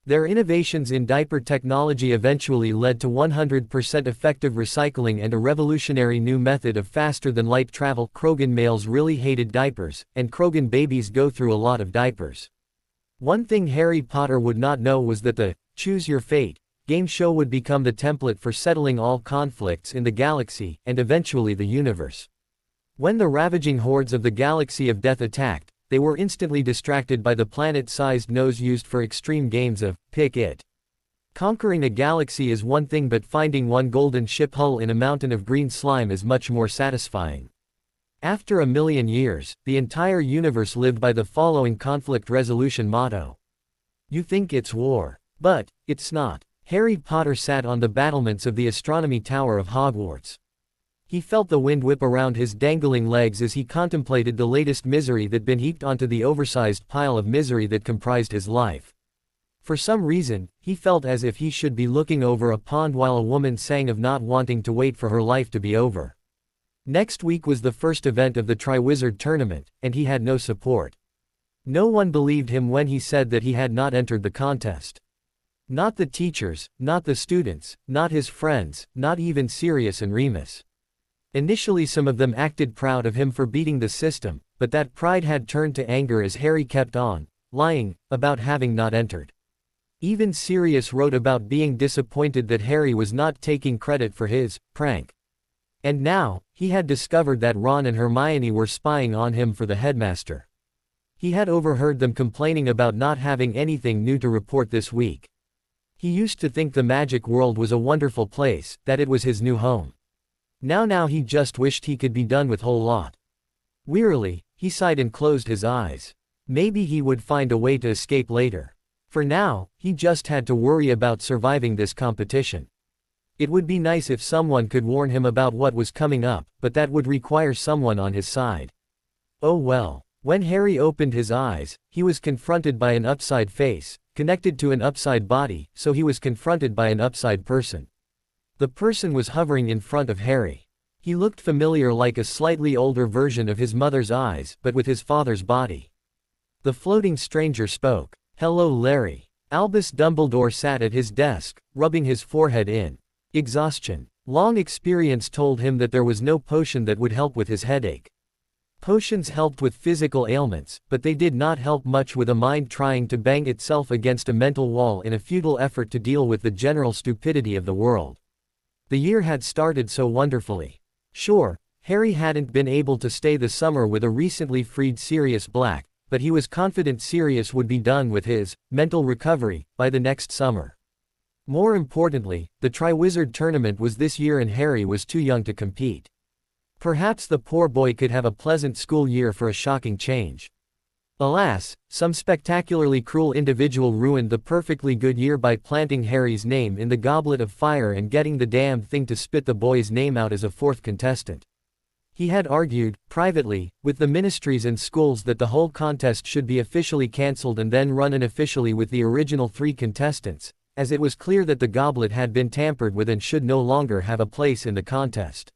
[SPEAKER 2] Their innovations in diaper technology eventually led to 100% effective recycling and a revolutionary new method of faster-than-light travel. Krogan males really hated diapers, and Krogan babies go through a lot of diapers. One thing Harry Potter would not know was that the Choose Your Fate game show would become the template for settling all conflicts in the galaxy, and eventually the universe. When the ravaging hordes of the Galaxy of Death attacked, they were instantly distracted by the planet-sized nose used for extreme games of Pick It. Conquering a galaxy is one thing, but finding one golden ship hull in a mountain of green slime is much more satisfying. After 1,000,000 years, the entire universe lived by the following conflict resolution motto. You think it's war. But, it's not. Harry Potter sat on the battlements of the astronomy tower of Hogwarts. He felt the wind whip around his dangling legs as he contemplated the latest misery that been heaped onto the oversized pile of misery that comprised his life. For some reason, he felt as if he should be looking over a pond while a woman sang of not wanting to wait for her life to be over. Next week was the first event of the Triwizard Tournament, and he had no support. No one believed him when he said that he had not entered the contest. Not the teachers, not the students, not his friends, not even Sirius and Remus. Initially some of them acted proud of him for beating the system, but that pride had turned to anger as Harry kept on lying about having not entered. Even Sirius wrote about being disappointed that Harry was not taking credit for his prank. And now, he had discovered that Ron and Hermione were spying on him for the headmaster. He had overheard them complaining about not having anything new to report this week. He used to think the magic world was a wonderful place, that it was his new home. Now he just wished he could be done with whole lot. Wearily, he sighed and closed his eyes. Maybe he would find a way to escape later. For now, he just had to worry about surviving this competition. It would be nice if someone could warn him about what was coming up, but that would require someone on his side. Oh well. When Harry opened his eyes, he was confronted by an upside face, connected to an upside body, so he was confronted by an upside person. The person was hovering in front of Harry. He looked familiar, like a slightly older version of his mother's eyes, but with his father's body. The floating stranger spoke. "Hello, Larry." Albus Dumbledore sat at his desk, rubbing his forehead in exhaustion. Long experience told him that there was no potion that would help with his headache. Potions helped with physical ailments, but they did not help much with a mind trying to bang itself against a mental wall in a futile effort to deal with the general stupidity of the world. The year had started so wonderfully. Sure, Harry hadn't been able to stay the summer with a recently freed Sirius Black, but he was confident Sirius would be done with his mental recovery by the next summer. More importantly, the Triwizard Tournament was this year and Harry was too young to compete. Perhaps the poor boy could have a pleasant school year for a shocking change. Alas, some spectacularly cruel individual ruined the perfectly good year by planting Harry's name in the Goblet of Fire and getting the damned thing to spit the boy's name out as a fourth contestant. He had argued, privately, with the ministries and schools that the whole contest should be officially cancelled and then run unofficially with the original 3 contestants, as it was clear that the goblet had been tampered with and should no longer have a place in the contest.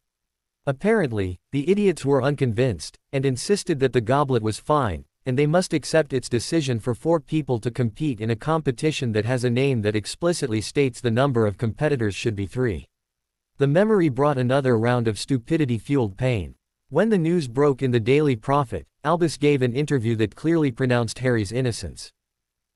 [SPEAKER 2] Apparently, the idiots were unconvinced, and insisted that the goblet was fine, and they must accept its decision for 4 people to compete in a competition that has a name that explicitly states the number of competitors should be 3. The memory brought another round of stupidity-fueled pain. When the news broke in the Daily Prophet, Albus gave an interview that clearly pronounced Harry's innocence.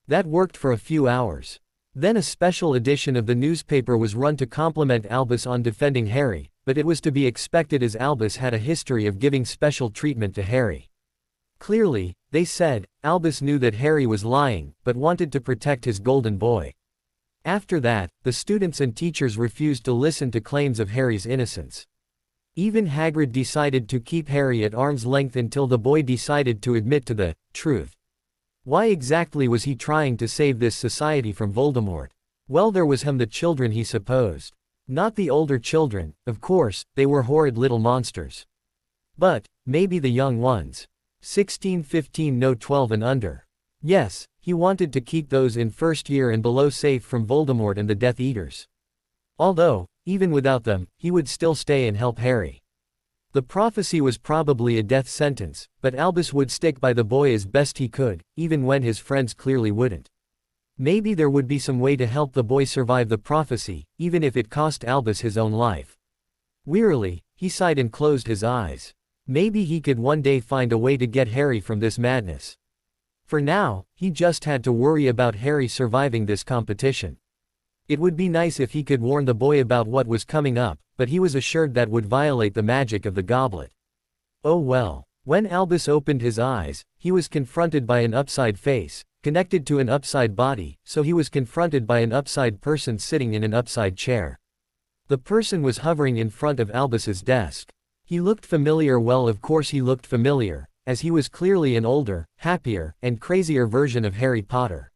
[SPEAKER 2] That worked for a few hours. Then a special edition of the newspaper was run to compliment Albus on defending Harry, but it was to be expected as Albus had a history of giving special treatment to Harry. Clearly, they said, Albus knew that Harry was lying, but wanted to protect his golden boy. After that, the students and teachers refused to listen to claims of Harry's innocence. Even Hagrid decided to keep Harry at arm's length until the boy decided to admit to the truth. Why exactly was he trying to save this society from Voldemort? Well, there was him, the children, he supposed. Not the older children, of course, they were horrid little monsters. But, maybe the young ones. 16, 15, no 12 and under. Yes, he wanted to keep those in first year and below safe from Voldemort and the Death Eaters. Although, even without them, he would still stay and help Harry. The prophecy was probably a death sentence, but Albus would stick by the boy as best he could, even when his friends clearly wouldn't. Maybe there would be some way to help the boy survive the prophecy, even if it cost Albus his own life. Wearily, he sighed and closed his eyes. Maybe he could one day find a way to get Harry from this madness. For now, he just had to worry about Harry surviving this competition. It would be nice if he could warn the boy about what was coming up, but he was assured that would violate the magic of the goblet. Oh well. When Albus opened his eyes, he was confronted by an upside face, connected to an upside body, so he was confronted by an upside person sitting in an upside chair. The person was hovering in front of Albus's desk. He looked familiar. Well, of course he looked familiar, as he was clearly an older, happier, and crazier version of Harry Potter.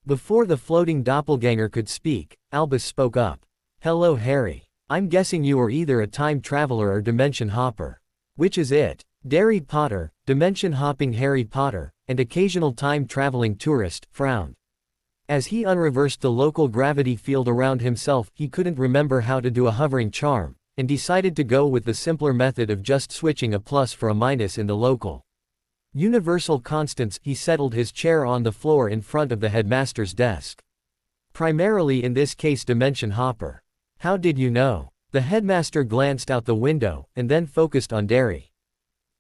[SPEAKER 2] Before the floating doppelganger could speak, Albus spoke up. "Hello, Harry. I'm guessing you are either a time traveler or dimension hopper. Which is it?" Harry Potter, dimension hopping Harry Potter, and occasional time traveling tourist, frowned. As he unreversed the local gravity field around himself, he couldn't remember how to do a hovering charm, and decided to go with the simpler method of just switching a plus for a minus in the local universal constants. He settled his chair on the floor in front of the headmaster's desk. Primarily in this case dimension hopper. How did you know? The headmaster glanced out the window, and then focused on Harry.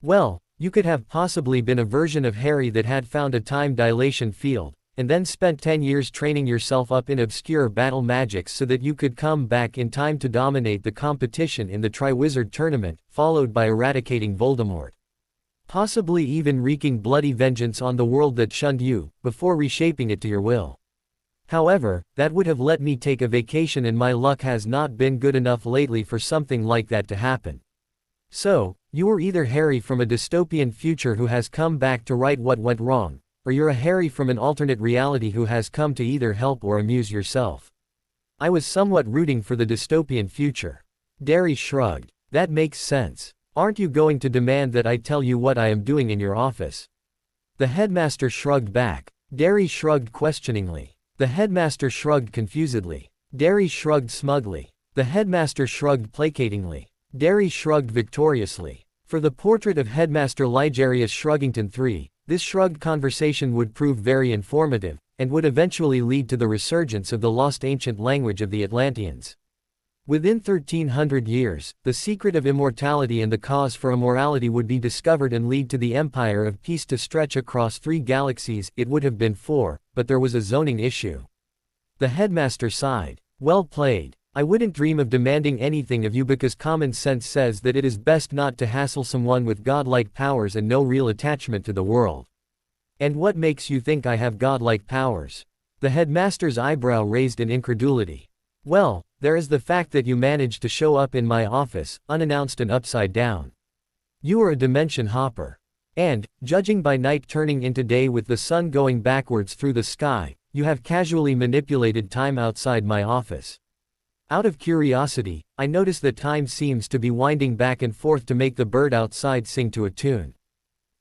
[SPEAKER 2] Well, you could have possibly been a version of Harry that had found a time dilation field, and then spent 10 years training yourself up in obscure battle magics so that you could come back in time to dominate the competition in the Triwizard Tournament, followed by eradicating Voldemort. Possibly even wreaking bloody vengeance on the world that shunned you, before reshaping it to your will. However, that would have let me take a vacation, and my luck has not been good enough lately for something like that to happen. So, you were either Harry from a dystopian future who has come back to right what went wrong, or you're a Harry from an alternate reality who has come to either help or amuse yourself. I was somewhat rooting for the dystopian future. Harry shrugged. That makes sense. Aren't you going to demand that I tell you what I am doing in your office? The headmaster shrugged back. Derry shrugged questioningly. The headmaster shrugged confusedly. Derry shrugged smugly. The headmaster shrugged placatingly. Derry shrugged victoriously. For the portrait of Headmaster Ligerius Shruggington III, this shrugged conversation would prove very informative, and would eventually lead to the resurgence of the lost ancient language of the Atlanteans. Within 1300 years, the secret of immortality and the cause for immorality would be discovered and lead to the empire of peace to stretch across 3 galaxies. It would have been 4, but there was a zoning issue. The headmaster sighed. Well played. I wouldn't dream of demanding anything of you because common sense says that it is best not to hassle someone with godlike powers and no real attachment to the world. And what makes you think I have godlike powers? The headmaster's eyebrow raised in incredulity. Well, there is the fact that you managed to show up in my office, unannounced and upside down. You are a dimension hopper. And, judging by night turning into day with the sun going backwards through the sky, you have casually manipulated time outside my office. Out of curiosity, I notice that time seems to be winding back and forth to make the bird outside sing to a tune.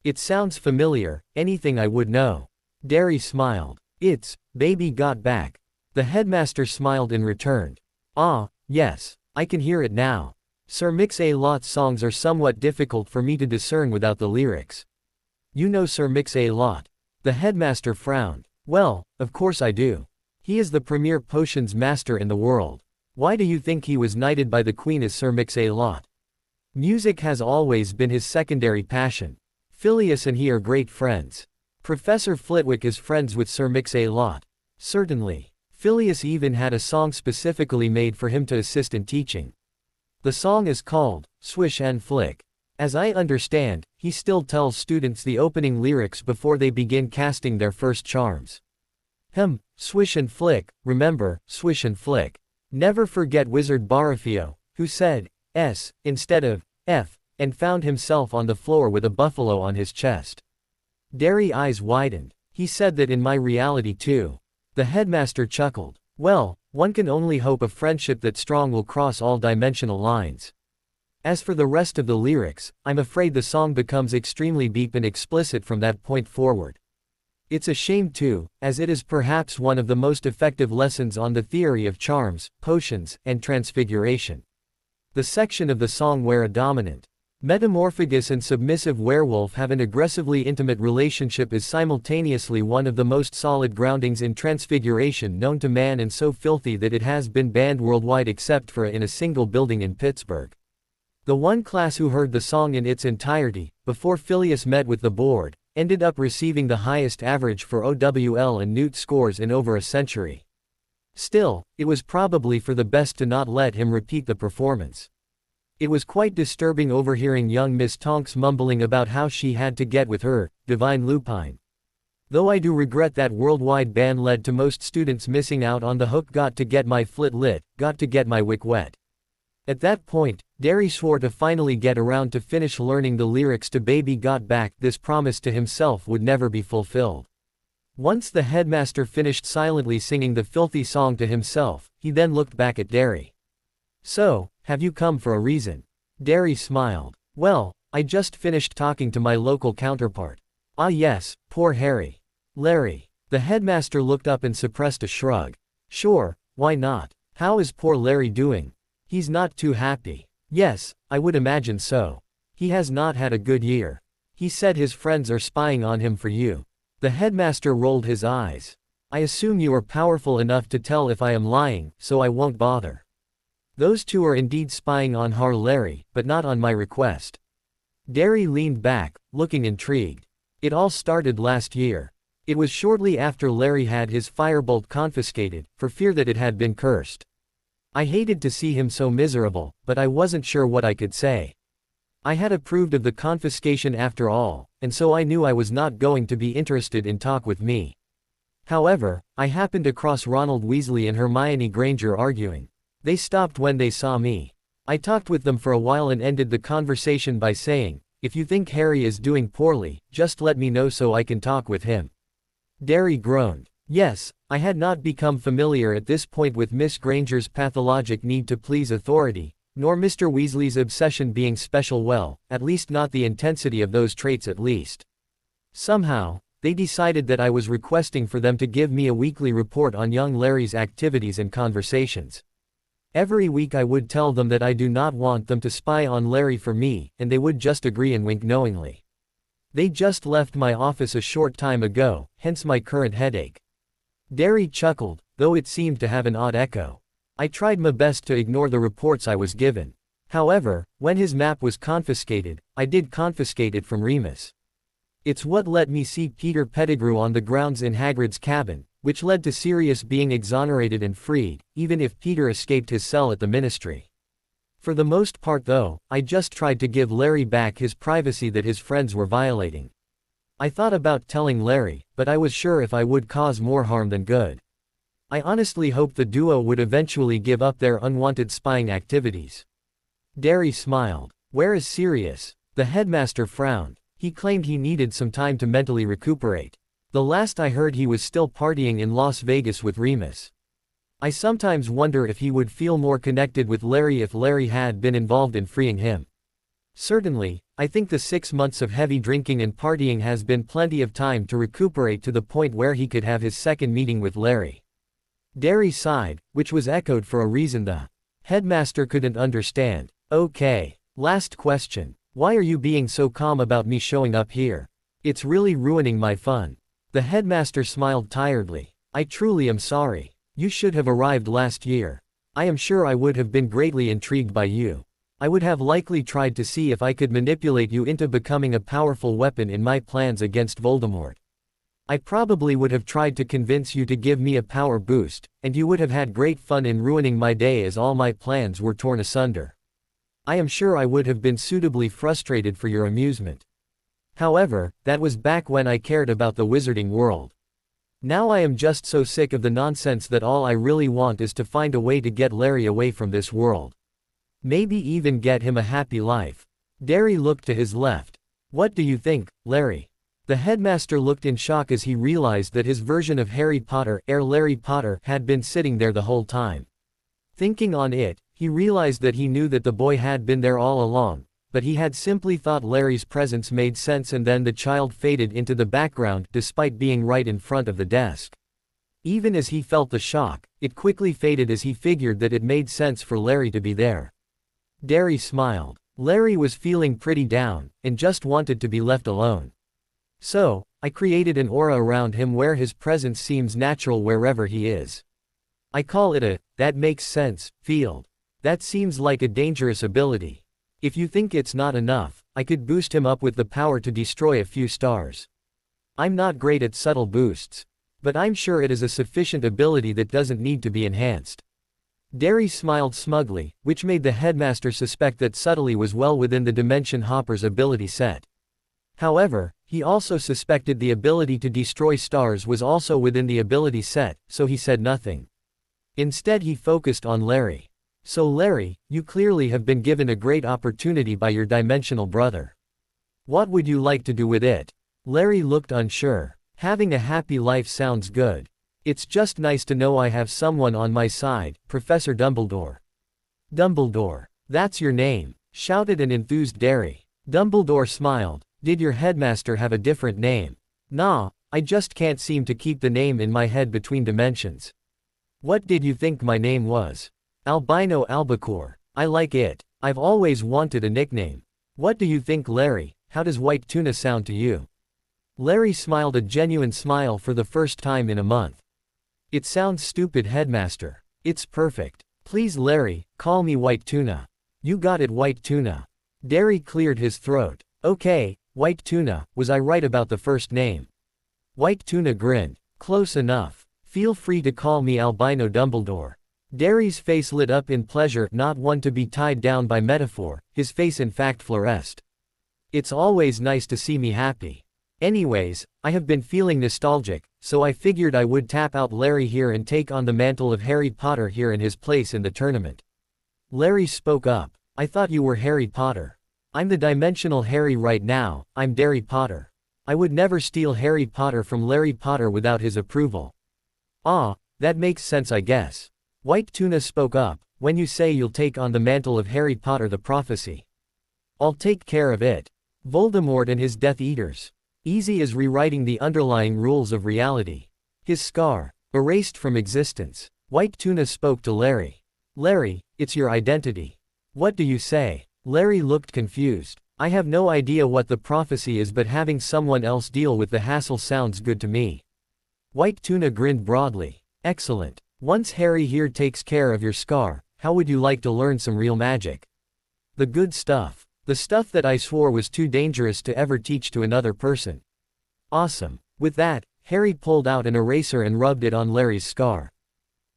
[SPEAKER 2] It sounds familiar, anything I would know. Derry smiled. It's, Baby Got Back. The headmaster smiled in return. Ah, yes, I can hear it now. Sir Mix-a-Lot's songs are somewhat difficult for me to discern without the lyrics. You know Sir Mix-a-Lot? The headmaster frowned. Well, of course I do. He is the premier potions master in the world. Why do you think he was knighted by the Queen as Sir Mix-a-Lot? Music has always been his secondary passion. Phileas and he are great friends. Professor Flitwick is friends with Sir Mix-a-Lot. Certainly. Phileas even had a song specifically made for him to assist in teaching. The song is called, Swish and Flick. As I understand, he still tells students the opening lyrics before they begin casting their first charms. Swish and flick, remember, swish and flick. Never forget Wizard Barafio, who said, S, instead of, F, and found himself on the floor with a buffalo on his chest. Derry eyes widened. He said that in my reality too. The headmaster chuckled. Well, one can only hope a friendship that strong will cross all dimensional lines. As for the rest of the lyrics, I'm afraid the song becomes extremely deep and explicit from that point forward. It's a shame too, as it is perhaps one of the most effective lessons on the theory of charms, potions, and transfiguration. The section of the song where a dominant, metamorphagus and submissive werewolf have an aggressively intimate relationship is simultaneously one of the most solid groundings in transfiguration known to man and so filthy that it has been banned worldwide except for in a single building in Pittsburgh. The one class who heard the song in its entirety, before Phileas met with the board, ended up receiving the highest average for OWL and Newt scores in over a century. Still, it was probably for the best to not let him repeat the performance. It was quite disturbing overhearing young Miss Tonks mumbling about how she had to get with her, divine lupine. Though I do regret that worldwide ban led to most students missing out on the hook got to get my flit lit, got to get my wick wet. At that point, Derry swore to finally get around to finish learning the lyrics to Baby Got Back. This promise to himself would never be fulfilled. Once the headmaster finished silently singing the filthy song to himself, he then looked back at Derry. So, have you come for a reason? Derry smiled. Well, I just finished talking to my local counterpart. Ah yes, poor Harry. Larry. The headmaster looked up and suppressed a shrug. Sure, why not? How is poor Larry doing? He's not too happy. Yes, I would imagine so. He has not had a good year. He said his friends are spying on him for you. The headmaster rolled his eyes. I assume you are powerful enough to tell if I am lying, so I won't bother. Those two are indeed spying on Har Larry, but not on my request. Derry leaned back, looking intrigued. It all started last year. It was shortly after Larry had his firebolt confiscated, for fear that it had been cursed. I hated to see him so miserable, but I wasn't sure what I could say. I had approved of the confiscation after all, and so I knew I was not going to be interested in talk with me. However, I happened across Ronald Weasley and Hermione Granger arguing. They stopped when they saw me. I talked with them for a while and ended the conversation by saying, if you think Harry is doing poorly, just let me know so I can talk with him. Derry groaned. Yes, I had not become familiar at this point with Miss Granger's pathologic need to please authority, nor Mr. Weasley's obsession being special, well, at least not the intensity of those traits at least. Somehow, They decided that I was requesting for them to give me a weekly report on young Larry's activities and conversations. Every week I would tell them that I do not want them to spy on Larry for me, and they would just agree and wink knowingly. They just left my office a short time ago, hence my current headache. Derry chuckled, though it seemed to have an odd echo. I tried my best to ignore the reports I was given. However, when his map was confiscated, I did confiscate it from Remus. It's what let me see Peter Pettigrew on the grounds in Hagrid's cabin, which led to Sirius being exonerated and freed, even if Peter escaped his cell at the Ministry. For the most part though, I just tried to give Larry back his privacy that his friends were violating. I thought about telling Larry, but I was sure if I would cause more harm than good. I honestly hoped the duo would eventually give up their unwanted spying activities. Derry smiled. Where is Sirius? The headmaster frowned. He claimed he needed some time to mentally recuperate. The last I heard he was still partying in Las Vegas with Remus. I sometimes wonder if he would feel more connected with Larry if Larry had been involved in freeing him. Certainly, I think the 6 months of heavy drinking and partying has been plenty of time to recuperate to the point where he could have his second meeting with Larry. Derry sighed, which was echoed for a reason the headmaster couldn't understand. Okay. Last question. Why are you being so calm about me showing up here? It's really ruining my fun. The headmaster smiled tiredly. I truly am sorry. You should have arrived last year. I am sure I would have been greatly intrigued by you. I would have likely tried to see if I could manipulate you into becoming a powerful weapon in my plans against Voldemort. I probably would have tried to convince you to give me a power boost, and you would have had great fun in ruining my day as all my plans were torn asunder. I am sure I would have been suitably frustrated for your amusement. However, that was back when I cared about the wizarding world. Now I am just so sick of the nonsense that all I really want is to find a way to get Larry away from this world. Maybe even get him a happy life. Derry looked to his left. What do you think, Larry? The headmaster looked in shock as he realized that his version of Harry Potter, Larry Potter, had been sitting there the whole time. Thinking on it, he realized that he knew that the boy had been there all along, but he had simply thought Larry's presence made sense, and then the child faded into the background despite being right in front of the desk. Even as he felt the shock, it quickly faded as he figured that it made sense for Larry to be there. Derry smiled. Larry was feeling pretty down, and just wanted to be left alone. So, I created an aura around him where his presence seems natural wherever he is. I call it a, that makes sense, field. That seems like a dangerous ability. If you think it's not enough, I could boost him up with the power to destroy a few stars. I'm not great at subtle boosts, but I'm sure it is a sufficient ability that doesn't need to be enhanced. Derry smiled smugly, which made the headmaster suspect that subtlety was well within the Dimension Hopper's ability set. However, he also suspected the ability to destroy stars was also within the ability set, so he said nothing. Instead he focused on Larry. So Larry, you clearly have been given a great opportunity by your dimensional brother. What would you like to do with it? Larry looked unsure. Having a happy life sounds good. It's just nice to know I have someone on my side, Professor Dumbledore. Dumbledore. That's your name, shouted an enthused Derry. Dumbledore smiled. Did your headmaster have a different name? Nah, I just can't seem to keep the name in my head between dimensions. What did you think my name was? Albino Albacore. I like it. I've always wanted a nickname. What do you think, Larry? How does White Tuna sound to you? Larry smiled a genuine smile for the first time in a month. It sounds stupid, headmaster. It's perfect. Please, Larry, call me White Tuna. You got it, White Tuna. Derry cleared his throat. Okay, White Tuna, was I right about the first name? White Tuna grinned. Close enough. Feel free to call me Albino Dumbledore. Derry's face lit up in pleasure, not one to be tied down by metaphor, his face in fact fluoresced. It's always nice to see me happy. Anyways, I have been feeling nostalgic, so I figured I would tap out Larry here and take on the mantle of Harry Potter here in his place in the tournament. Larry spoke up. I thought you were Harry Potter. I'm the dimensional Harry right now, I'm Derry Potter. I would never steal Harry Potter from Larry Potter without his approval. Ah, that makes sense, I guess. White Tuna spoke up. When you say you'll take on the mantle of Harry Potter the prophecy, I'll take care of it. Voldemort and his Death Eaters. Easy as rewriting the underlying rules of reality. His scar, erased from existence. White Tuna spoke to Larry. Larry, it's your identity. What do you say? Larry looked confused. I have no idea what the prophecy is, but having someone else deal with the hassle sounds good to me. White Tuna grinned broadly. Excellent. Once Harry here takes care of your scar, how would you like to learn some real magic? The good stuff. The stuff that I swore was too dangerous to ever teach to another person. Awesome. With that, Harry pulled out an eraser and rubbed it on Larry's scar.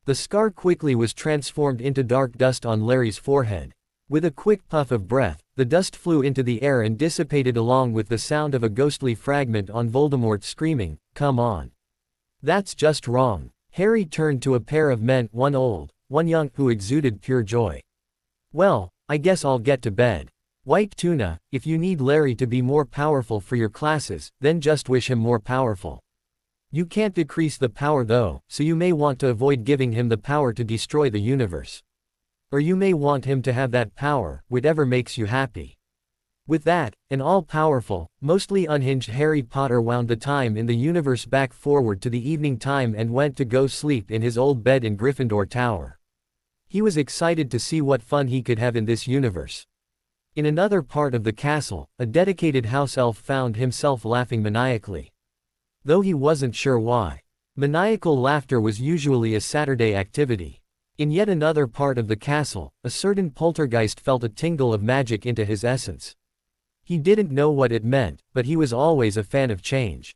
[SPEAKER 2] The scar quickly was transformed into dark dust on Larry's forehead. With a quick puff of breath, the dust flew into the air and dissipated along with the sound of a ghostly fragment on Voldemort screaming, "Come on." That's just wrong. Harry turned to a pair of men, one old, one young, who exuded pure joy. Well, I guess I'll get to bed. White Tuna, if you need Larry to be more powerful for your classes, then just wish him more powerful. You can't decrease the power though, so you may want to avoid giving him the power to destroy the universe. Or you may want him to have that power, whatever makes you happy. With that, an all-powerful, mostly unhinged Harry Potter wound the time in the universe back forward to the evening time and went to go sleep in his old bed in Gryffindor Tower. He was excited to see what fun he could have in this universe. In another part of the castle, a dedicated house elf found himself laughing maniacally. Though he wasn't sure why. Maniacal laughter was usually a Saturday activity. In yet another part of the castle, a certain poltergeist felt a tingle of magic into his essence. He didn't know what it meant, but he was always a fan of change.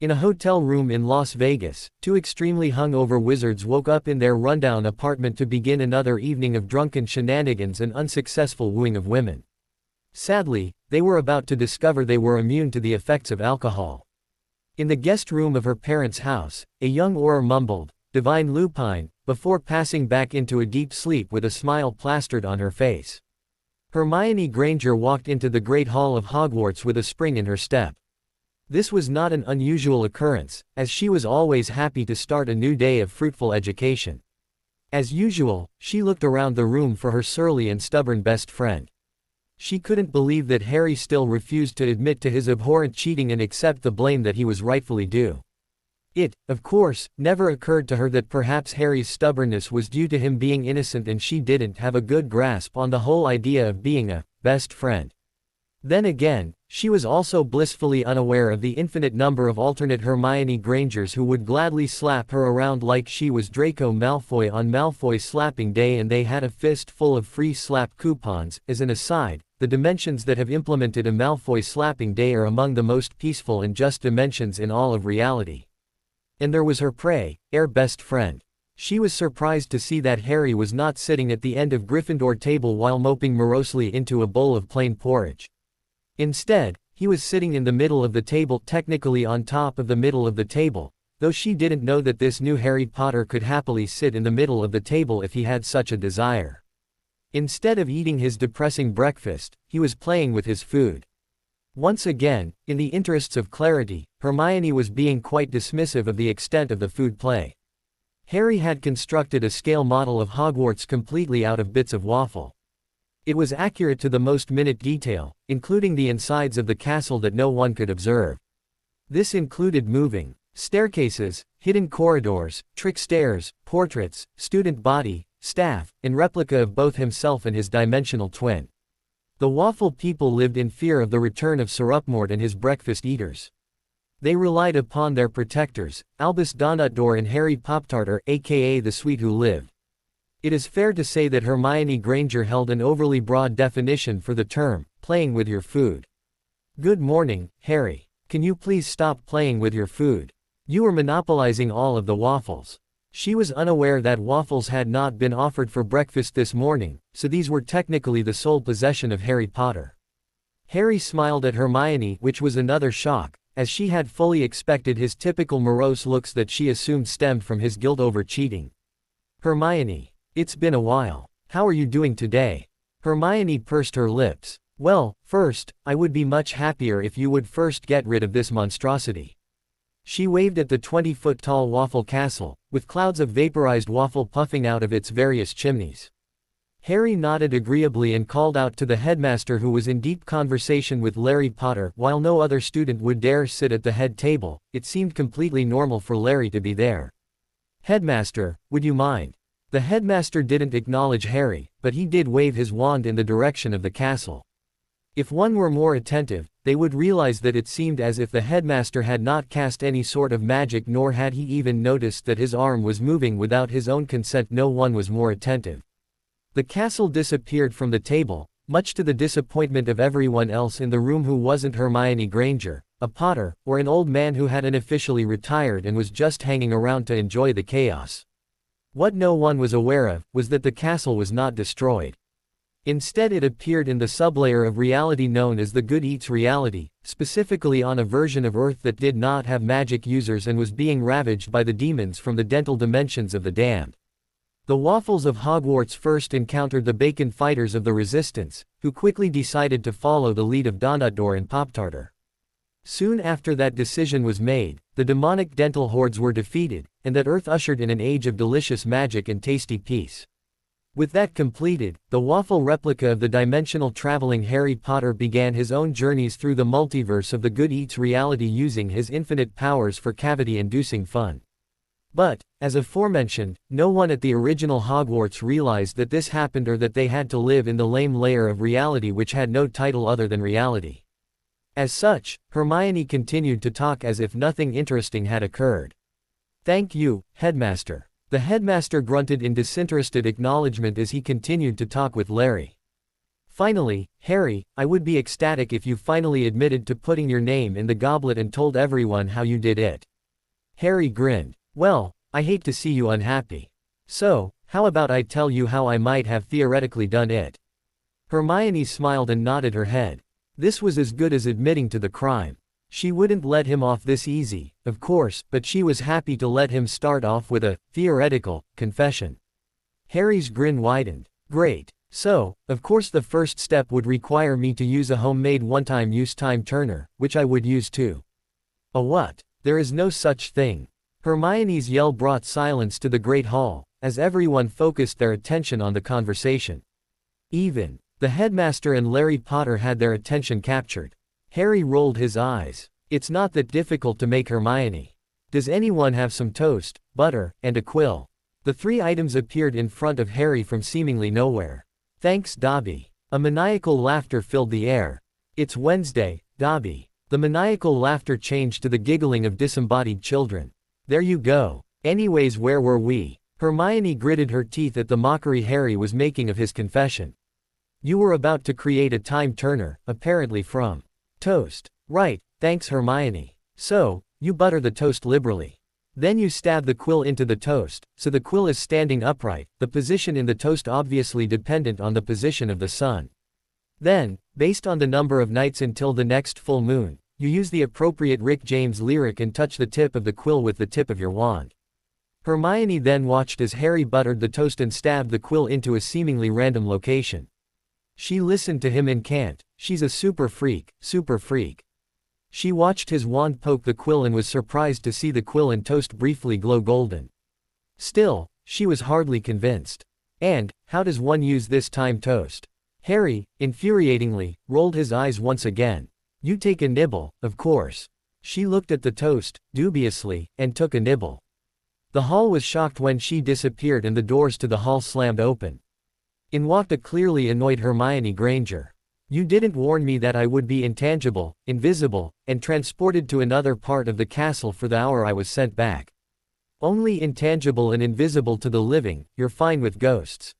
[SPEAKER 2] In a hotel room in Las Vegas, two extremely hungover wizards woke up in their rundown apartment to begin another evening of drunken shenanigans and unsuccessful wooing of women. Sadly, they were about to discover they were immune to the effects of alcohol. In the guest room of her parents' house, a young Auror mumbled, "Divine Lupine," before passing back into a deep sleep with a smile plastered on her face. Hermione Granger walked into the Great Hall of Hogwarts with a spring in her step. This was not an unusual occurrence, as she was always happy to start a new day of fruitful education. As usual, she looked around the room for her surly and stubborn best friend. She couldn't believe that Harry still refused to admit to his abhorrent cheating and accept the blame that he was rightfully due. It, of course, never occurred to her that perhaps Harry's stubbornness was due to him being innocent and she didn't have a good grasp on the whole idea of being a best friend. Then again, she was also blissfully unaware of the infinite number of alternate Hermione Grangers who would gladly slap her around like she was Draco Malfoy on Malfoy slapping day and they had a fist full of free slap coupons. As an aside, the dimensions that have implemented a Malfoy slapping day are among the most peaceful and just dimensions in all of reality. And there was her prey, heir best friend. She was surprised to see that Harry was not sitting at the end of Gryffindor table while moping morosely into a bowl of plain porridge. Instead, he was sitting in the middle of the table, technically on top of the middle of the table, though she didn't know that this new Harry Potter could happily sit in the middle of the table if he had such a desire. Instead of eating his depressing breakfast, he was playing with his food. Once again, in the interests of clarity, Hermione was being quite dismissive of the extent of the food play. Harry had constructed a scale model of Hogwarts completely out of bits of waffle. It was accurate to the most minute detail, including the insides of the castle that no one could observe. This included moving staircases, hidden corridors, trick stairs, portraits, student body, staff, and replica of both himself and his dimensional twin. The waffle people lived in fear of the return of Sirupmort and his breakfast eaters. They relied upon their protectors, Albus Donutdor and Harry Poptartar, aka the Sweet Who Lived. It is fair to say that Hermione Granger held an overly broad definition for the term, playing with your food. Good morning, Harry. Can you please stop playing with your food? You are monopolizing all of the waffles. She was unaware that waffles had not been offered for breakfast this morning, so these were technically the sole possession of Harry Potter. Harry smiled at Hermione, which was another shock, as she had fully expected his typical morose looks that she assumed stemmed from his guilt over cheating. Hermione. It's been a while. How are you doing today? Hermione pursed her lips. Well, first, I would be much happier if you would first get rid of this monstrosity. She waved at the 20-foot-tall waffle castle, with clouds of vaporized waffle puffing out of its various chimneys. Harry nodded agreeably and called out to the headmaster, who was in deep conversation with Larry Potter. While no other student would dare sit at the head table, it seemed completely normal for Larry to be there. "Headmaster, would you mind?" The headmaster didn't acknowledge Harry, but he did wave his wand in the direction of the castle. If one were more attentive, they would realize that it seemed as if the headmaster had not cast any sort of magic, nor had he even noticed that his arm was moving without his own consent. No one was more attentive. The castle disappeared from the table, much to the disappointment of everyone else in the room who wasn't Hermione Granger, a Potter, or an old man who had unofficially retired and was just hanging around to enjoy the chaos. What no one was aware of was that the castle was not destroyed. Instead, it appeared in the sublayer of reality known as the Good Eats reality, specifically on a version of Earth that did not have magic users and was being ravaged by the demons from the dental dimensions of the damned. The Waffles of Hogwarts first encountered the Bacon Fighters of the Resistance, who quickly decided to follow the lead of Donutdor and Pop-Tartar. Soon after that decision was made, the demonic dental hordes were defeated, and that Earth ushered in an age of delicious magic and tasty peace. With that completed, the waffle replica of the dimensional traveling Harry Potter began his own journeys through the multiverse of the Good Eats reality using his infinite powers for cavity-inducing fun. But, as aforementioned, no one at the original Hogwarts realized that this happened, or that they had to live in the lame layer of reality which had no title other than reality. As such, Hermione continued to talk as if nothing interesting had occurred. "Thank you, Headmaster." The headmaster grunted in disinterested acknowledgement as he continued to talk with Larry. "Finally, Harry, I would be ecstatic if you finally admitted to putting your name in the goblet and told everyone how you did it." Harry grinned. "Well, I hate to see you unhappy. So, how about I tell you how I might have theoretically done it?" Hermione smiled and nodded her head. This was as good as admitting to the crime. She wouldn't let him off this easy, of course, but she was happy to let him start off with a theoretical confession. Harry's grin widened. "Great. So, of course the first step would require me to use a homemade one-time use time turner, which I would use too." "A what?" "There is no such thing." Hermione's yell brought silence to the Great Hall, as everyone focused their attention on the conversation. Even the headmaster and Larry Potter had their attention captured. Harry rolled his eyes. "It's not that difficult to make, Hermione. Does anyone have some toast, butter, and a quill?" The three items appeared in front of Harry from seemingly nowhere. "Thanks, Dobby." A maniacal laughter filled the air. "It's Wednesday, Dobby." The maniacal laughter changed to the giggling of disembodied children. "There you go. Anyways, where were we?" Hermione gritted her teeth at the mockery Harry was making of his confession. "You were about to create a time turner, apparently from toast. Right, thanks Hermione. So, you butter the toast liberally. Then you stab the quill into the toast, so the quill is standing upright, the position in the toast obviously dependent on the position of the sun. Then, based on the number of nights until the next full moon, you use the appropriate Rick James lyric and touch the tip of the quill with the tip of your wand." Hermione then watched as Harry buttered the toast and stabbed the quill into a seemingly random location. She listened to him and can't. She's a super freak, super freak. She watched his wand poke the quill and was surprised to see the quill and toast briefly glow golden. Still, she was hardly convinced. "And, how does one use this time toast?" Harry, infuriatingly, rolled his eyes once again. "You take a nibble, of course." She looked at the toast, dubiously, and took a nibble. The hall was shocked when she disappeared and the doors to the hall slammed open. In walked a clearly annoyed Hermione Granger. "You didn't warn me that I would be intangible, invisible, and transported to another part of the castle for the hour I was sent back. Only intangible and invisible to the living, you're fine with ghosts.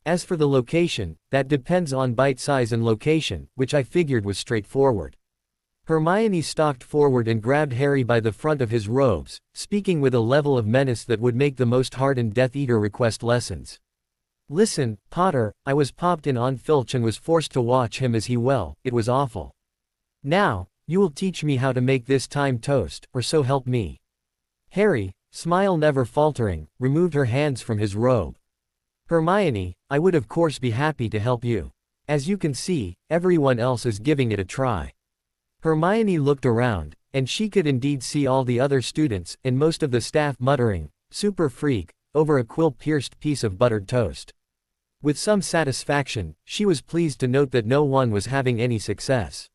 [SPEAKER 2] As for the location, that depends on bite size and location, which I figured was straightforward." Hermione stalked forward and grabbed Harry by the front of his robes, speaking with a level of menace that would make the most hardened Death Eater request lessons. "Listen, Potter, I was popped in on Filch and was forced to watch him as he it was awful. Now, you will teach me how to make this time toast, or so help me." Harry, smile never faltering, removed her hands from his robe. "Hermione, I would of course be happy to help you. As you can see, everyone else is giving it a try." Hermione looked around, and she could indeed see all the other students, and most of the staff muttering, "Super freak," over a quill-pierced piece of buttered toast. With some satisfaction, she was pleased to note that no one was having any success.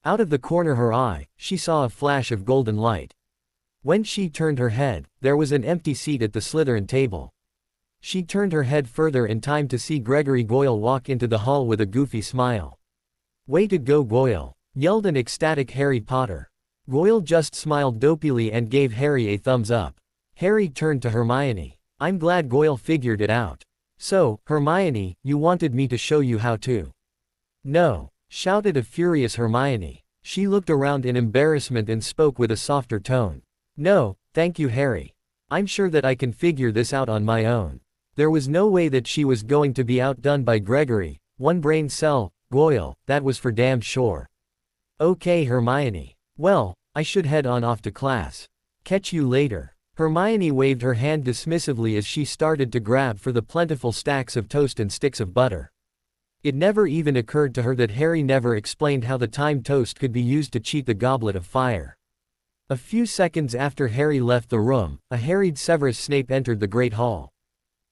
[SPEAKER 2] Out of the corner of her eye, she saw a flash of golden light. When she turned her head, there was an empty seat at the Slytherin table. She turned her head further in time to see Gregory Goyle walk into the hall with a goofy smile. "Way to go, Goyle!" yelled an ecstatic Harry Potter. Goyle just smiled dopily and gave Harry a thumbs up. Harry turned to Hermione. "I'm glad Goyle figured it out. So, Hermione, you wanted me to show you how to." "No," shouted a furious Hermione. She looked around in embarrassment and spoke with a softer tone. "No, thank you, Harry. I'm sure that I can figure this out on my own." There was no way that she was going to be outdone by Gregory, one brain cell, Goyle, that was for damned sure. "Okay, Hermione. Well, I should head on off to class. Catch you later." Hermione waved her hand dismissively as she started to grab for the plentiful stacks of toast and sticks of butter. It never even occurred to her that Harry never explained how the timed toast could be used to cheat the goblet of fire. A few seconds after Harry left the room, a harried Severus Snape entered the Great Hall.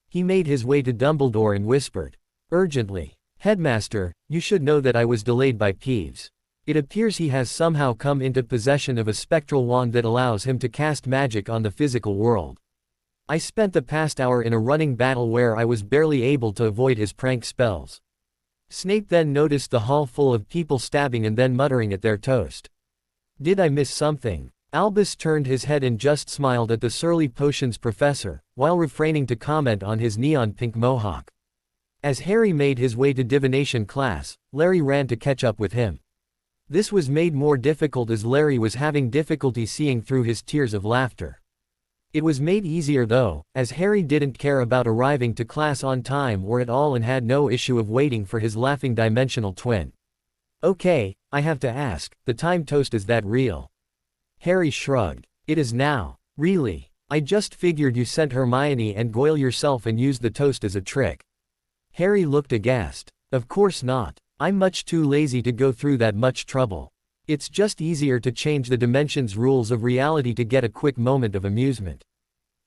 [SPEAKER 2] He made his way to Dumbledore and whispered, urgently, "Headmaster, you should know that I was delayed by Peeves. It appears he has somehow come into possession of a spectral wand that allows him to cast magic on the physical world. I spent the past hour in a running battle where I was barely able to avoid his prank spells." Snape then noticed the hall full of people stabbing and then muttering at their toast. "Did I miss something?" Albus turned his head and just smiled at the surly potions professor, while refraining to comment on his neon-pink mohawk. As Harry made his way to divination class, Larry ran to catch up with him. This was made more difficult as Larry was having difficulty seeing through his tears of laughter. It was made easier though, as Harry didn't care about arriving to class on time or at all and had no issue of waiting for his laughing dimensional twin. "Okay, I have to ask, the time toast, is that real?" Harry shrugged. "It is now. Really? I just figured you sent Hermione and Goyle yourself and used the toast as a trick." Harry looked aghast. "Of course not. I'm much too lazy to go through that much trouble. It's just easier to change the dimension's rules of reality to get a quick moment of amusement.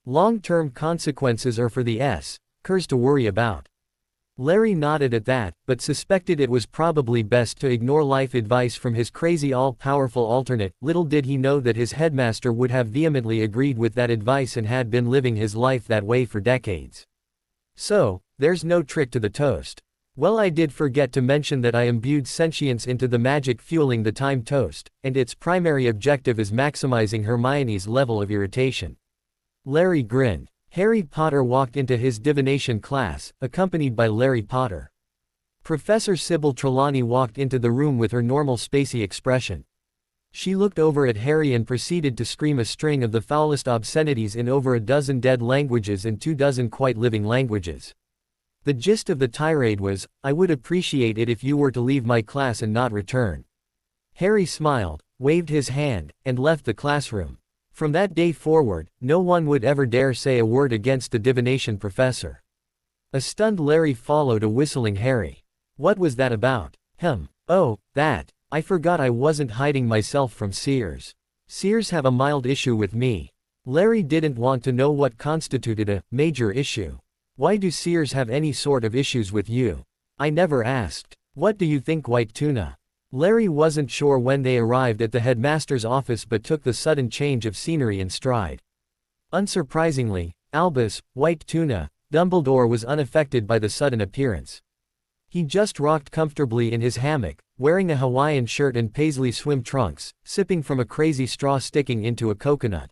[SPEAKER 2] Long-term consequences are for the Curs to worry about." Larry nodded at that, but suspected it was probably best to ignore life advice from his crazy all-powerful alternate. Little did he know that his headmaster would have vehemently agreed with that advice and had been living his life that way for decades. "So, there's no trick to the toast. Well, I did forget to mention that I imbued sentience into the magic fueling the time toast, and its primary objective is maximizing Hermione's level of irritation." Larry grinned. Harry Potter walked into his divination class, accompanied by Larry Potter. Professor Sybil Trelawney walked into the room with her normal spacey expression. She looked over at Harry and proceeded to scream a string of the foulest obscenities in over a dozen dead languages and 24 quite living languages. The gist of the tirade was, "I would appreciate it if you were to leave my class and not return." Harry smiled, waved his hand, and left the classroom. From that day forward, no one would ever dare say a word against the divination professor. A stunned Larry followed a whistling Harry. "What was that about?" "Oh, that. I forgot I wasn't hiding myself from Sears. Sears have a mild issue with me." Larry didn't want to know what constituted a major issue. "Why do Sears have any sort of issues with you?" "I never asked." "What do you think, White Tuna?" Larry wasn't sure when they arrived at the headmaster's office but took the sudden change of scenery in stride. Unsurprisingly, Albus, White Tuna, Dumbledore was unaffected by the sudden appearance. He just rocked comfortably in his hammock, wearing a Hawaiian shirt and paisley swim trunks, sipping from a crazy straw sticking into a coconut.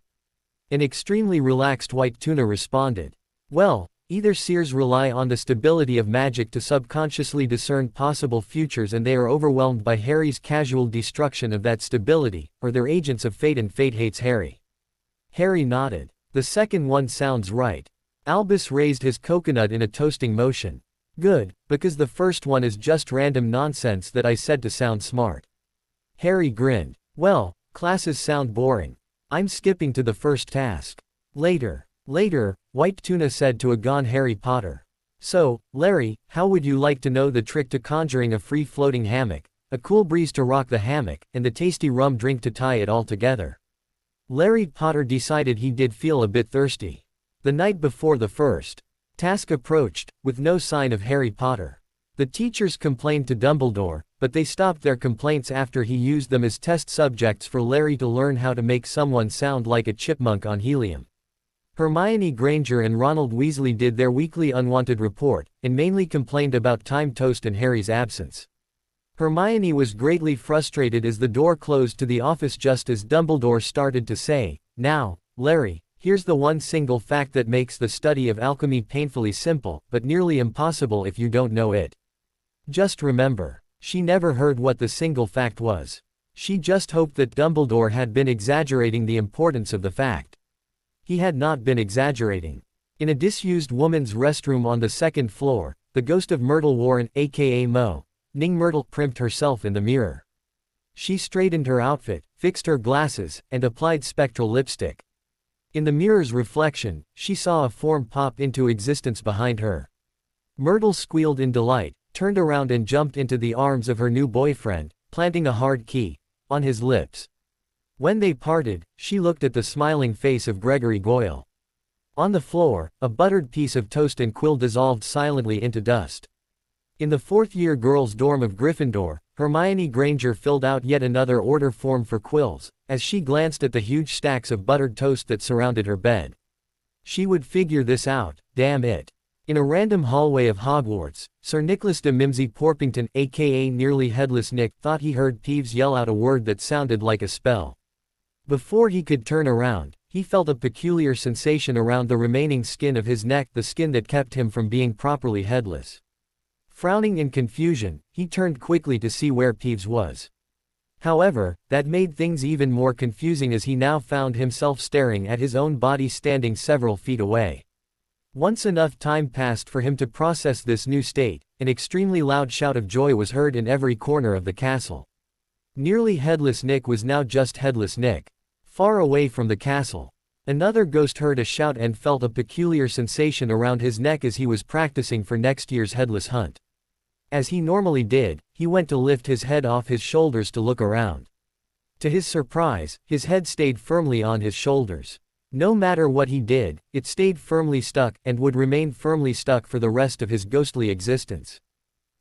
[SPEAKER 2] An extremely relaxed White Tuna responded. "Well, either Sears rely on the stability of magic to subconsciously discern possible futures and they are overwhelmed by Harry's casual destruction of that stability, or they're agents of fate and fate hates Harry." Harry nodded. "The second one sounds right." Albus raised his coconut in a toasting motion. "Good, because the first one is just random nonsense that I said to sound smart." Harry grinned. "Well, classes sound boring. I'm skipping to the first task." Later, White Tuna said to a gone Harry Potter. "So, Larry, how would you like to know the trick to conjuring a free-floating hammock, a cool breeze to rock the hammock, and the tasty rum drink to tie it all together?" Larry Potter decided he did feel a bit thirsty. The night before the first Task approached, with no sign of Harry Potter. The teachers complained to Dumbledore, but they stopped their complaints after he used them as test subjects for Larry to learn how to make someone sound like a chipmunk on helium. Hermione Granger and Ronald Weasley did their weekly unwanted report, and mainly complained about time toast and Harry's absence. Hermione was greatly frustrated as the door closed to the office just as Dumbledore started to say, "Now, Larry, here's the one single fact that makes the study of alchemy painfully simple, but nearly impossible if you don't know it. Just remember." She never heard what the single fact was. She just hoped that Dumbledore had been exaggerating the importance of the fact. He had not been exaggerating. In a disused woman's restroom on the second floor, the ghost of Myrtle Warren, aka Ning Myrtle, primped herself in the mirror. She straightened her outfit, fixed her glasses, and applied spectral lipstick. In the mirror's reflection, she saw a form pop into existence behind her. Myrtle squealed in delight, turned around and jumped into the arms of her new boyfriend, planting a hard key on his lips. When they parted, she looked at the smiling face of Gregory Goyle. On the floor, a buttered piece of toast and quill dissolved silently into dust. In the fourth-year girls' dorm of Gryffindor, Hermione Granger filled out yet another order form for quills, as she glanced at the huge stacks of buttered toast that surrounded her bed. She would figure this out, damn it. In a random hallway of Hogwarts, Sir Nicholas de Mimsy Porpington, aka Nearly Headless Nick, thought he heard Peeves yell out a word that sounded like a spell. Before he could turn around, he felt a peculiar sensation around the remaining skin of his neck, the skin that kept him from being properly headless. Frowning in confusion, he turned quickly to see where Peeves was. However, that made things even more confusing as he now found himself staring at his own body standing several feet away. Once enough time passed for him to process this new state, an extremely loud shout of joy was heard in every corner of the castle. Nearly Headless Nick was now just Headless Nick. Far away from the castle, another ghost heard a shout and felt a peculiar sensation around his neck as he was practicing for next year's headless hunt. As he normally did, he went to lift his head off his shoulders to look around. To his surprise, his head stayed firmly on his shoulders. No matter what he did, it stayed firmly stuck, and would remain firmly stuck for the rest of his ghostly existence.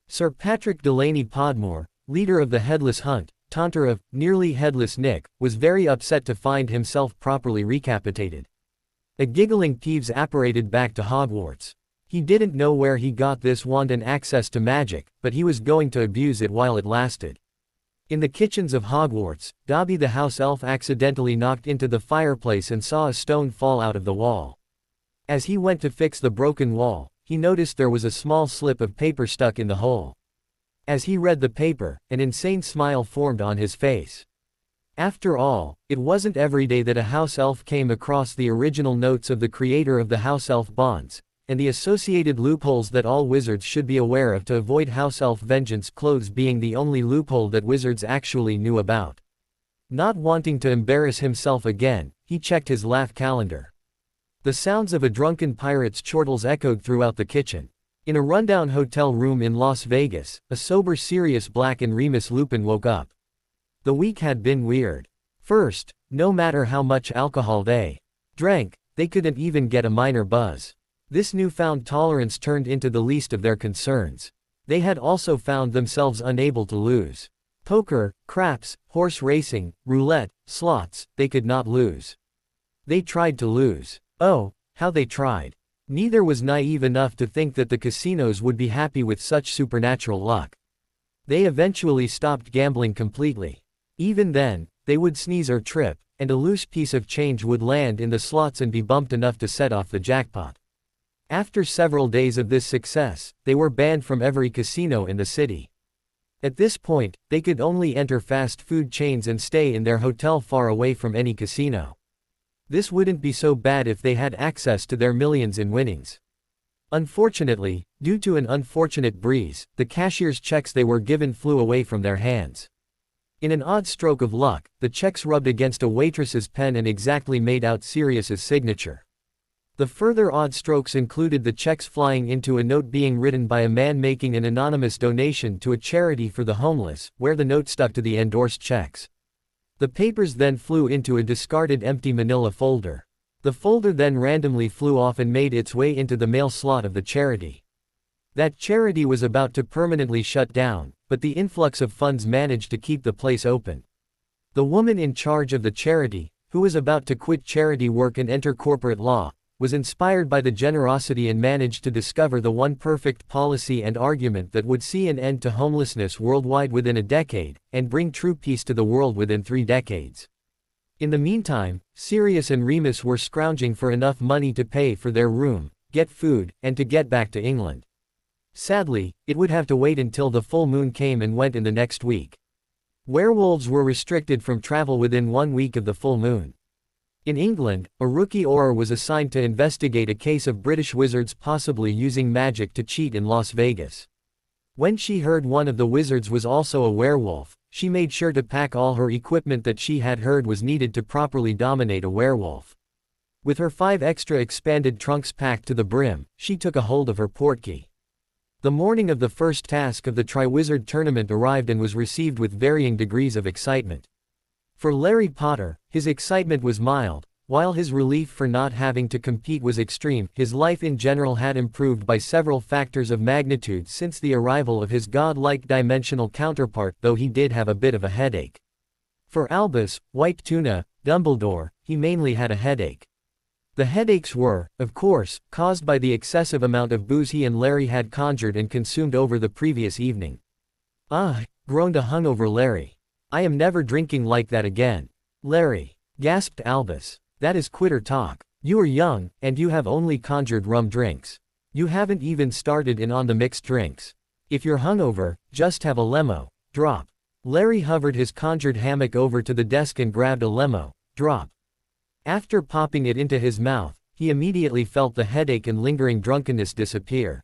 [SPEAKER 2] Sir Patrick Delaney Podmore, leader of the Headless Hunt, taunter of Nearly Headless Nick, was very upset to find himself properly recapitated. A giggling Peeves apparated back to Hogwarts. He didn't know where he got this wand and access to magic, but he was going to abuse it while it lasted. In the kitchens of Hogwarts, Dobby the house elf accidentally knocked into the fireplace and saw a stone fall out of the wall. As he went to fix the broken wall, he noticed there was a small slip of paper stuck in the hole. As he read the paper, an insane smile formed on his face. After all, it wasn't every day that a house elf came across the original notes of the creator of the house elf bonds, and the associated loopholes that all wizards should be aware of to avoid house elf vengeance, clothes being the only loophole that wizards actually knew about. Not wanting to embarrass himself again, he checked his laugh calendar. The sounds of a drunken pirate's chortles echoed throughout the kitchen. In a rundown hotel room in Las Vegas, a sober Sirius Black and Remus Lupin woke up. The week had been weird. First, no matter how much alcohol they drank, they couldn't even get a minor buzz. This newfound tolerance turned into the least of their concerns. They had also found themselves unable to lose. Poker, craps, horse racing, roulette, slots, they could not lose. They tried to lose. Oh, how they tried. Neither was naive enough to think that the casinos would be happy with such supernatural luck. They eventually stopped gambling completely. Even then, they would sneeze or trip, and a loose piece of change would land in the slots and be bumped enough to set off the jackpot. After several days of this success, they were banned from every casino in the city. At this point, they could only enter fast food chains and stay in their hotel far away from any casino. This wouldn't be so bad if they had access to their millions in winnings. Unfortunately, due to an unfortunate breeze, the cashier's checks they were given flew away from their hands. In an odd stroke of luck, the checks rubbed against a waitress's pen and exactly made out Sirius's signature. The further odd strokes included the checks flying into a note being written by a man making an anonymous donation to a charity for the homeless, where the note stuck to the endorsed checks. The papers then flew into a discarded empty manila folder. The folder then randomly flew off and made its way into the mail slot of the charity. That charity was about to permanently shut down, but the influx of funds managed to keep the place open. The woman in charge of the charity, who was about to quit charity work and enter corporate law, was inspired by the generosity and managed to discover the one perfect policy and argument that would see an end to homelessness worldwide within a decade, and bring true peace to the world within 3 decades. In the meantime, Sirius and Remus were scrounging for enough money to pay for their room, get food, and to get back to England. Sadly, it would have to wait until the full moon came and went in the next week. Werewolves were restricted from travel within 1 week of the full moon. In England, a rookie Auror was assigned to investigate a case of British wizards possibly using magic to cheat in Las Vegas. When she heard one of the wizards was also a werewolf, she made sure to pack all her equipment that she had heard was needed to properly dominate a werewolf. With her 5 extra expanded trunks packed to the brim, she took a hold of her portkey. The morning of the first task of the Triwizard Tournament arrived and was received with varying degrees of excitement. For Larry Potter, his excitement was mild, while his relief for not having to compete was extreme. His life in general had improved by several factors of magnitude since the arrival of his godlike dimensional counterpart, though he did have a bit of a headache. For Albus, White Tuna, Dumbledore, he mainly had a headache. The headaches were, of course, caused by the excessive amount of booze he and Larry had conjured and consumed over the previous evening. "Ah," groaned a hungover Larry. "I am never drinking like that again." "Larry," gasped Albus, "that is quitter talk. You are young, and you have only conjured rum drinks. You haven't even started in on the mixed drinks. If you're hungover, just have a lemo, drop." Larry hovered his conjured hammock over to the desk and grabbed a lemo, drop. After popping it into his mouth, he immediately felt the headache and lingering drunkenness disappear.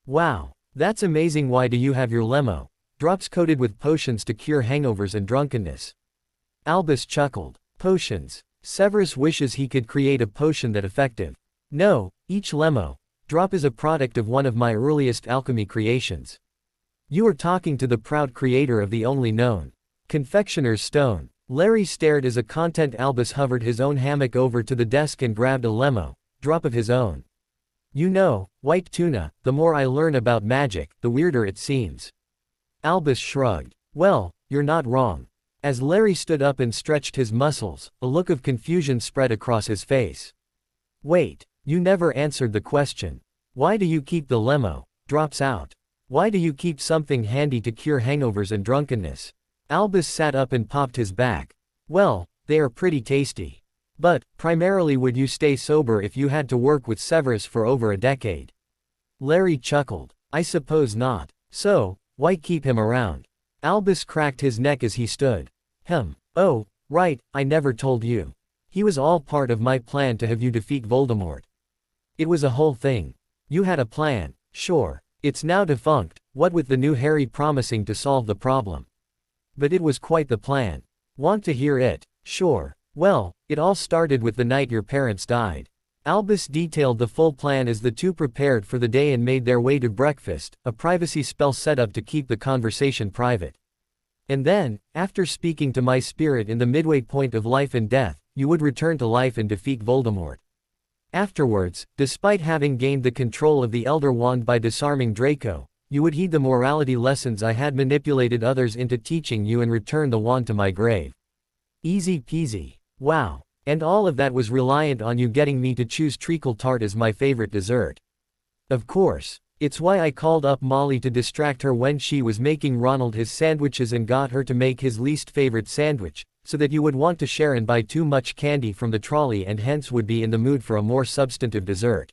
[SPEAKER 2] "Wow, that's amazing. Why do you have your lemo drops coated with potions to cure hangovers and drunkenness?" Albus chuckled. "Potions. Severus wishes he could create a potion that effective. No, each lemo drop is a product of one of my earliest alchemy creations." "You are talking to the proud creator of the only known confectioner's stone." Larry stared as a content Albus hovered his own hammock over to the desk and grabbed a lemo drop of his own. "You know, White Tuna, the more I learn about magic, the weirder it seems." Albus shrugged. "Well, you're not wrong." As Larry stood up and stretched his muscles, a look of confusion spread across his face. "Wait, you never answered the question. Why do you keep the lemo drops out? Why do you keep something handy to cure hangovers and drunkenness?" Albus sat up and popped his back. "Well, they are pretty tasty. But, primarily would you stay sober if you had to work with Severus for over a decade?" Larry chuckled. "I suppose not. So, why keep him around?" Albus cracked his neck as he stood. Oh, right, I never told you. He was all part of my plan to have you defeat Voldemort. It was a whole thing. You had a plan, sure. It's now defunct, what with the new Harry promising to solve the problem. But it was quite the plan. Want to hear it? Sure. Well, it all started with the night your parents died. Albus detailed the full plan as the two prepared for the day and made their way to breakfast, a privacy spell set up to keep the conversation private. "And then, after speaking to my spirit in the midway point of life and death, you would return to life and defeat Voldemort. Afterwards, despite having gained the control of the Elder Wand by disarming Draco, you would heed the morality lessons I had manipulated others into teaching you and return the wand to my grave. Easy peasy. Wow. And all of that was reliant on you getting me to choose treacle tart as my favorite dessert. Of course. It's why I called up Molly to distract her when she was making Ronald his sandwiches and got her to make his least favorite sandwich, so that you would want to share and buy too much candy from the trolley and hence would be in the mood for a more substantive dessert.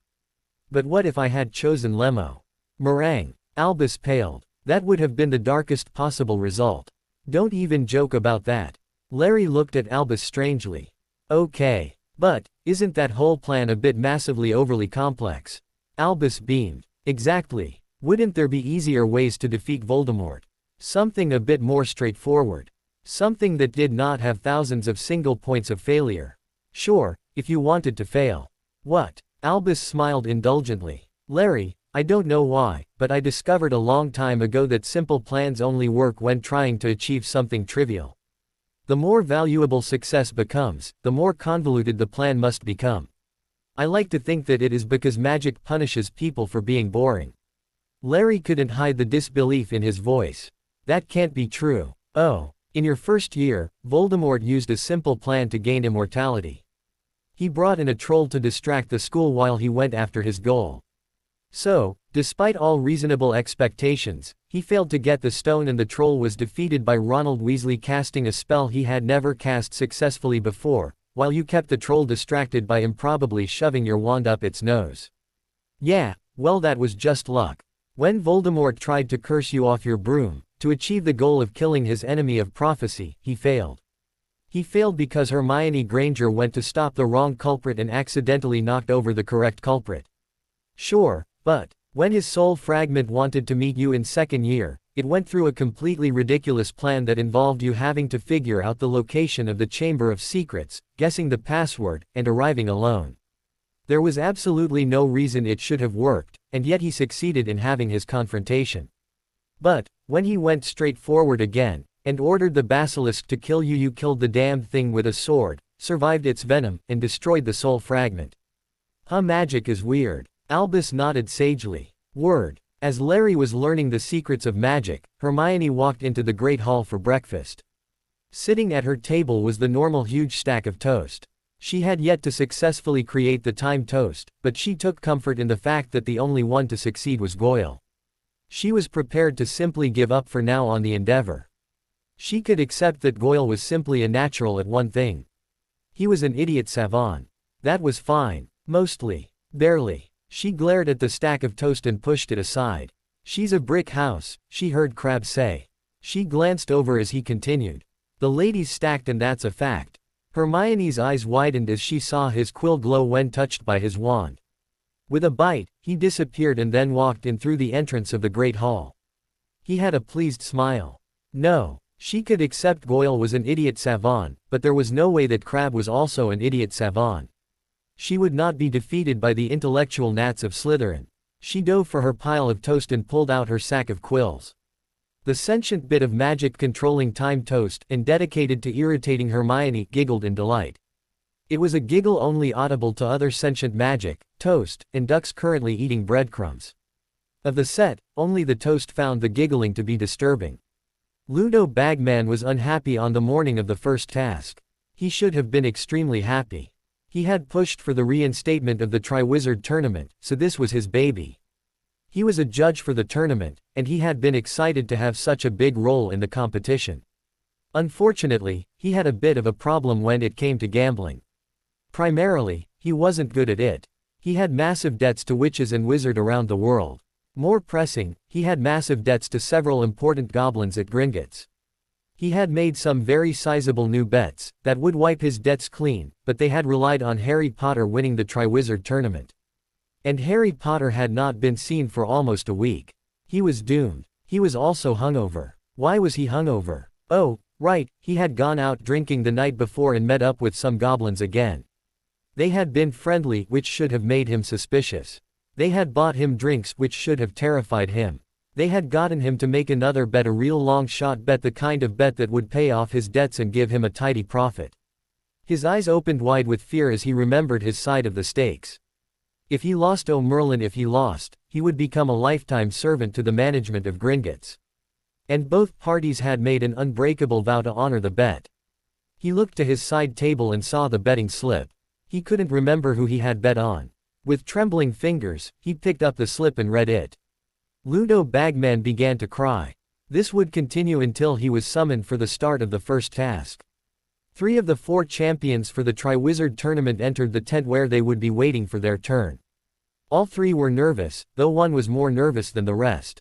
[SPEAKER 2] But what if I had chosen Lemo? Meringue. Albus paled. That would have been the darkest possible result. Don't even joke about that. Larry looked at Albus strangely. Okay. But, isn't that whole plan a bit massively overly complex? Albus beamed. Exactly. Wouldn't there be easier ways to defeat Voldemort? Something a bit more straightforward. Something that did not have thousands of single points of failure. Sure, if you wanted to fail. What? Albus smiled indulgently. Larry, I don't know why, but I discovered a long time ago that simple plans only work when trying to achieve something trivial. The more valuable success becomes, the more convoluted the plan must become. I like to think that it is because magic punishes people for being boring. Larry couldn't hide the disbelief in his voice. That can't be true. Oh, in your first year, Voldemort used a simple plan to gain immortality. He brought in a troll to distract the school while he went after his goal. So, despite all reasonable expectations, he failed to get the stone and the troll was defeated by Ronald Weasley casting a spell he had never cast successfully before, while you kept the troll distracted by improbably shoving your wand up its nose. Yeah, well, that was just luck. When Voldemort tried to curse you off your broom, to achieve the goal of killing his enemy of prophecy, he failed. He failed because Hermione Granger went to stop the wrong culprit and accidentally knocked over the correct culprit. Sure, but when his soul fragment wanted to meet you in second year, it went through a completely ridiculous plan that involved you having to figure out the location of the Chamber of Secrets, guessing the password, and arriving alone. There was absolutely no reason it should have worked, and yet he succeeded in having his confrontation. But, when he went straight forward again, and ordered the basilisk to kill you, you killed the damned thing with a sword, survived its venom, and destroyed the soul fragment. Magic is weird. Albus nodded sagely. Word. As Larry was learning the secrets of magic, Hermione walked into the Great Hall for breakfast. Sitting at her table was the normal huge stack of toast. She had yet to successfully create the time toast, but she took comfort in the fact that the only one to succeed was Goyle. She was prepared to simply give up for now on the endeavor. She could accept that Goyle was simply a natural at one thing. He was an idiot savant. That was fine. Mostly. Barely. She glared at the stack of toast and pushed it aside. She's a brick house, she heard Crabbe say. She glanced over as he continued. The lady's stacked and that's a fact. Hermione's eyes widened as she saw his quill glow when touched by his wand. With a bite, he disappeared and then walked in through the entrance of the Great Hall. He had a pleased smile. No, she could accept Goyle was an idiot savant, but there was no way that Crabbe was also an idiot savant. She would not be defeated by the intellectual gnats of Slytherin. She dove for her pile of toast and pulled out her sack of quills. The sentient bit of magic controlling time toast and dedicated to irritating Hermione giggled in delight. It was a giggle only audible to other sentient magic, toast, and ducks currently eating breadcrumbs. Of the set, only the toast found the giggling to be disturbing. Ludo Bagman was unhappy on the morning of the first task. He should have been extremely happy. He had pushed for the reinstatement of the Triwizard Tournament, so this was his baby. He was a judge for the tournament, and he had been excited to have such a big role in the competition. Unfortunately, he had a bit of a problem when it came to gambling. Primarily, he wasn't good at it. He had massive debts to witches and wizards around the world. More pressing, he had massive debts to several important goblins at Gringotts. He had made some very sizable new bets that would wipe his debts clean, but they had relied on Harry Potter winning the Triwizard Tournament. And Harry Potter had not been seen for almost a week. He was doomed. He was also hungover. Why was he hungover? Oh, right, he had gone out drinking the night before and met up with some goblins again. They had been friendly, which should have made him suspicious. They had bought him drinks, which should have terrified him. They had gotten him to make another bet, a real long-shot bet, the kind of bet that would pay off his debts and give him a tidy profit. His eyes opened wide with fear as he remembered his side of the stakes. If he lost, oh Merlin, if he lost, he would become a lifetime servant to the management of Gringotts. And both parties had made an unbreakable vow to honor the bet. He looked to his side table and saw the betting slip. He couldn't remember who he had bet on. With trembling fingers, he picked up the slip and read it. Ludo Bagman began to cry. This would continue until he was summoned for the start of the first task. 3 of the 4 champions for the Triwizard Tournament entered the tent where they would be waiting for their turn. All 3 were nervous, though one was more nervous than the rest.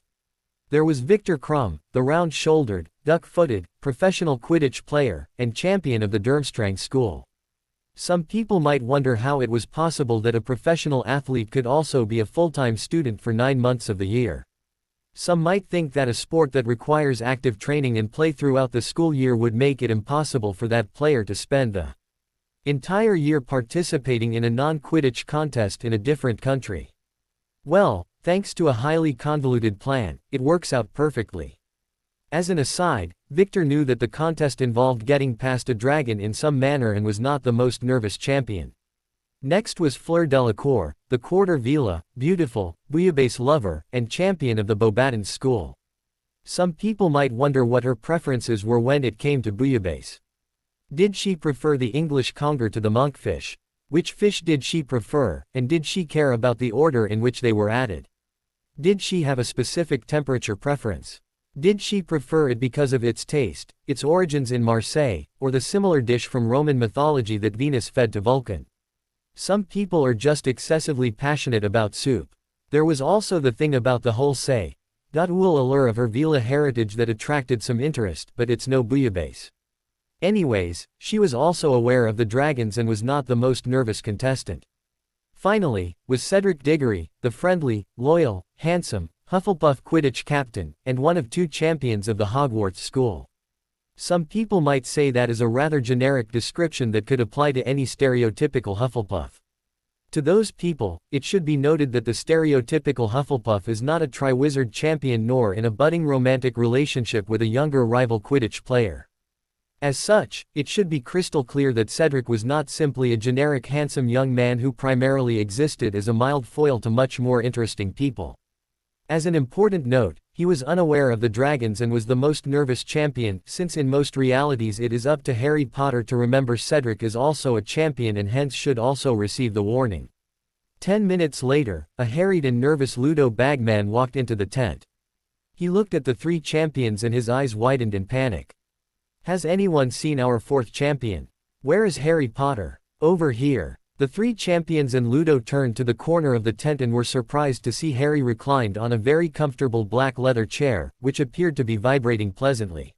[SPEAKER 2] There was Victor Crumb, the round-shouldered, duck-footed, professional Quidditch player, and champion of the Durmstrang school. Some people might wonder how it was possible that a professional athlete could also be a full-time student for 9 months of the year. Some might think that a sport that requires active training and play throughout the school year would make it impossible for that player to spend the entire year participating in a non-Quidditch contest in a different country. Well, thanks to a highly convoluted plan, it works out perfectly. As an aside, Victor knew that the contest involved getting past a dragon in some manner and was not the most nervous champion. Next was Fleur Delacour, the quarter villa, beautiful, bouillabaisse lover, and champion of the Beauxbatons school. Some people might wonder what her preferences were when it came to bouillabaisse. Did she prefer the English conger to the monkfish? Which fish did she prefer, and did she care about the order in which they were added? Did she have a specific temperature preference? Did she prefer it because of its taste, its origins in Marseille, or the similar dish from Roman mythology that Venus fed to Vulcan? Some people are just excessively passionate about soup. There was also the thing about the whole say, Dotwool allure of her villa heritage that attracted some interest, but it's no bouillabaisse. Anyways, she was also aware of the dragons and was not the most nervous contestant. Finally, was Cedric Diggory, the friendly, loyal, handsome, Hufflepuff Quidditch captain, and one of 2 champions of the Hogwarts school. Some people might say that is a rather generic description that could apply to any stereotypical Hufflepuff. To those people, it should be noted that the stereotypical Hufflepuff is not a Triwizard champion nor in a budding romantic relationship with a younger rival Quidditch player. As such, it should be crystal clear that Cedric was not simply a generic handsome young man who primarily existed as a mild foil to much more interesting people. As an important note, he was unaware of the dragons and was the most nervous champion, since in most realities it is up to Harry Potter to remember Cedric is also a champion and hence should also receive the warning. 10 minutes later, a harried and nervous Ludo Bagman walked into the tent. He looked at the 3 champions and his eyes widened in panic. Has anyone seen our 4th champion? Where is Harry Potter? Over here. The 3 champions and Ludo turned to the corner of the tent and were surprised to see Harry reclined on a very comfortable black leather chair, which appeared to be vibrating pleasantly.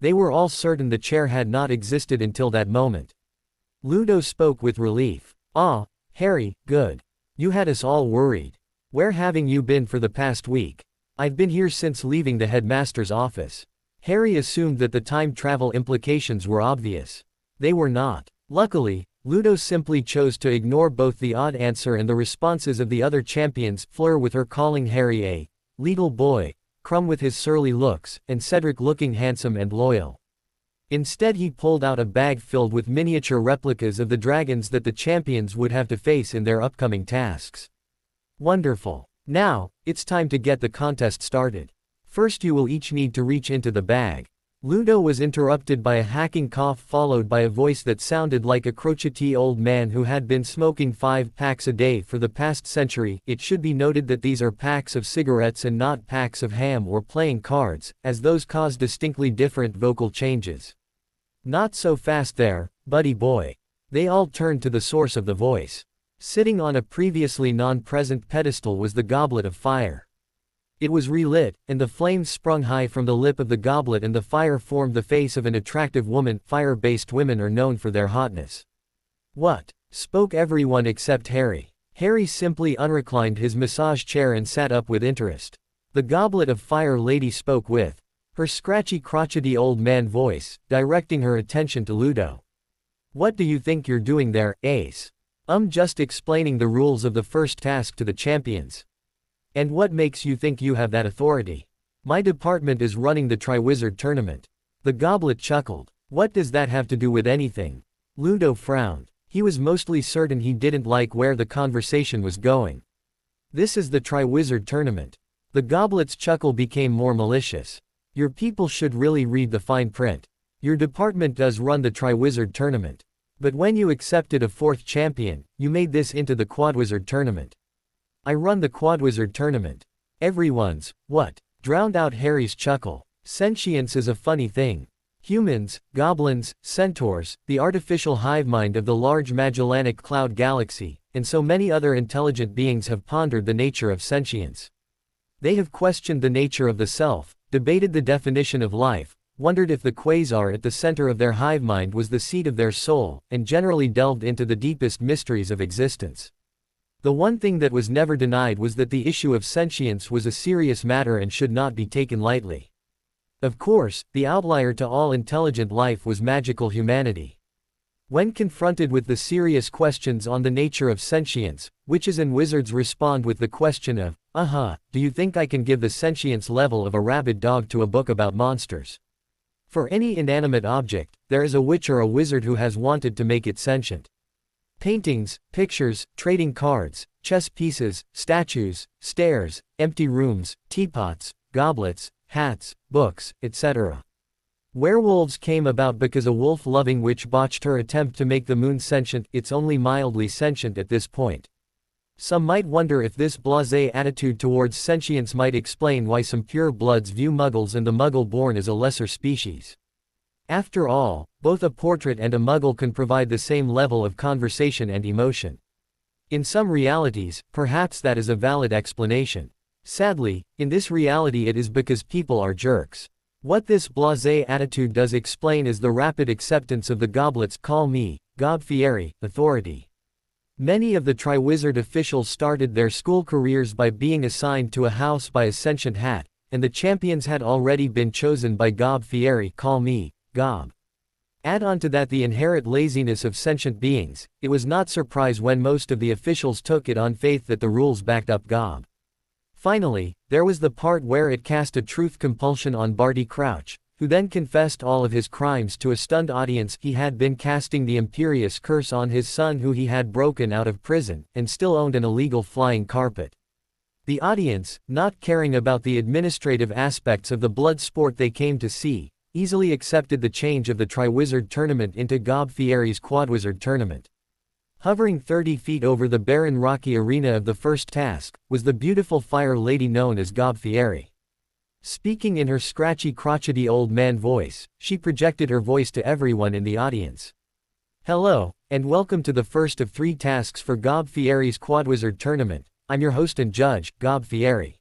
[SPEAKER 2] They were all certain the chair had not existed until that moment. Ludo spoke with relief. "Ah, Harry, good. You had us all worried. Where haven't you been for the past week?" "I've been here since leaving the headmaster's office." Harry assumed that the time travel implications were obvious. They were not. Luckily, Ludo simply chose to ignore both the odd answer and the responses of the other champions, Fleur with her calling Harry a little boy, Crumb with his surly looks, and Cedric looking handsome and loyal. Instead he pulled out a bag filled with miniature replicas of the dragons that the champions would have to face in their upcoming tasks. Wonderful. Now, it's time to get the contest started. First you will each need to reach into the bag. Ludo was interrupted by a hacking cough followed by a voice that sounded like a crotchety old man who had been smoking 5 packs a day for the past century. It should be noted that these are packs of cigarettes and not packs of ham or playing cards, as those cause distinctly different vocal changes. Not so fast there, buddy boy. They all turned to the source of the voice. Sitting on a previously non-present pedestal was the goblet of fire. It was relit, and the flames sprung high from the lip of the goblet and the fire formed the face of an attractive woman. Fire-based women are known for their hotness. "What?" spoke everyone except Harry. Harry simply unreclined his massage chair and sat up with interest. The goblet of fire lady spoke with her scratchy crotchety old man voice, directing her attention to Ludo. "What do you think you're doing there, Ace?" Just explaining the rules of the first task to the champions." "And what makes you think you have that authority?" "My department is running the Triwizard tournament." The goblet chuckled. "What does that have to do with anything?" Ludo frowned. He was mostly certain he didn't like where the conversation was going. "This is the Triwizard tournament." The goblet's chuckle became more malicious. "Your people should really read the fine print. Your department does run the Triwizard tournament. But when you accepted a 4th champion, you made this into the Quadwizard tournament." "I run the Quadwizard tournament." Everyone's, "What?" drowned out Harry's chuckle. Sentience is a funny thing. Humans, goblins, centaurs, the artificial hive mind of the large Magellanic Cloud galaxy, and so many other intelligent beings have pondered the nature of sentience. They have questioned the nature of the self, debated the definition of life, wondered if the quasar at the center of their hive mind was the seat of their soul, and generally delved into the deepest mysteries of existence. The one thing that was never denied was that the issue of sentience was a serious matter and should not be taken lightly. Of course, the outlier to all intelligent life was magical humanity. When confronted with the serious questions on the nature of sentience, witches and wizards respond with the question of, do you think I can give the sentience level of a rabid dog to a book about monsters? For any inanimate object, there is a witch or a wizard who has wanted to make it sentient. Paintings, pictures, trading cards, chess pieces, statues, stairs, empty rooms, teapots, goblets, hats, books, etc. Werewolves came about because a wolf-loving witch botched her attempt to make the moon sentient. It's only mildly sentient at this point. Some might wonder if this blasé attitude towards sentience might explain why some pure-bloods view Muggles and the Muggle-born as a lesser species. After all, both a portrait and a Muggle can provide the same level of conversation and emotion. In some realities, perhaps that is a valid explanation. Sadly, in this reality it is because people are jerks. What this blasé attitude does explain is the rapid acceptance of the Goblet's "call me, Gob Fieri" authority. Many of the Triwizard officials started their school careers by being assigned to a house by a sentient hat, and the champions had already been chosen by Gob Fieri, "call me, Gob." Add on to that the inherent laziness of sentient beings, it was not surprise when most of the officials took it on faith that the rules backed up Gob. Finally, there was the part where it cast a truth compulsion on Barty Crouch, who then confessed all of his crimes to a stunned audience. He had been casting the imperious curse on his son who he had broken out of prison, and still owned an illegal flying carpet. The audience, not caring about the administrative aspects of the blood sport they came to see, easily accepted the change of the Triwizard Tournament into Gob Fieri's Quadwizard Tournament. Hovering 30 feet over the barren rocky arena of the first task, was the beautiful fire lady known as Gob Fieri. Speaking in her scratchy crotchety old man voice, she projected her voice to everyone in the audience. Hello, and welcome to the first of 3 tasks for Gob Fieri's Quadwizard Tournament. I'm your host and judge, Gob Fieri.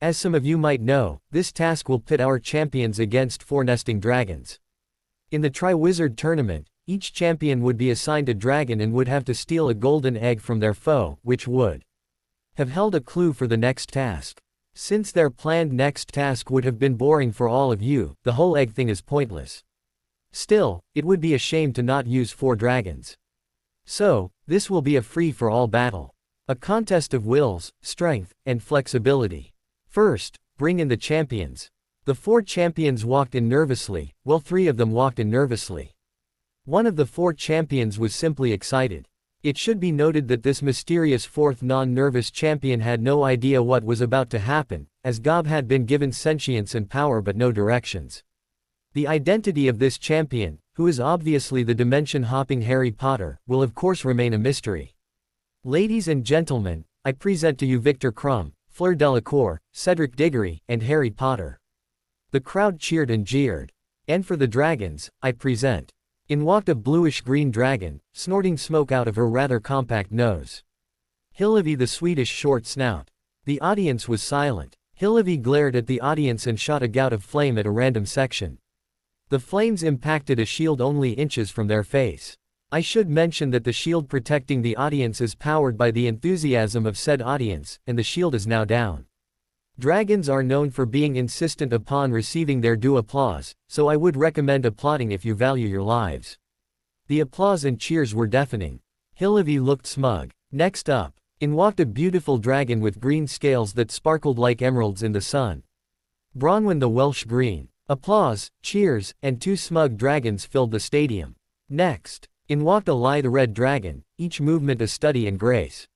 [SPEAKER 2] As some of you might know, this task will pit our champions against 4 nesting dragons. In the Triwizard Tournament, each champion would be assigned a dragon and would have to steal a golden egg from their foe, which would have held a clue for the next task. Since their planned next task would have been boring for all of you, the whole egg thing is pointless. Still, it would be a shame to not use 4 dragons. So, this will be a free-for-all battle. A contest of wills, strength, and flexibility. First, bring in the champions. The 4 champions walked in nervously, well 3 of them walked in nervously. One of the 4 champions was simply excited. It should be noted that this mysterious 4th non-nervous champion had no idea what was about to happen, as Gob had been given sentience and power but no directions. The identity of this champion, who is obviously the dimension-hopping Harry Potter, will of course remain a mystery. Ladies and gentlemen, I present to you Victor Crumb, Fleur Delacour, Cedric Diggory, and Harry Potter. The crowd cheered and jeered. And for the dragons, I present. In walked a bluish-green dragon, snorting smoke out of her rather compact nose. Hillevi the Swedish short snout. The audience was silent. Hillevi glared at the audience and shot a gout of flame at a random section. The flames impacted a shield only inches from their face. I should mention that the shield protecting the audience is powered by the enthusiasm of said audience, and the shield is now down. Dragons are known for being insistent upon receiving their due applause, so I would recommend applauding if you value your lives. The applause and cheers were deafening. Hillevi looked smug. Next up, in walked a beautiful dragon with green scales that sparkled like emeralds in the sun. Bronwyn the Welsh Green. Applause, cheers, and 2 smug dragons filled the stadium. Next, in walked a lithe red dragon, each movement a study in grace.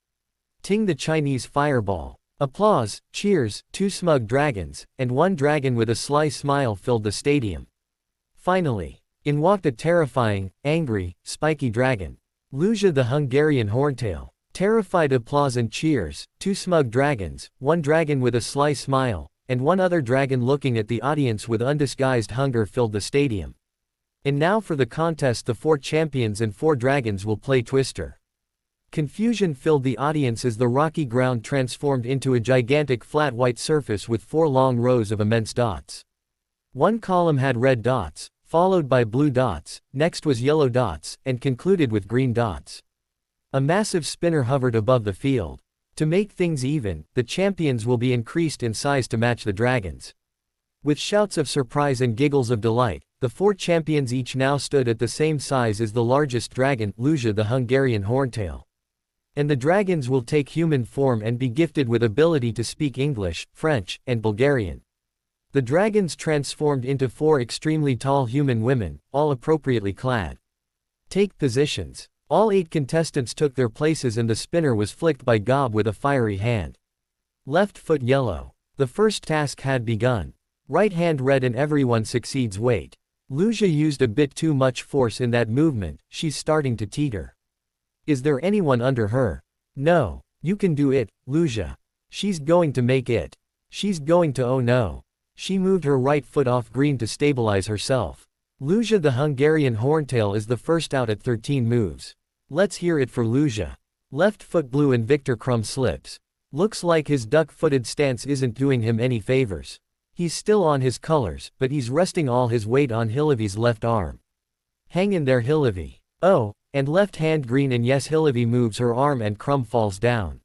[SPEAKER 2] Ting the Chinese Fireball. Applause, cheers, 2 smug dragons, and 1 dragon with a sly smile filled the stadium. Finally, in walked a terrifying, angry, spiky dragon. Luja the Hungarian Horntail. Terrified applause and cheers, 2 smug dragons, 1 dragon with a sly smile, and 1 other dragon looking at the audience with undisguised hunger filled the stadium. And now for the contest, the 4 champions and 4 dragons will play Twister. Confusion filled the audience as the rocky ground transformed into a gigantic flat white surface with 4 long rows of immense dots. One column had red dots, followed by blue dots, next was yellow dots, and concluded with green dots. A massive spinner hovered above the field. To make things even, the champions will be increased in size to match the dragons. With shouts of surprise and giggles of delight, the 4 champions each now stood at the same size as the largest dragon, Luja the Hungarian Horntail. And the dragons will take human form and be gifted with ability to speak English, French, and Bulgarian. The dragons transformed into 4 extremely tall human women, all appropriately clad. Take positions. All 8 contestants took their places and the spinner was flicked by Gob with a fiery hand. Left foot yellow. The first task had begun. Right hand red and everyone succeeds. Wait. Lucia used a bit too much force in that movement, she's starting to teeter. Is there anyone under her? No. You can do it, Lucia. She's going to make it. She's going to, oh no. She moved her right foot off green to stabilize herself. Lucia the Hungarian horntail is the first out at 13 moves. Let's hear it for Lucia. Left foot blue and Victor Crumb slips. Looks like his duck-footed stance isn't doing him any favors. He's still on his colors, but he's resting all his weight on Hillavy's left arm. Hang in there Hillavy. Oh, and left hand green and yes Hillavy moves her arm and Crumb falls down.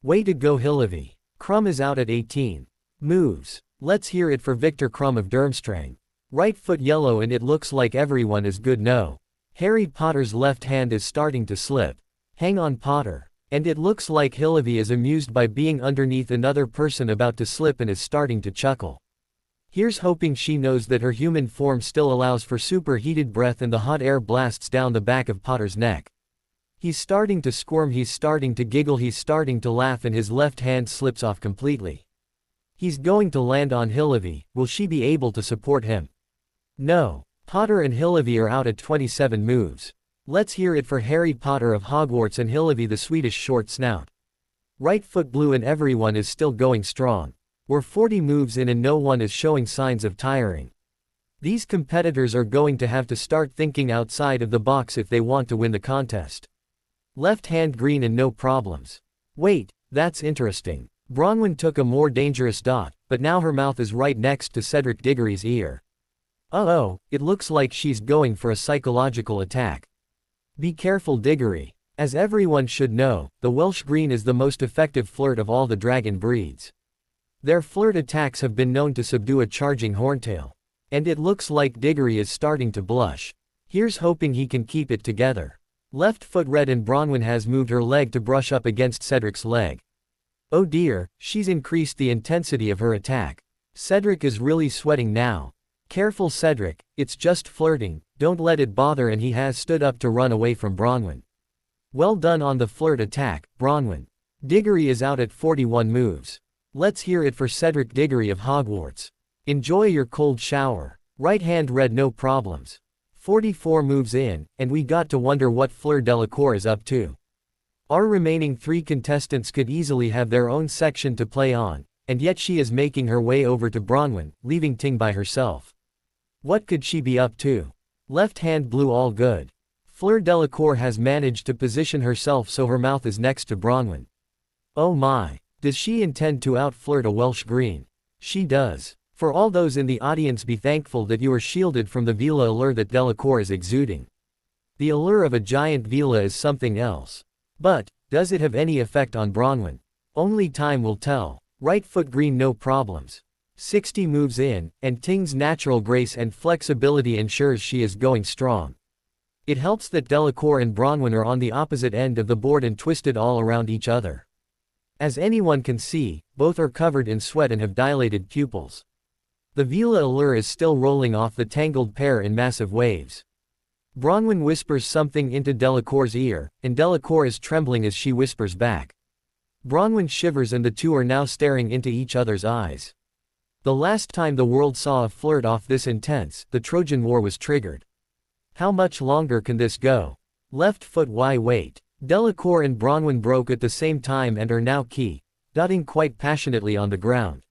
[SPEAKER 2] Way to go Hillavy. Crumb is out at 18 moves. Let's hear it for Victor Crumb of Durmstrang. Right foot yellow and it looks like everyone is good. No. Harry Potter's left hand is starting to slip. Hang on Potter. And it looks like Hillavy is amused by being underneath another person about to slip and is starting to chuckle. Here's hoping she knows that her human form still allows for superheated breath and the hot air blasts down the back of Potter's neck. He's starting to squirm, he's starting to giggle, he's starting to laugh and his left hand slips off completely. He's going to land on Hillavy. Will she be able to support him? No. Potter and Hillavy are out at 27 moves. Let's hear it for Harry Potter of Hogwarts and Hillavy the Swedish short snout. Right foot blue and everyone is still going strong. We're 40 moves in and no one is showing signs of tiring. These competitors are going to have to start thinking outside of the box if they want to win the contest. Left hand green and no problems. Wait, that's interesting. Bronwyn took a more dangerous dot, but now her mouth is right next to Cedric Diggory's ear. Uh-oh, it looks like she's going for a psychological attack. Be careful Diggory. As everyone should know, the Welsh Green is the most effective flirt of all the dragon breeds. Their flirt attacks have been known to subdue a charging horntail. And it looks like Diggory is starting to blush. Here's hoping he can keep it together. Left foot red and Bronwyn has moved her leg to brush up against Cedric's leg. Oh dear, she's increased the intensity of her attack. Cedric is really sweating now. Careful Cedric, it's just flirting, don't let it bother and he has stood up to run away from Bronwyn. Well done on the flirt attack, Bronwyn. Diggory is out at 41 moves. Let's hear it for Cedric Diggory of Hogwarts. Enjoy your cold shower. Right hand red no problems. 44 moves in, and we got to wonder what Fleur Delacour is up to. Our remaining 3 contestants could easily have their own section to play on, and yet she is making her way over to Bronwyn, leaving Ting by herself. What could she be up to? Left hand blue all good. Fleur Delacour has managed to position herself so her mouth is next to Bronwyn. Oh my. Does she intend to out-flirt a Welsh Green? She does. For all those in the audience, be thankful that you are shielded from the Vila allure that Delacour is exuding. The allure of a giant Vila is something else. But, does it have any effect on Bronwyn? Only time will tell. Right foot green no problems. 60 moves in, and Ting's natural grace and flexibility ensures she is going strong. It helps that Delacour and Bronwyn are on the opposite end of the board and twisted all around each other. As anyone can see, both are covered in sweat and have dilated pupils. The Vila allure is still rolling off the tangled pair in massive waves. Bronwyn whispers something into Delacour's ear, and Delacour is trembling as she whispers back. Bronwyn shivers and the two are now staring into each other's eyes. The last time the world saw a flirt off this intense, the Trojan War was triggered. How much longer can this go? Left foot why wait. Delacour and Bronwyn broke at the same time and are now dotting quite passionately on the ground.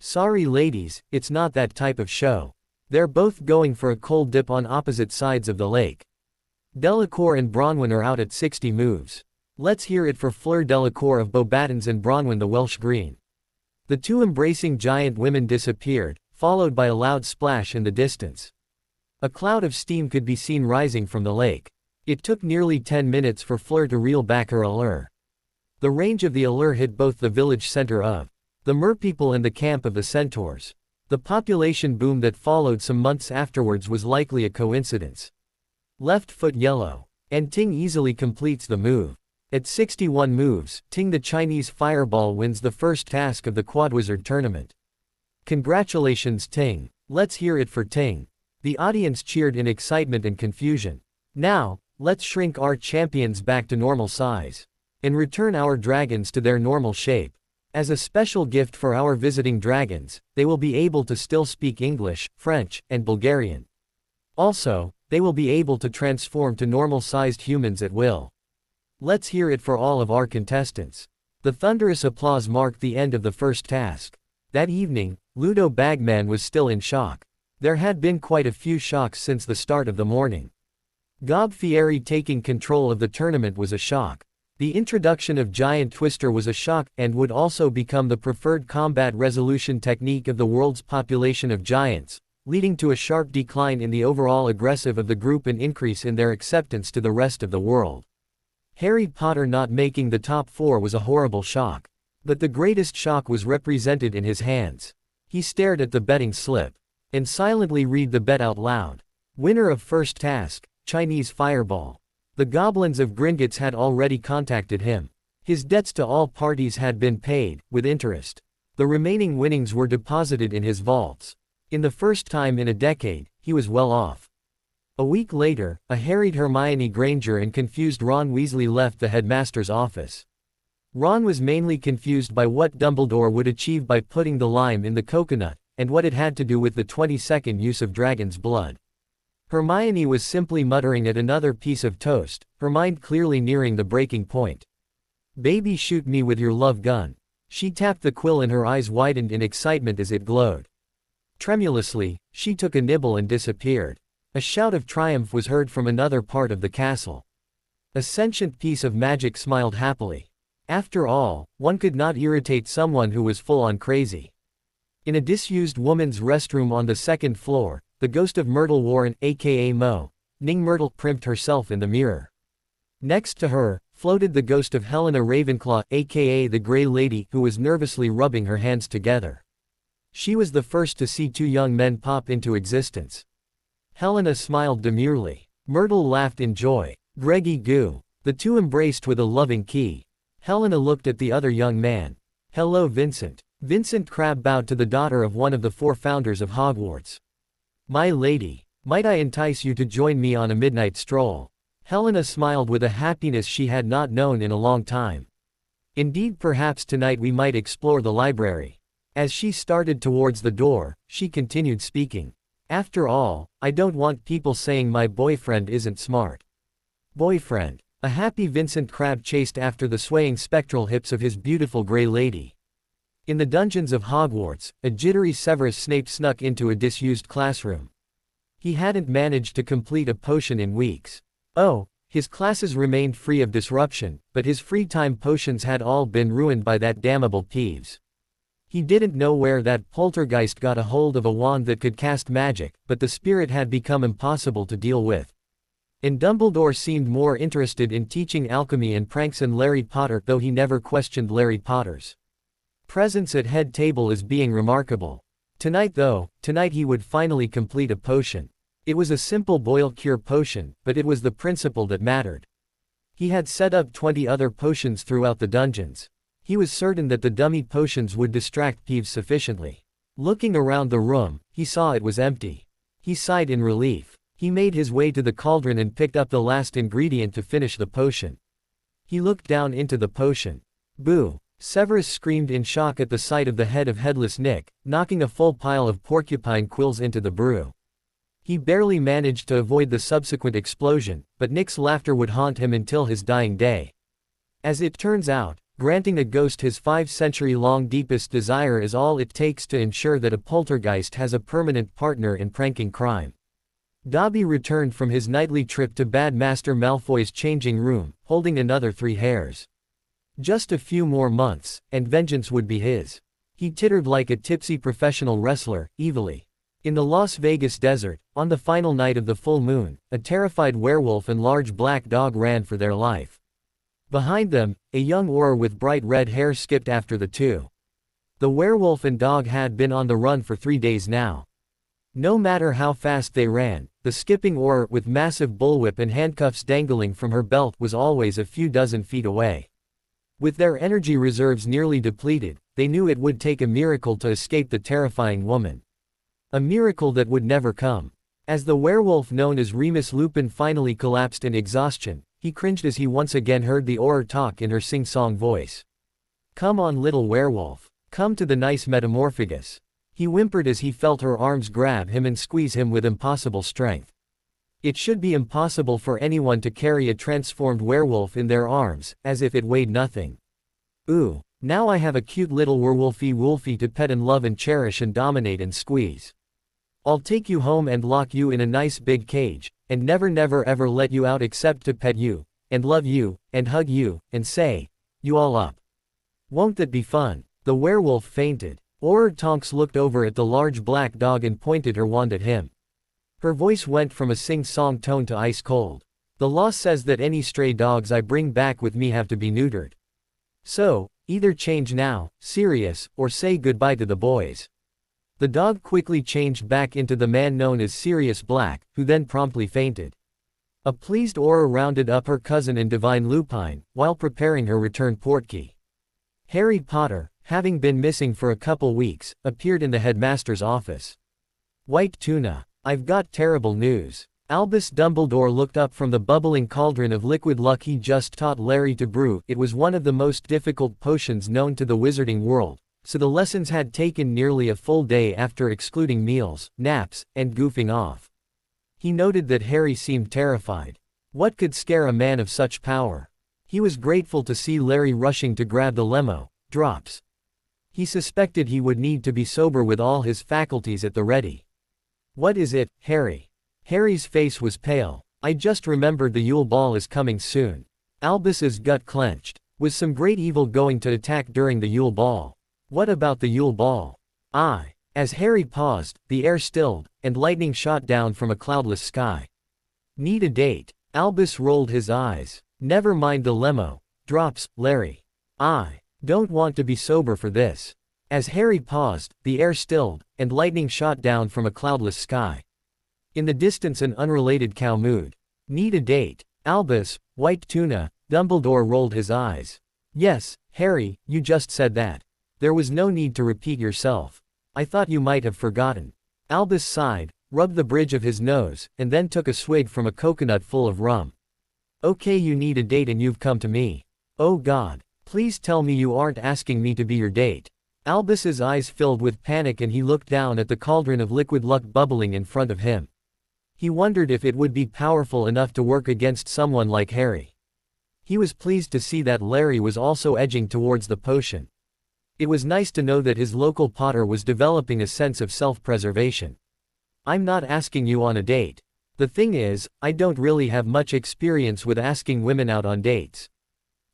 [SPEAKER 2] Sorry ladies, it's not that type of show. They're both going for a cold dip on opposite sides of the lake. Delacour and Bronwyn are out at 60 moves. Let's hear it for Fleur Delacour of Beauxbatons and Bronwyn the Welsh Green. The two embracing giant women disappeared, followed by a loud splash in the distance. A cloud of steam could be seen rising from the lake. It took nearly 10 minutes for Fleur to reel back her allure. The range of the allure hit both the village center of the merpeople and the camp of the centaurs. The population boom that followed some months afterwards was likely a coincidence. Left foot yellow. And Ting easily completes the move. At 61 moves, Ting the Chinese fireball wins the first task of the Quadwizard tournament. Congratulations Ting. Let's hear it for Ting. The audience cheered in excitement and confusion. Now, Let's shrink our champions back to normal size. And return our dragons to their normal shape. As a special gift for our visiting dragons, they will be able to still speak English, French, and Bulgarian. Also, they will be able to transform to normal-sized humans at will. Let's hear it for all of our contestants. The thunderous applause marked the end of the first task. That evening, Ludo Bagman was still in shock. There had been quite a few shocks since the start of the morning. Gob Fieri taking control of the tournament was a shock. The introduction of Giant Twister was a shock and would also become the preferred combat resolution technique of the world's population of giants, leading to a sharp decline in the overall aggressive of the group and increase in their acceptance to the rest of the world. Harry Potter not making the top 4 was a horrible shock. But the greatest shock was represented in his hands. He stared at the betting slip and silently read the bet out loud. Winner of first task, Chinese Fireball. The goblins of Gringotts had already contacted him. His debts to all parties had been paid, with interest. The remaining winnings were deposited in his vaults. In the first time in a decade, he was well off. A week later, a harried Hermione Granger and confused Ron Weasley left the headmaster's office. Ron was mainly confused by what Dumbledore would achieve by putting the lime in the coconut, and what it had to do with the 22nd use of dragon's blood. Hermione was simply muttering at another piece of toast, her mind clearly nearing the breaking point. "Baby, shoot me with your love gun." She tapped the quill and her eyes widened in excitement as it glowed. Tremulously, she took a nibble and disappeared. A shout of triumph was heard from another part of the castle. A sentient piece of magic smiled happily. After all, one could not irritate someone who was full on crazy. In a disused woman's restroom on the second floor, the ghost of Myrtle Warren, aka Mo, Ning Myrtle, primped herself in the mirror. Next to her, floated the ghost of Helena Ravenclaw, aka the Grey Lady, who was nervously rubbing her hands together. She was the first to see 2 young men pop into existence. Helena smiled demurely. Myrtle laughed in joy. Greggy goo. The two embraced with a loving key. Helena looked at the other young man. "Hello, Vincent." Vincent Crabbe bowed to the daughter of one of the 4 founders of Hogwarts. "My lady, might I entice you to join me on a midnight stroll?" Helena smiled with a happiness she had not known in a long time. "Indeed, perhaps tonight we might explore the library." As she started towards the door, she continued speaking. "After all, I don't want people saying my boyfriend isn't smart." Boyfriend. A happy Vincent Crabbe chased after the swaying spectral hips of his beautiful Grey Lady. In the dungeons of Hogwarts, a jittery Severus Snape snuck into a disused classroom. He hadn't managed to complete a potion in weeks. Oh, his classes remained free of disruption, but his free time potions had all been ruined by that damnable Peeves. He didn't know where that poltergeist got a hold of a wand that could cast magic, but the spirit had become impossible to deal with. And Dumbledore seemed more interested in teaching alchemy and pranks than Larry Potter, though he never questioned Larry Potter's presence at head table as being remarkable. Tonight he would finally complete a potion. It was a simple boil cure potion, but it was the principle that mattered. He had set up 20 other potions throughout the dungeons. He was certain that the dummy potions would distract Peeves sufficiently. Looking around the room, he saw it was empty. He sighed in relief. He made his way to the cauldron and picked up the last ingredient to finish the potion. He looked down into the potion. Boo! Severus screamed in shock at the sight of the head of Headless Nick, knocking a full pile of porcupine quills into the brew. He barely managed to avoid the subsequent explosion, but Nick's laughter would haunt him until his dying day. As it turns out, granting a ghost his 5-century-long deepest desire is all it takes to ensure that a poltergeist has a permanent partner in pranking crime. Dobby returned from his nightly trip to Bad Master Malfoy's changing room, holding another 3 hairs. Just a few more months, and vengeance would be his. He tittered like a tipsy professional wrestler, evilly. In the Las Vegas desert, on the final night of the full moon, a terrified werewolf and large black dog ran for their life. Behind them, a young Auror with bright red hair skipped after the two. The werewolf and dog had been on the run for 3 days now. No matter how fast they ran, the skipping Auror with massive bullwhip and handcuffs dangling from her belt was always a few dozen feet away. With their energy reserves nearly depleted, they knew it would take a miracle to escape the terrifying woman. A miracle that would never come. As the werewolf known as Remus Lupin finally collapsed in exhaustion, he cringed as he once again heard the Auror talk in her sing-song voice. "Come on, little werewolf. Come to the nice metamorphagus." He whimpered as he felt her arms grab him and squeeze him with impossible strength. It should be impossible for anyone to carry a transformed werewolf in their arms, as if it weighed nothing. Ooh, now I have a cute little werewolfy wolfie to pet and love and cherish and dominate and squeeze. I'll take you home and lock you in a nice big cage, and never ever let you out except to pet you, and love you, and hug you, and say, you all up. Won't that be fun? The werewolf fainted. Auror Tonks looked over at the large black dog and pointed her wand at him. Her voice went from a sing-song tone to ice cold. The law says that any stray dogs I bring back with me have to be neutered. So, either change now, Sirius, or say goodbye to the boys. The dog quickly changed back into the man known as Sirius Black, who then promptly fainted. A pleased Auror rounded up her cousin and divine Lupine, while preparing her return portkey. Harry Potter, having been missing for a couple weeks, appeared in the headmaster's office. White Tuna, I've got terrible news. Albus Dumbledore looked up from the bubbling cauldron of liquid luck he just taught Larry to brew. It was one of the most difficult potions known to the wizarding world, so the lessons had taken nearly a full day after excluding meals, naps, and goofing off. He noted that Harry seemed terrified. What could scare a man of such power? He was grateful to see Larry rushing to grab the lemo drops. He suspected he would need to be sober with all his faculties at the ready. What is it, Harry? Harry's face was pale. I just remembered the Yule Ball is coming soon. Albus's gut clenched. Was some great evil going to attack during the Yule Ball? What about the Yule Ball? As Harry paused, the air stilled, and lightning shot down from a cloudless sky. Need a date. Albus rolled his eyes. Never mind the lemo drops, Larry. I don't want to be sober for this. As Harry paused, the air stilled, and lightning shot down from a cloudless sky. In the distance an unrelated cow mooed. Need a date. Albus, White Tuna, Dumbledore rolled his eyes. Yes, Harry, you just said that. There was no need to repeat yourself. I thought you might have forgotten. Albus sighed, rubbed the bridge of his nose, and then took a swig from a coconut full of rum. Okay, you need a date and you've come to me. Oh God, please tell me you aren't asking me to be your date. Albus's eyes filled with panic and he looked down at the cauldron of liquid luck bubbling in front of him. He wondered if it would be powerful enough to work against someone like Harry. He was pleased to see that Larry was also edging towards the potion. It was nice to know that his local Potter was developing a sense of self-preservation. I'm not asking you on a date. The thing is, I don't really have much experience with asking women out on dates.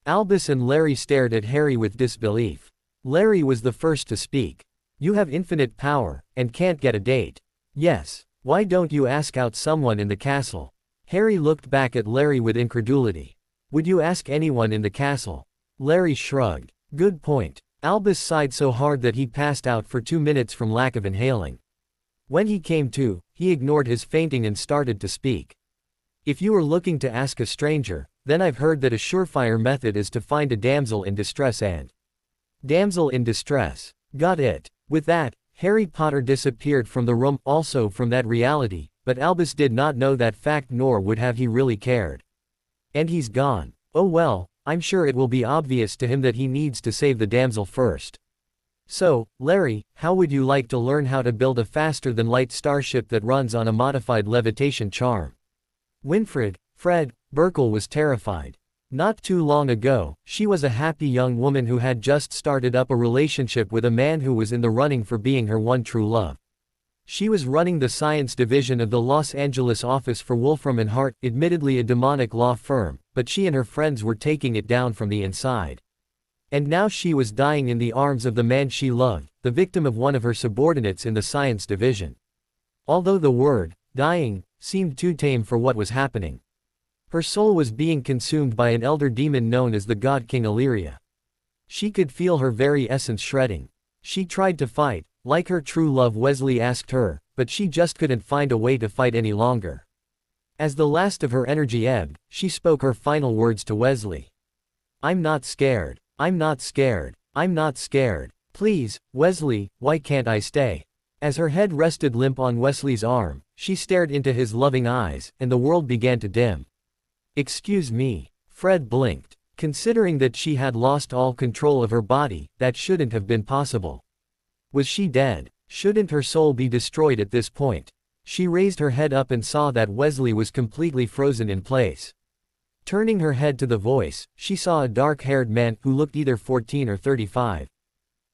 [SPEAKER 2] Albus and Larry stared at Harry with disbelief. Larry was the first to speak. You have infinite power, and can't get a date. Yes, why don't you ask out someone in the castle? Harry looked back at Larry with incredulity. Would you ask anyone in the castle? Larry shrugged. Good point. Albus sighed so hard that he passed out for 2 minutes from lack of inhaling. When he came to, he ignored his fainting and started to speak. If you are looking to ask a stranger, then I've heard that a surefire method is to find a damsel in distress and... Damsel in distress. Got it. With that, Harry Potter disappeared from the room, also from that reality, but Albus did not know that fact nor would have he really cared. And he's gone. Oh well, I'm sure it will be obvious to him that he needs to save the damsel first. So, Larry, how would you like to learn how to build a faster-than-light starship that runs on a modified levitation charm? Winfred, Fred, Burkle was terrified. Not too long ago, she was a happy young woman who had just started up a relationship with a man who was in the running for being her one true love. She was running the science division of the Los Angeles office for Wolfram and Hart, admittedly a demonic law firm, but she and her friends were taking it down from the inside. And now she was dying in the arms of the man she loved, the victim of one of her subordinates in the science division. Although the word, dying, seemed too tame for what was happening. Her soul was being consumed by an elder demon known as the God King Illyria. She could feel her very essence shredding. She tried to fight, like her true love Wesley asked her, but she just couldn't find a way to fight any longer. As the last of her energy ebbed, she spoke her final words to Wesley. I'm not scared. I'm not scared. I'm not scared. Please, Wesley, why can't I stay? As her head rested limp on Wesley's arm, she stared into his loving eyes, and the world began to dim. "Excuse me." Fred blinked. Considering that she had lost all control of her body, that shouldn't have been possible. Was she dead? Shouldn't her soul be destroyed at this point? She raised her head up and saw that Wesley was completely frozen in place. Turning her head to the voice, she saw a dark-haired man who looked either 14 or 35.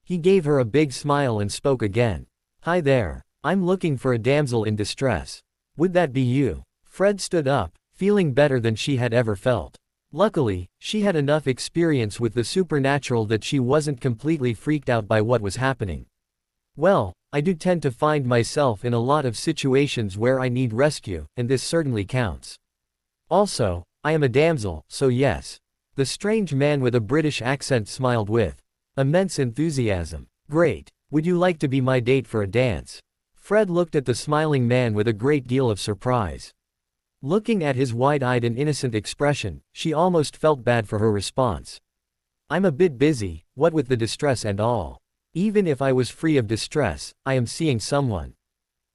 [SPEAKER 2] He gave her a big smile and spoke again. "Hi there. I'm looking for a damsel in distress. Would that be you?" Fred stood up, feeling better than she had ever felt. Luckily, she had enough experience with the supernatural that she wasn't completely freaked out by what was happening. "Well, I do tend to find myself in a lot of situations where I need rescue, and this certainly counts. Also, I am a damsel, so yes." The strange man with a British accent smiled with immense enthusiasm. "Great. Would you like to be my date for a dance?" Fred looked at the smiling man with a great deal of surprise. Looking at his wide-eyed and innocent expression, she almost felt bad for her response. "I'm a bit busy, what with the distress and all. Even if I was free of distress, I am seeing someone."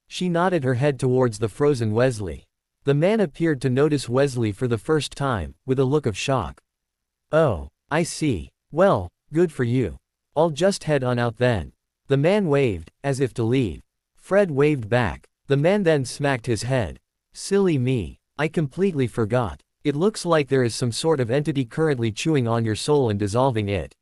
[SPEAKER 2] She nodded her head towards the frozen Wesley. The man appeared to notice Wesley for the first time, with a look of shock. "Oh, I see. Well, good for you. I'll just head on out then." The man waved, as if to leave. Fred waved back. The man then smacked his head. "Silly me. I completely forgot. It looks like there is some sort of entity currently chewing on your soul and dissolving it.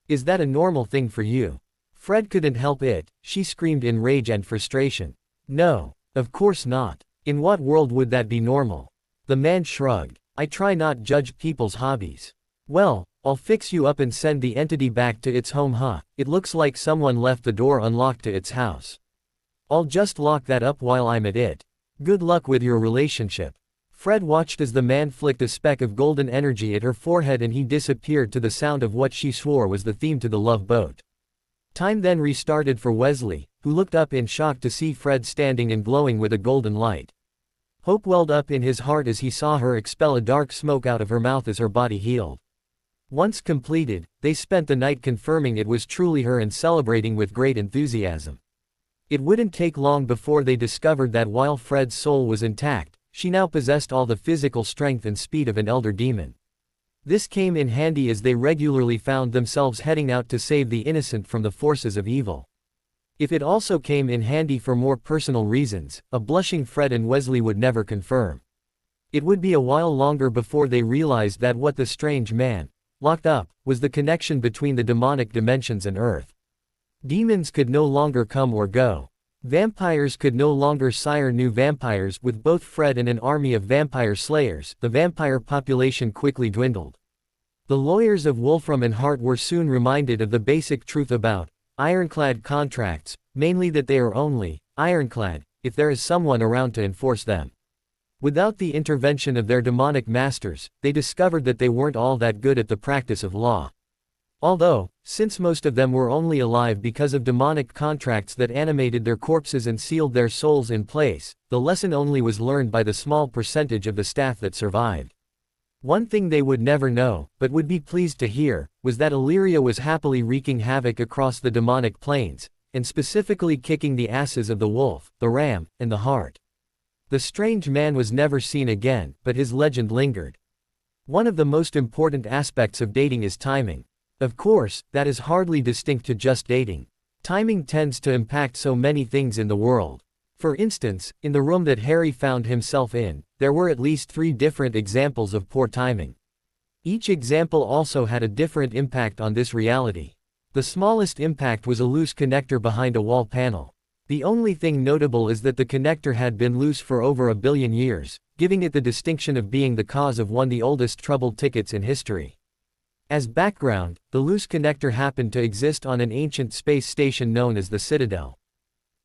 [SPEAKER 2] Is that a normal thing for you?" Fred couldn't help it, she screamed in rage and frustration. "No, of course not. In what world would that be normal?" The man shrugged. "I try not judge people's hobbies." "Well, I'll fix you up and send the entity back to its home, huh? It looks like someone left the door unlocked to its house. I'll just lock that up while I'm at it. Good luck with your relationship." Fred watched as the man flicked a speck of golden energy at her forehead and he disappeared to the sound of what she swore was the theme to the Love Boat. Time then restarted for Wesley, who looked up in shock to see Fred standing and glowing with a golden light. Hope welled up in his heart as he saw her expel a dark smoke out of her mouth as her body healed. Once completed, they spent the night confirming it was truly her and celebrating with great enthusiasm. It wouldn't take long before they discovered that while Fred's soul was intact, she now possessed all the physical strength and speed of an elder demon. This came in handy as they regularly found themselves heading out to save the innocent from the forces of evil. If it also came in handy for more personal reasons, a blushing Fred and Wesley would never confirm. It would be a while longer before they realized that what the strange man, locked up, was the connection between the demonic dimensions and Earth. Demons could no longer come or go. Vampires could no longer sire new vampires. With both Fred and an army of vampire slayers, the vampire population quickly dwindled. The lawyers of Wolfram and Hart were soon reminded of the basic truth about ironclad contracts, mainly that they are only ironclad if there is someone around to enforce them. Without the intervention of their demonic masters, they discovered that they weren't all that good at the practice of law. Although, since most of them were only alive because of demonic contracts that animated their corpses and sealed their souls in place, the lesson only was learned by the small percentage of the staff that survived. One thing they would never know, but would be pleased to hear, was that Illyria was happily wreaking havoc across the demonic planes, and specifically kicking the asses of the wolf, the ram, and the hart. The strange man was never seen again, but his legend lingered. One of the most important aspects of dating is timing. Of course, that is hardly distinct to just dating. Timing tends to impact so many things in the world. For instance, in the room that Harry found himself in, there were at least 3 different examples of poor timing. Each example also had a different impact on this reality. The smallest impact was a loose connector behind a wall panel. The only thing notable is that the connector had been loose for over 1 billion years, giving it the distinction of being the cause of one of the oldest troubled tickets in history. As background, the loose connector happened to exist on an ancient space station known as the Citadel.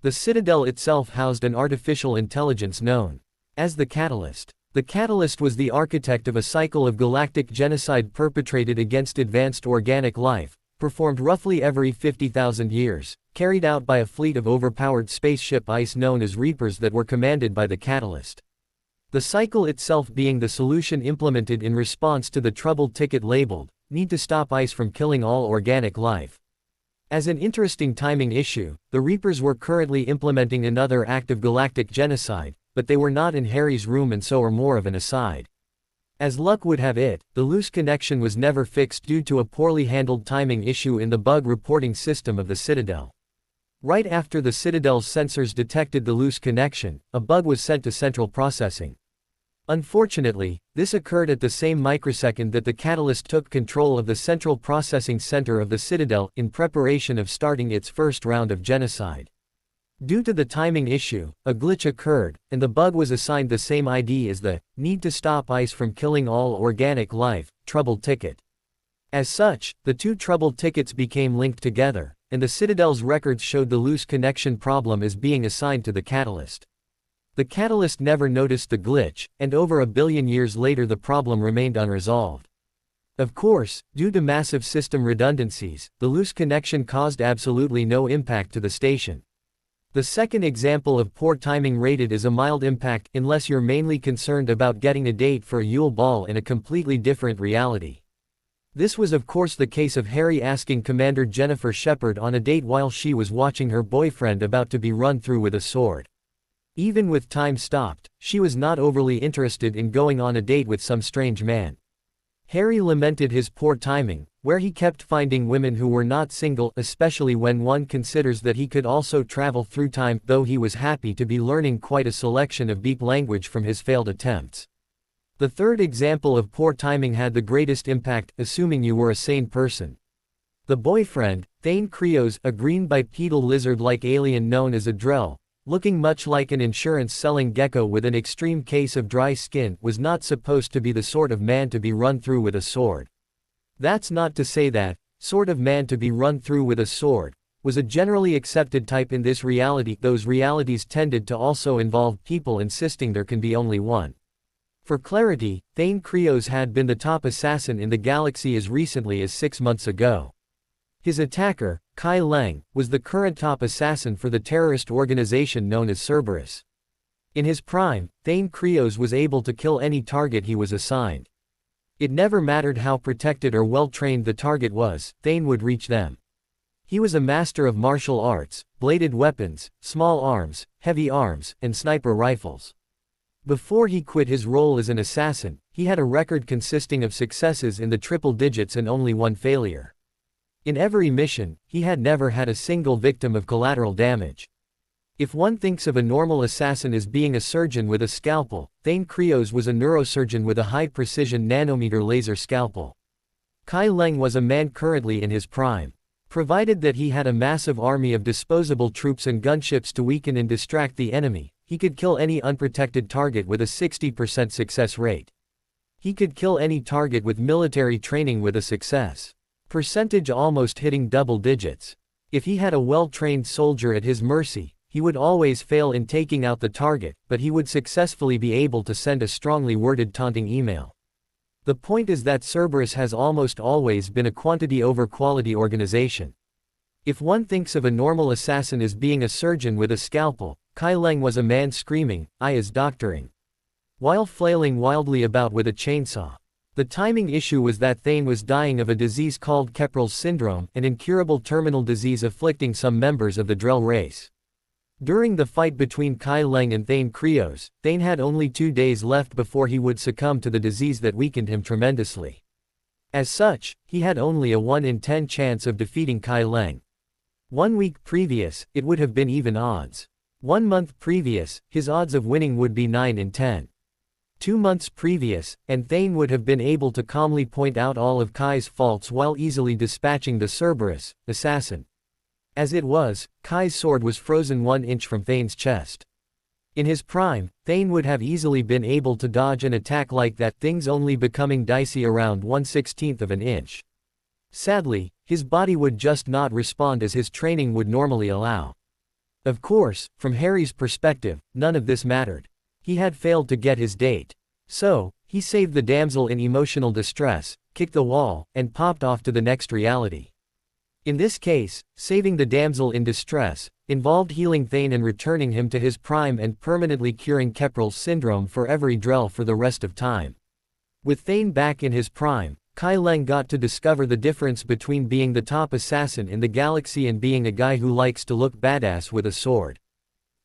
[SPEAKER 2] The Citadel itself housed an artificial intelligence known as the Catalyst. The Catalyst was the architect of a cycle of galactic genocide perpetrated against advanced organic life, performed roughly every 50,000 years, carried out by a fleet of overpowered spaceship ice known as Reapers that were commanded by the Catalyst. The cycle itself being the solution implemented in response to the troubled ticket labeled, "Need to stop ice from killing all organic life." As an interesting timing issue, the Reapers were currently implementing another act of galactic genocide, but they were not in Harry's room and so are more of an aside. As luck would have it, the loose connection was never fixed due to a poorly handled timing issue in the bug reporting system of the Citadel. Right after the Citadel's sensors detected the loose connection, a bug was sent to central processing. Unfortunately, this occurred at the same microsecond that the catalyst took control of the central processing center of the Citadel in preparation of starting its first round of genocide. Due to the timing issue, a glitch occurred, and the bug was assigned the same ID as the "Need to stop ice from killing all organic life" trouble ticket. As such, the two trouble tickets became linked together, and the Citadel's records showed the loose connection problem as being assigned to the catalyst. The catalyst never noticed the glitch, and over a billion years later the problem remained unresolved. Of course, due to massive system redundancies, the loose connection caused absolutely no impact to the station. The second example of poor timing rated as a mild impact unless you're mainly concerned about getting a date for a Yule Ball in a completely different reality. This was of course the case of Harry asking Commander Jennifer Shepard on a date while she was watching her boyfriend about to be run through with a sword. Even with time stopped, she was not overly interested in going on a date with some strange man. Harry lamented his poor timing, where he kept finding women who were not single, especially when one considers that he could also travel through time, though he was happy to be learning quite a selection of beep language from his failed attempts. The third example of poor timing had the greatest impact, assuming you were a sane person. The boyfriend, Thane Krios, a green bipedal lizard-like alien known as a Drell, looking much like an insurance-selling gecko with an extreme case of dry skin, was not supposed to be the sort of man to be run through with a sword. That's not to say that, sort of man to be run through with a sword, was a generally accepted type in this reality. Those realities tended to also involve people insisting there can be only one. For clarity, Thane Krios had been the top assassin in the galaxy as recently as 6 months ago. His attacker, Kai Leng, was the current top assassin for the terrorist organization known as Cerberus. In his prime, Thane Krios was able to kill any target he was assigned. It never mattered how protected or well-trained the target was, Thane would reach them. He was a master of martial arts, bladed weapons, small arms, heavy arms, and sniper rifles. Before he quit his role as an assassin, he had a record consisting of successes in the triple digits and only one failure. In every mission, he had never had a single victim of collateral damage. If one thinks of a normal assassin as being a surgeon with a scalpel, Thane Krios was a neurosurgeon with a high-precision nanometer laser scalpel. Kai Leng was a man currently in his prime. Provided that he had a massive army of disposable troops and gunships to weaken and distract the enemy, he could kill any unprotected target with a 60% success rate. He could kill any target with military training with a success percentage almost hitting double digits. If he had a well-trained soldier at his mercy, he would always fail in taking out the target, but he would successfully be able to send a strongly worded taunting email. The point is that Cerberus has almost always been a quantity over quality organization. If one thinks of a normal assassin as being a surgeon with a scalpel, Kai Leng was a man screaming, "I is doctoring," while flailing wildly about with a chainsaw. The timing issue was that Thane was dying of a disease called Keprel's syndrome, an incurable terminal disease afflicting some members of the Drell race. During the fight between Kai Leng and Thane Krios, Thane had only 2 days left before he would succumb to the disease that weakened him tremendously. As such, he had only a 1 in 10 chance of defeating Kai Leng. 1 week previous, it would have been even odds. 1 month previous, his odds of winning would be 9 in 10. 2 months previous, and Thane would have been able to calmly point out all of Kai's faults while easily dispatching the Cerberus assassin. As it was, Kai's sword was frozen 1 inch from Thane's chest. In his prime, Thane would have easily been able to dodge an attack like that, things only becoming dicey around 1/16 of an inch. Sadly, his body would just not respond as his training would normally allow. Of course, from Harry's perspective, none of this mattered. He had failed to get his date. So, he saved the damsel in emotional distress, kicked the wall, and popped off to the next reality. In this case, saving the damsel in distress involved healing Thane and returning him to his prime and permanently curing Keprel's syndrome for every Drell for the rest of time. With Thane back in his prime, Kai Leng got to discover the difference between being the top assassin in the galaxy and being a guy who likes to look badass with a sword.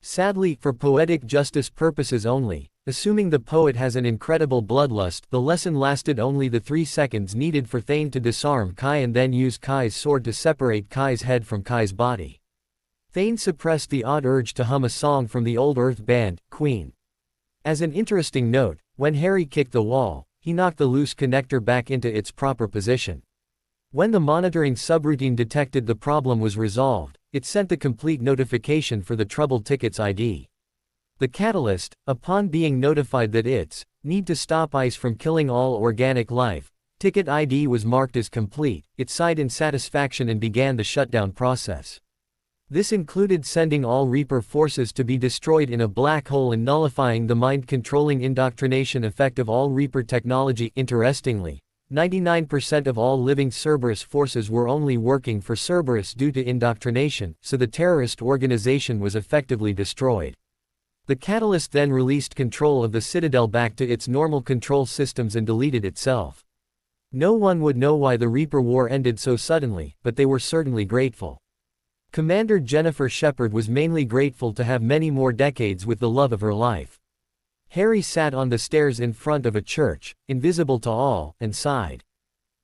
[SPEAKER 2] Sadly, for poetic justice purposes only, assuming the poet has an incredible bloodlust, the lesson lasted only the 3 seconds needed for Thane to disarm Kai and then use Kai's sword to separate Kai's head from Kai's body. Thane suppressed the odd urge to hum a song from the old Earth band, Queen. As an interesting note, when Harry kicked the wall, he knocked the loose connector back into its proper position. When the monitoring subroutine detected the problem was resolved, it sent the complete notification for the troubled ticket's ID. The catalyst, upon being notified that its need to stop ice from killing all organic life, ticket ID was marked as complete, it sighed in satisfaction and began the shutdown process. This included sending all Reaper forces to be destroyed in a black hole and nullifying the mind-controlling indoctrination effect of all Reaper technology. Interestingly, 99% of all living Cerberus forces were only working for Cerberus due to indoctrination, so the terrorist organization was effectively destroyed. The catalyst then released control of the Citadel back to its normal control systems and deleted itself. No one would know why the Reaper War ended so suddenly, but they were certainly grateful. Commander Jennifer Shepard was mainly grateful to have many more decades with the love of her life. Harry sat on the stairs in front of a church, invisible to all, and sighed.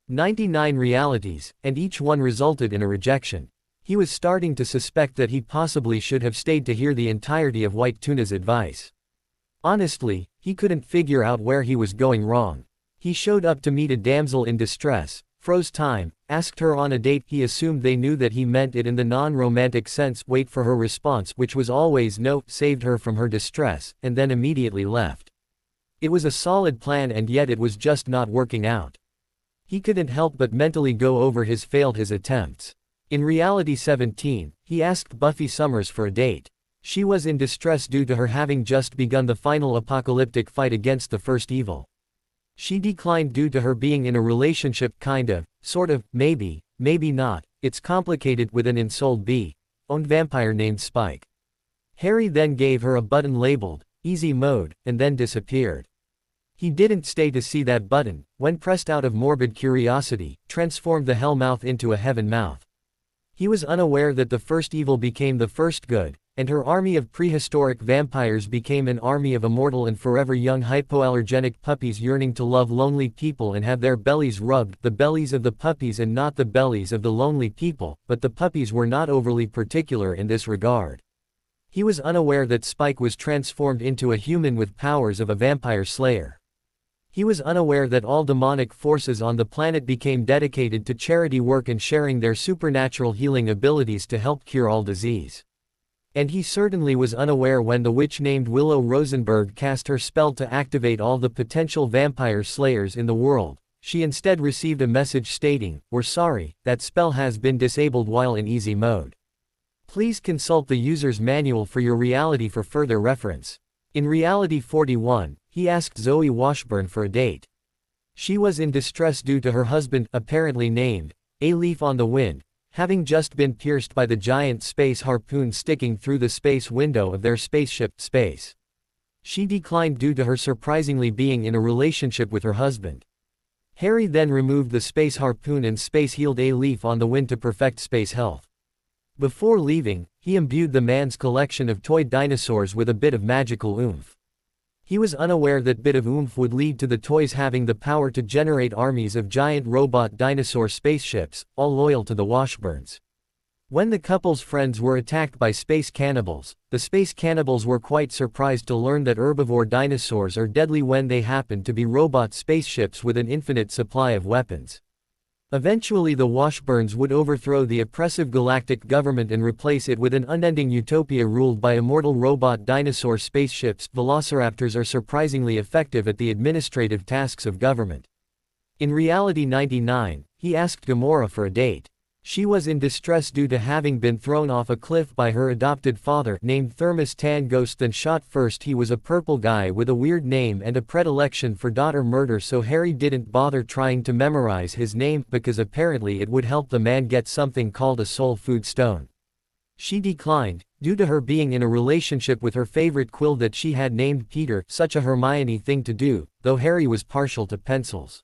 [SPEAKER 2] 99 realities, and each one resulted in a rejection. He was starting to suspect that he possibly should have stayed to hear the entirety of White Tuna's advice. Honestly, he couldn't figure out where he was going wrong. He showed up to meet a damsel in distress, froze time, asked her on a date. He assumed they knew that he meant it in the non-romantic sense, wait for her response, which was always no, saved her from her distress, and then immediately left. It was a solid plan and yet it was just not working out. He couldn't help but mentally go over his attempts. In Reality 17, he asked Buffy Summers for a date. She was in distress due to her having just begun the final apocalyptic fight against the first evil. She declined due to her being in a relationship, kind of, sort of, maybe not, it's complicated, with an ensouled bee-owned vampire named Spike. Harry then gave her a button labeled, Easy Mode, and then disappeared. He didn't stay to see that button, when pressed out of morbid curiosity, transformed the Hell Mouth into a Heaven Mouth. He was unaware that the first evil became the first good, and her army of prehistoric vampires became an army of immortal and forever young hypoallergenic puppies yearning to love lonely people and have their bellies rubbed, the bellies of the puppies and not the bellies of the lonely people, but the puppies were not overly particular in this regard. He was unaware that Spike was transformed into a human with powers of a vampire slayer. He was unaware that all demonic forces on the planet became dedicated to charity work and sharing their supernatural healing abilities to help cure all disease. And he certainly was unaware when the witch named Willow Rosenberg cast her spell to activate all the potential vampire slayers in the world. She instead received a message stating, "We're sorry, that spell has been disabled while in easy mode. Please consult the user's manual for your reality for further reference." In Reality 41, he asked Zoe Washburn for a date. She was in distress due to her husband, apparently named A Leaf on the Wind, having just been pierced by the giant space harpoon sticking through the space window of their spaceship, Space. She declined due to her surprisingly being in a relationship with her husband. Harry then removed the space harpoon and space healed A Leaf on the Wind to perfect space health. Before leaving, he imbued the man's collection of toy dinosaurs with a bit of magical oomph. He was unaware that bit of oomph would lead to the toys having the power to generate armies of giant robot dinosaur spaceships, all loyal to the Washburns. When the couple's friends were attacked by space cannibals, the space cannibals were quite surprised to learn that herbivore dinosaurs are deadly when they happen to be robot spaceships with an infinite supply of weapons. Eventually the Washburns would overthrow the oppressive galactic government and replace it with an unending utopia ruled by immortal robot dinosaur spaceships. Velociraptors are surprisingly effective at the administrative tasks of government. In Reality 99, he asked Gamora for a date. She was in distress due to having been thrown off a cliff by her adopted father, named Thermos Tangos. Then shot first. He was a purple guy with a weird name and a predilection for daughter murder, so Harry didn't bother trying to memorize his name, because apparently it would help the man get something called a soul food stone. She declined, due to her being in a relationship with her favorite quill that she had named Peter, such a Hermione thing to do, though Harry was partial to pencils.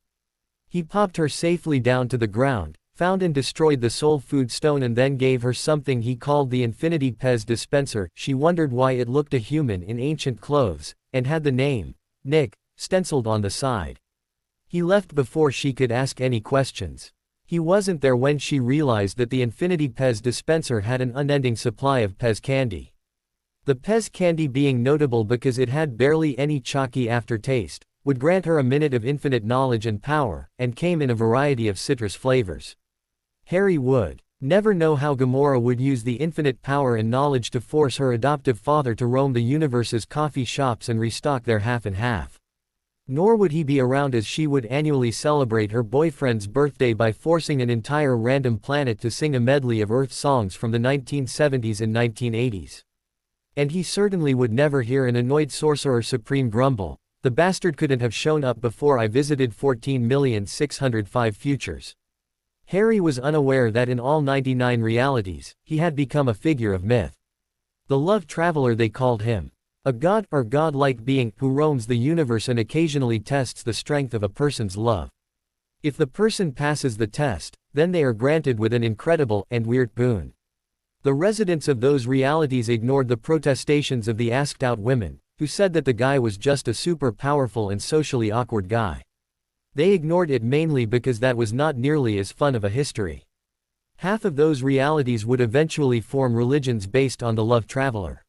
[SPEAKER 2] He popped her safely down to the ground, found and destroyed the soul food stone and then gave her something he called the Infinity Pez dispenser. She wondered why it looked a human in ancient clothes, and had the name, Nick, stenciled on the side. He left before she could ask any questions. He wasn't there when she realized that the Infinity Pez dispenser had an unending supply of Pez candy. The Pez candy being notable because it had barely any chalky aftertaste, would grant her a minute of infinite knowledge and power, and came in a variety of citrus flavors. Harry would never know how Gamora would use the infinite power and knowledge to force her adoptive father to roam the universe's coffee shops and restock their half and half. Nor would he be around as she would annually celebrate her boyfriend's birthday by forcing an entire random planet to sing a medley of Earth songs from the 1970s and 1980s. And he certainly would never hear an annoyed Sorcerer Supreme grumble, "The bastard couldn't have shown up before I visited 14,605 futures." Harry was unaware that in all 99 realities, he had become a figure of myth. The love traveler they called him. A god or godlike being who roams the universe and occasionally tests the strength of a person's love. If the person passes the test, then they are granted with an incredible and weird boon. The residents of those realities ignored the protestations of the asked-out women, who said that the guy was just a super powerful and socially awkward guy. They ignored it mainly because that was not nearly as fun of a history. Half of those realities would eventually form religions based on the love traveler.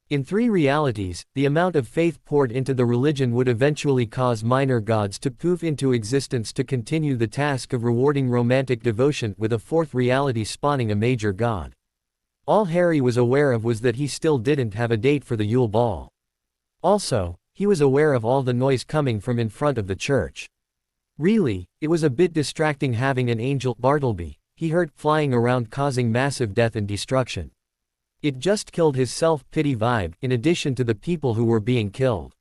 [SPEAKER 2] In 3 realities, the amount of faith poured into the religion would eventually cause minor gods to poof into existence to continue the task of rewarding romantic devotion, with a 4th reality spawning a major god. All Harry was aware of was that he still didn't have a date for the Yule Ball. Also, he was aware of all the noise coming from in front of the church. Really, it was a bit distracting having an angel, Bartleby, he heard, flying around causing massive death and destruction. It just killed his self-pity vibe, in addition to the people who were being killed.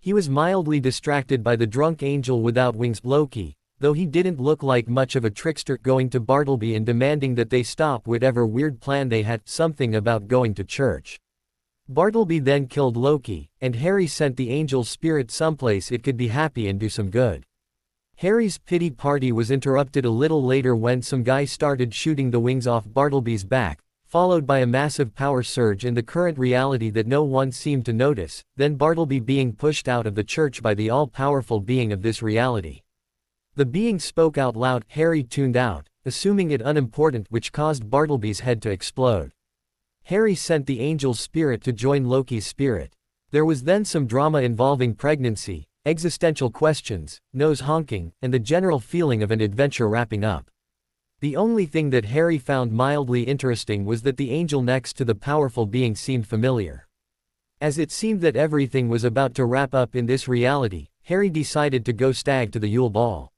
[SPEAKER 2] He was mildly distracted by the drunk angel without wings, Loki, though he didn't look like much of a trickster, going to Bartleby and demanding that they stop whatever weird plan they had, something about going to church. Bartleby then killed Loki, and Harry sent the angel's spirit someplace it could be happy and do some good. Harry's pity party was interrupted a little later when some guy started shooting the wings off Bartleby's back, followed by a massive power surge in the current reality that no one seemed to notice, then Bartleby being pushed out of the church by the all-powerful being of this reality. The being spoke out loud. Harry tuned out, assuming it unimportant, which caused Bartleby's head to explode. Harry sent the angel's spirit to join Loki's spirit. There was then some drama involving pregnancy, existential questions, nose honking, and the general feeling of an adventure wrapping up. The only thing that Harry found mildly interesting was that the angel next to the powerful being seemed familiar. As it seemed that everything was about to wrap up in this reality, Harry decided to go stag to the Yule Ball.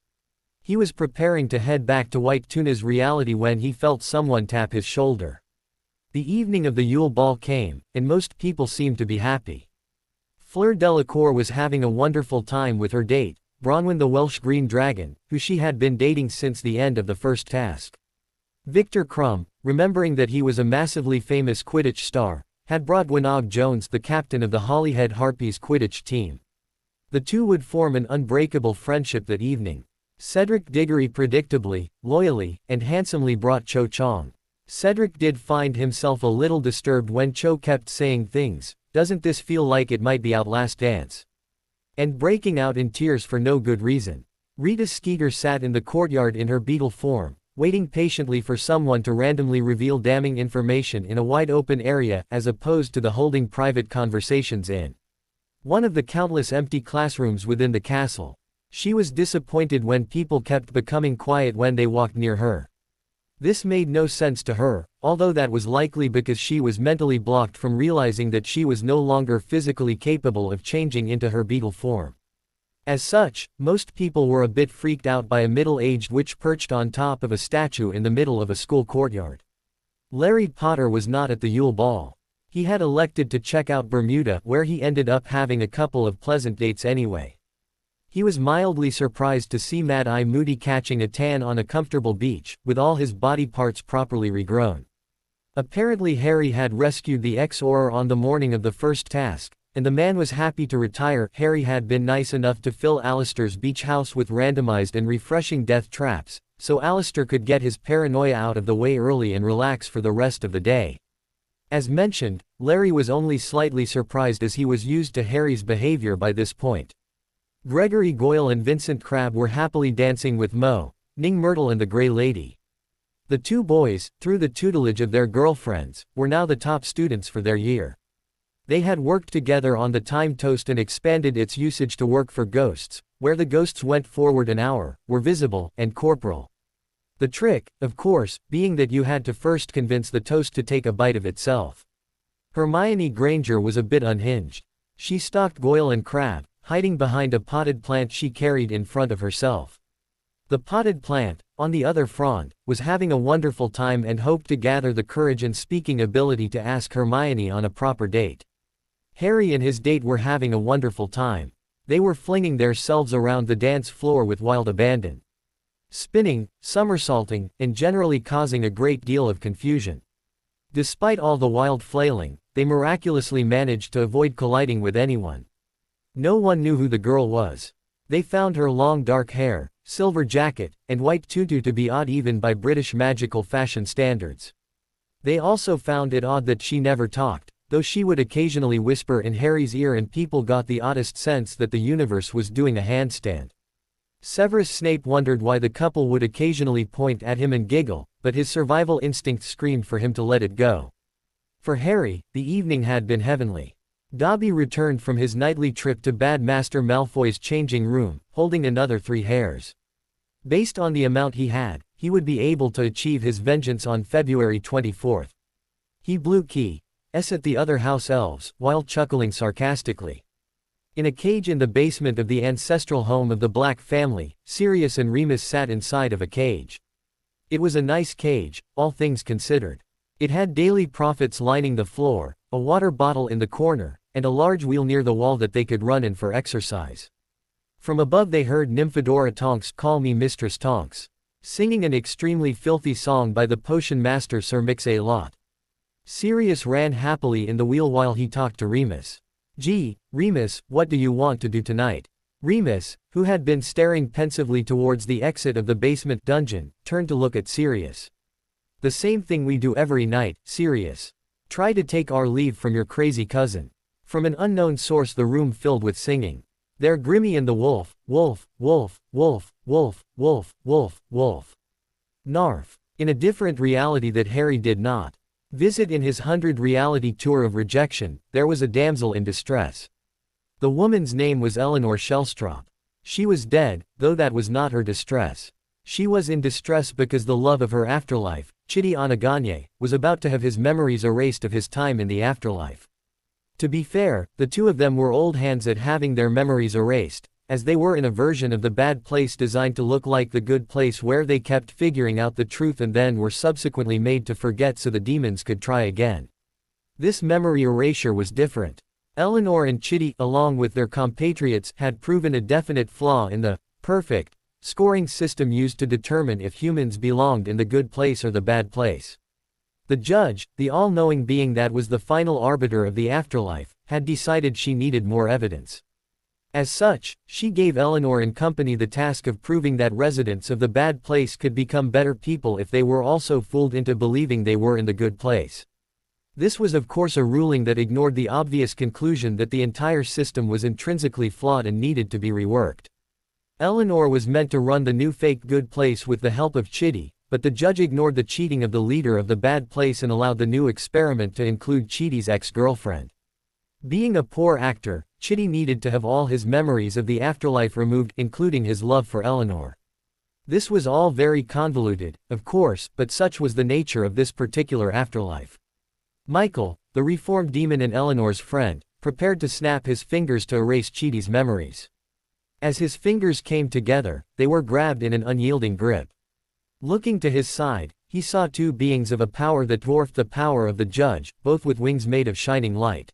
[SPEAKER 2] He was preparing to head back to White Tuna's reality when he felt someone tap his shoulder. The evening of the Yule Ball came, and most people seemed to be happy. Fleur Delacour was having a wonderful time with her date, Bronwyn the Welsh Green Dragon, who she had been dating since the end of the first task. Victor Crumb, remembering that he was a massively famous Quidditch star, had brought Gwenog Jones, the captain of the Holyhead Harpies Quidditch team. The two would form an unbreakable friendship that evening. Cedric Diggory predictably, loyally, and handsomely brought Cho Chang. Cedric did find himself a little disturbed when Cho kept saying things, "Doesn't this feel like it might be our last dance?" and breaking out in tears for no good reason. Rita Skeeter sat in the courtyard in her beetle form, waiting patiently for someone to randomly reveal damning information in a wide-open area, as opposed to the holding private conversations in one of the countless empty classrooms within the castle. She was disappointed when people kept becoming quiet when they walked near her. This made no sense to her, although that was likely because she was mentally blocked from realizing that she was no longer physically capable of changing into her beetle form. As such, most people were a bit freaked out by a middle-aged witch perched on top of a statue in the middle of a school courtyard. Larry Potter was not at the Yule Ball. He had elected to check out Bermuda, where he ended up having a couple of pleasant dates anyway. He was mildly surprised to see Mad-Eye Moody catching a tan on a comfortable beach, with all his body parts properly regrown. Apparently Harry had rescued the ex-Auror on the morning of the first task, and the man was happy to retire. Harry had been nice enough to fill Alistair's beach house with randomized and refreshing death traps, so Alistair could get his paranoia out of the way early and relax for the rest of the day. As mentioned, Larry was only slightly surprised as he was used to Harry's behavior by this point. Gregory Goyle and Vincent Crabbe were happily dancing with Mo, Ning Myrtle and the Grey Lady. The two boys, through the tutelage of their girlfriends, were now the top students for their year. They had worked together on the time toast and expanded its usage to work for ghosts, where the ghosts went forward an hour, were visible, and corporal. The trick, of course, being that you had to first convince the toast to take a bite of itself. Hermione Granger was a bit unhinged. She stalked Goyle and Crabbe, hiding behind a potted plant she carried in front of herself. The potted plant, on the other front, was having a wonderful time and hoped to gather the courage and speaking ability to ask Hermione on a proper date. Harry and his date were having a wonderful time. They were flinging themselves around the dance floor with wild abandon. Spinning, somersaulting, and generally causing a great deal of confusion. Despite all the wild flailing, they miraculously managed to avoid colliding with anyone. No one knew who the girl was. They found her long dark hair, silver jacket, and white tutu to be odd even by British magical fashion standards. They also found it odd that she never talked, though she would occasionally whisper in Harry's ear and people got the oddest sense that the universe was doing a handstand. Severus Snape wondered why the couple would occasionally point at him and giggle, but his survival instinct screamed for him to let it go. For Harry, the evening had been heavenly. Dobby returned from his nightly trip to Bad Master Malfoy's changing room, holding another 3 hairs. Based on the amount he had, he would be able to achieve his vengeance on February 24th. He blew keys at the other house elves, while chuckling sarcastically. In a cage in the basement of the ancestral home of the Black family, Sirius and Remus sat inside of a cage. It was a nice cage, all things considered. It had daily prophets lining the floor, a water bottle in the corner, and a large wheel near the wall that they could run in for exercise. From above they heard Nymphadora Tonks call me Mistress Tonks, singing an extremely filthy song by the potion master Sir Mix-a-Lot. Sirius ran happily in the wheel while he talked to Remus. "Gee, Remus, what do you want to do tonight?" Remus, who had been staring pensively towards the exit of the basement dungeon, turned to look at Sirius. "The same thing we do every night, Sirius. Try to take our leave from your crazy cousin." From an unknown source the room filled with singing. "They're Grimmy and the Wolf, Wolf, Wolf, Wolf, Wolf, Wolf, Wolf, Wolf. Narf." In a different reality that Harry did not visit in his 100 reality tour of rejection, there was a damsel in distress. The woman's name was Eleanor Shellstrop. She was dead, though that was not her distress. She was in distress because the love of her afterlife, Chidi Onaganye, was about to have his memories erased of his time in the afterlife. To be fair, the two of them were old hands at having their memories erased, as they were in a version of the bad place designed to look like the good place where they kept figuring out the truth and then were subsequently made to forget so the demons could try again. This memory erasure was different. Eleanor and Chidi, along with their compatriots, had proven a definite flaw in the perfect scoring system used to determine if humans belonged in the good place or the bad place. The judge, the all-knowing being that was the final arbiter of the afterlife, had decided she needed more evidence. As such, she gave Eleanor and company the task of proving that residents of the bad place could become better people if they were also fooled into believing they were in the good place. This was of course a ruling that ignored the obvious conclusion that the entire system was intrinsically flawed and needed to be reworked. Eleanor was meant to run the new fake good place with the help of Chidi, but the judge ignored the cheating of the leader of the bad place and allowed the new experiment to include Chidi's ex-girlfriend. Being a poor actor, Chidi needed to have all his memories of the afterlife removed, including his love for Eleanor. This was all very convoluted, of course, but such was the nature of this particular afterlife. Michael, the reformed demon and Eleanor's friend, prepared to snap his fingers to erase Chidi's memories. As his fingers came together, they were grabbed in an unyielding grip. Looking to his side, he saw two beings of a power that dwarfed the power of the judge, both with wings made of shining light.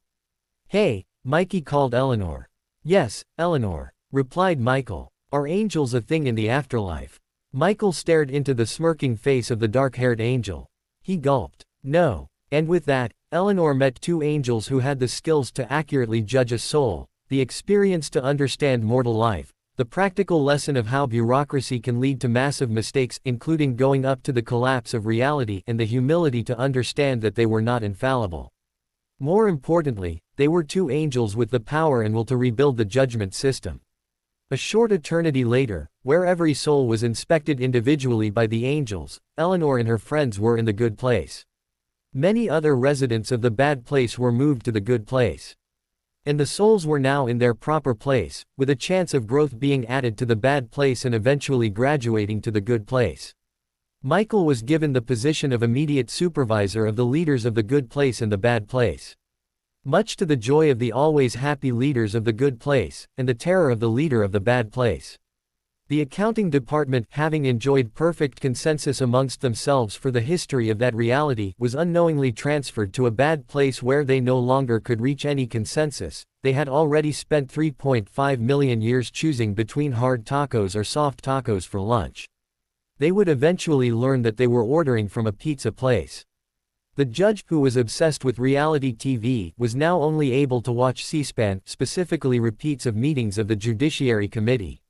[SPEAKER 2] "Hey," Mikey called Eleanor. "Yes, Eleanor," replied Michael. "Are angels a thing in the afterlife?" Michael stared into the smirking face of the dark-haired angel. He gulped. "No." And with that, Eleanor met two angels who had the skills to accurately judge a soul, the experience to understand mortal life, the practical lesson of how bureaucracy can lead to massive mistakes, including going up to the collapse of reality, and the humility to understand that they were not infallible. More importantly, they were two angels with the power and will to rebuild the judgment system. A short eternity later, where every soul was inspected individually by the angels, Eleanor and her friends were in the good place. Many other residents of the bad place were moved to the good place. And the souls were now in their proper place, with a chance of growth being added to the bad place and eventually graduating to the good place. Michael was given the position of immediate supervisor of the leaders of the good place and the bad place. Much to the joy of the always happy leaders of the good place, and the terror of the leader of the bad place. The accounting department, having enjoyed perfect consensus amongst themselves for the history of that reality, was unknowingly transferred to a bad place where they no longer could reach any consensus. They had already spent 3.5 million years choosing between hard tacos or soft tacos for lunch. They would eventually learn that they were ordering from a pizza place. The judge, who was obsessed with reality TV, was now only able to watch C-SPAN, specifically repeats of meetings of the Judiciary Committee.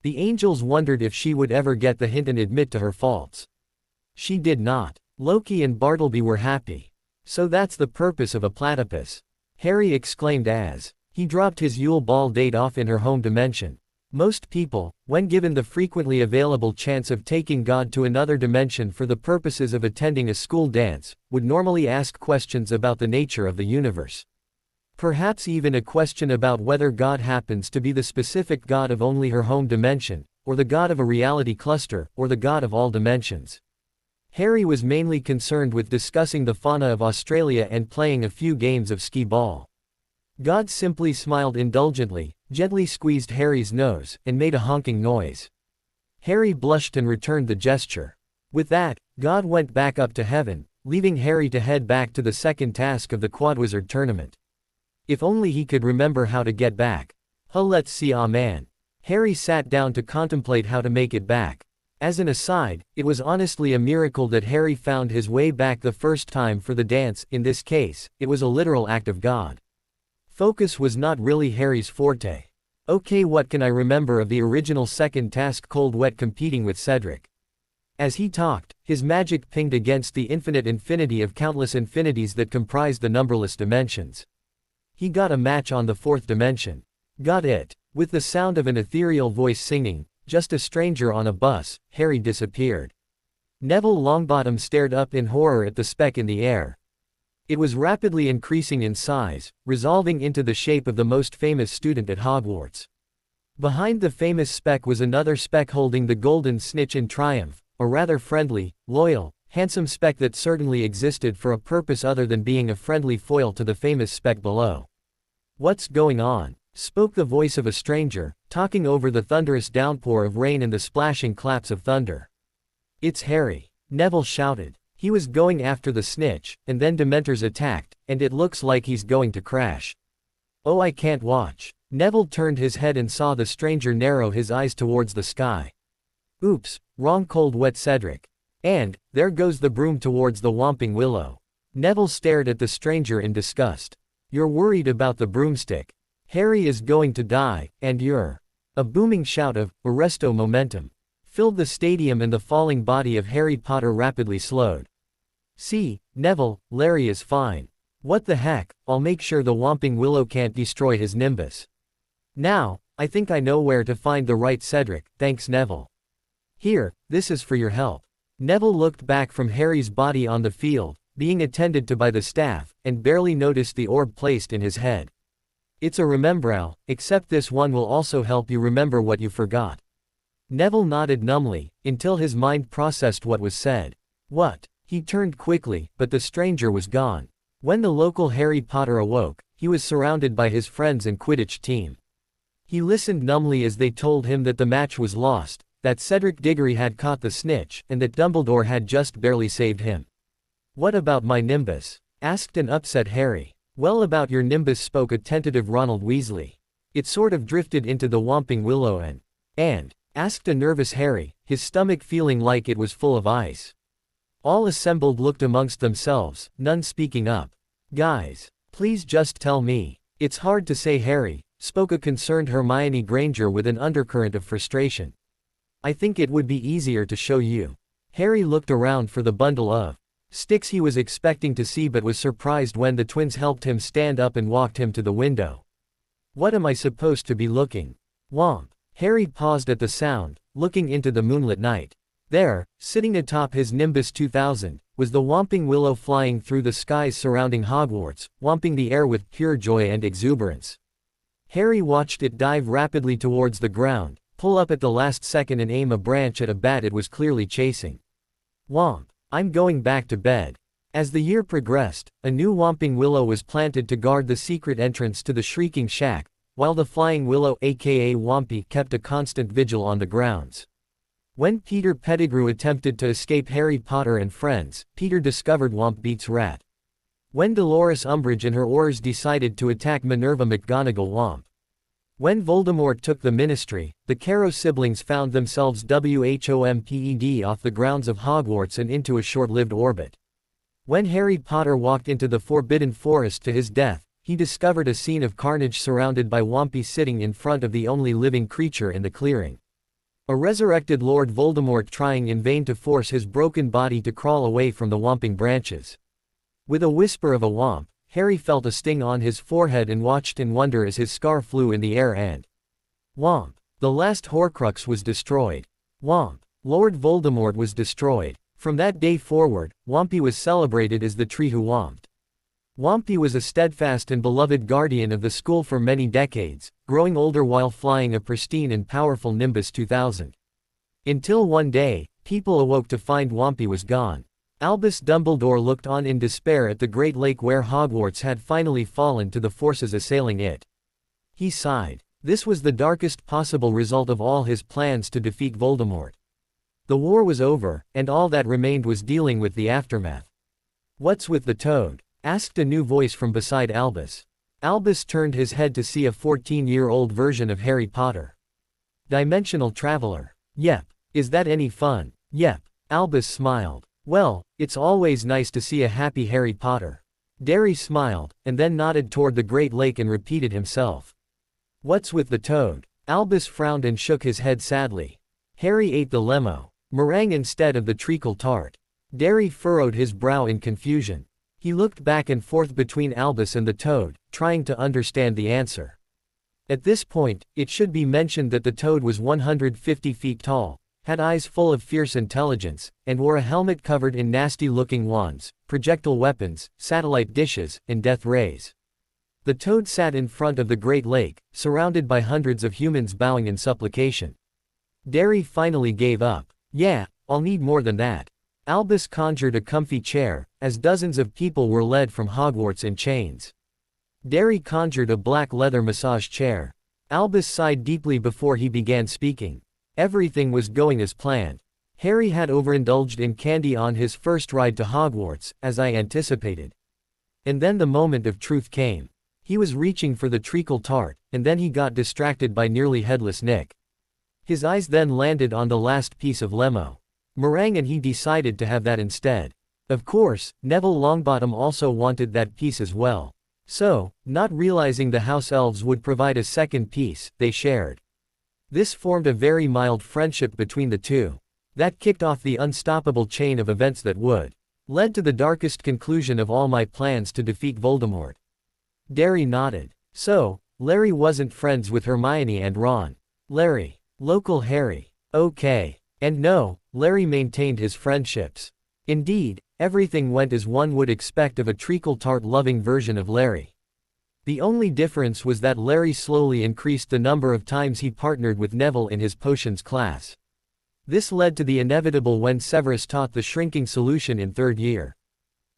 [SPEAKER 2] The angels wondered if she would ever get the hint and admit to her faults. She did not. Loki and Bartleby were happy. So that's the purpose of a platypus, Harry exclaimed as he dropped his Yule Ball date off in her home dimension. Most people, when given the frequently available chance of taking God to another dimension for the purposes of attending a school dance, would normally ask questions about the nature of the universe. Perhaps even a question about whether God happens to be the specific God of only her home dimension, or the God of a reality cluster, or the God of all dimensions. Harry was mainly concerned with discussing the fauna of Australia and playing a few games of skee-ball. God simply smiled indulgently, gently squeezed Harry's nose, and made a honking noise. Harry blushed and returned the gesture. With that, God went back up to heaven, leaving Harry to head back to the second task of the Quadwizard tournament. If only he could remember how to get back. Let's see. Man. Harry sat down to contemplate how to make it back. As an aside, it was honestly a miracle that Harry found his way back the first time for the dance. In this case, it was a literal act of God. Focus was not really Harry's forte. Okay, what can I remember of the original second task? Cold Wet competing with Cedric. As he talked, his magic pinged against the infinite infinity of countless infinities that comprised the numberless dimensions. He got a match on the fourth dimension. Got it. With the sound of an ethereal voice singing, "Just a stranger on a bus," Harry disappeared. Neville Longbottom stared up in horror at the speck in the air. It was rapidly increasing in size, resolving into the shape of the most famous student at Hogwarts. Behind the famous speck was another speck holding the golden snitch in triumph, a rather friendly, loyal, handsome speck that certainly existed for a purpose other than being a friendly foil to the famous speck below. "What's going on?" spoke the voice of a stranger, talking over the thunderous downpour of rain and the splashing claps of thunder. "It's Harry," Neville shouted. He was going after the snitch, and then Dementors attacked, and it looks like he's going to crash. "Oh, I can't watch." Neville turned his head and saw the stranger narrow his eyes towards the sky. "Oops, wrong. Cold Wet Cedric. And, there goes the broom towards the Whomping Willow." Neville stared at the stranger in disgust. "You're worried about the broomstick. Harry is going to die, and you're..." A booming shout of "Arresto Momentum" filled the stadium and the falling body of Harry Potter rapidly slowed. "See, Neville, Larry is fine. What the heck, I'll make sure the Whomping Willow can't destroy his nimbus. Now, I think I know where to find the right Cedric, thanks Neville. Here, this is for your help." Neville looked back from Harry's body on the field, being attended to by the staff, and barely noticed the orb placed in his head. "It's a remembral, except this one will also help you remember what you forgot." Neville nodded numbly, until his mind processed what was said. "What?" He turned quickly, but the stranger was gone. When the local Harry Potter awoke, he was surrounded by his friends and Quidditch team. He listened numbly as they told him that the match was lost, that Cedric Diggory had caught the snitch, and that Dumbledore had just barely saved him. "What about my nimbus?" asked an upset Harry. "Well, about your nimbus," spoke a tentative Ronald Weasley. "It sort of drifted into the Whomping Willow and?" asked a nervous Harry, his stomach feeling like it was full of ice. All assembled looked amongst themselves, none speaking up. Guys, please just tell me. It's hard to say, Harry, spoke a concerned Hermione Granger with an undercurrent of frustration. I think it would be easier to show you. Harry looked around for the bundle of sticks he was expecting to see, but was surprised when the twins helped him stand up and walked him to the window. What am I supposed to be looking? Womp. Harry paused at the sound, looking into the moonlit night. There, sitting atop his Nimbus 2000, was the Whomping Willow flying through the skies surrounding Hogwarts, whomping the air with pure joy and exuberance. Harry watched it dive rapidly towards the ground, pull up at the last second and aim a branch at a bat it was clearly chasing. Whomp. I'm going back to bed. As the year progressed, a new Whomping Willow was planted to guard the secret entrance to the Shrieking Shack, while the Flying Willow aka Whompy kept a constant vigil on the grounds. When Peter Pettigrew attempted to escape Harry Potter and friends, Peter discovered Whomp beats Rat. When Dolores Umbridge and her Aurors decided to attack Minerva McGonagall, Whomp. When Voldemort took the Ministry, the Carrow siblings found themselves WHOMPED off the grounds of Hogwarts and into a short-lived orbit. When Harry Potter walked into the Forbidden Forest to his death, he discovered a scene of carnage surrounded by Whompy sitting in front of the only living creature in the clearing. A resurrected Lord Voldemort trying in vain to force his broken body to crawl away from the whomping branches. With a whisper of a whomp, Harry felt a sting on his forehead and watched in wonder as his scar flew in the air and whomp. The last Horcrux was destroyed. Whomp. Lord Voldemort was destroyed. From that day forward, Whompy was celebrated as the tree who whomped. Whompy was a steadfast and beloved guardian of the school for many decades, growing older while flying a pristine and powerful Nimbus 2000. Until one day, people awoke to find Whompy was gone. Albus Dumbledore looked on in despair at the great lake where Hogwarts had finally fallen to the forces assailing it. He sighed. This was the darkest possible result of all his plans to defeat Voldemort. The war was over, and all that remained was dealing with the aftermath. "What's with the toad?" asked a new voice from beside Albus. Albus turned his head to see a 14-year-old version of Harry Potter. Dimensional Traveler. Yep. Is that any fun? Yep. Albus smiled. Well, it's always nice to see a happy Harry Potter. Derry smiled, and then nodded toward the Great Lake and repeated himself. What's with the toad? Albus frowned and shook his head sadly. Harry ate the lemo meringue instead of the treacle tart. Derry furrowed his brow in confusion. He looked back and forth between Albus and the toad, trying to understand the answer. At this point, it should be mentioned that the toad was 150 feet tall, had eyes full of fierce intelligence, and wore a helmet covered in nasty-looking wands, projectile weapons, satellite dishes, and death rays. The toad sat in front of the Great Lake, surrounded by hundreds of humans bowing in supplication. Derry finally gave up. Yeah, I'll need more than that. Albus conjured a comfy chair, as dozens of people were led from Hogwarts in chains. Derry conjured a black leather massage chair. Albus sighed deeply before he began speaking. Everything was going as planned. Harry had overindulged in candy on his first ride to Hogwarts, as I anticipated. And then the moment of truth came. He was reaching for the treacle tart, and then he got distracted by nearly headless Nick. His eyes then landed on the last piece of lemo meringue and he decided to have that instead. Of course, Neville Longbottom also wanted that piece as well. So, not realizing the house elves would provide a second piece, they shared. This formed a very mild friendship between the two. That kicked off the unstoppable chain of events that would led to the darkest conclusion of all my plans to defeat Voldemort. Derry nodded. So, Larry wasn't friends with Hermione and Ron. Larry. Local Harry. Okay. And no, Larry maintained his friendships. Indeed, everything went as one would expect of a treacle tart loving version of Larry. The only difference was that Larry slowly increased the number of times he partnered with Neville in his potions class. This led to the inevitable when Severus taught the shrinking solution in third year.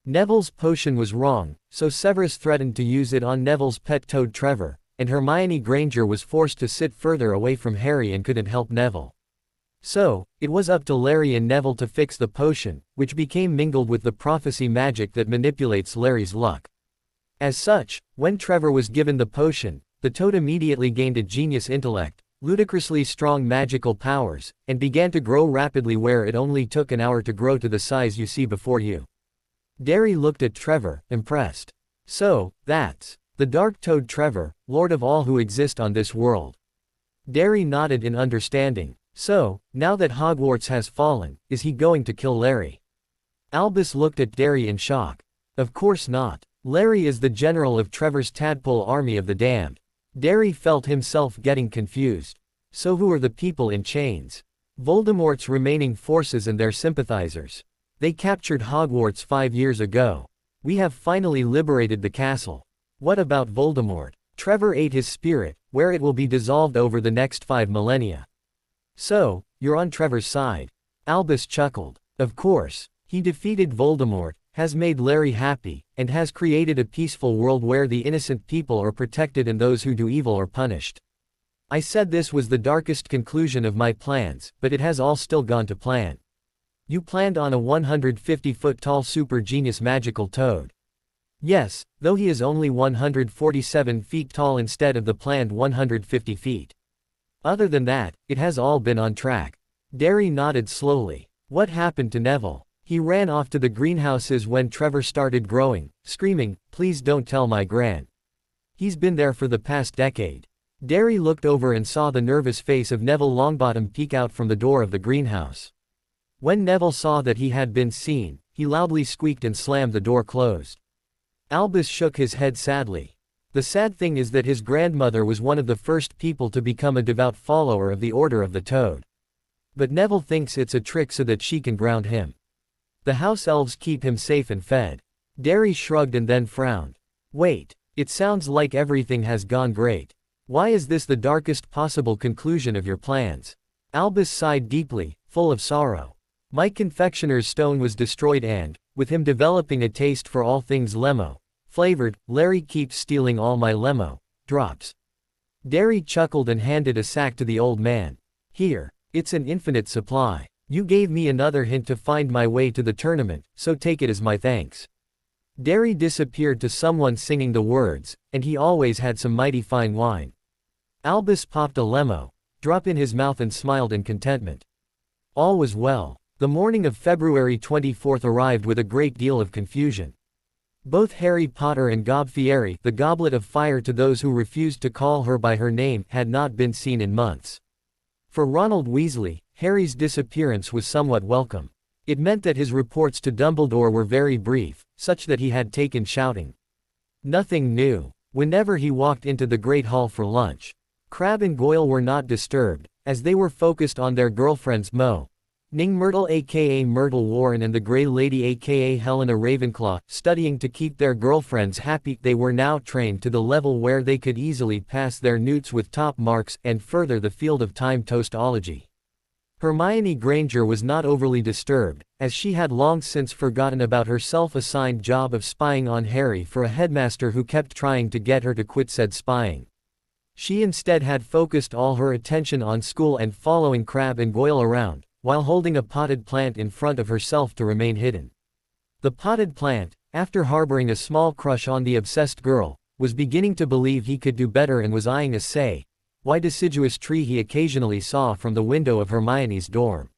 [SPEAKER 2] Neville's potion was wrong, so Severus threatened to use it on Neville's pet toad Trevor, and Hermione Granger was forced to sit further away from Harry and couldn't help Neville. So, it was up to Larry and Neville to fix the potion, which became mingled with the prophecy magic that manipulates Larry's luck. As such, when Trevor was given the potion, the toad immediately gained a genius intellect, ludicrously strong magical powers, and began to grow rapidly where it only took an hour to grow to the size you see before you. Derry looked at Trevor, impressed. So, that's the Dark Toad Trevor, Lord of all who exist on this world. Derry nodded in understanding. So, now that Hogwarts has fallen, is he going to kill Larry? Albus looked at Derry in shock. Of course not. Larry is the general of Trevor's tadpole army of the damned. Derry felt himself getting confused. So who are the people in chains? Voldemort's remaining forces and their sympathizers. They captured Hogwarts 5 years ago. We have finally liberated the castle. What about Voldemort? Trevor ate his spirit, where it will be dissolved over the next 5 millennia. So, you're on Trevor's side. Albus chuckled. Of course. He defeated Voldemort, has made Larry happy, and has created a peaceful world where the innocent people are protected and those who do evil are punished. I said this was the darkest conclusion of my plans, but it has all still gone to plan. You planned on a 150-foot-tall super genius magical toad. Yes, though he is only 147 feet tall instead of the planned 150 feet. Other than that, it has all been on track. Derry nodded slowly. What happened to Neville? He ran off to the greenhouses when Trevor started growing, screaming, "Please don't tell my Gran." He's been there for the past decade. Derry looked over and saw the nervous face of Neville Longbottom peek out from the door of the greenhouse. When Neville saw that he had been seen, he loudly squeaked and slammed the door closed. Albus shook his head sadly. The sad thing is that his grandmother was one of the first people to become a devout follower of the Order of the Toad. But Neville thinks it's a trick so that she can ground him. The house elves keep him safe and fed. Derry shrugged and then frowned. Wait, it sounds like everything has gone great. Why is this the darkest possible conclusion of your plans? Albus sighed deeply, full of sorrow. My confectioner's stone was destroyed and, with him developing a taste for all things lemo flavored, Larry keeps stealing all my lemo drops. Derry chuckled and handed a sack to the old man. Here, it's an infinite supply. You gave me another hint to find my way to the tournament, so take it as my thanks. Derry disappeared to someone singing the words, and he always had some mighty fine wine. Albus popped a lemo drop in his mouth and smiled in contentment. All was well. The morning of February 24th arrived with a great deal of confusion. Both Harry Potter and Gob Fieri, the goblet of fire to those who refused to call her by her name, had not been seen in months. For Ronald Weasley, Harry's disappearance was somewhat welcome. It meant that his reports to Dumbledore were very brief, such that he had taken shouting. Nothing new. Whenever he walked into the Great Hall for lunch, Crabbe and Goyle were not disturbed, as they were focused on their girlfriends Ning Myrtle aka Myrtle Warren and the Grey Lady aka Helena Ravenclaw, studying to keep their girlfriends happy. They were now trained to the level where they could easily pass their newts with top marks and further the field of time toastology. Hermione Granger was not overly disturbed, as she had long since forgotten about her self-assigned job of spying on Harry for a headmaster who kept trying to get her to quit said spying. She instead had focused all her attention on school and following Crabbe and Goyle around, while holding a potted plant in front of herself to remain hidden. The potted plant, after harboring a small crush on the obsessed girl, was beginning to believe he could do better and was eyeing a deciduous tree he occasionally saw from the window of Hermione's dorm.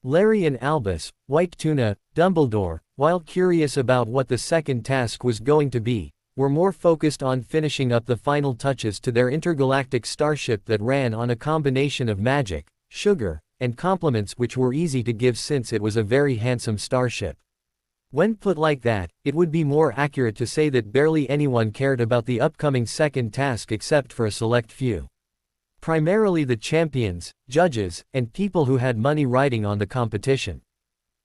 [SPEAKER 2] Larry and Albus, White Tuna, Dumbledore, while curious about what the second task was going to be, were more focused on finishing up the final touches to their intergalactic starship that ran on a combination of magic, sugar, and compliments which were easy to give since it was a very handsome starship. When put like that, it would be more accurate to say that barely anyone cared about the upcoming second task except for a select few. Primarily the champions, judges, and people who had money riding on the competition.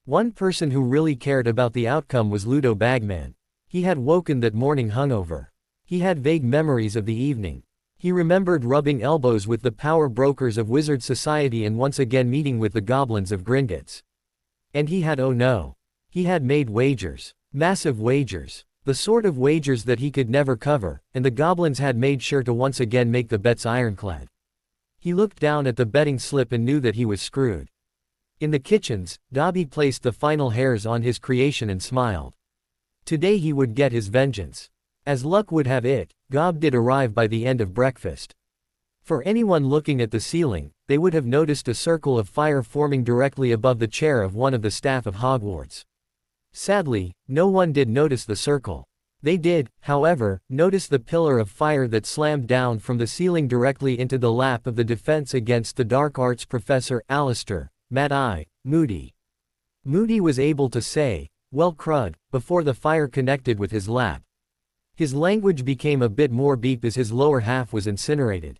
[SPEAKER 2] One person who really cared about the outcome was Ludo Bagman. He had woken that morning hungover. He had vague memories of the evening. He remembered rubbing elbows with the power brokers of Wizard Society and once again meeting with the goblins of Gringotts. And he had, oh no. He had made wagers. Massive wagers. The sort of wagers that he could never cover, and the goblins had made sure to once again make the bets ironclad. He looked down at the betting slip and knew that he was screwed. In the kitchens, Dobby placed the final hairs on his creation and smiled. Today he would get his vengeance. As luck would have it, Gob did arrive by the end of breakfast. For anyone looking at the ceiling, they would have noticed a circle of fire forming directly above the chair of one of the staff of Hogwarts. Sadly, no one did notice the circle. They did, however, notice the pillar of fire that slammed down from the ceiling directly into the lap of the Defense Against the Dark Arts professor, Alistair, Mad-Eye, Moody. Moody was able to say, "Well crud," before the fire connected with his lap. His language became a bit more beep as his lower half was incinerated.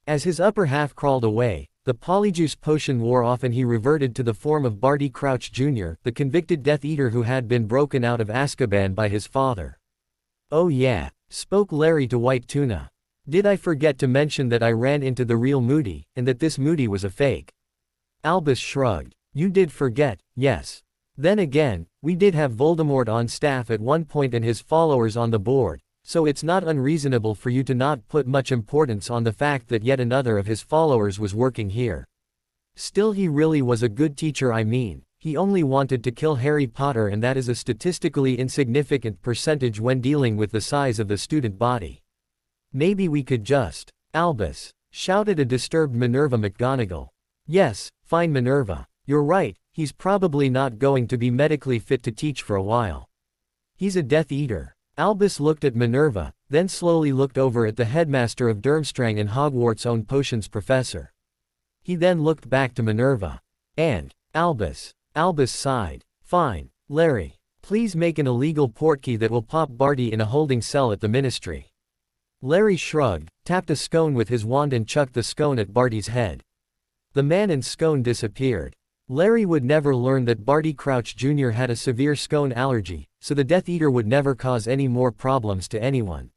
[SPEAKER 2] As his upper half crawled away, the polyjuice potion wore off and he reverted to the form of Barty Crouch Jr., the convicted Death Eater who had been broken out of Azkaban by his father. "Oh yeah," spoke Larry to White Tuna. "Did I forget to mention that I ran into the real Moody, and that this Moody was a fake?" Albus shrugged. "You did forget, yes. Then again, we did have Voldemort on staff at one point and his followers on the board, so it's not unreasonable for you to not put much importance on the fact that yet another of his followers was working here. Still, he really was a good teacher. I mean, he only wanted to kill Harry Potter, and that is a statistically insignificant percentage when dealing with the size of the student body. Maybe we could just—" "Albus!" shouted a disturbed Minerva McGonagall. "Yes, fine Minerva. You're right, he's probably not going to be medically fit to teach for a while. He's a Death Eater." Albus looked at Minerva, then slowly looked over at the headmaster of Durmstrang and Hogwarts' own potions professor. He then looked back to Minerva. "And, Albus." Albus sighed. "Fine, Larry. Please make an illegal portkey that will pop Barty in a holding cell at the Ministry." Larry shrugged, tapped a scone with his wand and chucked the scone at Barty's head. The man and scone disappeared. Larry would never learn that Barty Crouch Jr. had a severe scone allergy, so the Death Eater would never cause any more problems to anyone.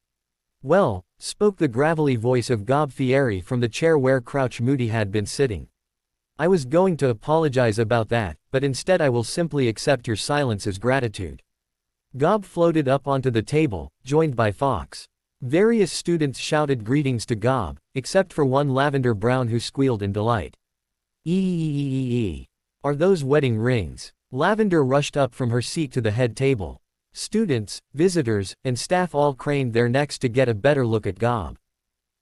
[SPEAKER 2] "Well," spoke the gravelly voice of Gob Fieri from the chair where Crouch Moody had been sitting. "I was going to apologize about that, but instead I will simply accept your silence as gratitude." Gob floated up onto the table, joined by Fawkes. Various students shouted greetings to Gob, except for one lavender brown who squealed in delight. "Eeeeeeee. Are those wedding rings?" Lavender rushed up from her seat to the head table. Students, visitors, and staff all craned their necks to get a better look at Gob.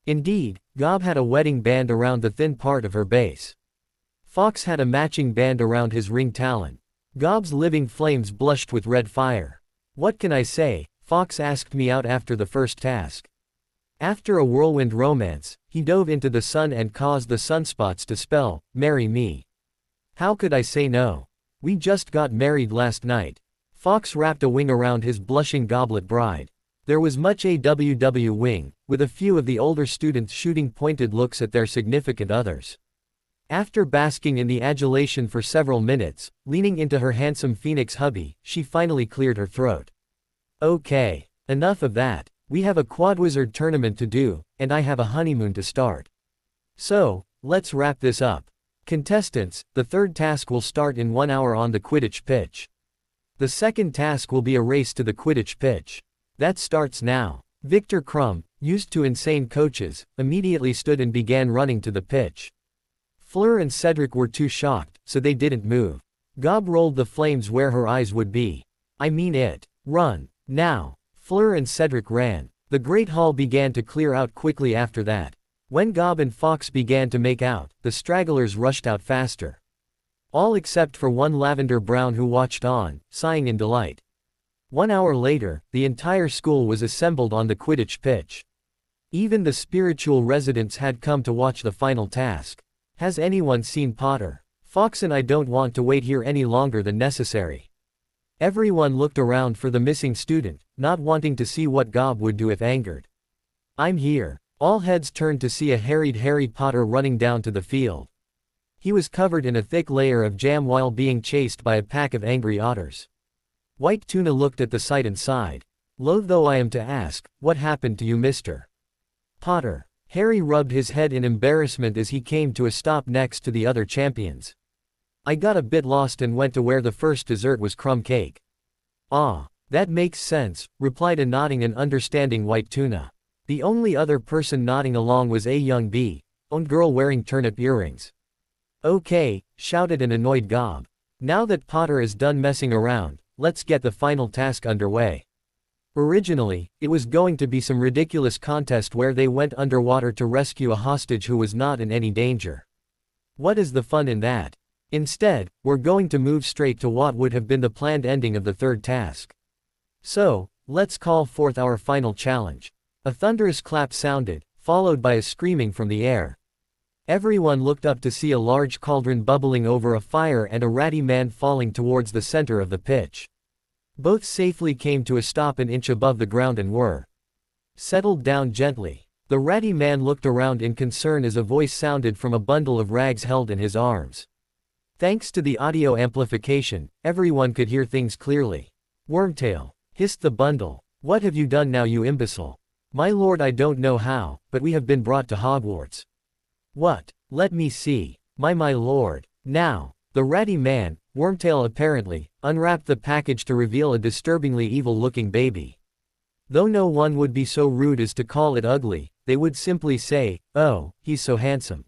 [SPEAKER 2] Indeed, Gob had a wedding band around the thin part of her base. Fawkes had a matching band around his ring talon. Gob's living flames blushed with red fire. "What can I say?" Fawkes asked me out after the first task. After a whirlwind romance, he dove into the sun and caused the sunspots to spell, "Marry me." How could I say no? We just got married last night. Fawkes wrapped a wing around his blushing goblet bride. There was much AWW wing, with a few of the older students shooting pointed looks at their significant others. After basking in the adulation for several minutes, leaning into her handsome Phoenix hubby, she finally cleared her throat. "Okay, enough of that. We have a Quadwizard tournament to do, and I have a honeymoon to start. So, let's wrap this up. Contestants, the third task will start in 1 hour on the Quidditch pitch. The second task will be a race to the Quidditch pitch. That starts now." Victor Crumb, used to insane coaches, immediately stood and began running to the pitch. Fleur and Cedric were too shocked, so they didn't move. Gob rolled the flames where her eyes would be. "I mean it. Run. Now." Fleur and Cedric ran. The Great Hall began to clear out quickly after that. When Gob and Fawkes began to make out, the stragglers rushed out faster. All except for one lavender brown who watched on, sighing in delight. 1 hour later, the entire school was assembled on the Quidditch pitch. Even the spiritual residents had come to watch the final task. "Has anyone seen Potter? Fawkes and I don't want to wait here any longer than necessary." Everyone looked around for the missing student, not wanting to see what Gob would do if angered. "I'm here." All heads turned to see a harried Harry Potter running down to the field. He was covered in a thick layer of jam while being chased by a pack of angry otters. White Tuna looked at the sight and sighed. "Loath though I am to ask, what happened to you, Mr. Potter?" Harry rubbed his head in embarrassment as he came to a stop next to the other champions. "I got a bit lost and went to where the first dessert was crumb cake." "Ah, that makes sense," replied a nodding and understanding White Tuna. The only other person nodding along was a young bee-owned girl wearing turnip earrings. "Okay," shouted an annoyed Gob. "Now that Potter is done messing around, let's get the final task underway." Originally, it was going to be some ridiculous contest where they went underwater to rescue a hostage who was not in any danger. What is the fun in that? Instead, we're going to move straight to what would have been the planned ending of the third task. So, let's call forth our final challenge. A thunderous clap sounded, followed by a screaming from the air. Everyone looked up to see a large cauldron bubbling over a fire and a ratty man falling towards the center of the pitch. Both safely came to a stop an inch above the ground and were settled down gently. The ratty man looked around in concern as a voice sounded from a bundle of rags held in his arms. Thanks to the audio amplification, everyone could hear things clearly. Wormtail, hissed the bundle. What have you done now, you imbecile? My lord, I don't know how, but we have been brought to Hogwarts. What? Let me see. My lord. Now, the ratty man, Wormtail apparently, unwrapped the package to reveal a disturbingly evil-looking baby. Though no one would be so rude as to call it ugly, they would simply say, "Oh, he's so handsome.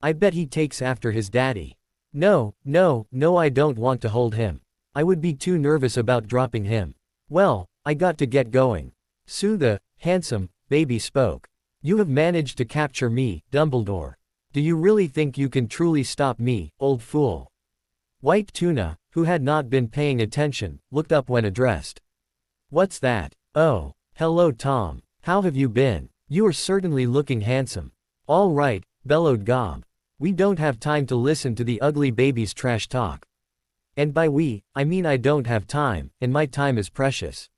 [SPEAKER 2] I bet he takes after his daddy." No, I don't want to hold him. I would be too nervous about dropping him. Well, I got to get going. So the handsome baby spoke. You have managed to capture me, Dumbledore. Do you really think you can truly stop me, old fool? White Tuna, who had not been paying attention, looked up when addressed. What's that? Oh, hello Tom. How have you been? You are certainly looking handsome. All right, bellowed Gob. We don't have time to listen to the ugly baby's trash talk. And by we, I mean I don't have time, and my time is precious.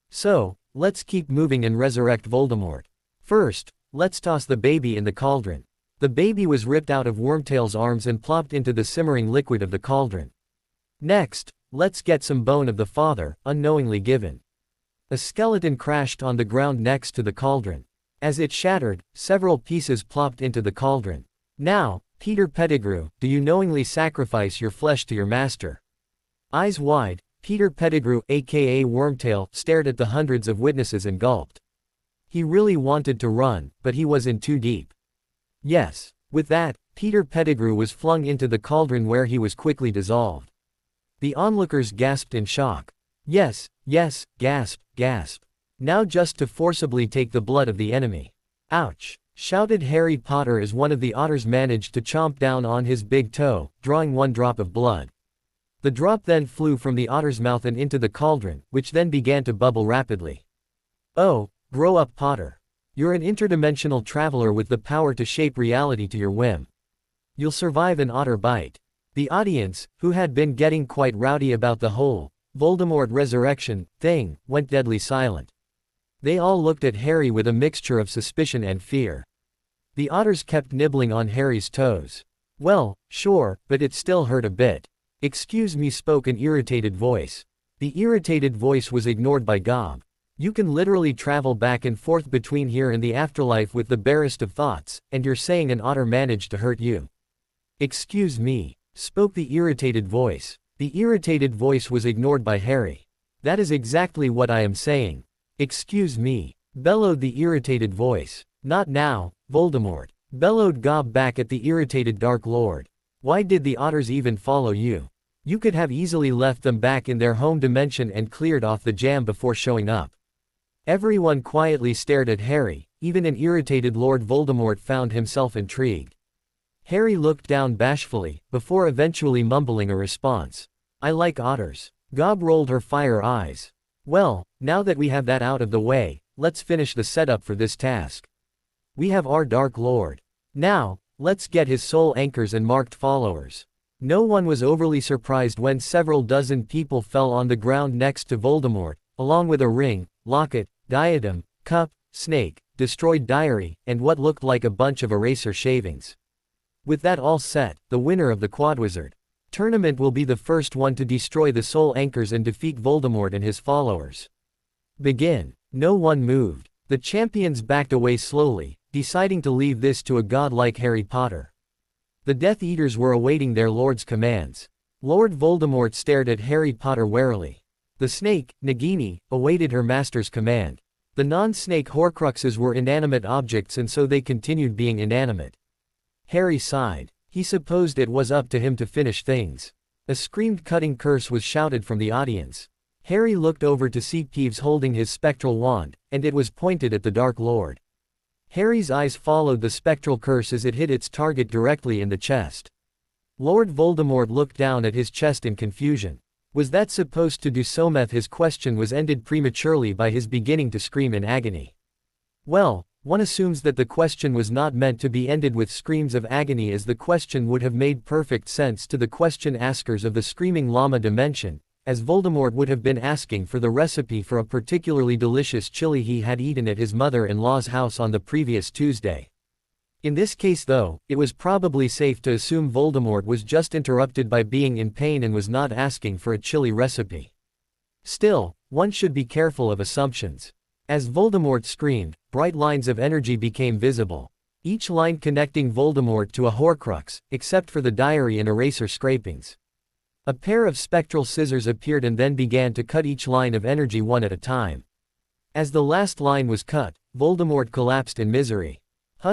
[SPEAKER 2] So, let's keep moving and resurrect Voldemort. First, let's toss the baby in the cauldron. The baby was ripped out of Wormtail's arms and plopped into the simmering liquid of the cauldron. Next, let's get some bone of the father, unknowingly given. A skeleton crashed on the ground next to the cauldron. As it shattered, several pieces plopped into the cauldron. Now, Peter Pettigrew, do you knowingly sacrifice your flesh to your master? Eyes wide, Peter Pettigrew, aka Wormtail, stared at the hundreds of witnesses and gulped. He really wanted to run, but he was in too deep. Yes. With that, Peter Pettigrew was flung into the cauldron where he was quickly dissolved. The onlookers gasped in shock. Yes, gasp. Now just to forcibly take the blood of the enemy. Ouch! Shouted Harry Potter as one of the otters managed to chomp down on his big toe, drawing one drop of blood. The drop then flew from the otter's mouth and into the cauldron, which then began to bubble rapidly. Oh, grow up Potter. You're an interdimensional traveler with the power to shape reality to your whim. You'll survive an otter bite. The audience, who had been getting quite rowdy about the whole Voldemort resurrection thing, went deadly silent. They all looked at Harry with a mixture of suspicion and fear. The otters kept nibbling on Harry's toes. Well, sure, but it still hurt a bit. Excuse me, spoke an irritated voice. The irritated voice was ignored by Gob. You can literally travel back and forth between here and the afterlife with the barest of thoughts, and you're saying an otter managed to hurt you? Excuse me, spoke the irritated voice. The irritated voice was ignored by Harry. That is exactly what I am saying. Excuse me, bellowed the irritated voice. Not now, Voldemort, bellowed Gob back at the irritated Dark Lord. Why did the otters even follow you? You could have easily left them back in their home dimension and cleared off the jam before showing up. Everyone quietly stared at Harry, even an irritated Lord Voldemort found himself intrigued. Harry looked down bashfully, before eventually mumbling a response. I like otters. Gob rolled her fire eyes. Well, now that we have that out of the way, let's finish the setup for this task. We have our Dark Lord. Now, let's get his soul anchors and marked followers. No one was overly surprised when several dozen people fell on the ground next to Voldemort, along with a ring, locket, diadem, cup, snake, destroyed diary, and what looked like a bunch of eraser shavings. With that all set, the winner of the Quadwizard tournament will be the first one to destroy the soul anchors and defeat Voldemort and his followers. Begin. No one moved. The champions backed away slowly, deciding to leave this to a god like Harry Potter. The Death Eaters were awaiting their lord's commands. Lord Voldemort stared at Harry Potter warily. The snake, Nagini, awaited her master's command. The non-snake Horcruxes were inanimate objects and so they continued being inanimate. Harry sighed. He supposed it was up to him to finish things. A screamed cutting curse was shouted from the audience. Harry looked over to see Peeves holding his spectral wand, and it was pointed at the Dark Lord. Harry's eyes followed the spectral curse as it hit its target directly in the chest. Lord Voldemort looked down at his chest in confusion. Was that supposed to do so? His question was ended prematurely by his beginning to scream in agony. Well, one assumes that the question was not meant to be ended with screams of agony, as the question would have made perfect sense to the question askers of the Screaming Llama dimension, as Voldemort would have been asking for the recipe for a particularly delicious chili he had eaten at his mother-in-law's house on the previous Tuesday. In this case though, it was probably safe to assume Voldemort was just interrupted by being in pain and was not asking for a chili recipe. Still, one should be careful of assumptions. As Voldemort screamed, bright lines of energy became visible, each line connecting Voldemort to a Horcrux, except for the diary and eraser scrapings. A pair of spectral scissors appeared and then began to cut each line of energy one at a time. As the last line was cut, Voldemort collapsed in misery.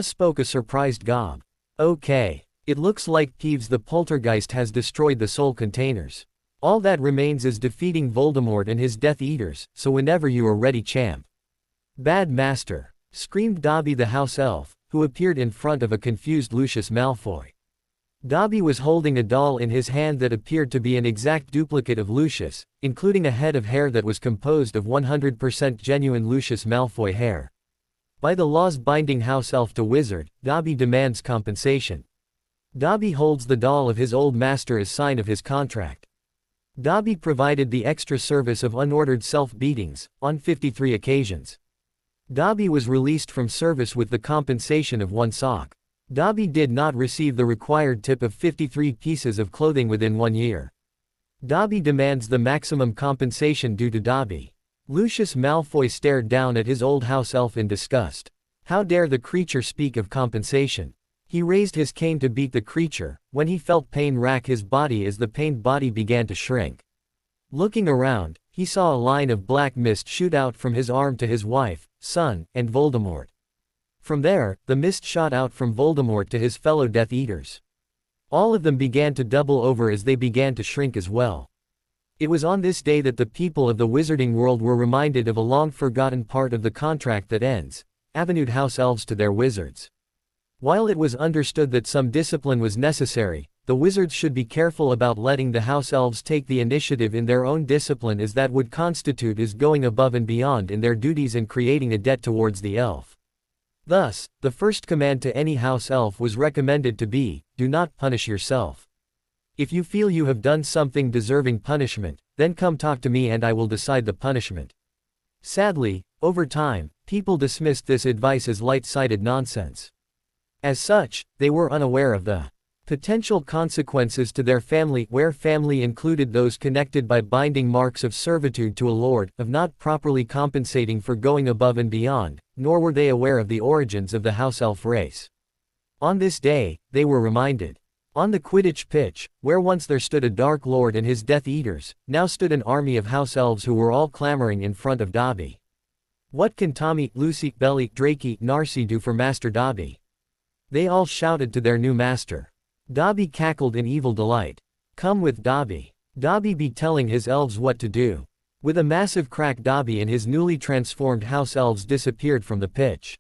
[SPEAKER 2] Spoke a surprised Gob. Okay. It looks like Peeves the Poltergeist has destroyed the soul containers. All that remains is defeating Voldemort and his Death Eaters, so whenever you are ready, champ. Bad master, screamed Dobby the house elf, who appeared in front of a confused Lucius Malfoy. Dobby was holding a doll in his hand that appeared to be an exact duplicate of Lucius, including a head of hair that was composed of 100% genuine Lucius Malfoy hair. By the laws binding house elf to wizard, Dobby demands compensation. Dobby holds the doll of his old master as sign of his contract. Dobby provided the extra service of unordered self-beatings, on 53 occasions. Dobby was released from service with the compensation of 1 sock. Dobby did not receive the required tip of 53 pieces of clothing within 1 year. Dobby demands the maximum compensation due to Dobby. Lucius Malfoy stared down at his old house elf in disgust. How dare the creature speak of compensation? He raised his cane to beat the creature, when he felt pain rack his body as the pained body began to shrink. Looking around, he saw a line of black mist shoot out from his arm to his wife, son, and Voldemort. From there, the mist shot out from Voldemort to his fellow Death Eaters. All of them began to double over as they began to shrink as well. It was on this day that the people of the wizarding world were reminded of a long-forgotten part of the contract that ends, avenued house elves to their wizards. While it was understood that some discipline was necessary, the wizards should be careful about letting the house elves take the initiative in their own discipline, as that would constitute as going above and beyond in their duties and creating a debt towards the elf. Thus, the first command to any house elf was recommended to be, do not punish yourself. If you feel you have done something deserving punishment, then come talk to me and I will decide the punishment. Sadly, over time, people dismissed this advice as light-sided nonsense. As such, they were unaware of the potential consequences to their family, where family included those connected by binding marks of servitude to a lord, of not properly compensating for going above and beyond, nor were they aware of the origins of the house elf race. On this day, they were reminded. On the Quidditch pitch, where once there stood a Dark Lord and his Death Eaters, now stood an army of house elves who were all clamoring in front of Dobby. What can Tommy, Lucy, Belly, Drakey, Narcy do for Master Dobby? They all shouted to their new master. Dobby cackled in evil delight. Come with Dobby. Dobby be telling his elves what to do. With a massive crack, Dobby and his newly transformed house elves disappeared from the pitch.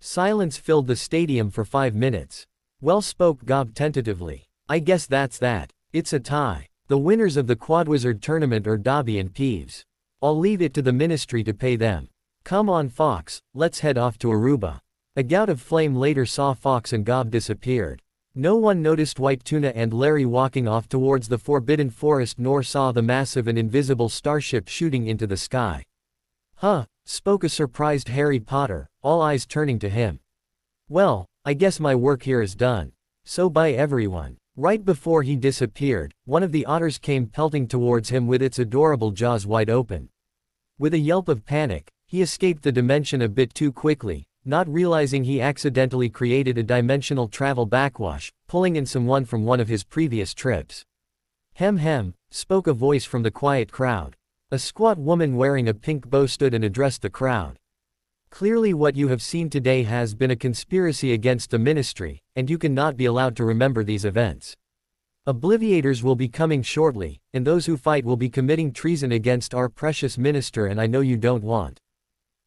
[SPEAKER 2] Silence filled the stadium for 5 minutes. Well, spoke Gob tentatively. I guess that's that. It's a tie. The winners of the Quadwizard tournament are Dobby and Peeves. I'll leave it to the ministry to pay them. Come on, Fox, let's head off to Aruba. A gout of flame later saw Fox and Gob disappeared. No one noticed White Tuna and Larry walking off towards the Forbidden Forest, nor saw the massive and invisible starship shooting into the sky. Huh, spoke a surprised Harry Potter, all eyes turning to him. Well, I guess my work here is done. So bye everyone. Right before he disappeared, one of the otters came pelting towards him with its adorable jaws wide open. With a yelp of panic, he escaped the dimension a bit too quickly, not realizing he accidentally created a dimensional travel backwash, pulling in someone from one of his previous trips. Hem, spoke a voice from the quiet crowd. A squat woman wearing a pink bow stood and addressed the crowd. Clearly what you have seen today has been a conspiracy against the ministry, and you cannot be allowed to remember these events. Obliviators will be coming shortly, and those who fight will be committing treason against our precious minister, and I know you don't want.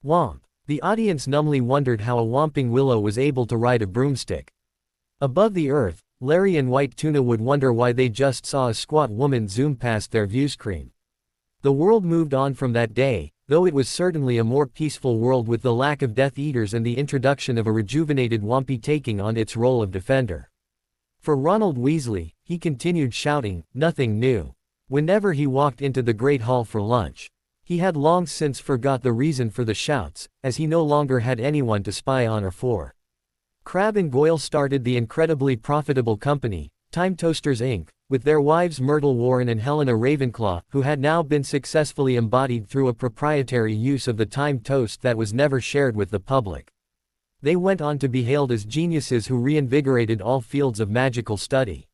[SPEAKER 2] Womp. The audience numbly wondered how a Whomping Willow was able to ride a broomstick. Above the earth, Larry and White Tuna would wonder why they just saw a squat woman zoom past their viewscreen. The world moved on from that day, though it was certainly a more peaceful world with the lack of Death Eaters and the introduction of a rejuvenated Whompy taking on its role of defender. For Ronald Weasley, he continued shouting, nothing new. Whenever he walked into the Great Hall for lunch. He had long since forgot the reason for the shouts, as he no longer had anyone to spy on or for. Crabbe and Goyle started the incredibly profitable company, Time Toasters Inc., with their wives Myrtle Warren and Helena Ravenclaw, who had now been successfully embodied through a proprietary use of the time toast that was never shared with the public. They went on to be hailed as geniuses who reinvigorated all fields of magical study.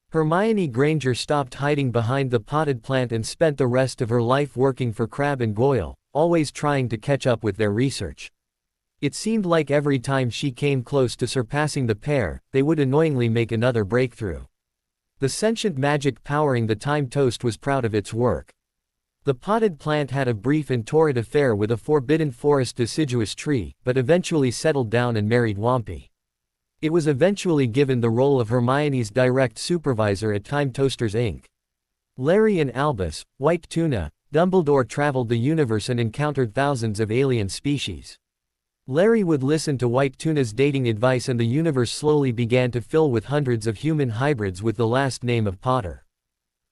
[SPEAKER 2] Hermione Granger stopped hiding behind the potted plant and spent the rest of her life working for Crabbe and Goyle, always trying to catch up with their research. It seemed like every time she came close to surpassing the pair, they would annoyingly make another breakthrough. The sentient magic powering the time toast was proud of its work. The potted plant had a brief and torrid affair with a Forbidden Forest deciduous tree, but eventually settled down and married Whompy. It was eventually given the role of Hermione's direct supervisor at Time Toasters Inc. Larry and Albus, White Tuna, Dumbledore traveled the universe and encountered thousands of alien species. Larry would listen to White Tuna's dating advice and the universe slowly began to fill with hundreds of human hybrids with the last name of Potter.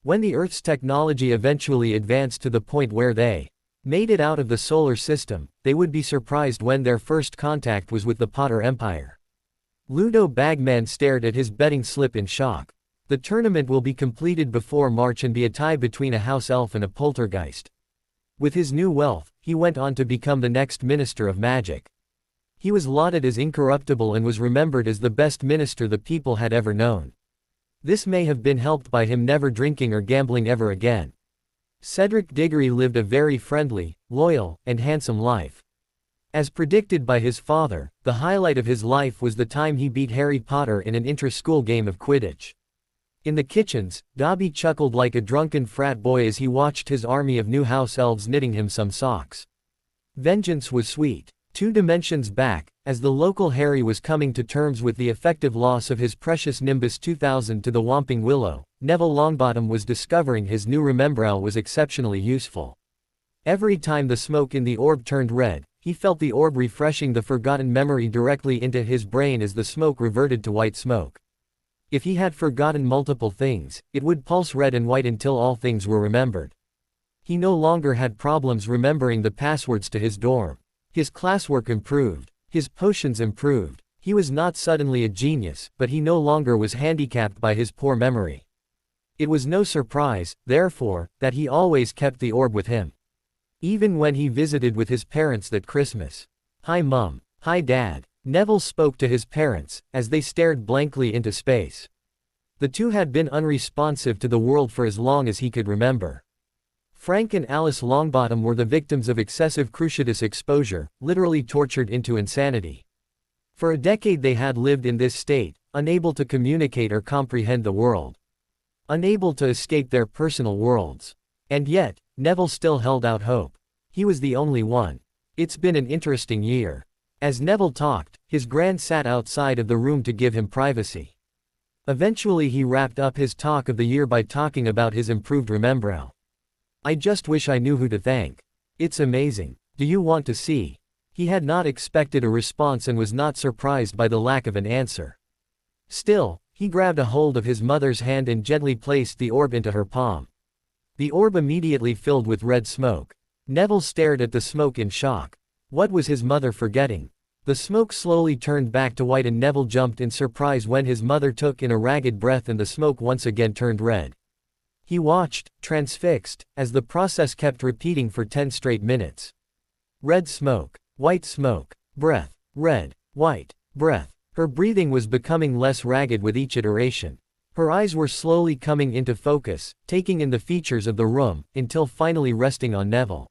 [SPEAKER 2] When the Earth's technology eventually advanced to the point where they made it out of the solar system, they would be surprised when their first contact was with the Potter Empire. Ludo Bagman stared at his betting slip in shock. The tournament will be completed before March and be a tie between a house elf and a poltergeist. With his new wealth, he went on to become the next Minister of Magic. He was lauded as incorruptible and was remembered as the best minister the people had ever known. This may have been helped by him never drinking or gambling ever again. Cedric Diggory lived a very friendly, loyal, and handsome life. As predicted by his father, the highlight of his life was the time he beat Harry Potter in an inter-school game of Quidditch. In the kitchens, Dobby chuckled like a drunken frat boy as he watched his army of new house elves knitting him some socks. Vengeance was sweet. 2 dimensions back, as the local Harry was coming to terms with the effective loss of his precious Nimbus 2000 to the Whomping Willow, Neville Longbottom was discovering his new Remembrall was exceptionally useful. Every time the smoke in the orb turned red, he felt the orb refreshing the forgotten memory directly into his brain as the smoke reverted to white smoke. If he had forgotten multiple things, it would pulse red and white until all things were remembered. He no longer had problems remembering the passwords to his dorm. His classwork improved. His potions improved. He was not suddenly a genius, but he no longer was handicapped by his poor memory. It was no surprise, therefore, that he always kept the orb with him. Even when he visited with his parents that Christmas. "Hi Mum. Hi Dad." Neville spoke to his parents, as they stared blankly into space. The two had been unresponsive to the world for as long as he could remember. Frank and Alice Longbottom were the victims of excessive cruciatus exposure, literally tortured into insanity. For a decade they had lived in this state, unable to communicate or comprehend the world. Unable to escape their personal worlds. And yet, Neville still held out hope. He was the only one. "It's been an interesting year." As Neville talked, his Gran sat outside of the room to give him privacy. Eventually he wrapped up his talk of the year by talking about his improved Remembrall. "I just wish I knew who to thank. It's amazing. Do you want to see?" He had not expected a response and was not surprised by the lack of an answer. Still, he grabbed a hold of his mother's hand and gently placed the orb into her palm. The orb immediately filled with red smoke. Neville stared at the smoke in shock. What was his mother forgetting? The smoke slowly turned back to white and Neville jumped in surprise when his mother took in a ragged breath and the smoke once again turned red. He watched, transfixed, as the process kept repeating for 10 straight minutes. Red smoke, white smoke, breath, red, white, breath. Her breathing was becoming less ragged with each iteration. Her eyes were slowly coming into focus, taking in the features of the room, until finally resting on Neville.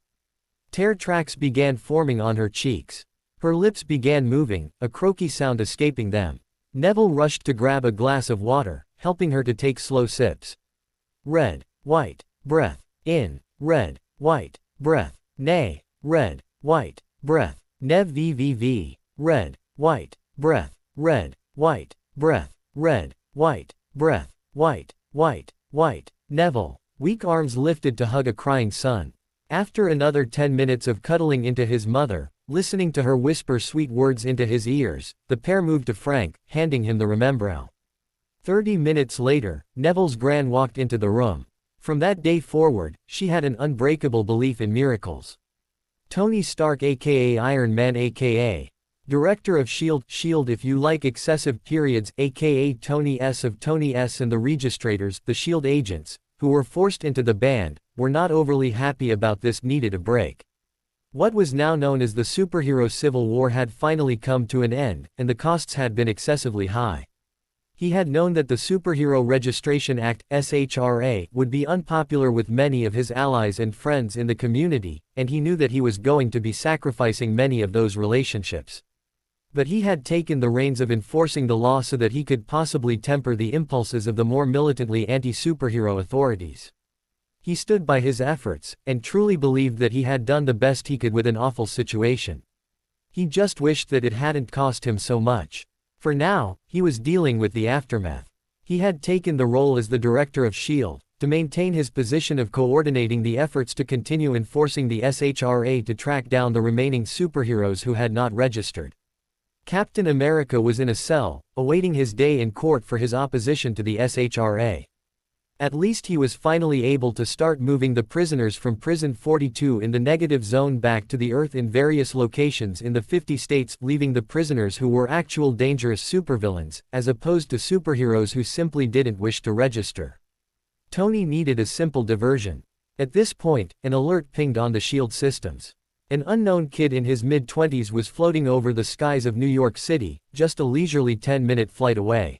[SPEAKER 2] Tear tracks began forming on her cheeks. Her lips began moving, a croaky sound escaping them. Neville rushed to grab a glass of water, helping her to take slow sips. Red, white, breath, in, red, white, breath, nay, red, white, breath, nev vvv, red, white, breath, red, white, breath, red, White. Breath. White. White. White. Neville. Weak arms lifted to hug a crying son. After another 10 minutes of cuddling into his mother, listening to her whisper sweet words into his ears, the pair moved to Frank, handing him the remembrall. 30 minutes later, Neville's gran walked into the room. From that day forward, she had an unbreakable belief in miracles. Tony Stark aka Iron Man aka Director of S.H.I.E.L.D. if you like excessive periods aka Tony S. of Tony S. and the Registrators, the S.H.I.E.L.D. agents, who were forced into the band, were not overly happy about this, needed a break. What was now known as the superhero civil war had finally come to an end, and the costs had been excessively high. He had known that the Superhero Registration Act, SHRA, would be unpopular with many of his allies and friends in the community, and he knew that he was going to be sacrificing many of those relationships. But he had taken the reins of enforcing the law so that he could possibly temper the impulses of the more militantly anti-superhero authorities. He stood by his efforts, and truly believed that he had done the best he could with an awful situation. He just wished that it hadn't cost him so much. For now, he was dealing with the aftermath. He had taken the role as the director of S.H.I.E.L.D., to maintain his position of coordinating the efforts to continue enforcing the SHRA to track down the remaining superheroes who had not registered. Captain America was in a cell, awaiting his day in court for his opposition to the SHRA. At least he was finally able to start moving the prisoners from Prison 42 in the negative zone back to the Earth in various locations in the 50 states, leaving the prisoners who were actual dangerous supervillains, as opposed to superheroes who simply didn't wish to register. Tony needed a simple diversion. At this point, an alert pinged on the S.H.I.E.L.D. systems. An unknown kid in his mid-20s was floating over the skies of New York City, just a leisurely 10-minute flight away.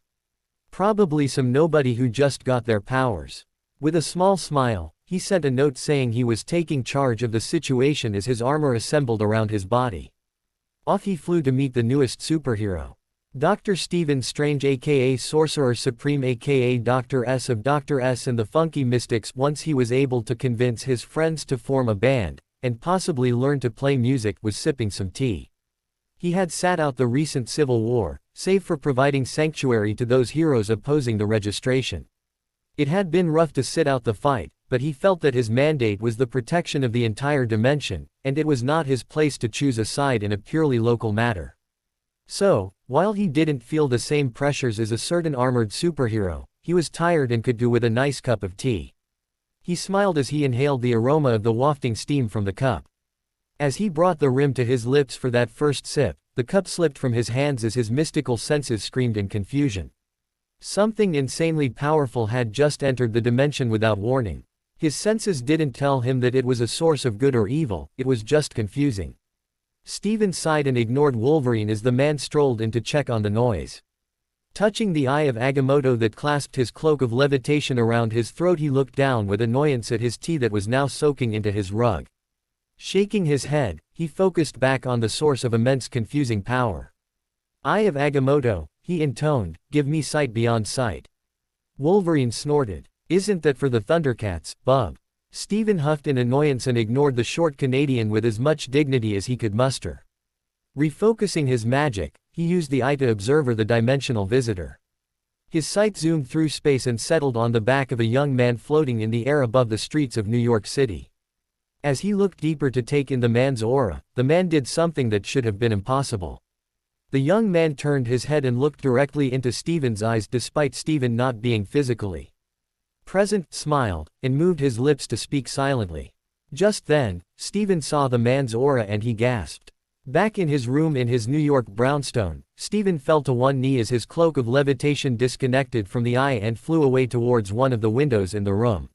[SPEAKER 2] Probably some nobody who just got their powers. With a small smile, he sent a note saying he was taking charge of the situation as his armor assembled around his body. Off he flew to meet the newest superhero. Dr. Stephen Strange aka Sorcerer Supreme aka Dr. S of Dr. S and the Funky Mystics. Once he was able to convince his friends to form a band, and possibly learn to play music, was sipping some tea. He had sat out the recent civil war, save for providing sanctuary to those heroes opposing the registration. It had been rough to sit out the fight, but he felt that his mandate was the protection of the entire dimension, and it was not his place to choose a side in a purely local matter. So, while he didn't feel the same pressures as a certain armored superhero, he was tired and could do with a nice cup of tea. He smiled as he inhaled the aroma of the wafting steam from the cup. As he brought the rim to his lips for that first sip, the cup slipped from his hands as his mystical senses screamed in confusion. Something insanely powerful had just entered the dimension without warning. His senses didn't tell him that it was a source of good or evil, it was just confusing. Steven sighed and ignored Wolverine as the man strolled in to check on the noise. Touching the eye of Agamotto that clasped his cloak of levitation around his throat, he looked down with annoyance at his tea that was now soaking into his rug. Shaking his head, he focused back on the source of immense confusing power. Eye of Agamotto, he intoned, give me sight beyond sight. Wolverine snorted. Isn't that for the Thundercats, bub? Steven huffed in annoyance and ignored the short Canadian with as much dignity as he could muster. Refocusing his magic, he used the eye to observe the dimensional visitor. His sight zoomed through space and settled on the back of a young man floating in the air above the streets of New York City. As he looked deeper to take in the man's aura, the man did something that should have been impossible. The young man turned his head and looked directly into Steven's eyes despite Steven not being physically present, smiled, and moved his lips to speak silently. Just then, Steven saw the man's aura and he gasped. Back in his room in his New York brownstone, Steven fell to one knee as his cloak of levitation disconnected from the eye and flew away towards one of the windows in the room.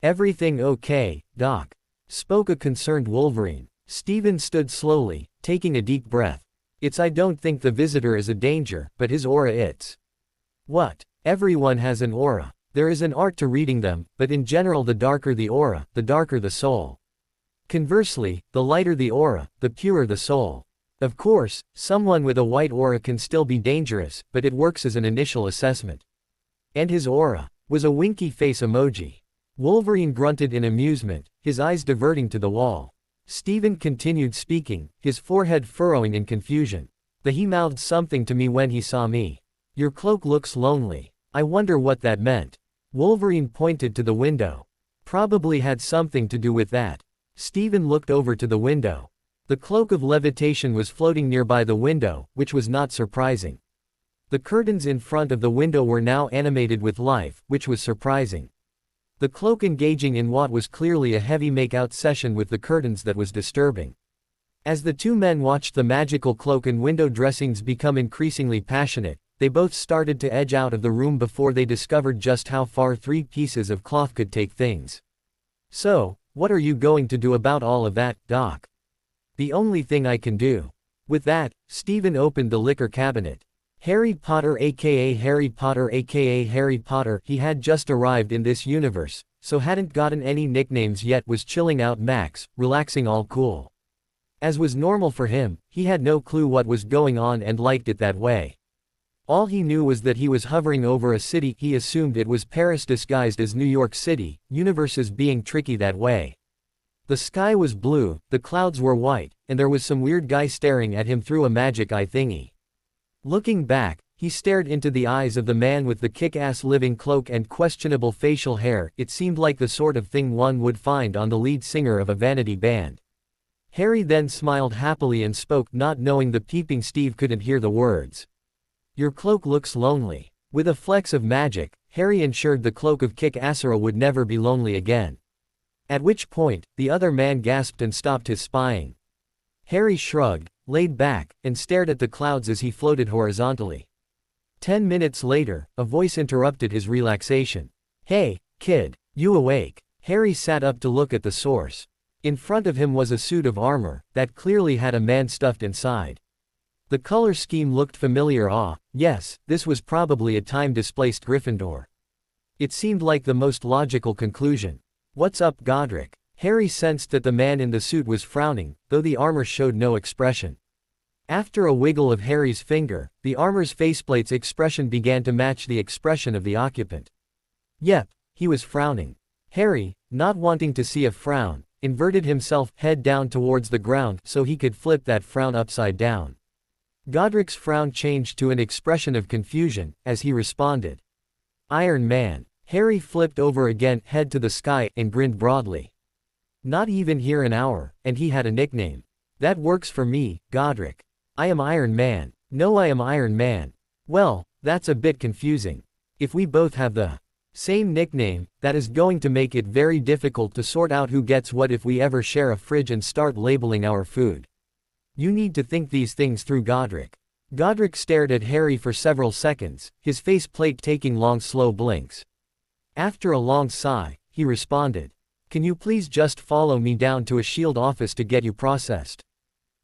[SPEAKER 2] Everything okay, Doc? Spoke a concerned Wolverine. Steven stood slowly, taking a deep breath. I don't think the visitor is a danger, but his aura it's. What? Everyone has an aura. There is an art to reading them, but in general the darker the aura, the darker the soul. Conversely, the lighter the aura, the purer the soul. Of course, someone with a white aura can still be dangerous, but it works as an initial assessment. And his aura was a winky face emoji. Wolverine grunted in amusement, his eyes diverting to the wall. Steven continued speaking, his forehead furrowing in confusion. He mouthed something to me when he saw me. Your cloak looks lonely. I wonder what that meant. Wolverine pointed to the window. Probably had something to do with that. Steven looked over to the window. The cloak of levitation was floating nearby the window, which was not surprising. The curtains in front of the window were now animated with life, which was surprising. The cloak engaging in what was clearly a heavy make-out session with the curtains that was disturbing. As the two men watched the magical cloak and window dressings become increasingly passionate, they both started to edge out of the room before they discovered just how far 3 pieces of cloth could take things. So, what are you going to do about all of that, Doc? The only thing I can do. With that, Steven opened the liquor cabinet. Harry Potter aka Harry Potter aka Harry Potter, he had just arrived in this universe, so hadn't gotten any nicknames yet, was chilling out Max, relaxing all cool. As was normal for him, he had no clue what was going on and liked it that way. All he knew was that he was hovering over a city. He assumed it was Paris disguised as New York City, universes being tricky that way. The sky was blue, the clouds were white, and there was some weird guy staring at him through a magic eye thingy. Looking back, he stared into the eyes of the man with the kick-ass living cloak and questionable facial hair. It seemed like the sort of thing one would find on the lead singer of a vanity band. Harry then smiled happily and spoke, not knowing the peeping Steve couldn't hear the words. Your cloak looks lonely. With a flex of magic, Harry ensured the cloak of Kick-Assera would never be lonely again. At which point, the other man gasped and stopped his spying. Harry shrugged, laid back, and stared at the clouds as he floated horizontally. 10 minutes later, a voice interrupted his relaxation. Hey, kid, you awake? Harry sat up to look at the source. In front of him was a suit of armor, that clearly had a man stuffed inside. The color scheme looked familiar. Yes, this was probably a time-displaced Gryffindor. It seemed like the most logical conclusion. What's up, Godric? Harry sensed that the man in the suit was frowning, though the armor showed no expression. After a wiggle of Harry's finger, the armor's faceplate's expression began to match the expression of the occupant. Yep, he was frowning. Harry, not wanting to see a frown, inverted himself head down towards the ground so he could flip that frown upside down. Godric's frown changed to an expression of confusion, as he responded. Iron Man. Harry flipped over again, head to the sky, and grinned broadly. Not even here an hour, and he had a nickname. That works for me, Godric. I am Iron Man. No, I am Iron Man. Well, that's a bit confusing. If we both have the same nickname, that is going to make it very difficult to sort out who gets what if we ever share a fridge and start labeling our food. You need to think these things through, Godric. Godric stared at Harry for several seconds, his face plate taking long slow blinks. After a long sigh, he responded. Can you please just follow me down to a shield office to get you processed?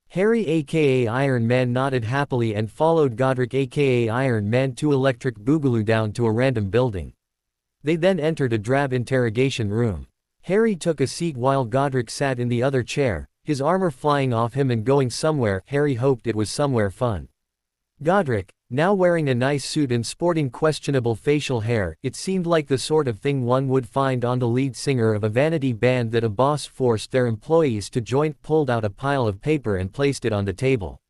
[SPEAKER 2] Harry aka Iron Man nodded happily and followed Godric aka Iron Man to Electric Boogaloo down to a random building. They then entered a drab interrogation room. Harry took a seat while Godric sat in the other chair, his armor flying off him and going somewhere. Harry hoped it was somewhere fun. Godric, now wearing a nice suit and sporting questionable facial hair, it seemed like the sort of thing one would find on the lead singer of a vanity band that a boss forced their employees to join. Pulled out a pile of paper and placed it on the table.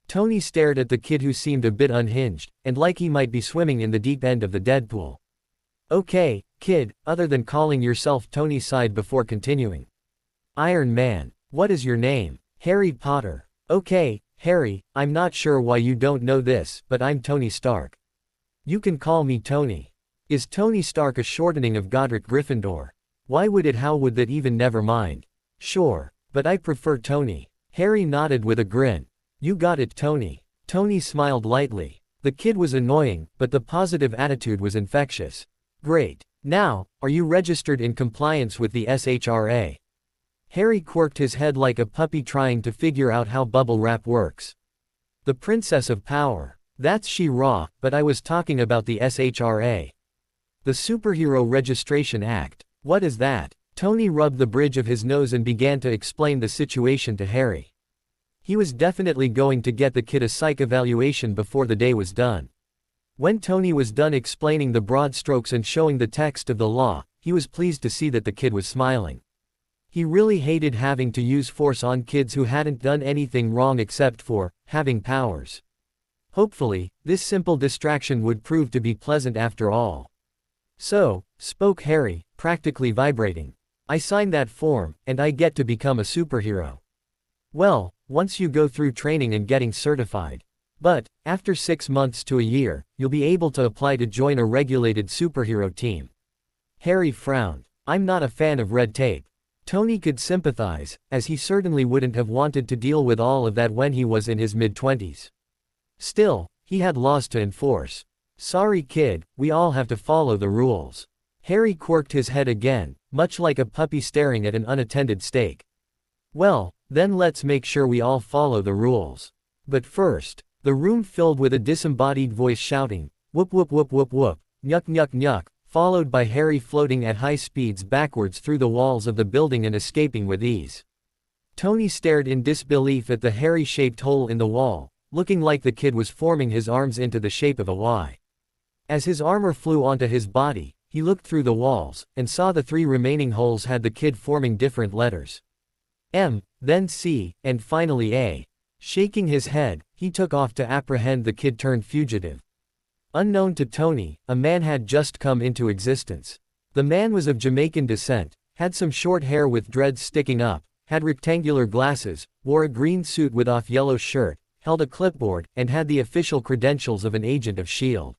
[SPEAKER 2] Tony stared at the kid, who seemed a bit unhinged, and like he might be swimming in the deep end of the Deadpool. Okay, kid, other than calling yourself Tony sighed before continuing. Iron Man. What is your name? Harry Potter. Okay, Harry, I'm not sure why you don't know this, but I'm Tony Stark. You can call me Tony. Is Tony Stark a shortening of Godric Gryffindor? Why would it? How would that even? Never mind. Sure, but I prefer Tony. Harry nodded with a grin. You got it, Tony. Tony smiled lightly. The kid was annoying, but the positive attitude was infectious. Great. Now, are you registered in compliance with the SHRA? Harry quirked his head like a puppy trying to figure out how bubble wrap works. The Princess of Power. That's she-ra, but I was talking about the SHRA. The Superhero Registration Act. What is that? Tony rubbed the bridge of his nose and began to explain the situation to Harry. He was definitely going to get the kid a psych evaluation before the day was done. When Tony was done explaining the broad strokes and showing the text of the law, he was pleased to see that the kid was smiling. He really hated having to use force on kids who hadn't done anything wrong except for having powers. Hopefully, this simple distraction would prove to be pleasant after all. So, spoke Harry, practically vibrating. I sign that form, and I get to become a superhero. Well, once you go through training and getting certified. But, after 6 months to a year, you'll be able to apply to join a regulated superhero team. Harry frowned. I'm not a fan of red tape. Tony could sympathize, as he certainly wouldn't have wanted to deal with all of that when he was in his mid-20s. Still, he had laws to enforce. Sorry kid, we all have to follow the rules. Harry quirked his head again, much like a puppy staring at an unattended steak. Well, then let's make sure we all follow the rules. But first, the room filled with a disembodied voice shouting, whoop whoop whoop whoop whoop, nyuk nyuk nyuk, followed by Harry floating at high speeds backwards through the walls of the building and escaping with ease. Tony stared in disbelief at the hairy-shaped hole in the wall, looking like the kid was forming his arms into the shape of a Y. As his armor flew onto his body, he looked through the walls, and saw the 3 remaining holes had the kid forming different letters. M, then C, and finally A. Shaking his head, he took off to apprehend the kid-turned-fugitive. Unknown to Tony, a man had just come into existence. The man was of Jamaican descent, had some short hair with dreads sticking up, had rectangular glasses, wore a green suit with off-yellow shirt, held a clipboard, and had the official credentials of an agent of S.H.I.E.L.D.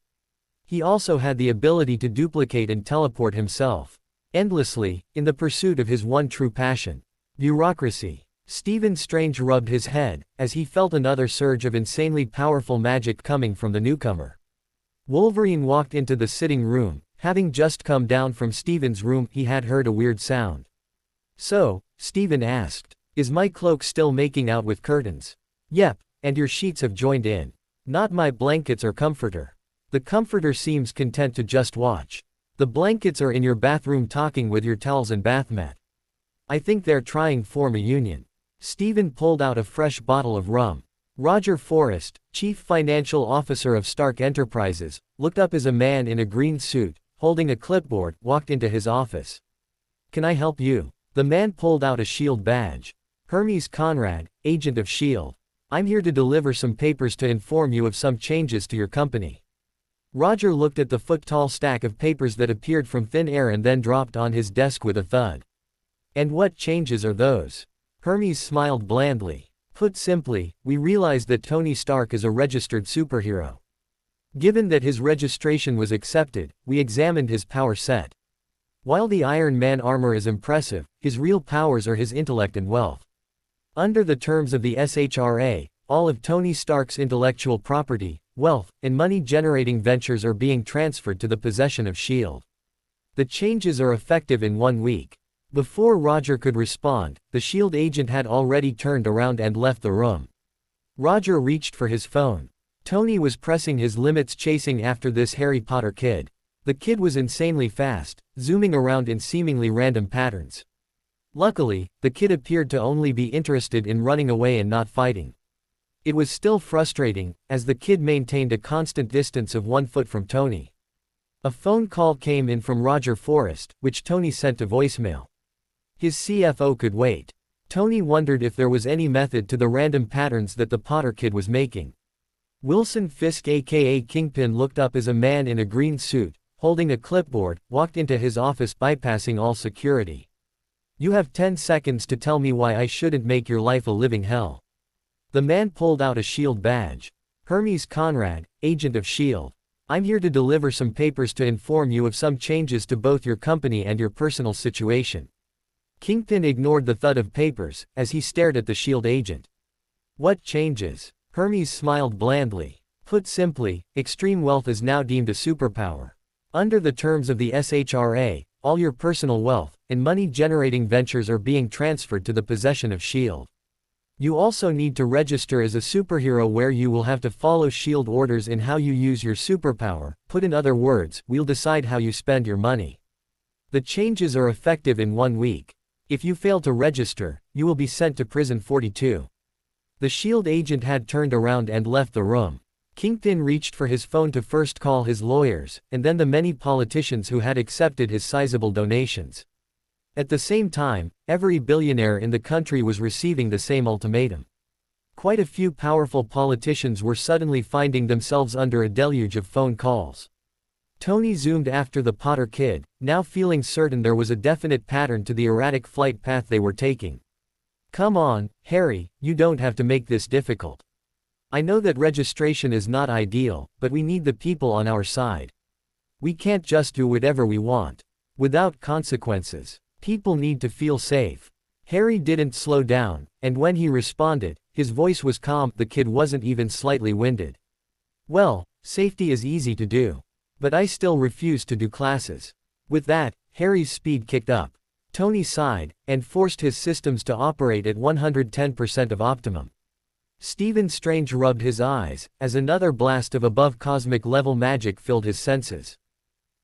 [SPEAKER 2] He also had the ability to duplicate and teleport himself endlessly, in the pursuit of his one true passion: bureaucracy. Stephen Strange rubbed his head, as he felt another surge of insanely powerful magic coming from the newcomer. Wolverine walked into the sitting room. Having just come down from Stephen's room, he had heard a weird sound. So, Stephen asked, is my cloak still making out with curtains? Yep, and your sheets have joined in. Not my blankets or comforter. The comforter seems content to just watch. The blankets are in your bathroom talking with your towels and bath mat. I think they're trying to form a union. Stephen pulled out a fresh bottle of rum. Roger Forrest, chief financial officer of Stark Enterprises, looked up as a man in a green suit, holding a clipboard, walked into his office. Can I help you? The man pulled out a S.H.I.E.L.D. badge. Hermes Conrad, agent of S.H.I.E.L.D. I'm here to deliver some papers to inform you of some changes to your company. Roger looked at the foot-tall stack of papers that appeared from thin air and then dropped on his desk with a thud. And what changes are those? Hermes smiled blandly. Put simply, we realized that Tony Stark is a registered superhero. Given that his registration was accepted, we examined his power set. While the Iron Man armor is impressive, his real powers are his intellect and wealth. Under the terms of the SHRA, all of Tony Stark's intellectual property, wealth, and money-generating ventures are being transferred to the possession of S.H.I.E.L.D. The changes are effective in 1 week. Before Roger could respond, the S.H.I.E.L.D. agent had already turned around and left the room. Roger reached for his phone. Tony was pressing his limits chasing after this Harry Potter kid. The kid was insanely fast, zooming around in seemingly random patterns. Luckily, the kid appeared to only be interested in running away and not fighting. It was still frustrating, as the kid maintained a constant distance of 1 foot from Tony. A phone call came in from Roger Forrest, which Tony sent to voicemail. His CFO could wait. Tony wondered if there was any method to the random patterns that the Potter kid was making. Wilson Fisk aka Kingpin looked up as a man in a green suit, holding a clipboard, walked into his office bypassing all security. You have 10 seconds to tell me why I shouldn't make your life a living hell. The man pulled out a S.H.I.E.L.D. badge. Hermes Conrad, agent of S.H.I.E.L.D. I'm here to deliver some papers to inform you of some changes to both your company and your personal situation. Kingpin ignored the thud of papers, as he stared at the S.H.I.E.L.D. agent. What changes? Hermes smiled blandly. Put simply, extreme wealth is now deemed a superpower. Under the terms of the SHRA, all your personal wealth and money-generating ventures are being transferred to the possession of S.H.I.E.L.D. You also need to register as a superhero where you will have to follow S.H.I.E.L.D. orders in how you use your superpower. Put in other words, we'll decide how you spend your money. The changes are effective in 1 week. If you fail to register, you will be sent to prison 42. The S.H.I.E.L.D. agent had turned around and left the room. Kingpin reached for his phone to first call his lawyers, and then the many politicians who had accepted his sizable donations. At the same time, every billionaire in the country was receiving the same ultimatum. Quite a few powerful politicians were suddenly finding themselves under a deluge of phone calls. Tony zoomed after the Potter kid, now feeling certain there was a definite pattern to the erratic flight path they were taking. "Come on, Harry, you don't have to make this difficult. I know that registration is not ideal, but we need the people on our side. We can't just do whatever we want. Without consequences. People need to feel safe." Harry didn't slow down, and when he responded, his voice was calm. The kid wasn't even slightly winded. "Well, safety is easy to do. But I still refuse to do classes." With that, Harry's speed kicked up. Tony sighed, and forced his systems to operate at 110% of optimum. Stephen Strange rubbed his eyes, as another blast of above-cosmic level magic filled his senses.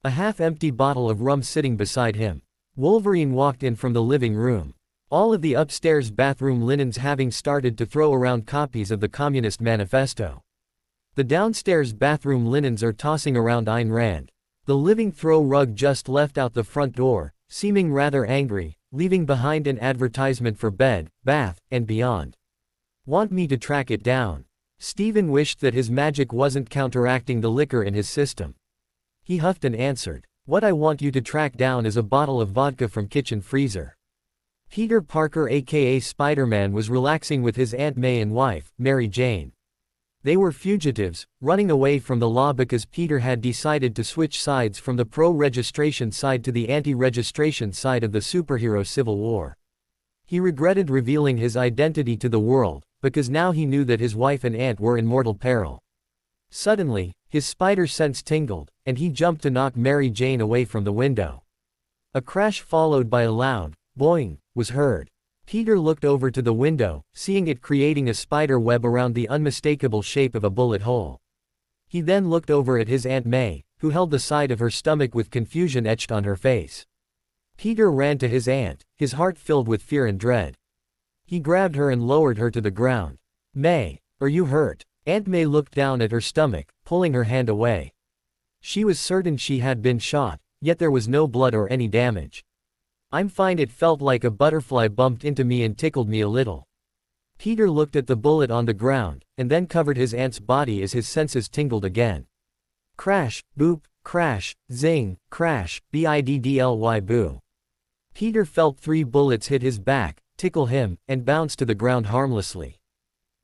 [SPEAKER 2] A half-empty bottle of rum sitting beside him. Wolverine walked in from the living room. All of the upstairs bathroom linens having started to throw around copies of the Communist Manifesto. The downstairs bathroom linens are tossing around Ayn Rand. The living throw rug just left out the front door, seeming rather angry, leaving behind an advertisement for bed, bath, and beyond. "Want me to track it down?" Stephen wished that his magic wasn't counteracting the liquor in his system. He huffed and answered, "What I want you to track down is a bottle of vodka from kitchen freezer." Peter Parker aka Spider-Man was relaxing with his Aunt May and wife, Mary Jane. They were fugitives, running away from the law because Peter had decided to switch sides from the pro-registration side to the anti-registration side of the superhero civil war. He regretted revealing his identity to the world, because now he knew that his wife and aunt were in mortal peril. Suddenly, his spider sense tingled, and he jumped to knock Mary Jane away from the window. A crash followed by a loud boing was heard. Peter looked over to the window, seeing it creating a spider web around the unmistakable shape of a bullet hole. He then looked over at his Aunt May, who held the side of her stomach with confusion etched on her face. Peter ran to his aunt, his heart filled with fear and dread. He grabbed her and lowered her to the ground. "May, are you hurt?" Aunt May looked down at her stomach, pulling her hand away. She was certain she had been shot, yet there was no blood or any damage. "I'm fine. It felt like a butterfly bumped into me and tickled me a little." Peter looked at the bullet on the ground, and then covered his aunt's body as his senses tingled again. Crash, boop, crash, zing, crash, biddly boo. Peter felt 3 bullets hit his back, tickle him, and bounce to the ground harmlessly.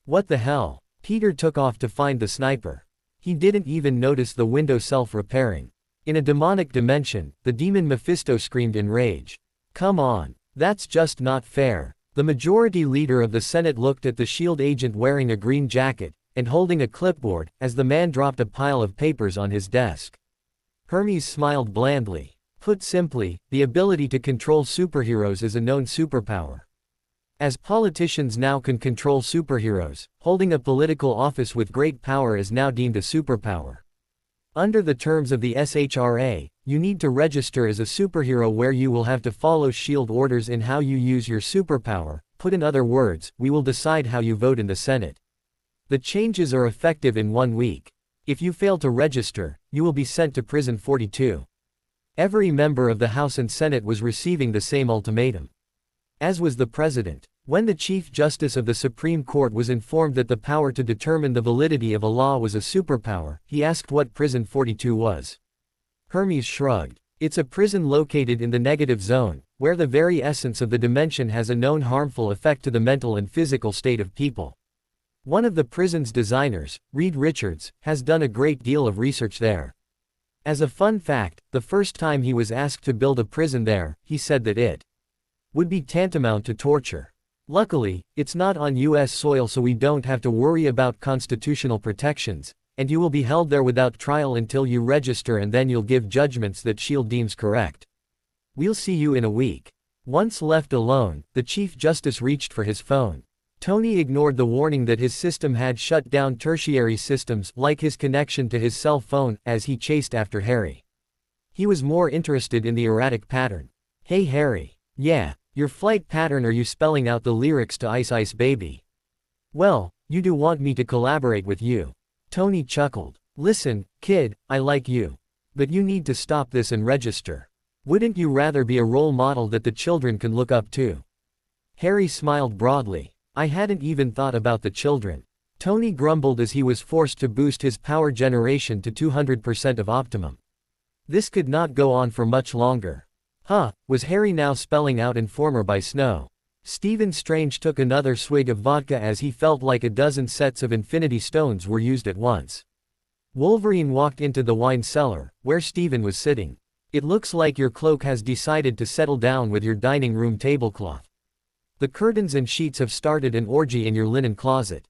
[SPEAKER 2] What the hell? Peter took off to find the sniper. He didn't even notice the window self-repairing. In a demonic dimension, the demon Mephisto screamed in rage. "Come on. That's just not fair." The majority leader of the Senate looked at the SHIELD agent wearing a green jacket, and holding a clipboard, as the man dropped a pile of papers on his desk. Hermes smiled blandly. Put simply, the ability to control superheroes is a known superpower. As politicians now can control superheroes, holding a political office with great power is now deemed a superpower. Under the terms of the SHRA, you need to register as a superhero where you will have to follow SHIELD orders in how you use your superpower. Put in other words, we will decide how you vote in the Senate. The changes are effective in 1 week. If you fail to register, you will be sent to prison 42. Every member of the House and Senate was receiving the same ultimatum. As was the president. When the Chief Justice of the Supreme Court was informed that the power to determine the validity of a law was a superpower, he asked what prison 42 was. Hermes shrugged. It's a prison located in the negative zone, where the very essence of the dimension has a known harmful effect to the mental and physical state of people. One of the prison's designers, Reed Richards, has done a great deal of research there. As a fun fact, the first time he was asked to build a prison there, he said that it would be tantamount to torture. Luckily, it's not on US soil, so we don't have to worry about constitutional protections, and you will be held there without trial until you register, and then you'll give judgments that SHIELD deems correct. We'll see you in a week. Once left alone, the Chief Justice reached for his phone. Tony ignored the warning that his system had shut down tertiary systems, like his connection to his cell phone, as he chased after Harry. He was more interested in the erratic pattern. "Hey Harry. Yeah. Your flight pattern. Are you spelling out the lyrics to Ice Ice Baby?" "Well, you do want me to collaborate with you." Tony chuckled. "Listen, kid, I like you. But you need to stop this and register. Wouldn't you rather be a role model that the children can look up to?" Harry smiled broadly. I hadn't even thought about the children. Tony grumbled as he was forced to boost his power generation to 200% of optimum. This could not go on for much longer. Was Harry now spelling out Informer by Snow? Stephen Strange took another swig of vodka as he felt like a dozen sets of Infinity Stones were used at once. Wolverine walked into the wine cellar, where Stephen was sitting. It looks like your cloak has decided to settle down with your dining room tablecloth. The curtains and sheets have started an orgy in your linen closet.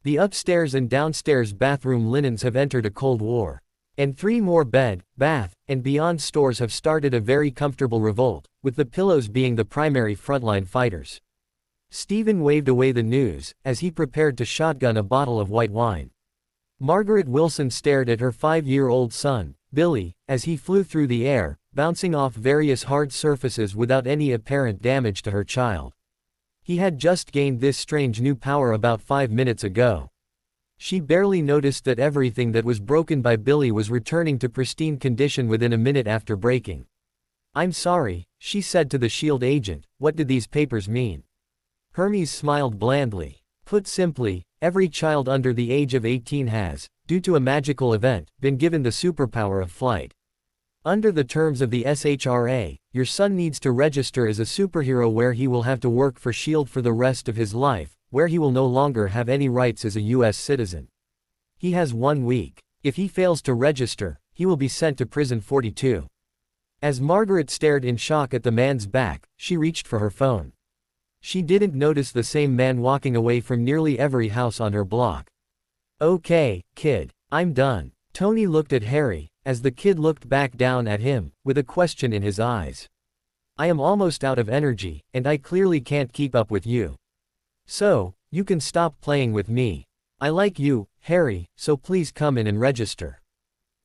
[SPEAKER 2] The upstairs and downstairs bathroom linens have entered a cold war. And 3 more bed, bath, and beyond stores have started a very comfortable revolt, with the pillows being the primary frontline fighters. Stephen waved away the news, as he prepared to shotgun a bottle of white wine. Margaret Wilson stared at her 5-year-old son, Billy, as he flew through the air, bouncing off various hard surfaces without any apparent damage to her child. He had just gained this strange new power about 5 minutes ago. She barely noticed that everything that was broken by Billy was returning to pristine condition within a minute after breaking. "I'm sorry," she said to the SHIELD agent, "what did these papers mean?" Hermes smiled blandly. "Put simply, every child under the age of 18 has, due to a magical event, been given the superpower of flight. Under the terms of the SHRA, your son needs to register as a superhero where he will have to work for SHIELD for the rest of his life, where he will no longer have any rights as a US citizen. He has 1 week. If he fails to register, he will be sent to prison 42. As Margaret stared in shock at the man's back, she reached for her phone. She didn't notice the same man walking away from nearly every house on her block. "Okay, kid. I'm done." Tony looked at Harry, as the kid looked back down at him, with a question in his eyes. "I am almost out of energy, and I clearly can't keep up with you. So, you can stop playing with me. I like you, Harry, so please come in and register.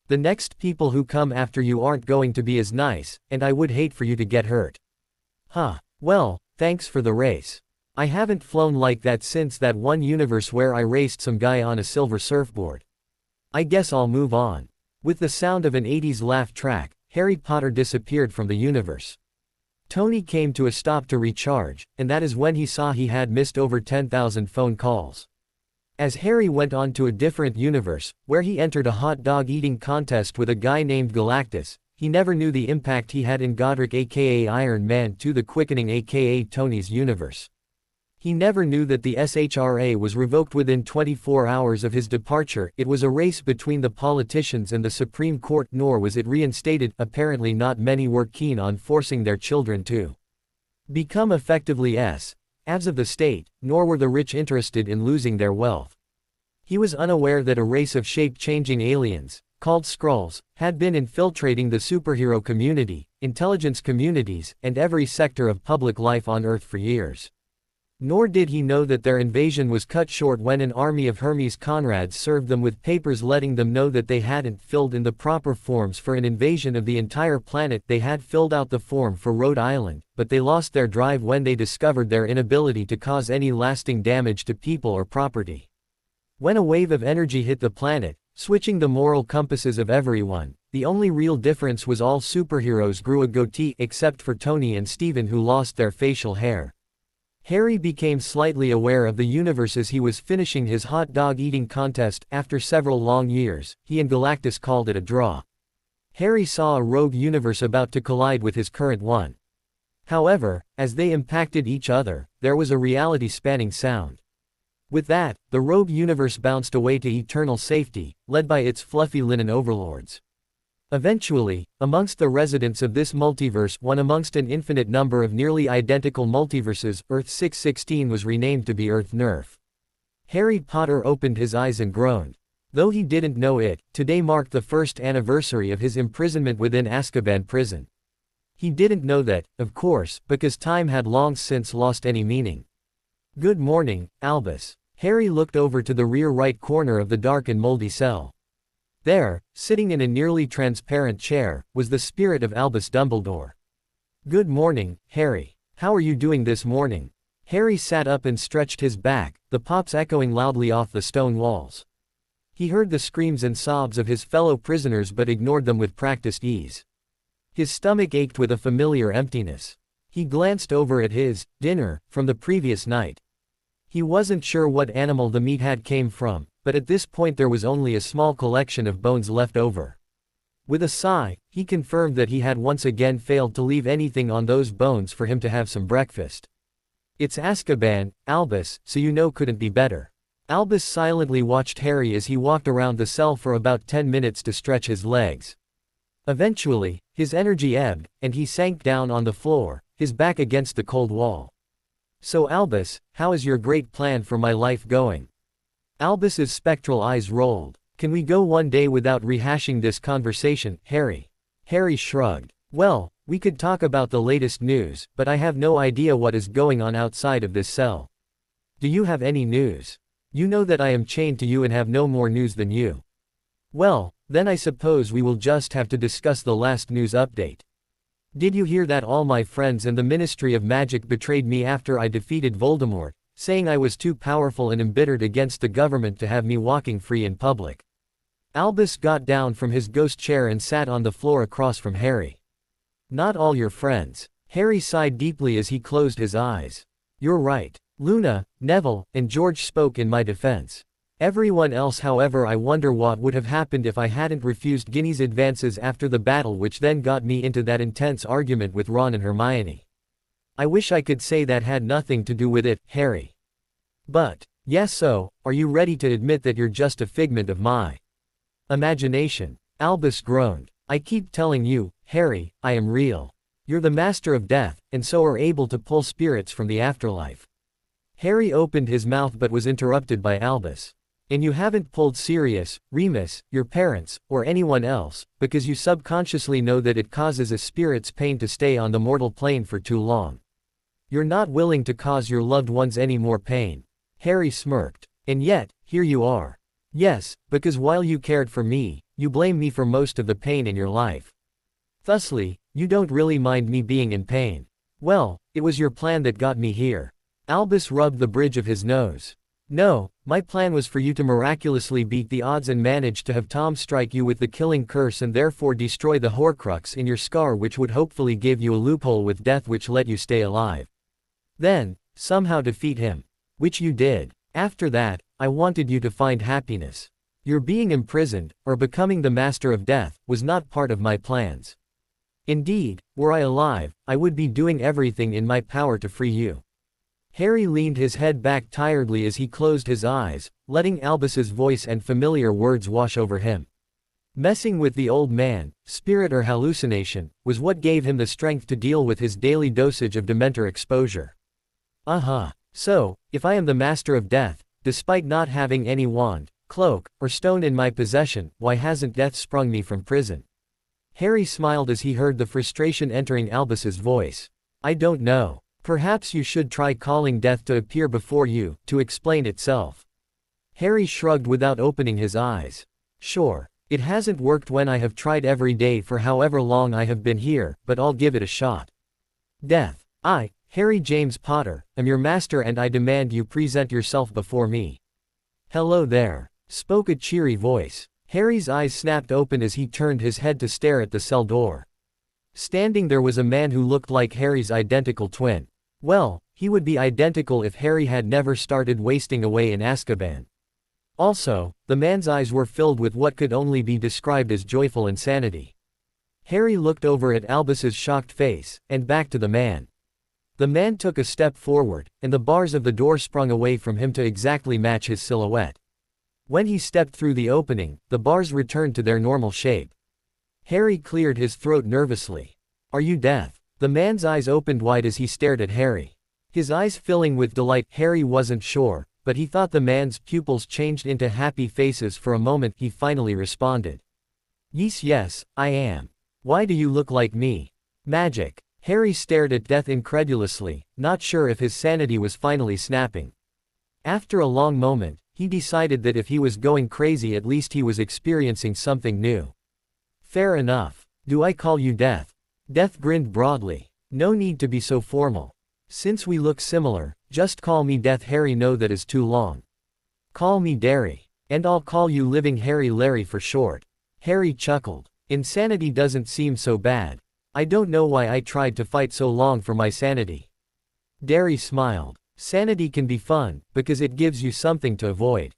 [SPEAKER 2] The next people who come after you aren't going to be as nice, and I would hate for you to get hurt." Well, thanks for the race. I haven't flown like that since that one universe where I raced some guy on a silver surfboard. I guess I'll move on." With the sound of an 80s laugh track, Harry Potter disappeared from the universe. Tony came to a stop to recharge, and that is when he saw he had missed over 10,000 phone calls. As Harry went on to a different universe, where he entered a hot dog eating contest with a guy named Galactus, he never knew the impact he had in Godric aka Iron Man 2 the Quickening aka Tony's universe. He never knew that the SHRA was revoked within 24 hours of his departure. It was a race between the politicians and the Supreme Court, nor was it reinstated. Apparently not many were keen on forcing their children to become effectively halves of the state, nor were the rich interested in losing their wealth. He was unaware that a race of shape-changing aliens, called Skrulls, had been infiltrating the superhero community, intelligence communities, and every sector of public life on Earth for years. Nor did he know that their invasion was cut short when an army of Hermes Conrads served them with papers letting them know that they hadn't filled in the proper forms for an invasion of the entire planet. They had filled out the form for Rhode Island, but they lost their drive when they discovered their inability to cause any lasting damage to people or property. When a wave of energy hit the planet, switching the moral compasses of everyone, the only real difference was all superheroes grew a goatee except for Tony and Stephen, who lost their facial hair. Harry became slightly aware of the universe as he was finishing his hot dog eating contest. After several long years, he and Galactus called it a draw. Harry saw a rogue universe about to collide with his current one. However, as they impacted each other, there was a reality-spanning sound. With that, the rogue universe bounced away to eternal safety, led by its fluffy linen overlords. Eventually, amongst the residents of this multiverse, one amongst an infinite number of nearly identical multiverses, Earth 616 was renamed to be Earth Nerf. Harry Potter opened his eyes and groaned. Though he didn't know it, today marked the first anniversary of his imprisonment within Azkaban prison. He didn't know that, of course, because time had long since lost any meaning. "Good morning, Albus." Harry looked over to the rear right corner of the dark and moldy cell. There, sitting in a nearly transparent chair, was the spirit of Albus Dumbledore. "Good morning, Harry. How are you doing this morning?" Harry sat up and stretched his back, the pops echoing loudly off the stone walls. He heard the screams and sobs of his fellow prisoners but ignored them with practiced ease. His stomach ached with a familiar emptiness. He glanced over at his dinner from the previous night. He wasn't sure what animal the meathead came from, but at this point there was only a small collection of bones left over. With a sigh, he confirmed that he had once again failed to leave anything on those bones for him to have some breakfast. It's Azkaban, Albus, so you know couldn't be better. Albus silently watched Harry as he walked around the cell for about 10 minutes to stretch his legs. Eventually, his energy ebbed, and he sank down on the floor, his back against the cold wall. So Albus, how is your great plan for my life going? Albus's spectral eyes rolled. Can we go one day without rehashing this conversation, Harry? Harry shrugged. Well, we could talk about the latest news, but I have no idea what is going on outside of this cell. Do you have any news? You know that I am chained to you and have no more news than you. Well, then I suppose we will just have to discuss the last news update. Did you hear that all my friends and the Ministry of Magic betrayed me after I defeated Voldemort, saying I was too powerful and embittered against the government to have me walking free in public? Albus got down from his ghost chair and sat on the floor across from Harry. Not all your friends. Harry sighed deeply as he closed his eyes. You're right. Luna, Neville, and George spoke in my defense. Everyone else, however, I wonder what would have happened if I hadn't refused Ginny's advances after the battle, which then got me into that intense argument with Ron and Hermione. I wish I could say that had nothing to do with it, Harry. But, yes, so, are you ready to admit that you're just a figment of my imagination? Albus groaned. I keep telling you, Harry, I am real. You're the master of death, and so are able to pull spirits from the afterlife. Harry opened his mouth but was interrupted by Albus. And you haven't pulled Sirius, Remus, your parents, or anyone else, because you subconsciously know that it causes a spirit's pain to stay on the mortal plane for too long. You're not willing to cause your loved ones any more pain. Harry smirked. And yet, here you are. Yes, because while you cared for me, you blame me for most of the pain in your life. Thusly, you don't really mind me being in pain. Well, it was your plan that got me here. Albus rubbed the bridge of his nose. No, my plan was for you to miraculously beat the odds and manage to have Tom strike you with the killing curse and therefore destroy the Horcrux in your scar, which would hopefully give you a loophole with death which let you stay alive. Then, somehow defeat him. Which you did. After that, I wanted you to find happiness. Your being imprisoned, or becoming the master of death, was not part of my plans. Indeed, were I alive, I would be doing everything in my power to free you. Harry leaned his head back tiredly as he closed his eyes, letting Albus's voice and familiar words wash over him. Messing with the old man, spirit or hallucination, was what gave him the strength to deal with his daily dosage of Dementor exposure. So, if I am the master of death, despite not having any wand, cloak, or stone in my possession, why hasn't death sprung me from prison? Harry smiled as he heard the frustration entering Albus's voice. I don't know. Perhaps you should try calling death to appear before you, to explain itself. Harry shrugged without opening his eyes. Sure, it hasn't worked when I have tried every day for however long I have been here, but I'll give it a shot. Death. I, Harry James Potter, am your master and I demand you present yourself before me. Hello there, spoke a cheery voice. Harry's eyes snapped open as he turned his head to stare at the cell door. Standing there was a man who looked like Harry's identical twin. Well, he would be identical if Harry had never started wasting away in Azkaban. Also, the man's eyes were filled with what could only be described as joyful insanity. Harry looked over at Albus's shocked face, and back to the man. The man took a step forward, and the bars of the door sprung away from him to exactly match his silhouette. When he stepped through the opening, the bars returned to their normal shape. Harry cleared his throat nervously. Are you deaf? The man's eyes opened wide as he stared at Harry. His eyes filling with delight. Harry wasn't sure, but he thought the man's pupils changed into happy faces for a moment. He finally responded. Yes, I am. Why do you look like me? Magic. Harry stared at death incredulously, not sure if his sanity was finally snapping. After a long moment, he decided that if he was going crazy, at least he was experiencing something new. Fair enough. Do I call you Death? Death grinned broadly. No need to be so formal. Since we look similar, just call me Death. Harry, no, that is too long. Call me Derry. And I'll call you Living Harry Larry for short. Harry chuckled. Insanity doesn't seem so bad. I don't know why I tried to fight so long for my sanity. Derry smiled. Sanity can be fun, because it gives you something to avoid.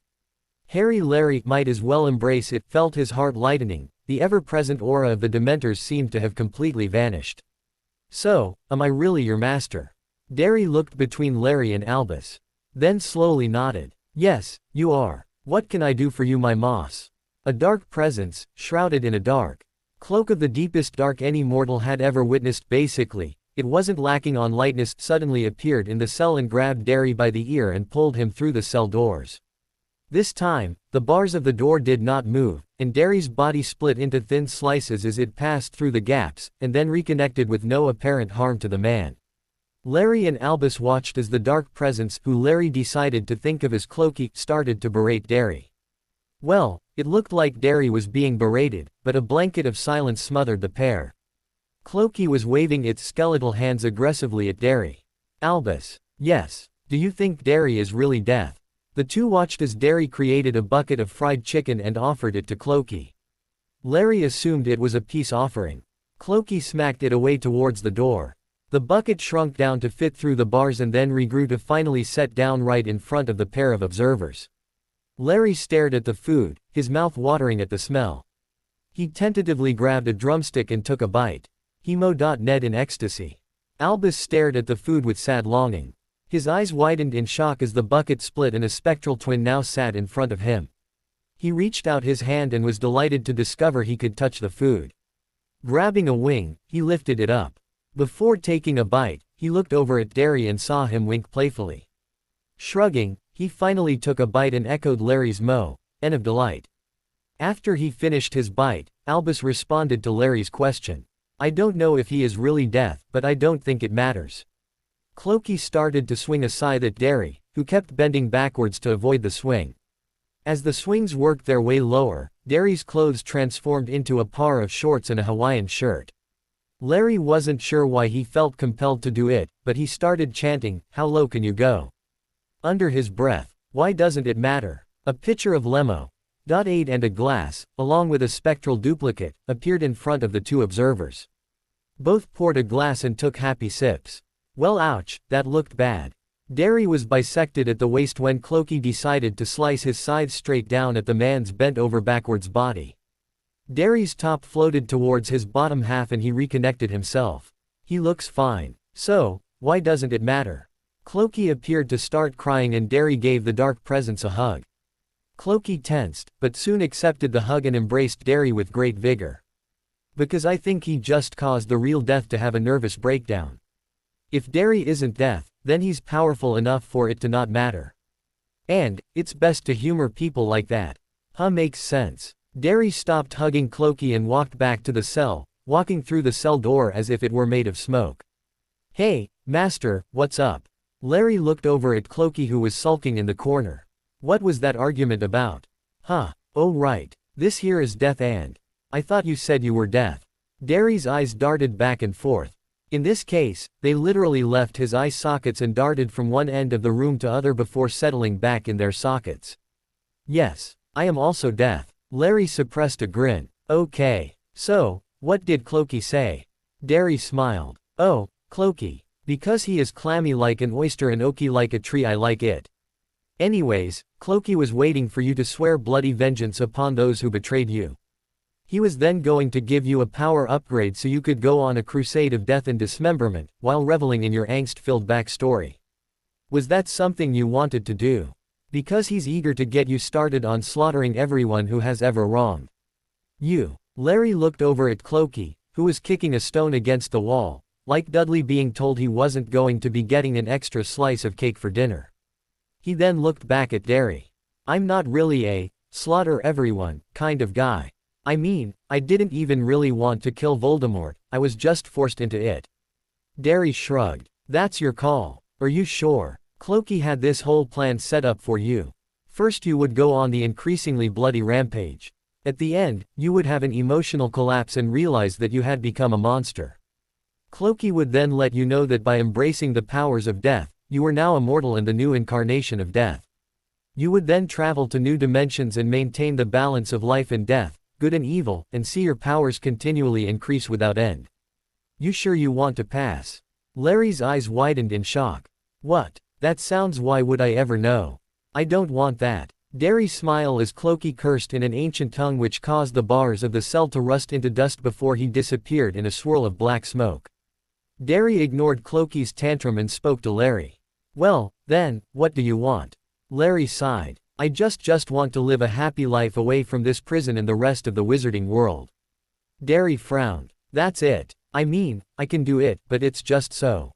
[SPEAKER 2] Larry might as well embrace it, felt his heart lightening, the ever-present aura of the Dementors seemed to have completely vanished. So, am I really your master? Derry looked between Larry and Albus. Then slowly nodded. Yes, you are. What can I do for you, my moss? A dark presence, shrouded in a dark cloak of the deepest dark any mortal had ever witnessed. Basically, it wasn't lacking on lightness, suddenly appeared in the cell and grabbed Derry by the ear and pulled him through the cell doors. This time, the bars of the door did not move, and Derry's body split into thin slices as it passed through the gaps, and then reconnected with no apparent harm to the man. Larry and Albus watched as the dark presence, who Larry decided to think of as Clokey, started to berate Derry. Well, it looked like Derry was being berated, but a blanket of silence smothered the pair. Clokey was waving its skeletal hands aggressively at Derry. Albus. Yes. Do you think Derry is really death? The two watched as Derry created a bucket of fried chicken and offered it to Clokey. Larry assumed it was a peace offering. Clokey smacked it away towards the door. The bucket shrunk down to fit through the bars and then regrew to finally set down right in front of the pair of observers. Larry stared at the food, his mouth watering at the smell. He tentatively grabbed a drumstick and took a bite. Hemo.net in ecstasy. Albus stared at the food with sad longing. His eyes widened in shock as the bucket split and a spectral twin now sat in front of him. He reached out his hand and was delighted to discover he could touch the food. Grabbing a wing, he lifted it up. Before taking a bite, he looked over at Derry and saw him wink playfully. Shrugging, he finally took a bite and echoed Larry's "N" of delight. After he finished his bite, Albus responded to Larry's question. I don't know if he is really death, but I don't think it matters. Clokey started to swing a scythe at Derry, who kept bending backwards to avoid the swing. As the swings worked their way lower, Derry's clothes transformed into a pair of shorts and a Hawaiian shirt. Larry wasn't sure why he felt compelled to do it, but he started chanting, "How low can you go?" Under his breath. Why doesn't it matter? A pitcher of Lemo.8 and a glass, along with a spectral duplicate, appeared in front of the two observers. Both poured a glass and took happy sips. Well, ouch, that looked bad. Derry was bisected at the waist when Clokey decided to slice his scythe straight down at the man's bent-over backwards body. Derry's top floated towards his bottom half and he reconnected himself. He looks fine. So, why doesn't it matter? Clokey appeared to start crying and Derry gave the dark presence a hug. Clokey tensed, but soon accepted the hug and embraced Derry with great vigor. Because I think he just caused the real death to have a nervous breakdown. If Derry isn't death, then he's powerful enough for it to not matter. And, it's best to humor people like that. Makes sense. Derry stopped hugging Clokey and walked back to the cell, walking through the cell door as if it were made of smoke. Hey, master, what's up? Larry looked over at Clokey who was sulking in the corner. What was that argument about? Oh right. This here is death and. I thought you said you were death. Derry's eyes darted back and forth. In this case, they literally left his eye sockets and darted from one end of the room to other before settling back in their sockets. Yes, I am also death. Larry suppressed a grin. Okay. So, what did Clokey say? Derry smiled. Oh, Clokey. Because he is clammy like an oyster and oaky like a tree, I like it. Anyways, Clokey was waiting for you to swear bloody vengeance upon those who betrayed you. He was then going to give you a power upgrade so you could go on a crusade of death and dismemberment, while reveling in your angst-filled backstory. Was that something you wanted to do? Because he's eager to get you started on slaughtering everyone who has ever wronged you. Larry looked over at Clokey, who was kicking a stone against the wall, like Dudley being told he wasn't going to be getting an extra slice of cake for dinner. He then looked back at Derry. I'm not really a slaughter everyone kind of guy. I mean, I didn't even really want to kill Voldemort, I was just forced into it. Derry shrugged. That's your call. Are you sure? Clokey had this whole plan set up for you. First you would go on the increasingly bloody rampage. At the end, you would have an emotional collapse and realize that you had become a monster. Clokey would then let you know that by embracing the powers of death, you were now immortal and the new incarnation of death. You would then travel to new dimensions and maintain the balance of life and death, good and evil, and see your powers continually increase without end. You sure you want to pass? Larry's eyes widened in shock. What? That sounds why would I ever know. I don't want that. Derry's smile as Clokey cursed in an ancient tongue which caused the bars of the cell to rust into dust before he disappeared in a swirl of black smoke. Derry ignored Clokey's tantrum and spoke to Larry. Well, then, what do you want? Larry sighed. I just want to live a happy life away from this prison and the rest of the wizarding world. Derry frowned. That's it. I mean, I can do it, but it's just so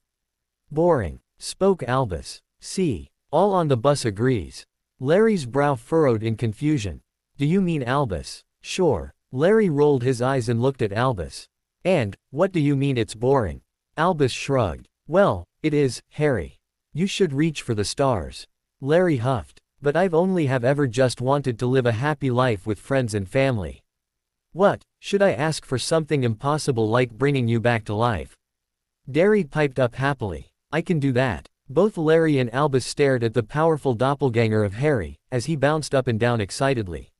[SPEAKER 2] boring, spoke Albus. See, all on the bus agrees. Larry's brow furrowed in confusion. Do you mean Albus? Sure. Larry rolled his eyes and looked at Albus. And, what do you mean it's boring? Albus shrugged. Well, it is, Harry. You should reach for the stars. Larry huffed. But I've only have ever just wanted to live a happy life with friends and family. What, should I ask for something impossible like bringing you back to life? Derry piped up happily. I can do that. Both Larry and Albus stared at the powerful doppelganger of Harry, as he bounced up and down excitedly.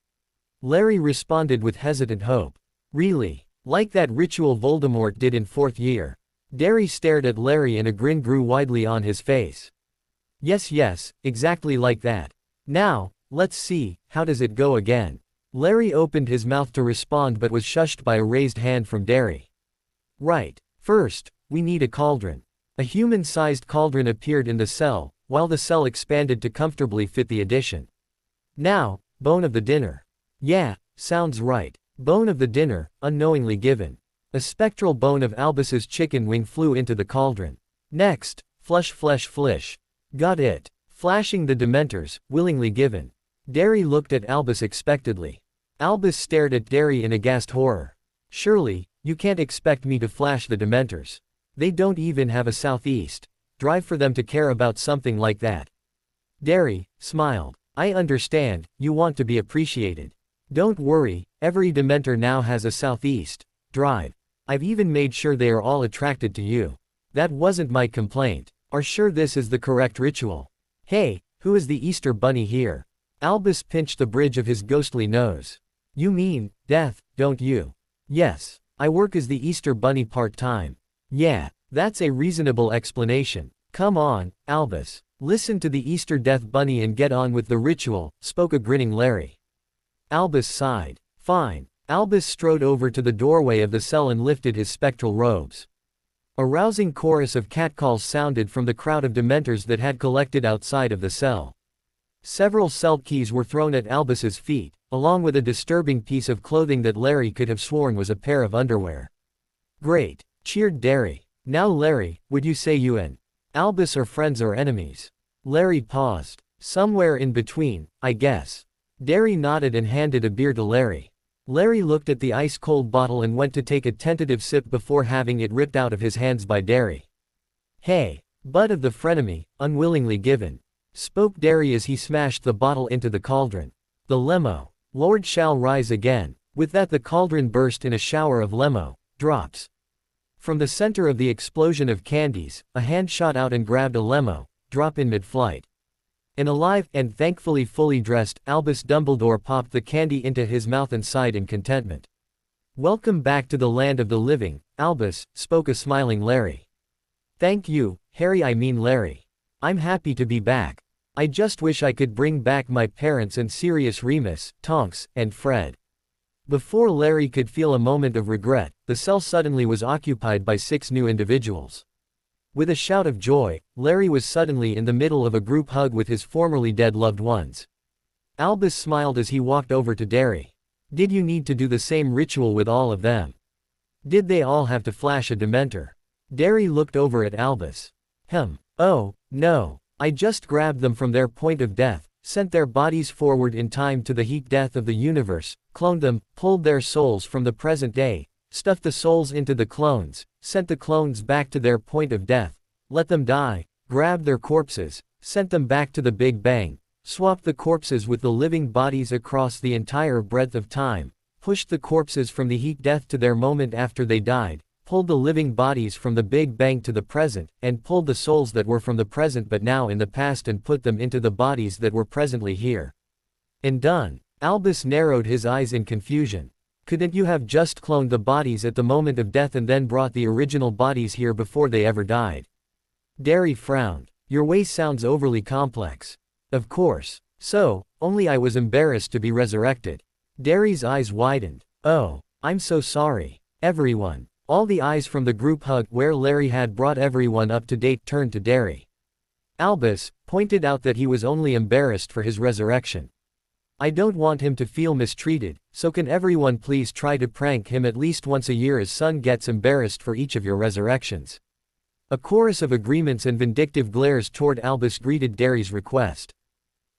[SPEAKER 2] Larry responded with hesitant hope. Really? Like that ritual Voldemort did in 4th year? Derry stared at Larry and a grin grew widely on his face. Yes, exactly like that. Now, let's see, how does it go again? Larry opened his mouth to respond but was shushed by a raised hand from Derry. Right. First, we need a cauldron. A human-sized cauldron appeared in the cell, while the cell expanded to comfortably fit the addition. Now, bone of the dinner. Yeah, sounds right. Bone of the dinner, unknowingly given. A spectral bone of Albus's chicken wing flew into the cauldron. Next, flesh flish. Got it. Flashing the dementors, willingly given. Derry looked at Albus expectantly. Albus stared at Derry in aghast horror. Surely, you can't expect me to flash the dementors. They don't even have a southeast drive for them to care about something like that. Derry smiled. I understand, you want to be appreciated. Don't worry, every dementor now has a southeast drive. I've even made sure they are all attracted to you. That wasn't my complaint. Are sure this is the correct ritual? Hey, who is the Easter Bunny here? Albus pinched the bridge of his ghostly nose. You mean, Death, don't you? Yes, I work as the Easter Bunny part-time. Yeah, that's a reasonable explanation. Come on, Albus. Listen to the Easter Death Bunny and get on with the ritual, spoke a grinning Larry. Albus sighed. Fine. Albus strode over to the doorway of the cell and lifted his spectral robes. A rousing chorus of catcalls sounded from the crowd of dementors that had collected outside of the cell. Several cell keys were thrown at Albus's feet, along with a disturbing piece of clothing that Larry could have sworn was a pair of underwear. Great, cheered Derry. Now Larry, would you say you and Albus are friends or enemies? Larry paused. Somewhere in between, I guess. Derry nodded and handed a beer to Larry. Larry looked at the ice-cold bottle and went to take a tentative sip before having it ripped out of his hands by Derry. Hey, bud of the frenemy, unwillingly given, spoke Derry as he smashed the bottle into the cauldron. The lemo. Lord shall rise again. With that the cauldron burst in a shower of lemo drops. From the center of the explosion of candies, a hand shot out and grabbed a lemo drop in mid-flight. An alive, and thankfully fully dressed, Albus Dumbledore popped the candy into his mouth and sighed in contentment. Welcome back to the land of the living, Albus, spoke a smiling Larry. Thank you, Harry I mean Larry. I'm happy to be back. I just wish I could bring back my parents and Sirius Remus, Tonks, and Fred. Before Larry could feel a moment of regret, the cell suddenly was occupied by 6 new individuals. With a shout of joy, Larry was suddenly in the middle of a group hug with his formerly dead loved ones. Albus smiled as he walked over to Derry. Did you need to do the same ritual with all of them? Did they all have to flash a dementor? Derry looked over at Albus. Oh, no. I just grabbed them from their point of death, sent their bodies forward in time to the heat death of the universe, cloned them, pulled their souls from the present day, stuffed the souls into the clones, sent the clones back to their point of death, let them die, grabbed their corpses, sent them back to the Big Bang, swapped the corpses with the living bodies across the entire breadth of time, pushed the corpses from the heat death to their moment after they died, pulled the living bodies from the Big Bang to the present, and pulled the souls that were from the present but now in the past and put them into the bodies that were presently here. And done. Albus narrowed his eyes in confusion. Couldn't you have just cloned the bodies at the moment of death and then brought the original bodies here before they ever died? Derry frowned. Your way sounds overly complex. Of course. So, only I was embarrassed to be resurrected. Derry's eyes widened. Oh, I'm so sorry. Everyone. All the eyes from the group hug where Larry had brought everyone up to date turned to Derry. Albus pointed out that he was only embarrassed for his resurrection. I don't want him to feel mistreated, so can everyone please try to prank him at least once a year as Sun gets embarrassed for each of your resurrections. A chorus of agreements and vindictive glares toward Albus greeted Derry's request.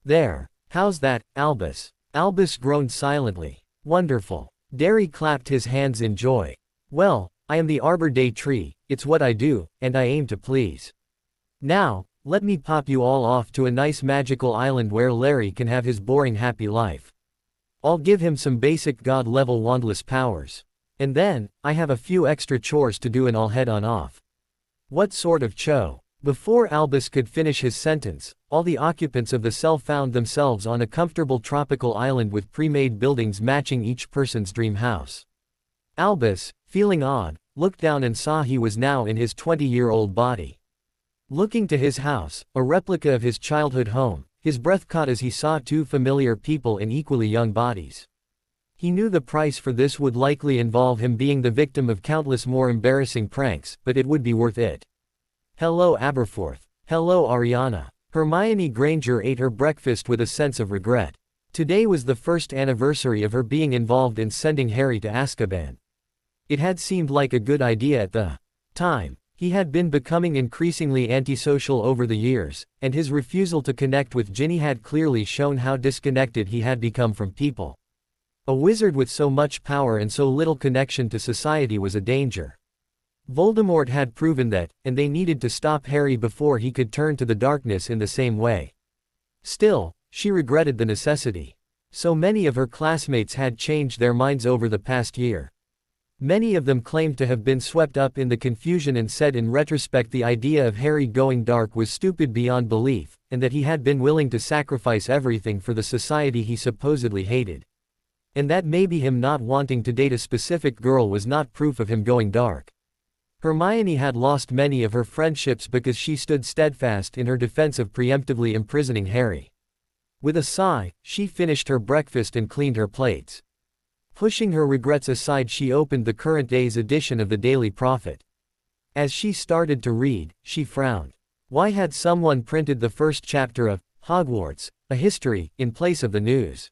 [SPEAKER 2] There. How's that, Albus? Albus groaned silently. Wonderful. Derry clapped his hands in joy. Well, I am the Arbor Day Tree, it's what I do, and I aim to please. Now, let me pop you all off to a nice magical island where Larry can have his boring happy life. I'll give him some basic god-level wandless powers. And then, I have a few extra chores to do and I'll head on off. What sort of cho? Before Albus could finish his sentence, all the occupants of the cell found themselves on a comfortable tropical island with pre-made buildings matching each person's dream house. Albus, feeling odd, looked down and saw he was now in his 20-year-old body. Looking to his house, a replica of his childhood home, his breath caught as he saw two familiar people in equally young bodies. He knew the price for this would likely involve him being the victim of countless more embarrassing pranks, but it would be worth it. Hello Aberforth. Hello Ariana. Hermione Granger ate her breakfast with a sense of regret. Today was the first anniversary of her being involved in sending Harry to Azkaban. It had seemed like a good idea at the time. He had been becoming increasingly antisocial over the years, and his refusal to connect with Ginny had clearly shown how disconnected he had become from people. A wizard with so much power and so little connection to society was a danger. Voldemort had proven that, and they needed to stop Harry before he could turn to the darkness in the same way. Still, she regretted the necessity. So many of her classmates had changed their minds over the past year. Many of them claimed to have been swept up in the confusion and said in retrospect the idea of Harry going dark was stupid beyond belief, and that he had been willing to sacrifice everything for the society he supposedly hated. And that maybe him not wanting to date a specific girl was not proof of him going dark. Hermione had lost many of her friendships because she stood steadfast in her defense of preemptively imprisoning Harry. With a sigh, she finished her breakfast and cleaned her plates. Pushing her regrets aside, she opened the current day's edition of the Daily Prophet. As she started to read, she frowned. Why had someone printed the first chapter of Hogwarts, a History, in place of the news?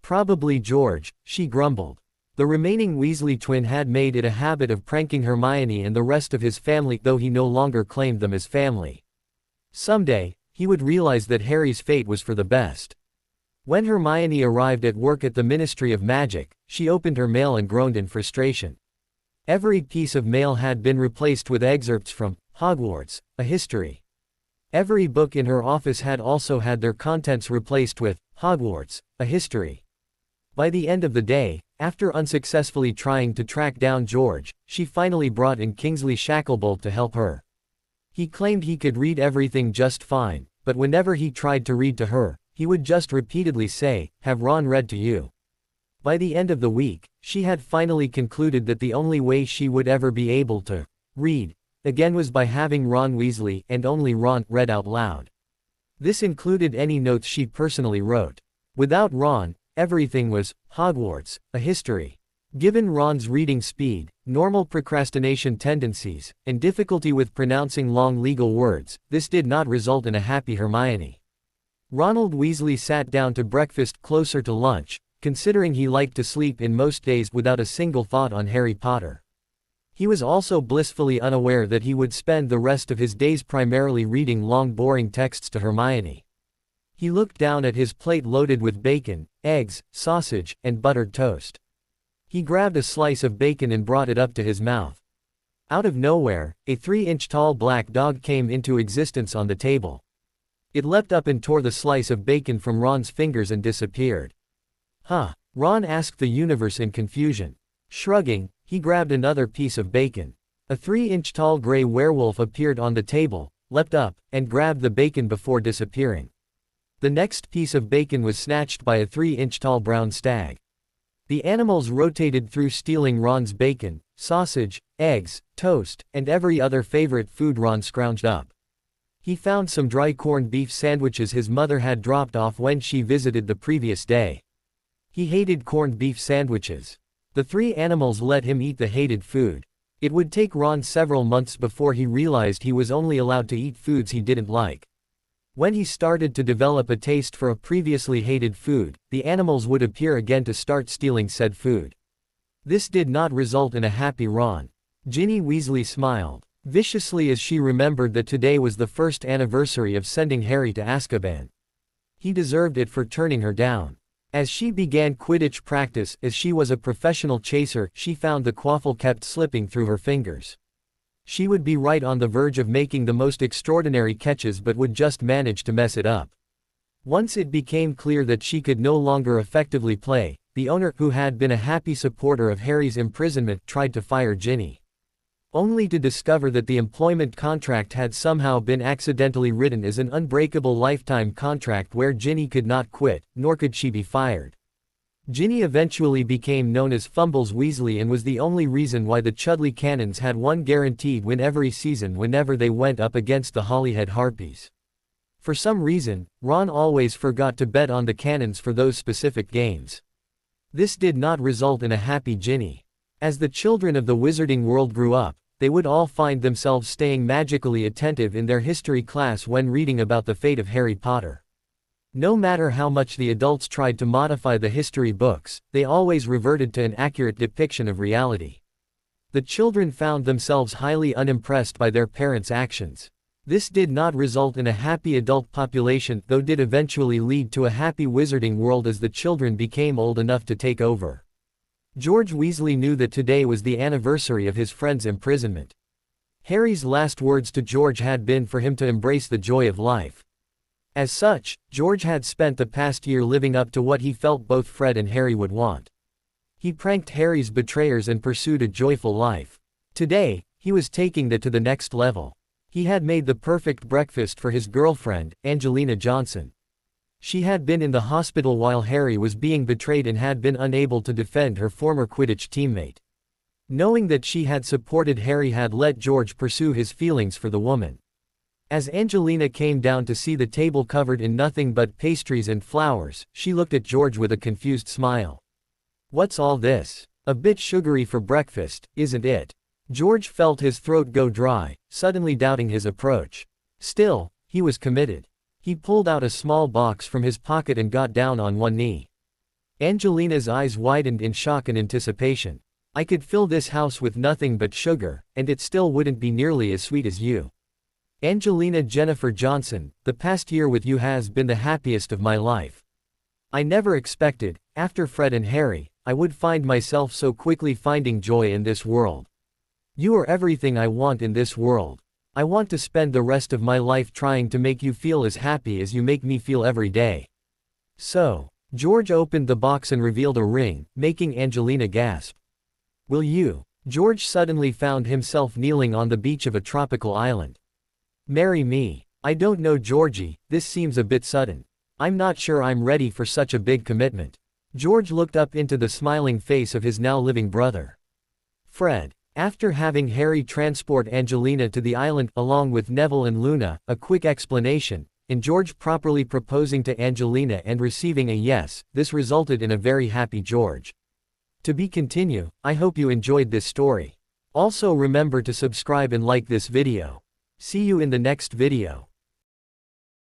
[SPEAKER 2] Probably George, she grumbled. The remaining Weasley twin had made it a habit of pranking Hermione and the rest of his family, though he no longer claimed them as family. Someday, he would realize that Harry's fate was for the best. When Hermione arrived at work at the Ministry of Magic, she opened her mail and groaned in frustration. Every piece of mail had been replaced with excerpts from Hogwarts, a History. Every book in her office had also had their contents replaced with Hogwarts, a History. By the end of the day, after unsuccessfully trying to track down George, she finally brought in Kingsley Shacklebolt to help her. He claimed he could read everything just fine, but whenever he tried to read to her, he would just repeatedly say, "Have Ron read to you?" By the end of the week, she had finally concluded that the only way she would ever be able to read again was by having Ron Weasley, and only Ron, read out loud. This included any notes she personally wrote. Without Ron, everything was Hogwarts, a History. Given Ron's reading speed, normal procrastination tendencies, and difficulty with pronouncing long legal words, this did not result in a happy Hermione. Ronald Weasley sat down to breakfast closer to lunch, considering he liked to sleep in most days without a single thought on Harry Potter. He was also blissfully unaware that he would spend the rest of his days primarily reading long boring texts to Hermione. He looked down at his plate loaded with bacon, eggs, sausage, and buttered toast. He grabbed a slice of bacon and brought it up to his mouth. Out of nowhere, a 3-inch tall black dog came into existence on the table. It leapt up and tore the slice of bacon from Ron's fingers and disappeared. Huh? Ron asked the universe in confusion. Shrugging, he grabbed another piece of bacon. A 3-inch tall gray werewolf appeared on the table, leapt up, and grabbed the bacon before disappearing. The next piece of bacon was snatched by a 3-inch tall brown stag. The animals rotated through stealing Ron's bacon, sausage, eggs, toast, and every other favorite food Ron scrounged up. He found some dry corned beef sandwiches his mother had dropped off when she visited the previous day. He hated corned beef sandwiches. The three animals let him eat the hated food. It would take Ron several months before he realized he was only allowed to eat foods he didn't like. When he started to develop a taste for a previously hated food, the animals would appear again to start stealing said food. This did not result in a happy Ron. Ginny Weasley smiled viciously as she remembered that today was the first anniversary of sending Harry to Azkaban. He deserved it for turning her down. As she began Quidditch practice, as she was a professional chaser, she found the quaffle kept slipping through her fingers. She would be right on the verge of making the most extraordinary catches but would just manage to mess it up. Once it became clear that she could no longer effectively play, the owner, who had been a happy supporter of Harry's imprisonment, tried to fire Ginny. Only to discover that the employment contract had somehow been accidentally written as an unbreakable lifetime contract where Ginny could not quit, nor could she be fired. Ginny eventually became known as Fumbles Weasley and was the only reason why the Chudley Cannons had one guaranteed win every season whenever they went up against the Holyhead Harpies. For some reason, Ron always forgot to bet on the Cannons for those specific games. This did not result in a happy Ginny. As the children of the wizarding world grew up, they would all find themselves staying magically attentive in their history class when reading about the fate of Harry Potter. No matter how much the adults tried to modify the history books, they always reverted to an accurate depiction of reality. The children found themselves highly unimpressed by their parents' actions. This did not result in a happy adult population, though did eventually lead to a happy wizarding world as the children became old enough to take over. George Weasley knew that today was the anniversary of his friend's imprisonment. Harry's last words to George had been for him to embrace the joy of life. As such, George had spent the past year living up to what he felt both Fred and Harry would want. He pranked Harry's betrayers and pursued a joyful life. Today, he was taking that to the next level. He had made the perfect breakfast for his girlfriend, Angelina Johnson. She had been in the hospital while Harry was being betrayed and had been unable to defend her former Quidditch teammate. Knowing that she had supported Harry had let George pursue his feelings for the woman. As Angelina came down to see the table covered in nothing but pastries and flowers, she looked at George with a confused smile. "What's all this? A bit sugary for breakfast, isn't it?" George felt his throat go dry, suddenly doubting his approach. Still, he was committed. He pulled out a small box from his pocket and got down on one knee. Angelina's eyes widened in shock and anticipation. "I could fill this house with nothing but sugar, and it still wouldn't be nearly as sweet as you. Angelina Jennifer Johnson, the past year with you has been the happiest of my life. I never expected, after Fred and Harry, I would find myself so quickly finding joy in this world. You are everything I want in this world. I want to spend the rest of my life trying to make you feel as happy as you make me feel every day." So, George opened the box and revealed a ring, making Angelina gasp. "Will you?" George suddenly found himself kneeling on the beach of a tropical island. "Marry me." "I don't know, Georgie, this seems a bit sudden. I'm not sure I'm ready for such a big commitment." George looked up into the smiling face of his now living brother. Fred. After having Harry transport Angelina to the island, along with Neville and Luna, a quick explanation, and George properly proposing to Angelina and receiving a yes, this resulted in a very happy George. To be continued. I hope you enjoyed this story. Also remember to subscribe and like this video. See you in the next video.